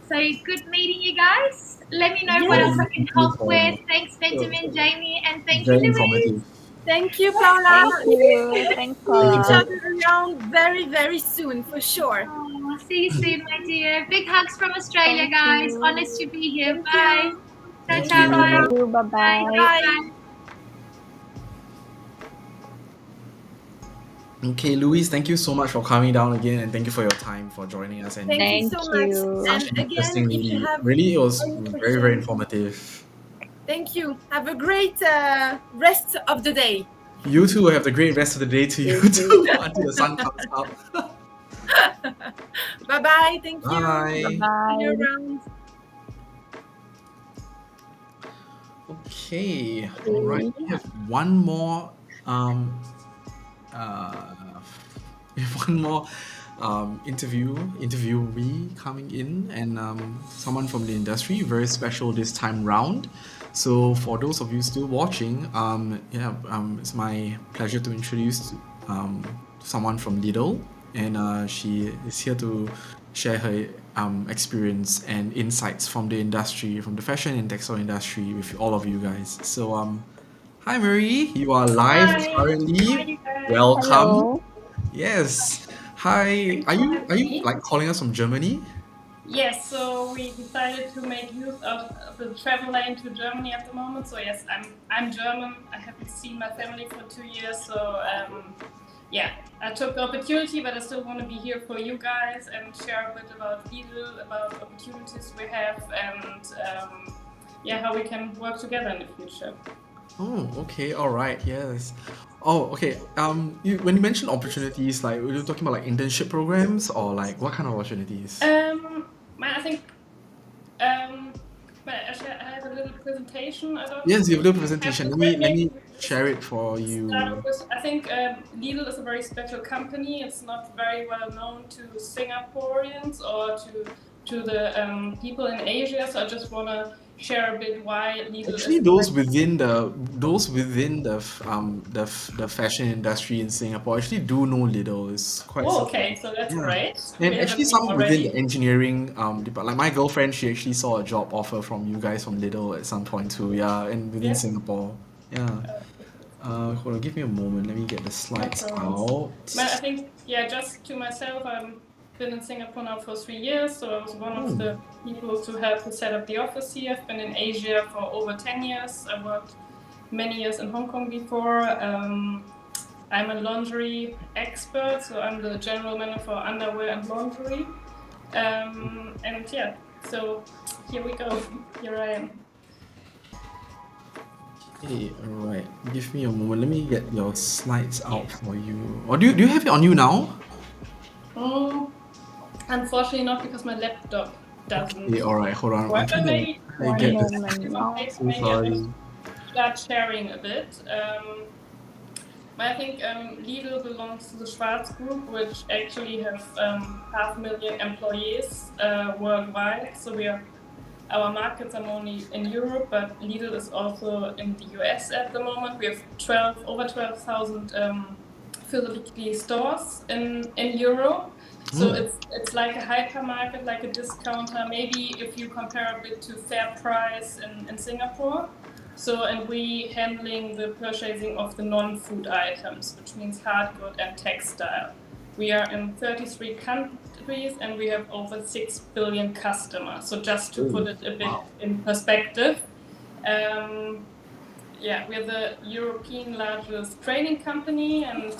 So good meeting you guys. Let me know what else I can help with. Thanks, Benjamin, Jamie, and thank you, Louise. Thank you, Paula. Thank you. Thanks, See each Paula. other around very, very soon, for sure. Oh, see you soon, my dear. Big hugs from Australia, Thank guys. you. Honest to be here. Thank Bye. you. Ciao, Thank ciao. you. Thank you. Bye. Bye-bye. Bye. Okay, Louise, thank you so much for coming down again, and thank you for your time for joining us. And Thank you Thank so much. you. such And an again, interesting if you lady. have Really, it was any very, very questions, informative. thank you. Have a great rest of the day. You too. Have a great rest of the day to you You too until the sun comes up. Bye-bye. Thank you. Bye. See you Bye-bye. around. Okay. All right. We have one more we have one more interviewee coming in, and someone from the industry, very special this time round. So for those of you still watching, it's my pleasure to introduce someone from Lidl, and she is here to share her experience and insights from the industry, from the fashion and textile industry, with all of you guys. So hi Marie, you are live Hi. currently. Hi, you guys. Welcome. Hello. Yes. Hi. Are you like calling us from Germany? Yes, so we decided to make use of the travel lane to Germany at the moment. So yes, I'm German. I haven't seen my family for 2 years, so yeah, I took the opportunity, but I still want to be here for you guys and share a bit about Lidl, about opportunities we have, and yeah, how we can work together in the future. Oh, okay, all right, yes. Oh, okay. When you mention opportunities, like, were you talking about like internship programs or like what kind of opportunities? I think actually I have a little presentation. I don't. Yes, you have a little Have presentation. the Let me maybe share it for you. I think Lidl is a very special company. It's not very well known to Singaporeans or to the people in Asia. So I just want to share a bit why Lidl Actually, is. those within the fashion industry in Singapore actually do know Lidl. It's quite Oh, okay, so that's great. We And have a actually, team some within already. the engineering department. Like my girlfriend, she actually saw a job offer from you guys from Lidl at some point too. Yeah, and within Yeah. Singapore. Yeah. Hold on, give me a moment. Let me get the slides out. But I think, yeah, just to myself, I've been in Singapore now for 3 years, so I was one of the people to help to set up the office here. I've been in Asia for over 10 years. I worked many years in Hong Kong before. I'm a laundry expert, so I'm the general manager for underwear and laundry. And yeah, so here we go. Here I am. Okay, alright. Give me a moment. Let me get your slides out for you. Or do you have it on you now? Unfortunately not, because my laptop doesn't. Okay, alright, hold on. I'm Work, trying maybe to get this. So maybe I sorry. will start sharing a bit. I think Lidl belongs to the Schwarz Group, which actually have 500,000 employees worldwide. So our markets are only in Europe, but Lidl is also in the US at the moment. We have over 12,000 physical stores in Europe. So it's like a hypermarket, like a discounter. Maybe if you compare a bit to Fair Price in Singapore. So, and we handling the purchasing of the non-food items, which means hard good and textile. We are in 33 countries and we have over 6 billion customers. So just to put it a bit in perspective, yeah, we're the European largest trading company, and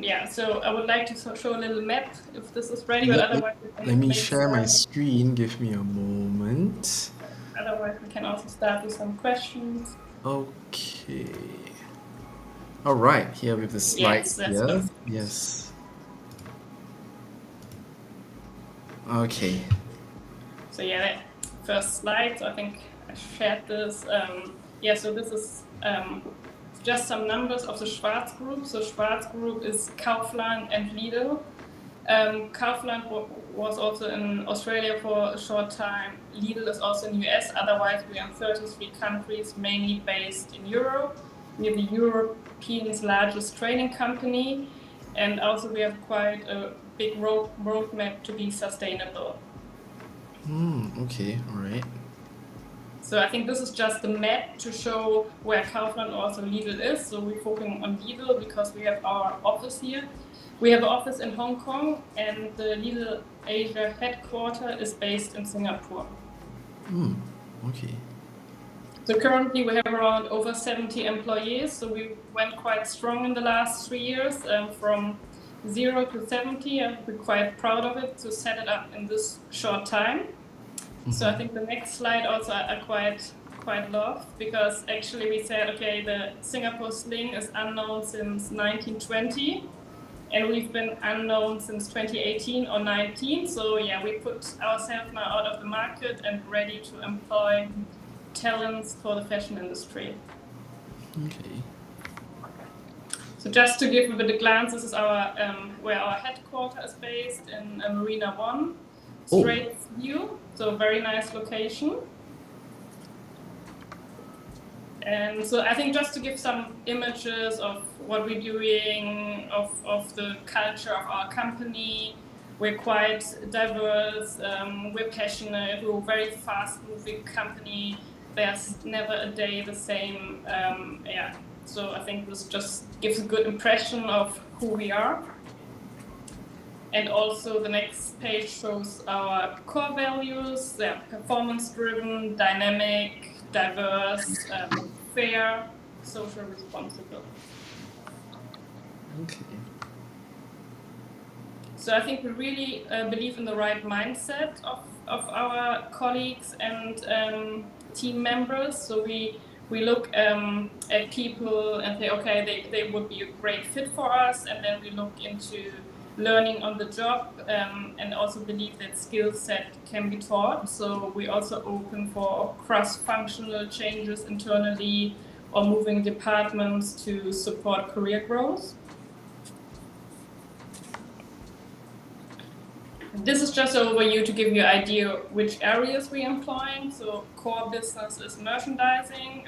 yeah, so I would like to show a little map if this is ready, but otherwise we can Let me make share my screen. Give me a moment. Otherwise we can also start with some questions. Okay. All right, here with the slides that's here. perfect. Yes. Okay. So yeah, that first slide. So I think I shared this. Yeah, so this is just some numbers of the Schwarz Group. So Schwarz Group is Kaufland and Lidl. Kaufland was also in Australia for a short time. Lidl is also in the US. Otherwise, we are in 33 countries, mainly based in Europe. We are the European's largest trading company, and also we have quite a big roadmap to be sustainable. Okay, all right. So I think this is just a map to show where Kaufland also Lidl is. So we're focusing on Lidl because we have our office here. We have an office in Hong Kong, and the Lidl Asia headquarters is based in Singapore. Okay. So currently we have around over 70 employees. So we went quite strong in the last 3 years, from 0 to 70. We're quite proud of it to set it up in this short time. So I think the next slide also I quite love, because actually we said, okay, the Singapore sling is unknown since 1920, and we've been unknown since 2018 or 19. So yeah, we put ourselves now out of the market and ready to employ talents for the fashion industry. Okay. So just to give a bit of glance, this is our where our headquarters is based in Marina One, Straits View. So very nice location. And so I think just to give some images of what we're doing, of the culture of our company, we're quite diverse, we're passionate, we're a very fast-moving company. There's never a day the same. So I think this just gives a good impression of who we are. And also the next page shows our core values. They're performance-driven, dynamic, diverse, fair, social responsible. Okay. So I think we really believe in the right mindset of our colleagues and team members. So we look at people and say, okay, they would be a great fit for us, and then we look into learning on the job, and also believe that skill set can be taught. So we also open for cross-functional changes internally or moving departments to support career growth. This is just an overview to give you an idea which areas we're employing. So core business is merchandising.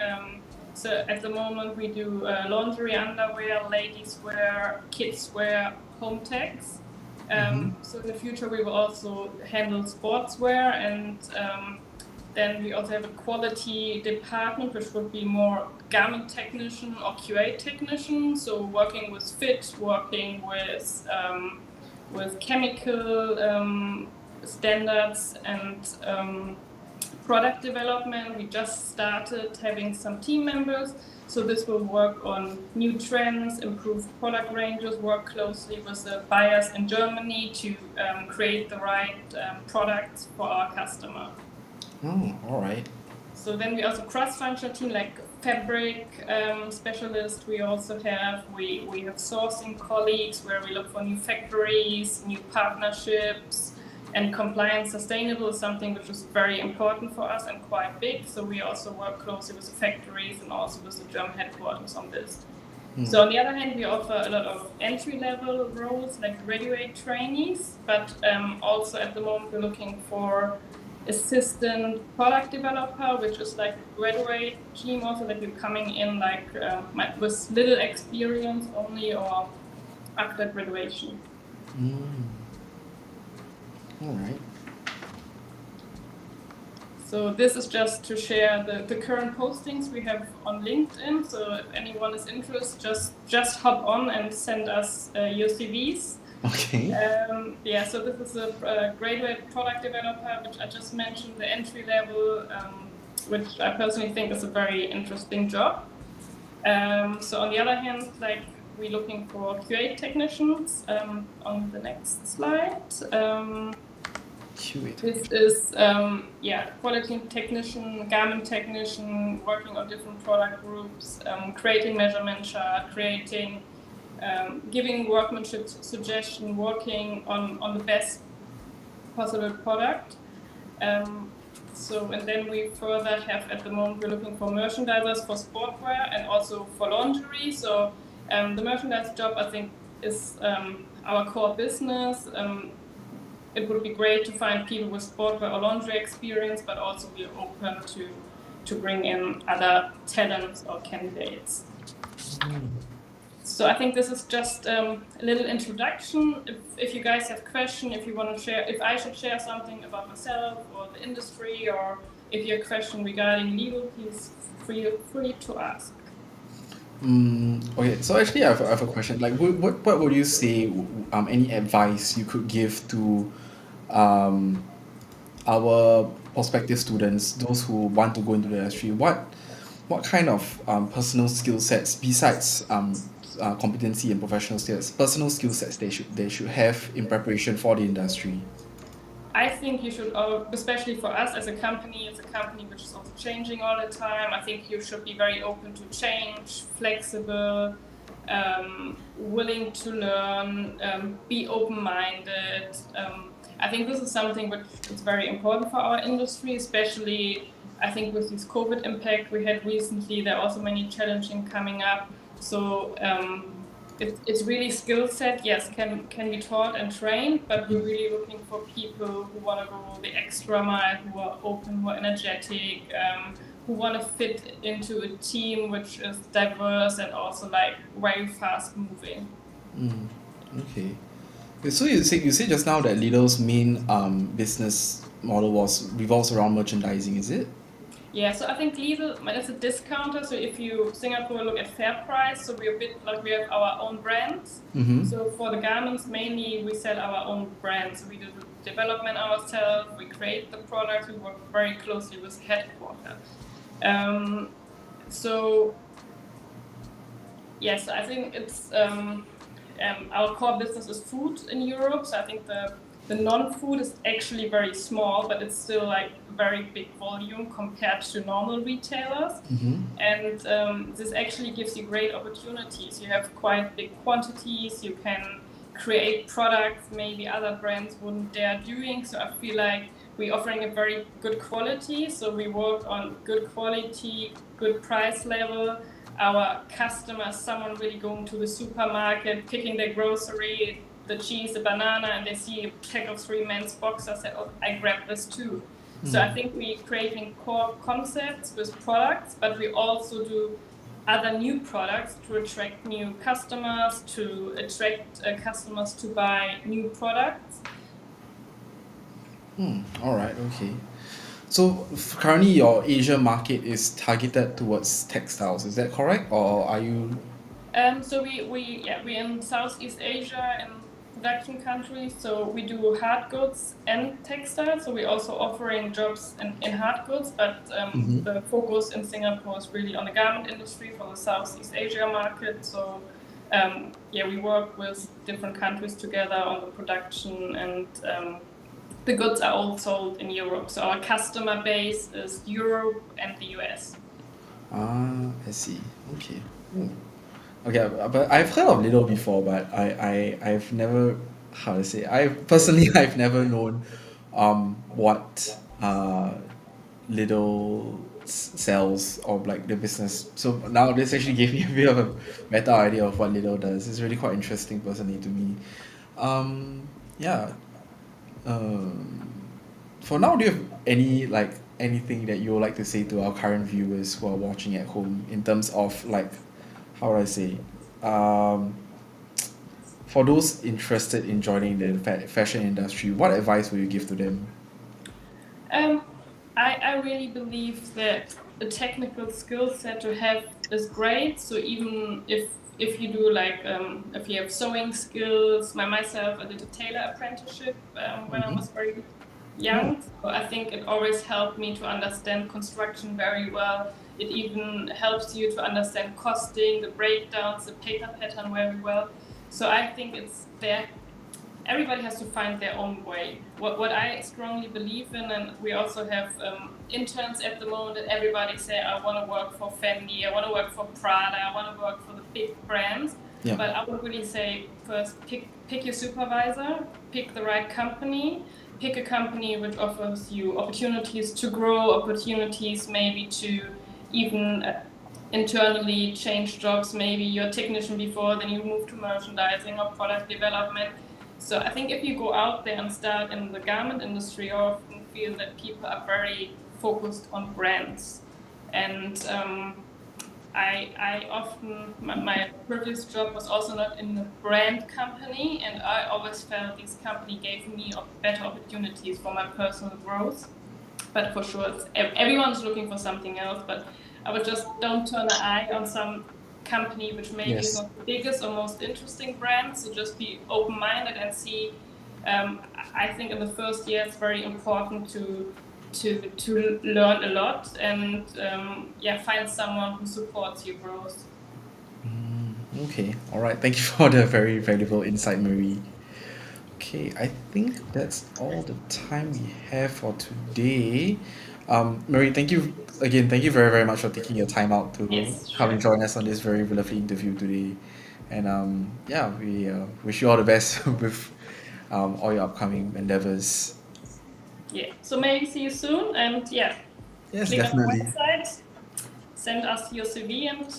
So at the moment we do laundry, underwear, ladies wear, kids wear, home techs. So in the future we will also handle sportswear, and then we also have a quality department, which would be more garment technician or QA technician. So working with fit, working with chemical standards and product development. We just started having some team members, so this will work on new trends, improve product ranges, work closely with the buyers in Germany to create the right products for our customer. Oh, all right. So then we also cross-functional team, like fabric specialist. We also have we have sourcing colleagues where we look for new factories, new partnerships, and compliance sustainable is something which is very important for us and quite big. So we also work closely with the factories and also with the German headquarters on this. So on the other hand, we offer a lot of entry-level roles like graduate trainees, but also at the moment we're looking for assistant product developer, which is like a graduate team also, that you're coming in like with little experience only or after graduation. All right. So this is just to share the current postings we have on LinkedIn. So if anyone is interested, just hop on and send us your CVs. Okay. So this is a graduate product developer, which I just mentioned, the entry level, which I personally think is a very interesting job. So on the other hand, like we're looking for QA technicians on the next slide. This is quality technician, garment technician, working on different product groups, creating measurement chart, creating giving workmanship suggestion, working on the best possible product. And then we further have, at the moment, we're looking for merchandisers for sportwear and also for laundry. So the merchandise job, I think, is our core business. It would be great to find people with sportwear or laundry experience, but also we're open to bring in other talents or candidates. So I think this is just a little introduction. If you guys have questions, if you want to share, if I should share something about myself or the industry or if you have a question regarding legal, please feel free to ask. Okay, so actually, I have a question. Like, what would you say? Any advice you could give to, um, our prospective students, those who want to go into the industry? What kind of personal skill sets besides competency and professional skills, personal skill sets they should have in preparation for the industry? I think you should, especially for us as a company, it's a company which is also changing all the time. I think you should be very open to change, flexible, willing to learn, be open-minded. I think this is something which is very important for our industry, especially I think with this COVID impact we had recently. There are also many challenges coming up. So it's really skill set, yes, can be taught and trained, but we're really looking for people who want to go the extra mile, who are open, who are energetic, who want to fit into a team which is diverse and also like very fast moving. Okay. So you said just now that Lidl's main business model revolves around merchandising, is it? Yeah, so I think Lidl is a discounter. So if you Singapore look at fair price, so we're a bit like we have our own brands. So for the garments mainly we sell our own brands. So we do the development ourselves, we create the products, we work very closely with headquarters. So yes, I think it's our core business is food in Europe. So I think the non-food is actually very small, but it's still like very big volume compared to normal retailers. And this actually gives you great opportunities. You have quite big quantities, you can create products maybe other brands wouldn't dare doing. So I feel like we're offering a very good quality. So we work on good quality, good price level. Our customers, someone really going to the supermarket, picking their grocery, the cheese, the banana, and they see a pack of 3 men's boxers, say, oh, I grab this too. So I think we're creating core concepts with products, but we also do other new products to attract new customers, to attract customers to buy new products. All right. Okay. So currently your Asia market is targeted towards textiles. Is that correct, or are you? So we're in Southeast Asia and production countries. So we do hard goods and textiles. So we're also offering jobs in hard goods, but the focus in Singapore is really on the garment industry for the Southeast Asia market. So we work with different countries together on the production, and the goods are all sold in Europe. So our customer base is Europe and the US. I see. Okay. Okay, but I've heard of Lidl before, but I've never, how to say, I've never known what Lidl sells, or like the business. So now this actually gave me a bit of a better idea of what Lidl does. It's really quite interesting personally to me. Yeah. For now, do you have anything that you would like to say to our current viewers who are watching at home in terms of like, how do I say, for those interested in joining the fashion industry, what advice would you give to them? I really believe that a technical skill set to have is great. So even if you do like if you have sewing skills, myself I did a tailor apprenticeship when I was very young. So I think it always helped me to understand construction very well. It even helps you to understand costing, the breakdowns, the paper pattern very well. So I think it's there. Everybody has to find their own way. What I strongly believe in, and we also have interns at the moment, and everybody say, I want to work for Fendi, I want to work for Prada, I want to work for the big brands. Yeah. But I would really say first pick your supervisor, pick the right company, pick a company which offers you opportunities to grow, opportunities maybe to even internally change jobs. Maybe you're a technician before, then you move to merchandising or product development. So I think if you go out there and start in the garment industry, I often feel that people are very focused on brands. And I often, my previous job was also not in a brand company, and I always felt this company gave me better opportunities for my personal growth. but for sure, everyone's looking for something else. But I would just don't turn an eye on some company which maybe is Yes. not the biggest or most interesting brand. So just be open-minded and see. I think in the first year it's very important to learn a lot and find someone who supports your growth. Okay, all right. Thank you for the very valuable insight, Marie. Okay, I think that's all the time we have for today. Marie, thank you again. Thank you very, very much for taking your time out to Yes, come and sure. join us on this very lovely interview today. And yeah, we wish you all the best with all your upcoming endeavors. Yeah. So maybe see you soon, and Yes, click on the definitely. website, send us your CV, and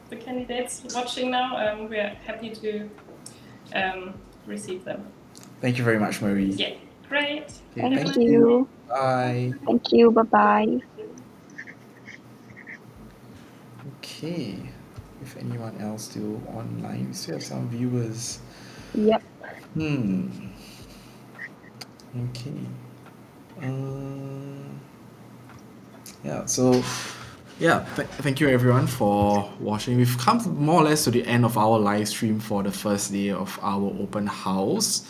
the candidates watching now, we are happy to receive them. Thank you very much, Marie. Yeah, great. Okay, Thank thank you. you. Bye. Thank you. Bye bye. Okay, if anyone else still online, we still have some viewers. Yep. Okay. Yeah, so yeah, thank you everyone for watching. We've come more or less to the end of our live stream for the first day of our open house.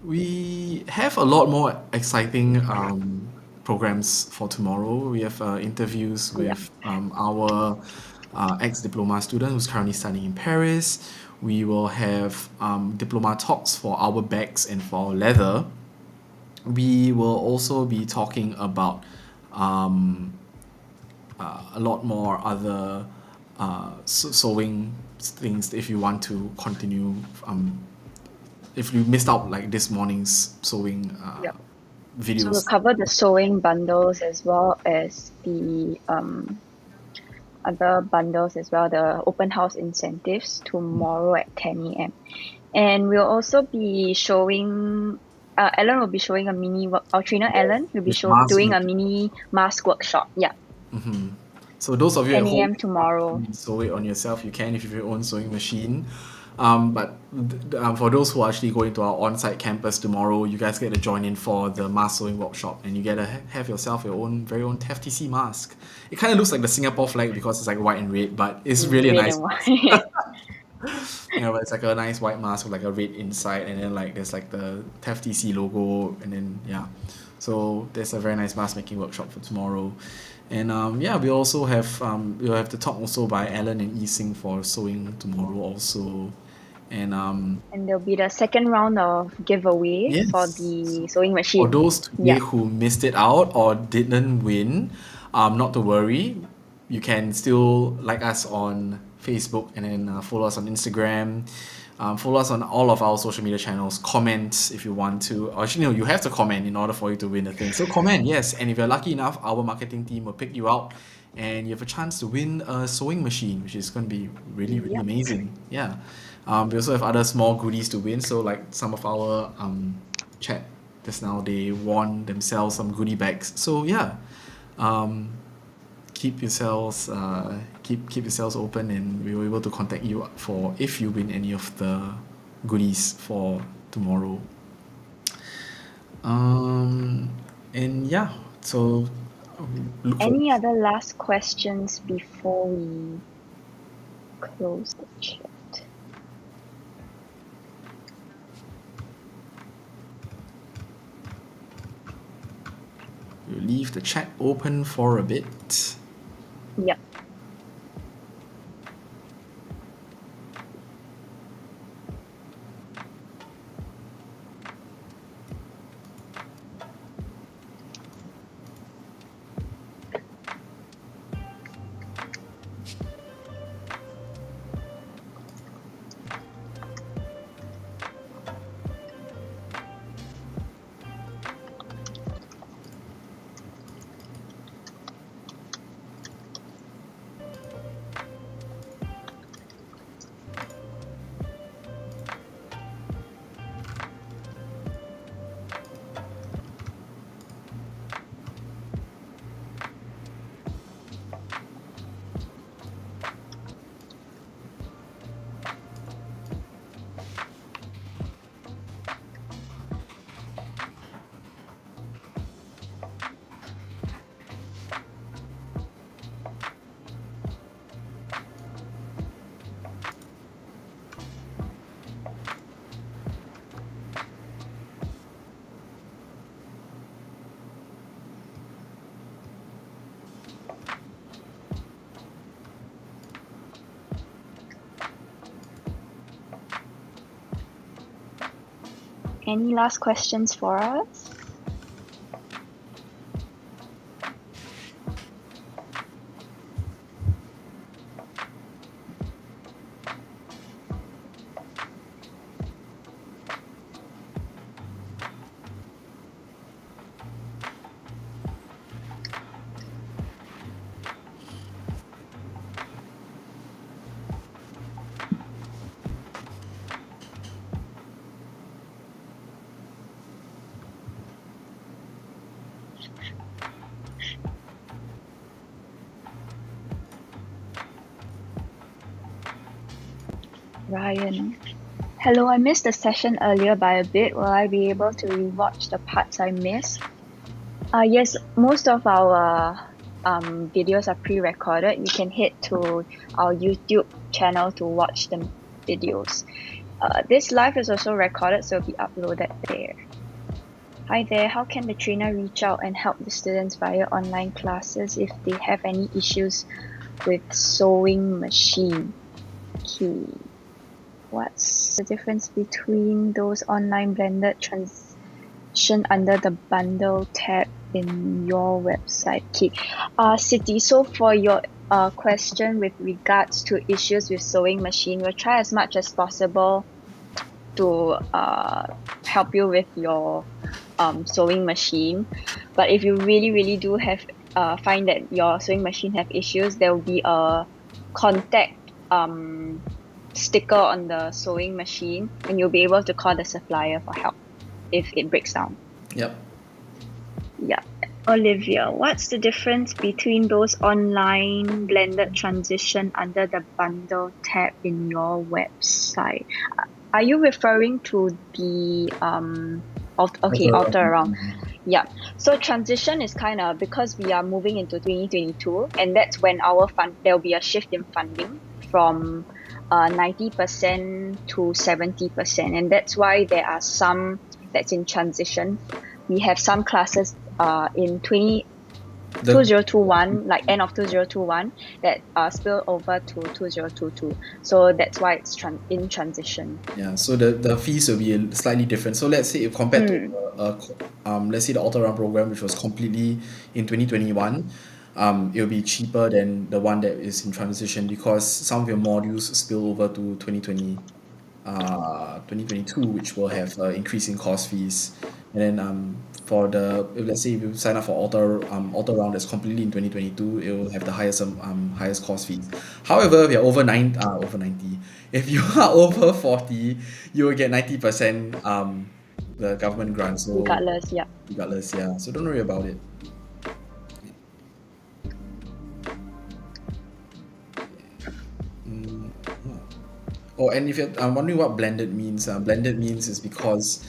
We have a lot more exciting programs for tomorrow. We have interviews with our ex-diploma student who's currently studying in Paris. We will have diploma talks for our bags and for our leather. We will also be talking about a lot more other sewing things if you want to continue. If you missed out like this morning's sewing So videos. we'll cover the sewing bundles as well as the other bundles as well, the open house incentives tomorrow at 10 a.m. And we'll also be showing, Ellen will be showing a mini, our trainer Ellen will be doing a mini mask workshop. Yeah. Mm-hmm. So those of you 10 at home, a.m. tomorrow. sew it on yourself. You can if you have your own sewing machine. But for those who are actually going to our on-site campus tomorrow, you guys get to join in for the mask sewing workshop, and you get to have yourself your own very own TaF.tc mask. It kind of looks like the Singapore flag because it's like white and red, but it's really a Red nice and mask. white. But it's like a nice white mask with like a red inside, and then like there's like the TaF.tc logo, and then yeah. So there's a very nice mask making workshop for tomorrow. And we also have we'll have the talk also by Alan and Yising for sewing tomorrow also. And there'll be the second round of giveaway for the sewing machine. for those today who missed it out or didn't win, not to worry. You can still like us on Facebook and then follow us on Instagram. Follow us on all of our social media channels. Comment if you want to. Or actually, no, you have to comment in order for you to win the thing. So comment, yes. And if you're lucky enough, our marketing team will pick you out and you have a chance to win a sewing machine, which is going to be really, really amazing. Yeah. We also have other small goodies to win. So like some of our chat just now, they won themselves some goodie bags. So yeah. Keep yourselves keep yourselves open, and we will be able to contact you for if you win any of the goodies for tomorrow. And yeah, so look for Any other last questions before we close the chat? you leave the chat open for a bit. Yep. Any last questions for us? Ryan. Hello, I missed the session earlier by a bit. Will I be able to rewatch the parts I missed? Yes, most of our videos are pre-recorded. You can head to our YouTube channel to watch the videos. This live is also recorded, so it'll be uploaded there. Hi there, how can the trainer reach out and help the students via online classes if they have any issues with sewing machine? Okay. What's the difference between those online blended transition under the bundle tab in your website? Okay. Siti, so for your question with regards to issues with sewing machine, we'll try as much as possible to help you with your sewing machine. But if you really do have find that your sewing machine have issues, there will be a contact sticker on the sewing machine, and you'll be able to call the supplier for help if it breaks down. Yep. Yeah. Olivia, what's the difference between those online blended transition under the bundle tab in your website? Are you referring to the alter around? Yeah. So transition is kind of because we are moving into 2022, and that's when there'll be a shift in funding from 90% to 70%, and that's why there are some that's in transition. We have some classes in 2021, like end of 2021, that spill over to 2022. So that's why it's in transition. Yeah, so the fees will be slightly different. So let's say if compared to let's say the all-around program, which was completely in 2021, it'll be cheaper than the one that is in transition because some of your modules spill over to 2022, which will have increase in course fees. And then for let's say if you sign up for auto round that's completely in 2022, it will have the highest course fees. However, if you're over 90, if you are over 40, you will get 90% the government grant. So regardless, yeah. So don't worry about it. Oh, and if you're wondering what blended means is because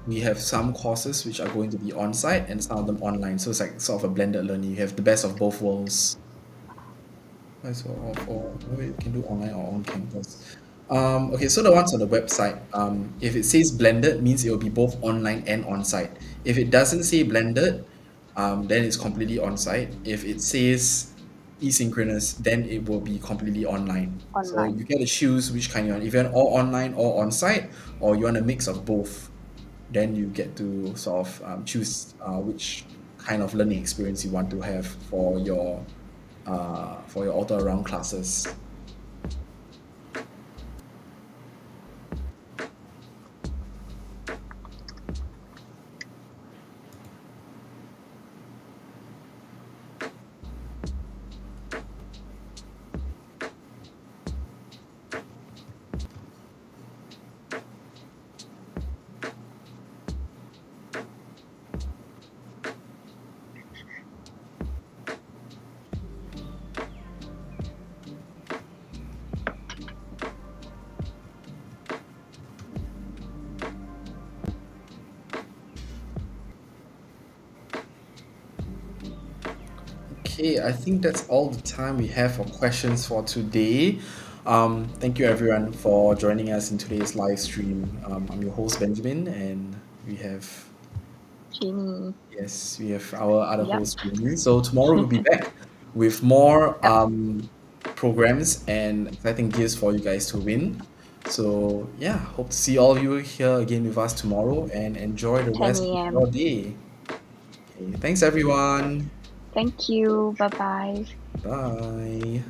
we have some courses which are going to be on-site and some of them online. So it's like sort of a blended learning. You have the best of both worlds. So you can do online or on campus. Okay, so the ones on the website, if it says blended, means it will be both online and on-site. If it doesn't say blended, then it's completely on-site. If it says asynchronous, then it will be completely online. So you get to choose which kind you want. If you want all online or on-site, or you want a mix of both, then you get to sort of choose which kind of learning experience you want to have for your auto around classes. Okay, I think that's all the time we have for questions for today. Thank you everyone for joining us in today's live stream. I'm your host Benjamin, and we have Jamie. Yes, we have our other host Jamie. So tomorrow we'll be back with more programs and exciting gifts for you guys to win. So yeah, hope to see all of you here again with us tomorrow and enjoy the 10 rest of a.m. your day. Okay, thanks everyone. Thank you. Bye bye. Bye.